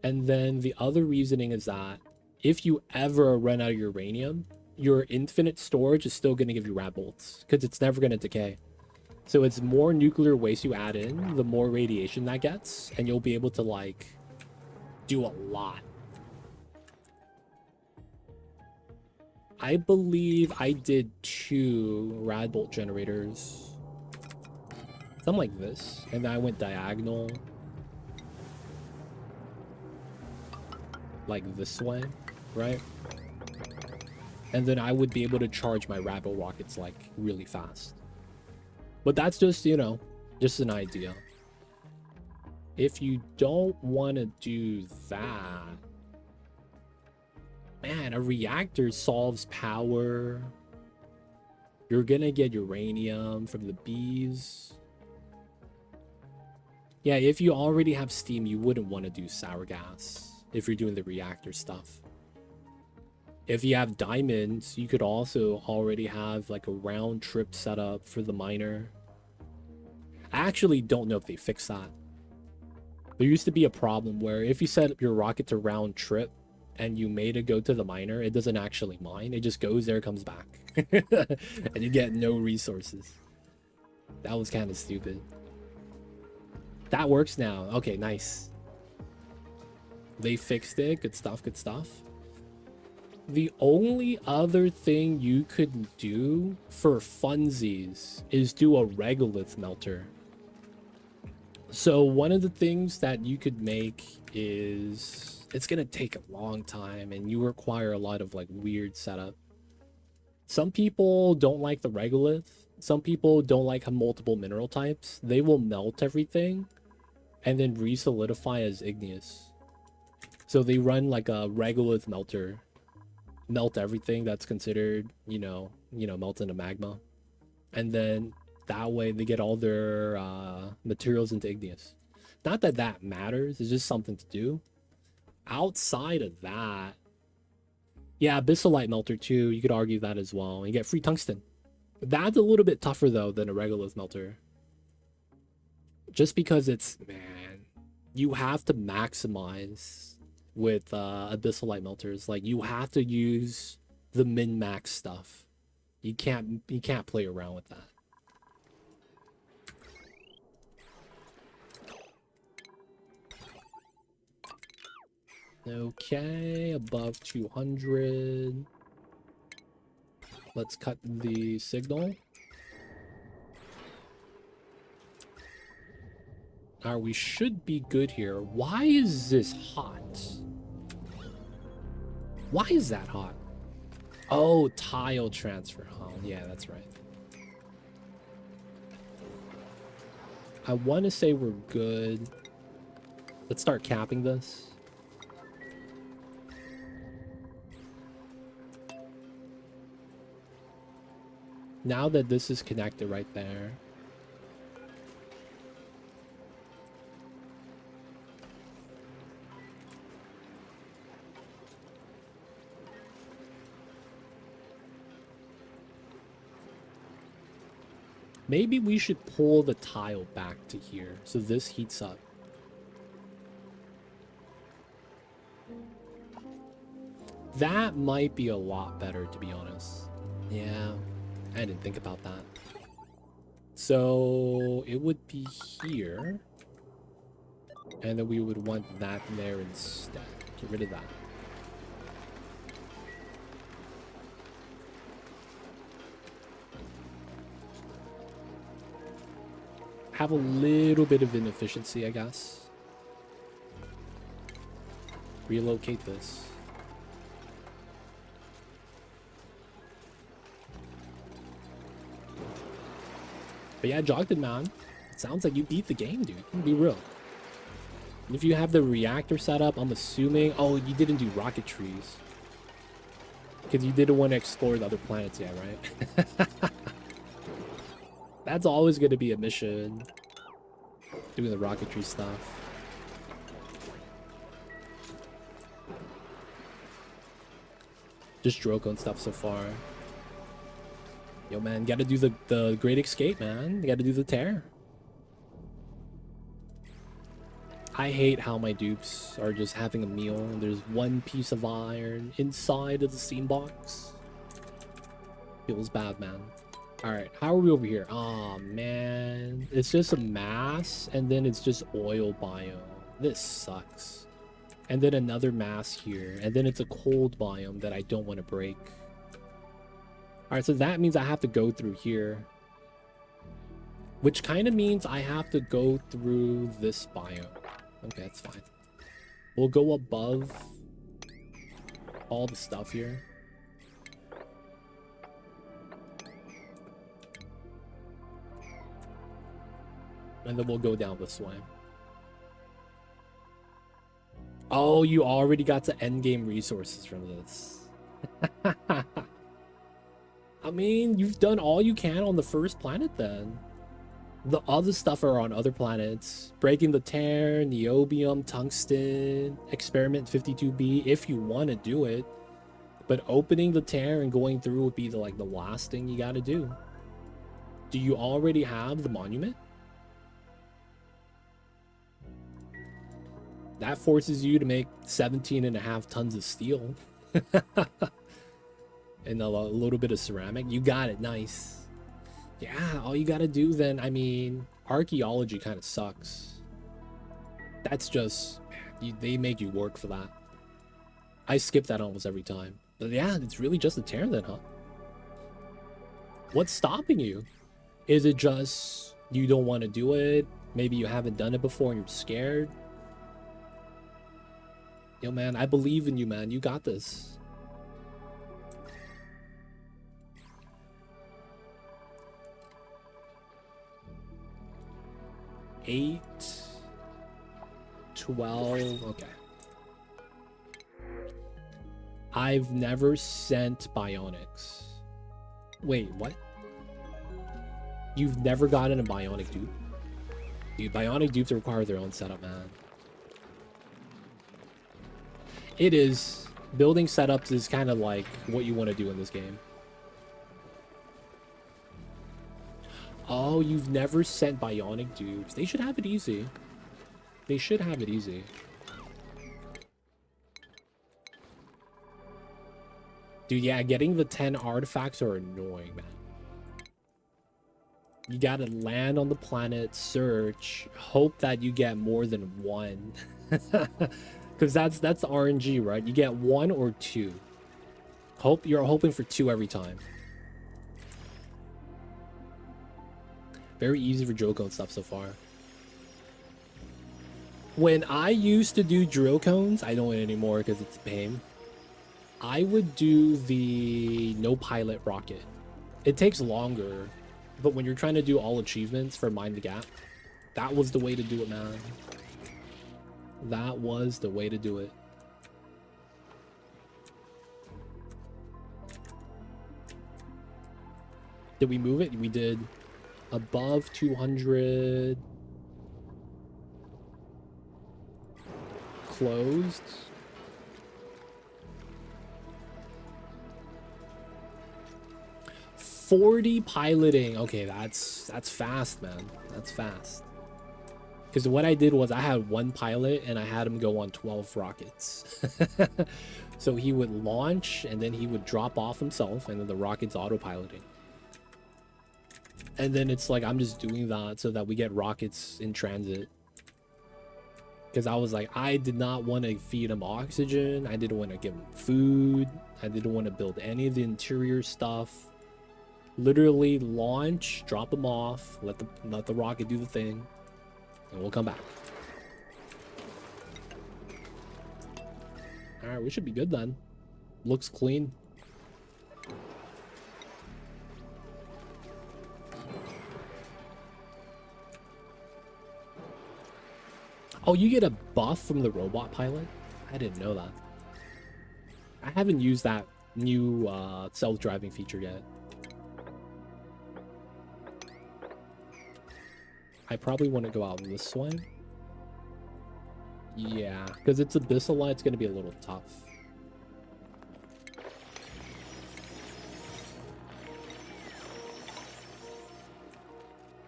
Speaker 1: And then the other reasoning is that if you ever run out of uranium, your infinite storage is still going to give you rad bolts because it's never going to decay. So it's more nuclear waste you add in, the more radiation that gets, and you'll be able to like do a lot. I believe I did 2 rad bolt generators. Something like this. And then I went diagonal. Like this way, right? And then I would be able to charge my rad bolt rockets like really fast. But that's just, you know, just an idea. If you don't want to do that... Man, a reactor solves power. You're gonna get uranium from the bees. Yeah, if you already have steam, you wouldn't want to do sour gas if you're doing the reactor stuff. If you have diamonds, you could also already have like a round trip setup for the miner. I actually don't know if they fixed that. There used to be a problem where if you set up your rocket to round trip, and you made it go to the miner, it doesn't actually mine. It just goes there, comes back. And you get no resources. That was kind of stupid. That works now. Okay, nice. They fixed it. Good stuff, good stuff. The only other thing you could do for funsies is do a regolith melter. So one of the things that you could make is, it's gonna take a long time and you require a lot of like weird setup. Some people don't like the regolith. Some people don't like multiple mineral types. They will melt everything and then re-solidify as igneous. So they run like a regolith melter. Melt everything that's considered, melt into magma. And then that way they get all their materials into igneous. Not that that matters, it's just something to do. Outside of that, yeah, abyssalite melter too, you could argue that as well. You get free tungsten. That's a little bit tougher though than a regolith melter. Just because it's, man, you have to maximize with abyssalite melters. Like, you have to use the min-max stuff. You can't play around with that. Okay, above 200. Let's cut the signal. Alright, we should be good here. Why is this hot? Why is that hot? Oh, tile transfer. Oh, yeah, that's right. I want to say we're good. Let's start capping this. Now that this is connected right there. Maybe we should pull the tile back to here so this heats up. That might be a lot better, to be honest. Yeah, I didn't think about that. So it would be here. And then we would want that there instead. Get rid of that. Have a little bit of inefficiency, I guess. Relocate this. But yeah, Jogden, man. It sounds like you beat the game, dude. Be real. And if you have the reactor set up, I'm assuming... Oh, you didn't do rocket trees. Because you didn't want to explore the other planets yet, right? That's always going to be a mission. Doing the rocketry stuff. Just Droko and stuff so far. Yo, man, gotta do the Great Escape, man. You gotta do the tear. I hate how my dupes are just having a meal. There's one piece of iron inside of the steam box. Feels bad, man. Alright, how are we over here? Oh man, it's just a mass and then it's just oil biome. This sucks. And then another mass here, and then it's a cold biome that I don't want to break. Alright, so that means I have to go through here, which kind of means I have to go through this biome. Okay, that's fine. We'll go above all the stuff here. And then we'll go down this way. Oh, you already got the endgame resources from this. I mean, you've done all you can on the first planet then. The other stuff are on other planets. Breaking the tear, niobium, tungsten, experiment 52B, if you want to do it. But opening the tear and going through would be the last thing you got to do. Do you already have the monument? That forces you to make 17.5 tons of steel. And a little bit of ceramic. You got it. Nice. Yeah, all you gotta do then, I mean, archaeology kind of sucks. That's just, they make you work for that. I skip that almost every time. But yeah, it's really just a tear then, huh? What's stopping you? Is it just you don't want to do it? Maybe you haven't done it before and you're scared? Yo, man, I believe in you, man. You got this. Eight, 12, okay. I've never sent bionics. Wait, what? You've never gotten a bionic dupe? Dude, bionic dupes require their own setup, man. It is. Building setups is kind of like what you want to do in this game. Oh, you've never sent bionic dupes. They should have it easy. They should have it easy. Dude, yeah, getting the 10 artifacts are annoying, man. You gotta land on the planet, search, hope that you get more than one. Because that's RNG, right? You get 1 or 2. You're hoping for 2 every time. Very easy for drill cone stuff so far. When I used to do drill cones, I don't anymore because it's a pain. I would do the no pilot rocket. It takes longer, but when you're trying to do all achievements for Mind the Gap, that was the way to do it, man. That was the way to do it. Did we move it? We did. Above 200. Closed. $40 piloting. Okay, that's fast, man. That's fast. Because what I did was I had 1 pilot and I had him go on 12 rockets. So he would launch and then he would drop off himself and then the rocket's autopiloting. And then it's like I'm just doing that so that we get rockets in transit. Because I was like, I did not want to feed him oxygen. I didn't want to give him food. I didn't want to build any of the interior stuff. Literally launch, drop him off, let the rocket do the thing, and we'll come back. All right, we should be good then. Looks clean. Oh, you get a buff from the robot pilot? I didn't know that. I haven't used that new self-driving feature yet. I probably want to go out this way. Yeah, because it's Abyssal, it's going to be a little tough.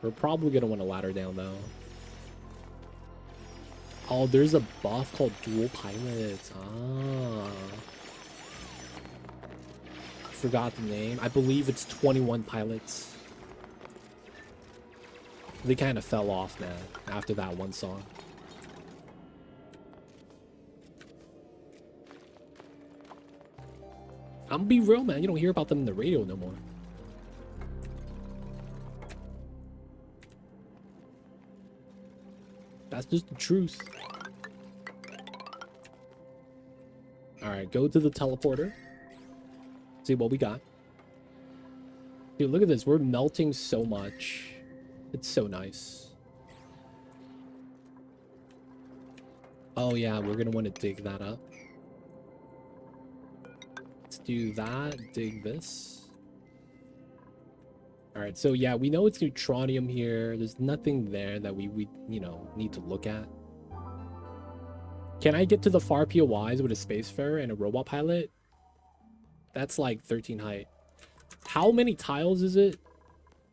Speaker 1: We're probably going to want to ladder down, though. Oh, there's a buff called dual pilots. Ah. I forgot the name. I believe it's 21 pilots. They kind of fell off, man, after that one song. I'm gonna be real, man. You don't hear about them in the radio no more. That's just the truth. Alright, go to the teleporter. See what we got. Dude, look at this. We're melting so much. It's so nice. Oh yeah, we're gonna want to dig that up. Let's do that. Dig this. Alright, so yeah, we know it's neutronium here. There's nothing there that we you know, need to look at. Can I get to the far POIs with a spacefarer and a robot pilot? That's like 13 height. How many tiles is it?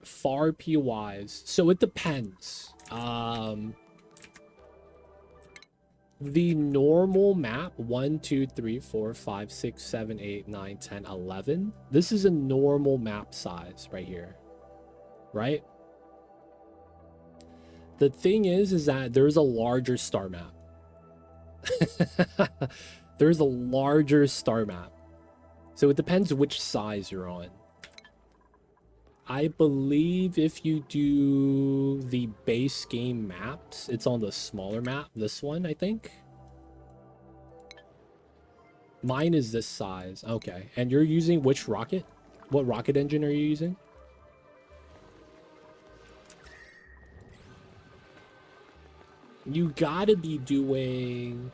Speaker 1: Far POIs. So it depends. The normal map 1, 2, 3, 4, 5, 6, 7, 8, 9, 10, 11. This is a normal map size right here, right? The thing is that there's a larger star map. There's a larger star map. So it depends which size you're on. I believe if you do the base game maps, it's on the smaller map. This one, I think. Mine is this size. Okay. And you're using which rocket? What rocket engine are you using? You gotta be doing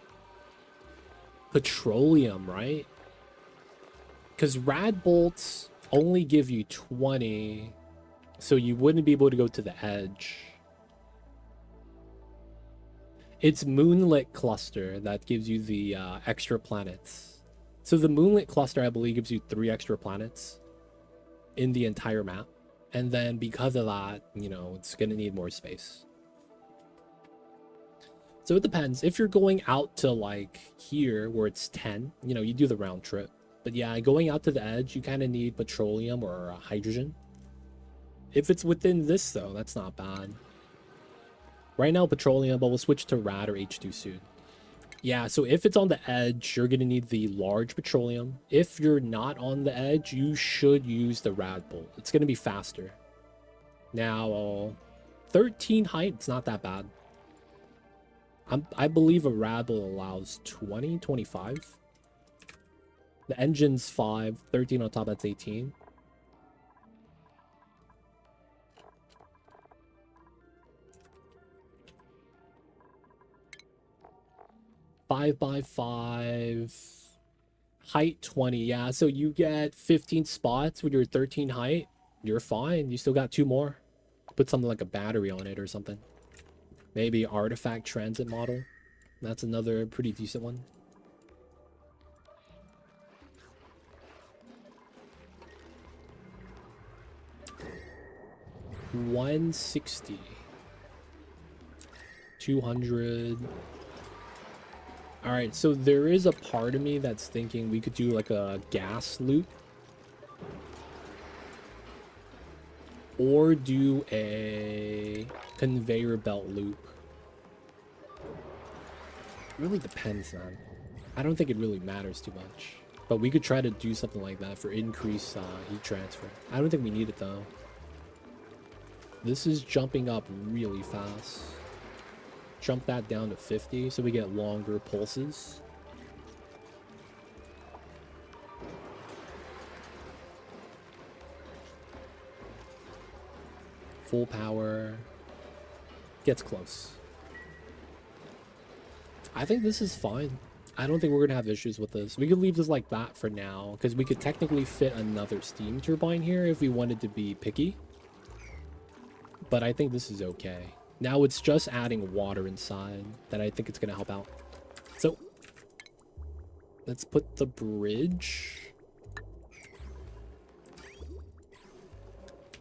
Speaker 1: petroleum, right? Because rad bolts only give you 20, so you wouldn't be able to go to the edge. It's Moonlit Cluster that gives you the extra planets. So the Moonlit Cluster, I believe, gives you 3 extra planets in the entire map. And then because of that, you know, it's going to need more space. So it depends. If you're going out to like here where it's 10, you know, you do the round trip. But yeah, going out to the edge, you kind of need petroleum or hydrogen. If it's within this, though, that's not bad. Right now, petroleum, but we'll switch to rad or H2 soon. Yeah, so if it's on the edge, you're going to need the large petroleum. If you're not on the edge, you should use the rad bolt. It's going to be faster. Now, 13 height, it's not that bad. I believe a rad bolt allows 20, 25. The engine's 5, 13 on top, that's 18. Five by 5. Height 20, yeah. So you get 15 spots with your 13 height. You're fine. You still got 2 more. Put something like a battery on it or something. Maybe artifact transit model. That's another pretty decent one. $160. 200. All right, so there is a part of me that's thinking we could do like a gas loop. Or do a conveyor belt loop. It really depends, man. I don't think it really matters too much. But we could try to do something like that for increased heat transfer. I don't think we need it, though. This is jumping up really fast. Jump that down to 50 so we get longer pulses. Full power. Gets close. I think this is fine. I don't think we're gonna have issues with this. We could leave this like that for now, because we could technically fit another steam turbine here if we wanted to be picky. But I think this is okay. Now it's just adding water inside that I think it's gonna help out. So let's put the bridge.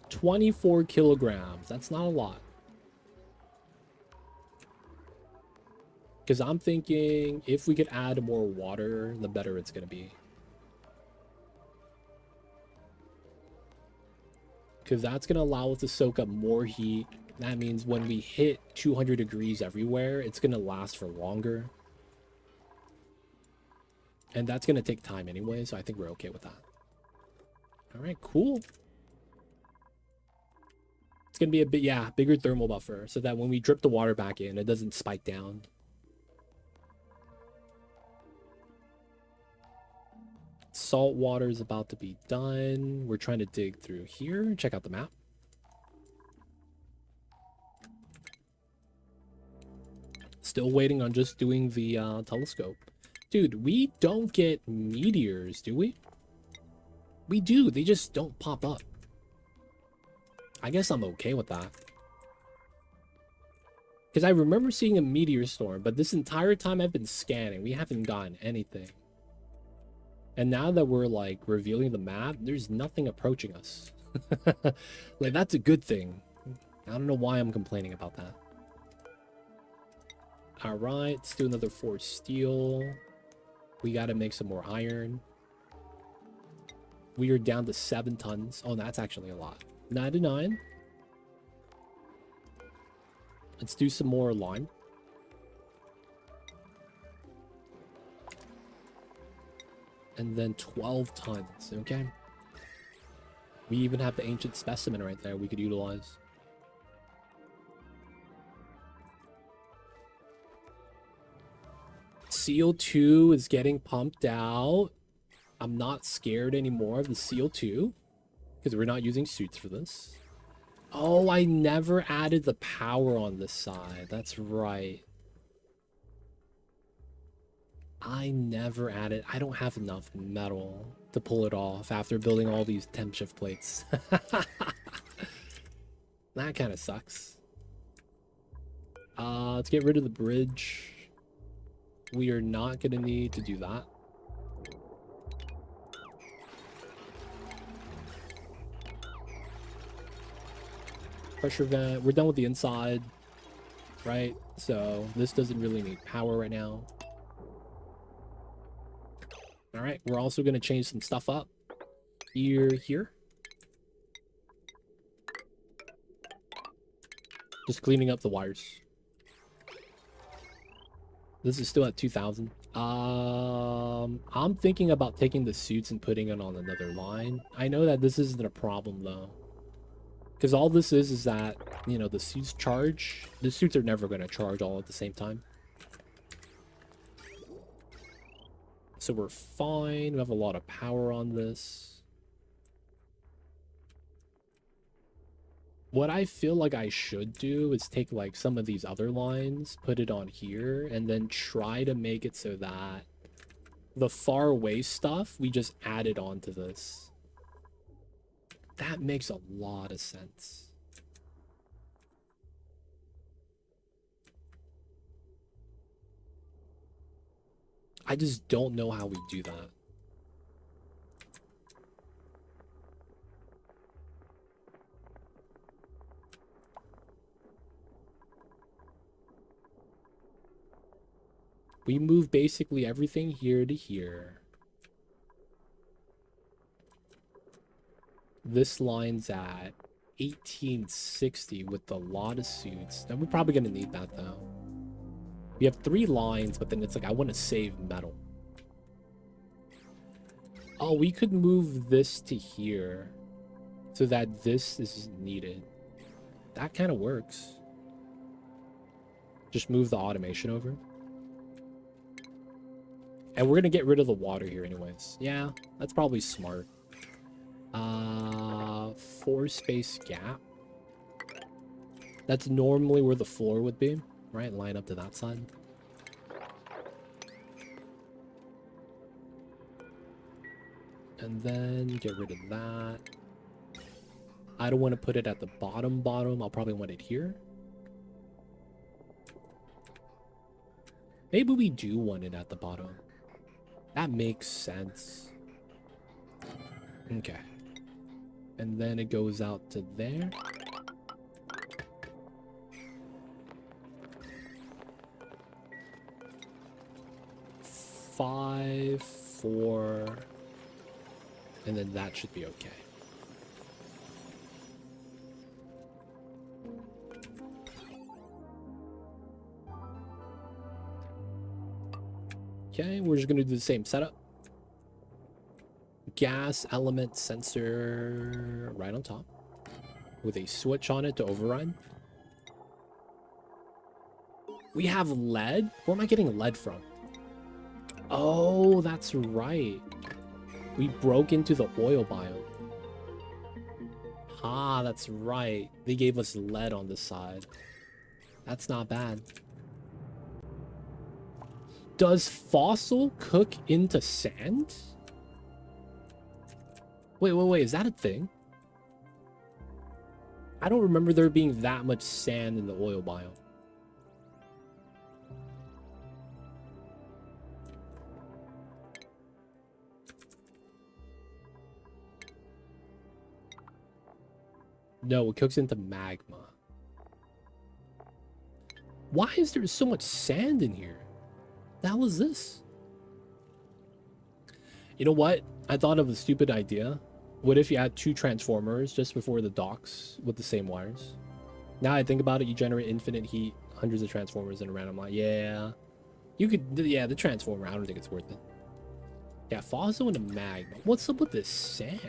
Speaker 1: 24 kilograms. That's not a lot. Because I'm thinking if we could add more water, the better it's going to be. Because that's going to allow us to soak up more heat. That means when we hit 200 degrees everywhere, it's going to last for longer. And that's going to take time anyway, so I think we're okay with that. All right, cool. It's going to be a bit, yeah, bigger thermal buffer so that when we drip the water back in, it doesn't spike down. Salt water is about to be done. We're trying to dig through here. Check out the map. Still waiting on just doing the telescope. Dude, we don't get meteors, do we? We do. They just don't pop up. I guess I'm okay with that. Because I remember seeing a meteor storm, but this entire time I've been scanning, we haven't gotten anything. And now that we're like revealing the map, there's nothing approaching us. Like, that's a good thing. I don't know why I'm complaining about that. All right, let's do another 4 steel. We got to make some more iron. We are down to 7 tons. Oh, that's actually a lot. 99. Let's do some more lime. And then 12 tons, okay? We even have the ancient specimen right there we could utilize. CO2 is getting pumped out. I'm not scared anymore of the CO2 because we're not using suits for this. Oh, I never added the power on this side. That's right. I never added. I don't have enough metal to pull it off after building all these temp shift plates. That kind of sucks. Let's get rid of the bridge. We are not going to need to do that. Pressure vent. We're done with the inside, right? So this doesn't really need power right now. All right, we're also going to change some stuff up here. Just cleaning up the wires. This is still at 2,000. I'm thinking about taking the suits and putting it on another line. I know that this isn't a problem though. Because all this is that, you know, the suits charge. The suits are never going to charge all at the same time. So we're fine. We have a lot of power on this. What I feel like I should do is take like some of these other lines, put it on here, and then try to make it so that the far away stuff, we just add it onto this. That makes a lot of sense. I just don't know how we do that. We move basically everything here to here. This line's at 1860 with a lot of suits. And we're probably going to need that though. We have 3 lines, but then it's like, I want to save metal. Oh, we could move this to here so that this is needed. That kind of works. Just move the automation over. And we're going to get rid of the water here anyways. Yeah, that's probably smart. 4 space gap. That's normally where the floor would be, right? Line up to that side. And then get rid of that. I don't want to put it at the bottom. I'll probably want it here. Maybe we do want it at the bottom. That makes sense. Okay. And then it goes out to there. Five, 4, and then that should be okay. Okay, we're just gonna do the same setup. Gas element sensor right on top with a switch on it to override. We have lead? Where am I getting lead from? Oh, that's right. We broke into the oil biome. Ah, that's right. They gave us lead on this side. That's not bad. Does fossil cook into sand? Wait, is that a thing? I don't remember there being that much sand in the oil biome. No, it cooks into magma. Why is there so much sand in here? The hell is this? You know what? I thought of a stupid idea. What if you had 2 transformers just before the docks with the same wires? Now I think about it, you generate infinite heat, hundreds of transformers in a random line. Yeah. You could, yeah, the transformer, I don't think it's worth it. Yeah, Fossil and a magma. What's up with this sand?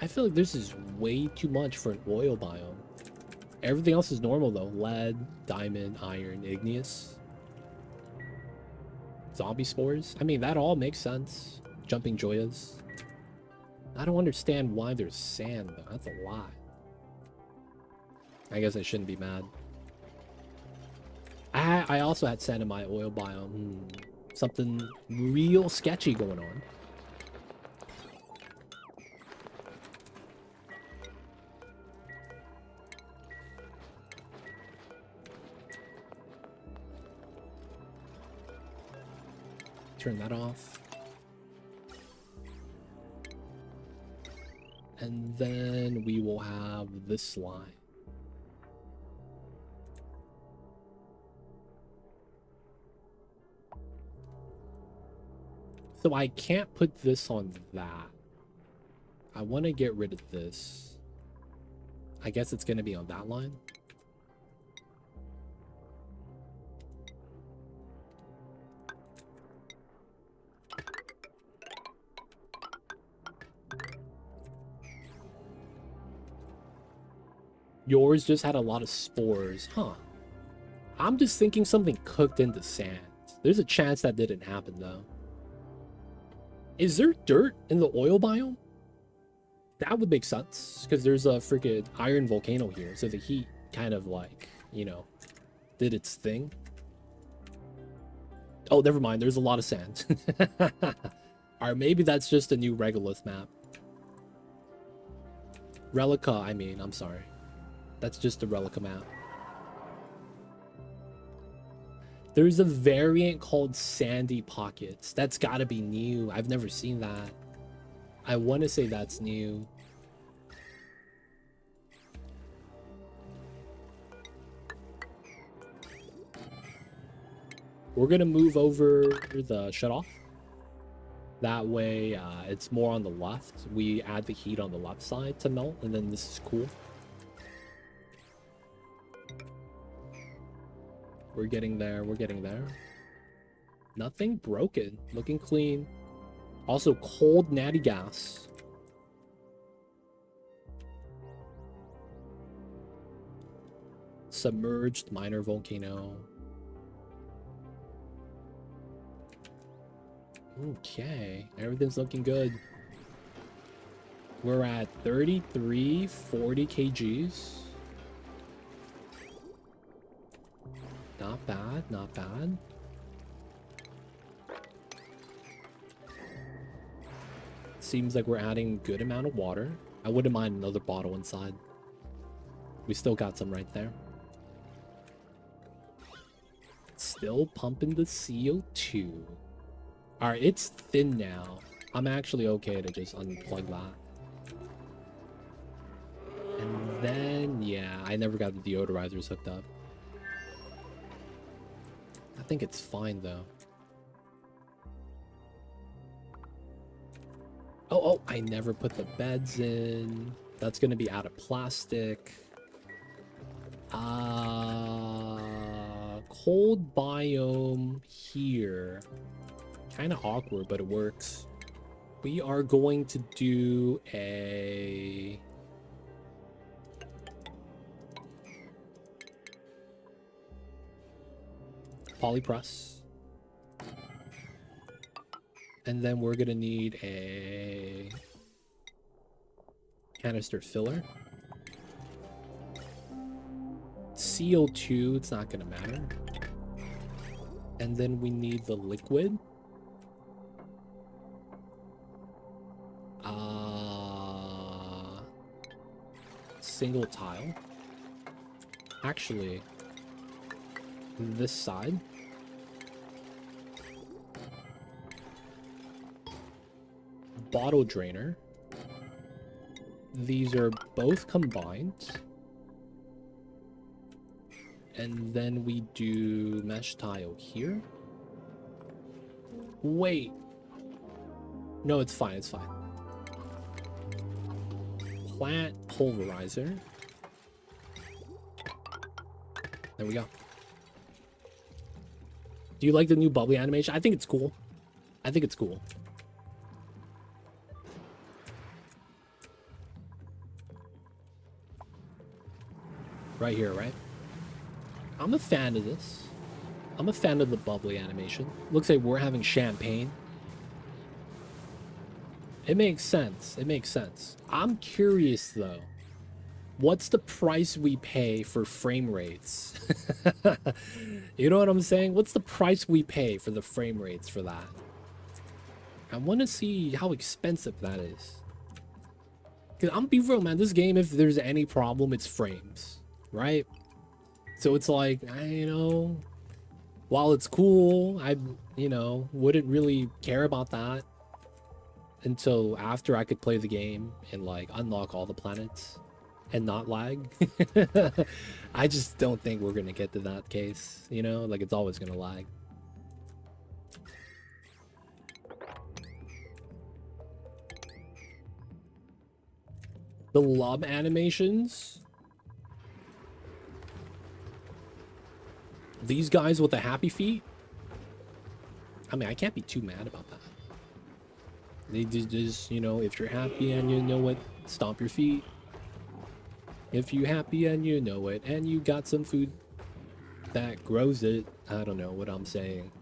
Speaker 1: I feel like this is way too much for an oil biome. Everything else is normal though. Lead, diamond, iron, igneous. Zombie spores. I mean, that all makes sense. Jumping joyas. I don't understand why there's sand though. That's a lot. I guess I shouldn't be mad. I also had sand in my oil biome. Something real sketchy going on. Turn that off. And then we will have this line. So I can't put this on that. I want to get rid of this. I guess it's going to be on that line. Yours just had a lot of spores, huh? I'm just thinking something cooked into sand. There's a chance that didn't happen though. Is there dirt in the oil biome? That would make sense, because there's a freaking iron volcano here, so the heat kind of like, you know, did its thing. Oh, never mind, there's a lot of sand. Or maybe that's just a new regolith map. Relica, I mean, I'm sorry. That's just a Relica map. There's a variant called Sandy Pockets. That's gotta be new. I've never seen that. I want to say that's new. We're gonna move over the shutoff. That way, it's more on the left. We add the heat on the left side to melt, and then this is cool. We're getting there. We're getting there. Nothing broken. Looking clean. Also, cold natty gas. Submerged minor volcano. Okay. Everything's looking good. We're at 33, 40 kgs. Not bad, not bad. Seems like we're adding good amount of water. I wouldn't mind another bottle inside. We still got some right there. Still pumping the CO2. Alright, it's thin now. I'm actually okay to just unplug that. And then, yeah, I never got the deodorizers hooked up. I think it's fine though. Oh, I never put the beds in. That's gonna be out of plastic. Cold biome here. Kind of awkward, but it works. We are going to do a... polypress. And then we're gonna need a canister filler. CO2, it's not gonna matter. And then we need the liquid. Single tile. Actually, this side. Bottle drainer. These are both combined. And then we do mesh tile here. Wait. No, it's fine, it's fine. Plant pulverizer. There we go. Do you like the new bubbly animation? I think it's cool. I think it's cool. Right here, right? I'm a fan of this. I'm a fan of the bubbly animation. Looks like we're having champagne. It makes sense. It makes sense. I'm curious, though. What's the price we pay for frame rates? You know what I'm saying? What's the price we pay for the frame rates for that? I want to see how expensive that is. Because I'm be real, man. This game, if there's any problem, it's frames, right? So it's like, you know, while it's cool, I, you know, wouldn't really care about that until after I could play the game and like unlock all the planets and not lag. I just don't think we're gonna get to that case, you know, like it's always gonna lag. The lob animations, these guys with the happy feet, I mean, I can't be too mad about that. They just, you know, if you're happy and you know it, stomp your feet. If you're happy and you know it, and you got some food that grows it, I don't know what I'm saying.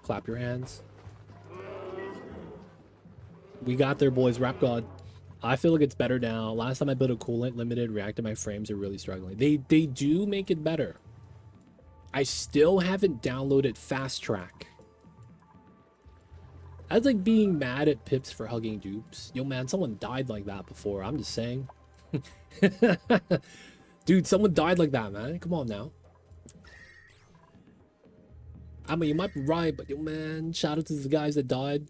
Speaker 1: Clap your hands. We got there, boys. Rap God. I feel like it's better now. Last time I built a coolant limited reactor, my frames are really struggling. They do make it better. I still haven't downloaded Fast Track. That's like being mad at Pips for hugging dupes. Yo, man, someone died like that before. I'm just saying. Dude, someone died like that, man. Come on now. I mean, you might be right, but yo, man, shout out to the guys that died.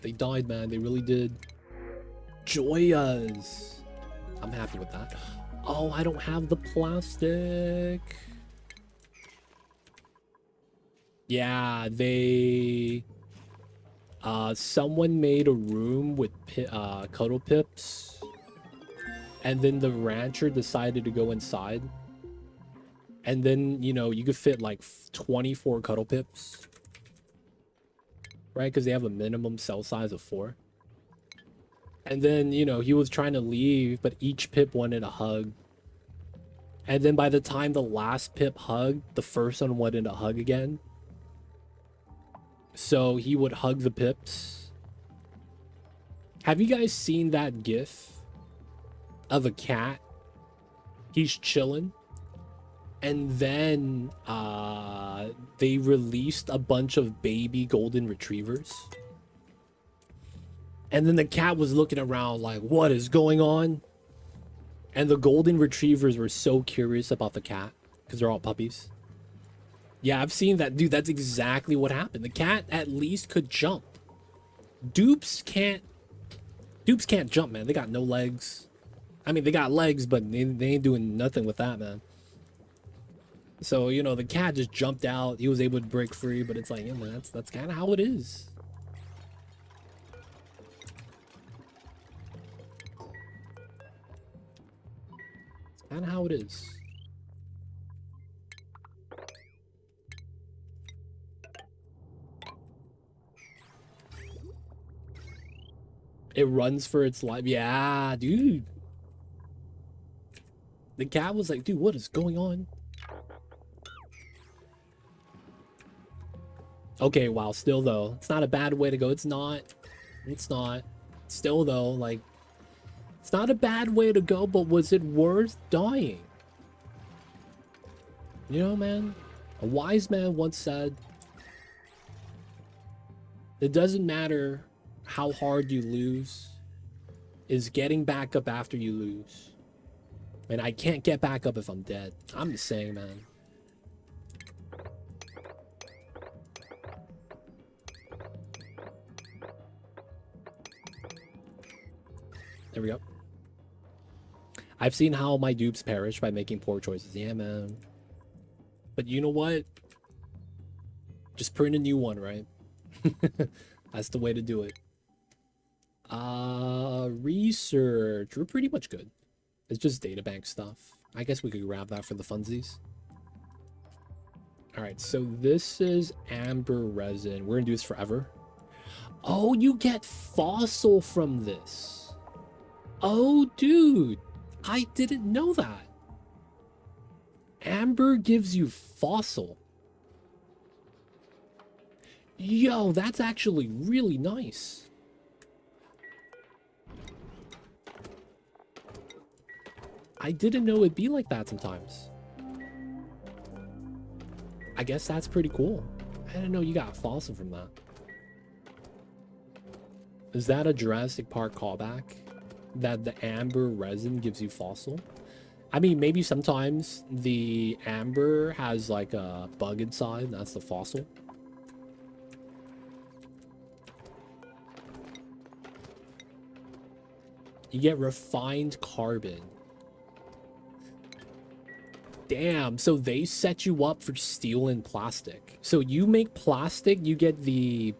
Speaker 1: They died, man. They really did. Joyas. I'm happy with that. Oh, I don't have the plastic. Yeah, they... someone made a room with cuddle pips. And then the rancher decided to go inside. And then, you know, you could fit like 24 cuddle pips. Right? Because they have a minimum cell size of 4. And then, you know, he was trying to leave, but each pip wanted a hug. And then by the time the last pip hugged, the first one wanted a hug again. So he would hug the pips. Have you guys seen that GIF of a cat? He's chilling. And then they released a bunch of baby golden retrievers. And then the cat was looking around like, what is going on? And the golden retrievers were so curious about the cat because they're all puppies. Yeah, I've seen that. Dude, that's exactly what happened. The cat at least could jump. Dupes can't jump, man. They got no legs. I mean, they got legs, but they ain't doing nothing with that, man. So, you know, the cat just jumped out. He was able to break free, but it's like, yeah, man, that's kind of how it is. It's kind of how it is. It runs for its life. Yeah, dude. The cat was like, dude, what is going on? Okay, wow, still though, it's not a bad way to go. It's not. Still though, like, it's not a bad way to go, but was it worth dying? You know, man, a wise man once said, it doesn't matter how hard you lose, is getting back up after you lose. And I can't get back up if I'm dead. I'm just saying, man. There we go. I've seen how my dupes perish by making poor choices. Yeah, man. But you know what? Just print a new one, right? That's the way to do it. Research. We're pretty much good. It's just databank stuff. I guess we could grab that for the funsies. All right, so this is amber resin. We're gonna do this forever. Oh, you get fossil from this. Oh, dude. I didn't know that. Amber gives you fossil. Yo, that's actually really nice. I didn't know it'd be like that sometimes. I guess that's pretty cool. I didn't know you got fossil from that. Is that a Jurassic Park callback? That the amber resin gives you fossil? I mean, maybe sometimes the amber has like a bug inside. That's the fossil. You get refined carbon. Damn, so they set you up for steel and plastic. So you make plastic, you get the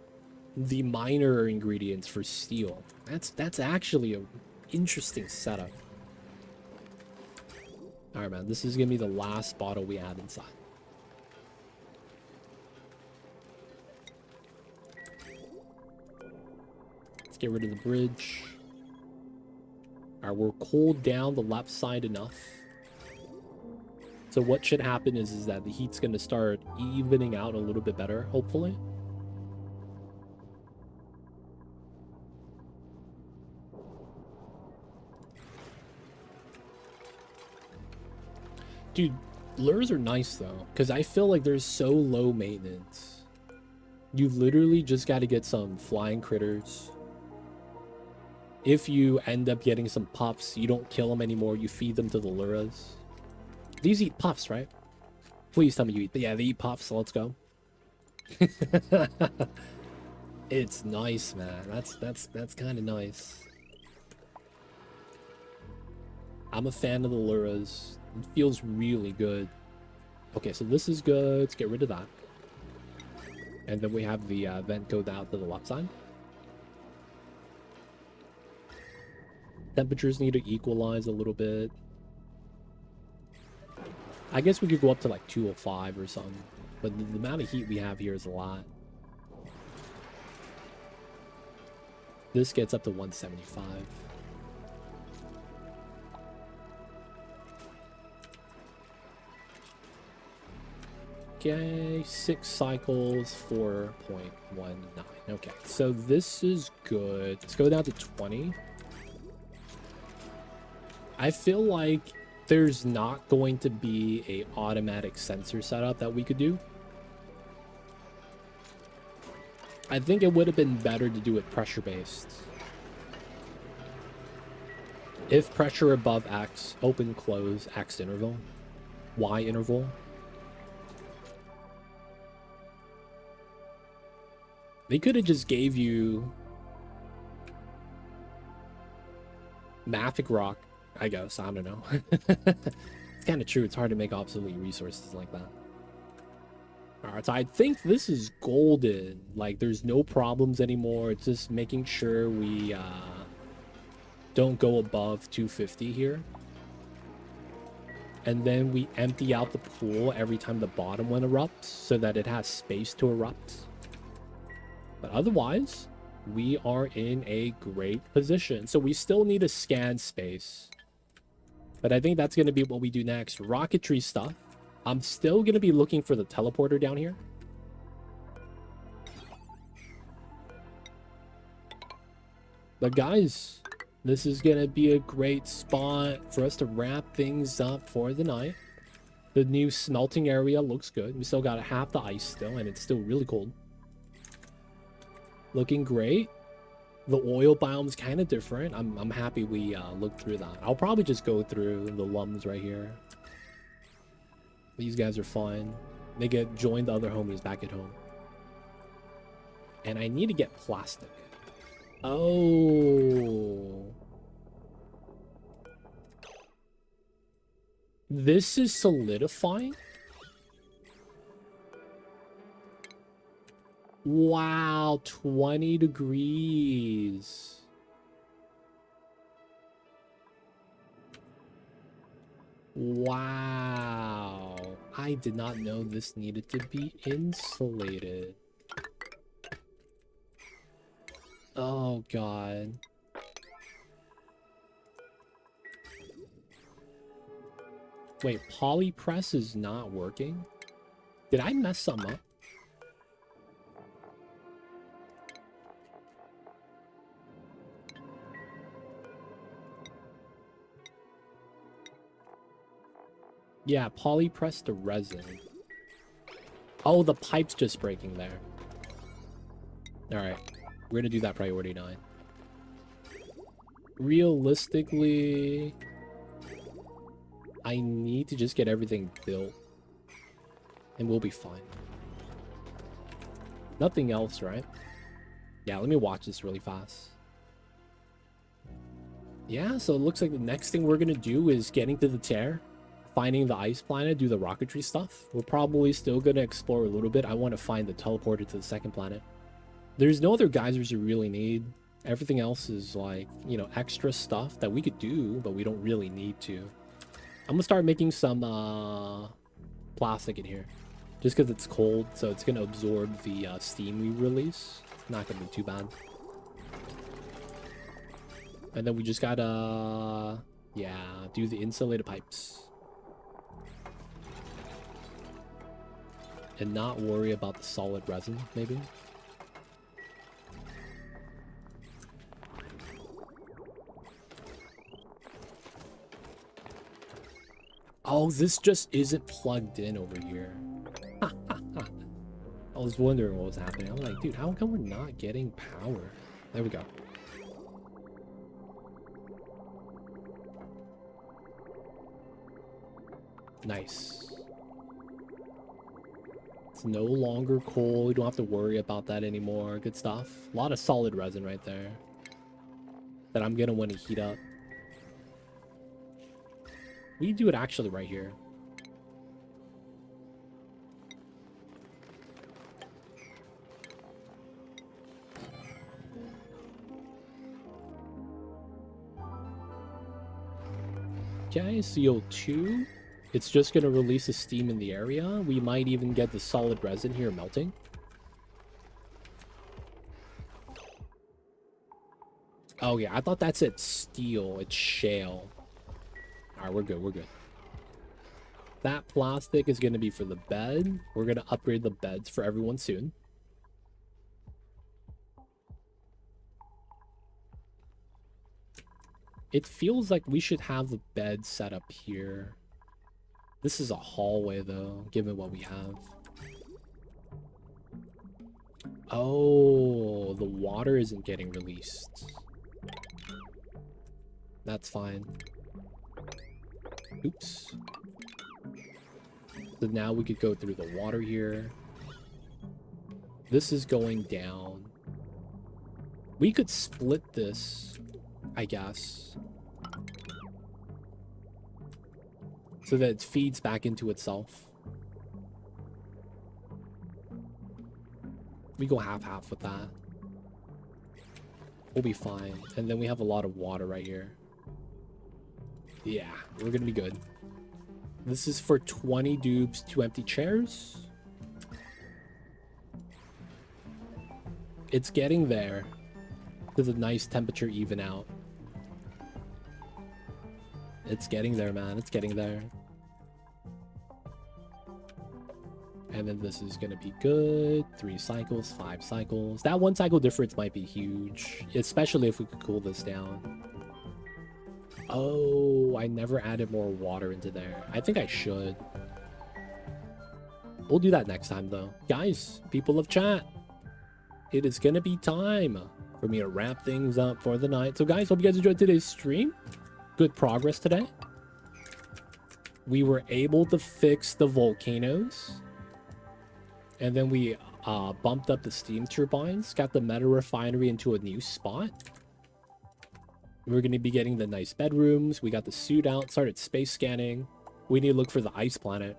Speaker 1: minor ingredients for steel. That's actually a interesting setup. All right, man, this is gonna be the last bottle we add inside. Let's get rid of the bridge. All right, we're cooled down the left side enough. So what should happen is that the heat's gonna start evening out a little bit better, hopefully. Dude, lures are nice though, because I feel like they're so low maintenance. You literally just got to get some flying critters. If you end up getting some puffs, you don't kill them anymore. You feed them to the luras. These eat puffs, right? Please tell me you eat. Yeah, they eat puffs. So let's go. It's nice, man. That's kind of nice. I'm a fan of the luras. It feels really good. Okay, so this is good. Let's get rid of that. And then we have the vent go down to the left side. Temperatures need to equalize a little bit. I guess we could go up to like 205 or something. But the amount of heat we have here is a lot. This gets up to 175. Okay, 6 cycles, 4.19. Okay, so this is good. Let's go down to 20. I feel like there's not going to be a automatic sensor setup that we could do. I think it would have been better to do it pressure-based. If pressure above X, open, close, X interval, Y interval. They could have just gave you Mafic Rock, I guess. I don't know. It's kind of true. It's hard to make obsolete resources like that. All right, so I think this is golden. Like, there's no problems anymore. It's just making sure we don't go above 250 here. And then we empty out the pool every time the bottom one erupts so that it has space to erupt. But otherwise, we are in a great position. So we still need a scan space. But I think that's going to be what we do next. Rocketry stuff. I'm still going to be looking for the teleporter down here. But guys, this is going to be a great spot for us to wrap things up for the night. The new smelting area looks good. We still got half the ice still, and it's still really cold. Looking great. The oil biome's kind of different. I'm happy we looked through that. I'll probably just go through the lums right here. These guys are fun. They get joined the other homies back at home. And I need to get plastic. Oh. This is solidifying? Wow, 20 degrees. Wow. I did not know this needed to be insulated. Oh, God. Wait, polypress is not working? Did I mess some up? Yeah, polypress to resin. Oh, the pipe's just breaking there. Alright, we're gonna do that priority 9. Realistically, I need to just get everything built. And we'll be fine. Nothing else, right? Yeah, let me watch this really fast. Yeah, so it looks like the next thing we're gonna do is getting to the tear, finding the ice planet, do the rocketry stuff. We're probably still gonna explore a little bit. I want to find the teleporter to the second planet. There's no other geysers you really need. Everything else is like, you know, extra stuff that we could do, but we don't really need to. I'm gonna start making some plastic in here. Just because it's cold, so it's gonna absorb the steam we release. Not gonna be too bad. And then we just gotta, yeah, do the insulated pipes. And not worry about the solid resin, maybe. Oh, this just isn't plugged in over here. I was wondering what was happening. I'm like, dude, how come we're not getting power? There we go. Nice. It's no longer cold. We don't have to worry about that anymore. Good stuff. A lot of solid resin right there that I'm gonna want to heat up. We do it actually right here. Okay, CO2. It's just going to release the steam in the area. We might even get the solid resin here melting. Oh, yeah. I thought that's it. Steel. It's shale. All right, we're good. We're good. That plastic is going to be for the bed. We're going to upgrade the beds for everyone soon. It feels like we should have the bed set up here. This is a hallway, though, given what we have. Oh, the water isn't getting released. That's fine. Oops. So now we could go through the water here. This is going down. We could split this, I guess, so that it feeds back into itself. We go half-half with that. We'll be fine. And then we have a lot of water right here. Yeah, we're gonna be good. This is for 20 dupes, 2 empty chairs. It's getting there. There's a nice temperature even out. It's getting there, man. It's getting there. And then this is going to be good. 3 cycles, 5 cycles. That 1 cycle difference might be huge, especially if we could cool this down. Oh, I never added more water into there. I think I should. We'll do that next time, though. Guys, people of chat, it is going to be time for me to wrap things up for the night. So, guys, hope you guys enjoyed today's stream. Good progress today. We were able to fix the volcanoes. And then we bumped up the steam turbines, got the meta refinery into a new spot. We're going to be getting the nice bedrooms. We got the suit out, started space scanning. We need to look for the ice planet.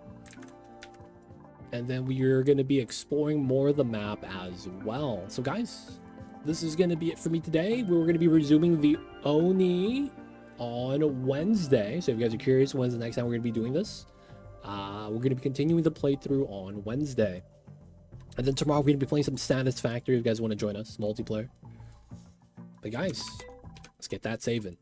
Speaker 1: And then we are going to be exploring more of the map as well. So guys, this is going to be it for me today. We're going to be resuming the Oni on Wednesday. So if you guys are curious when's the next time we're going to be doing this, we're going to be continuing the playthrough on Wednesday. And then tomorrow we're going to be playing some Satisfactory if you guys want to join us, multiplayer. But guys, let's get that saving.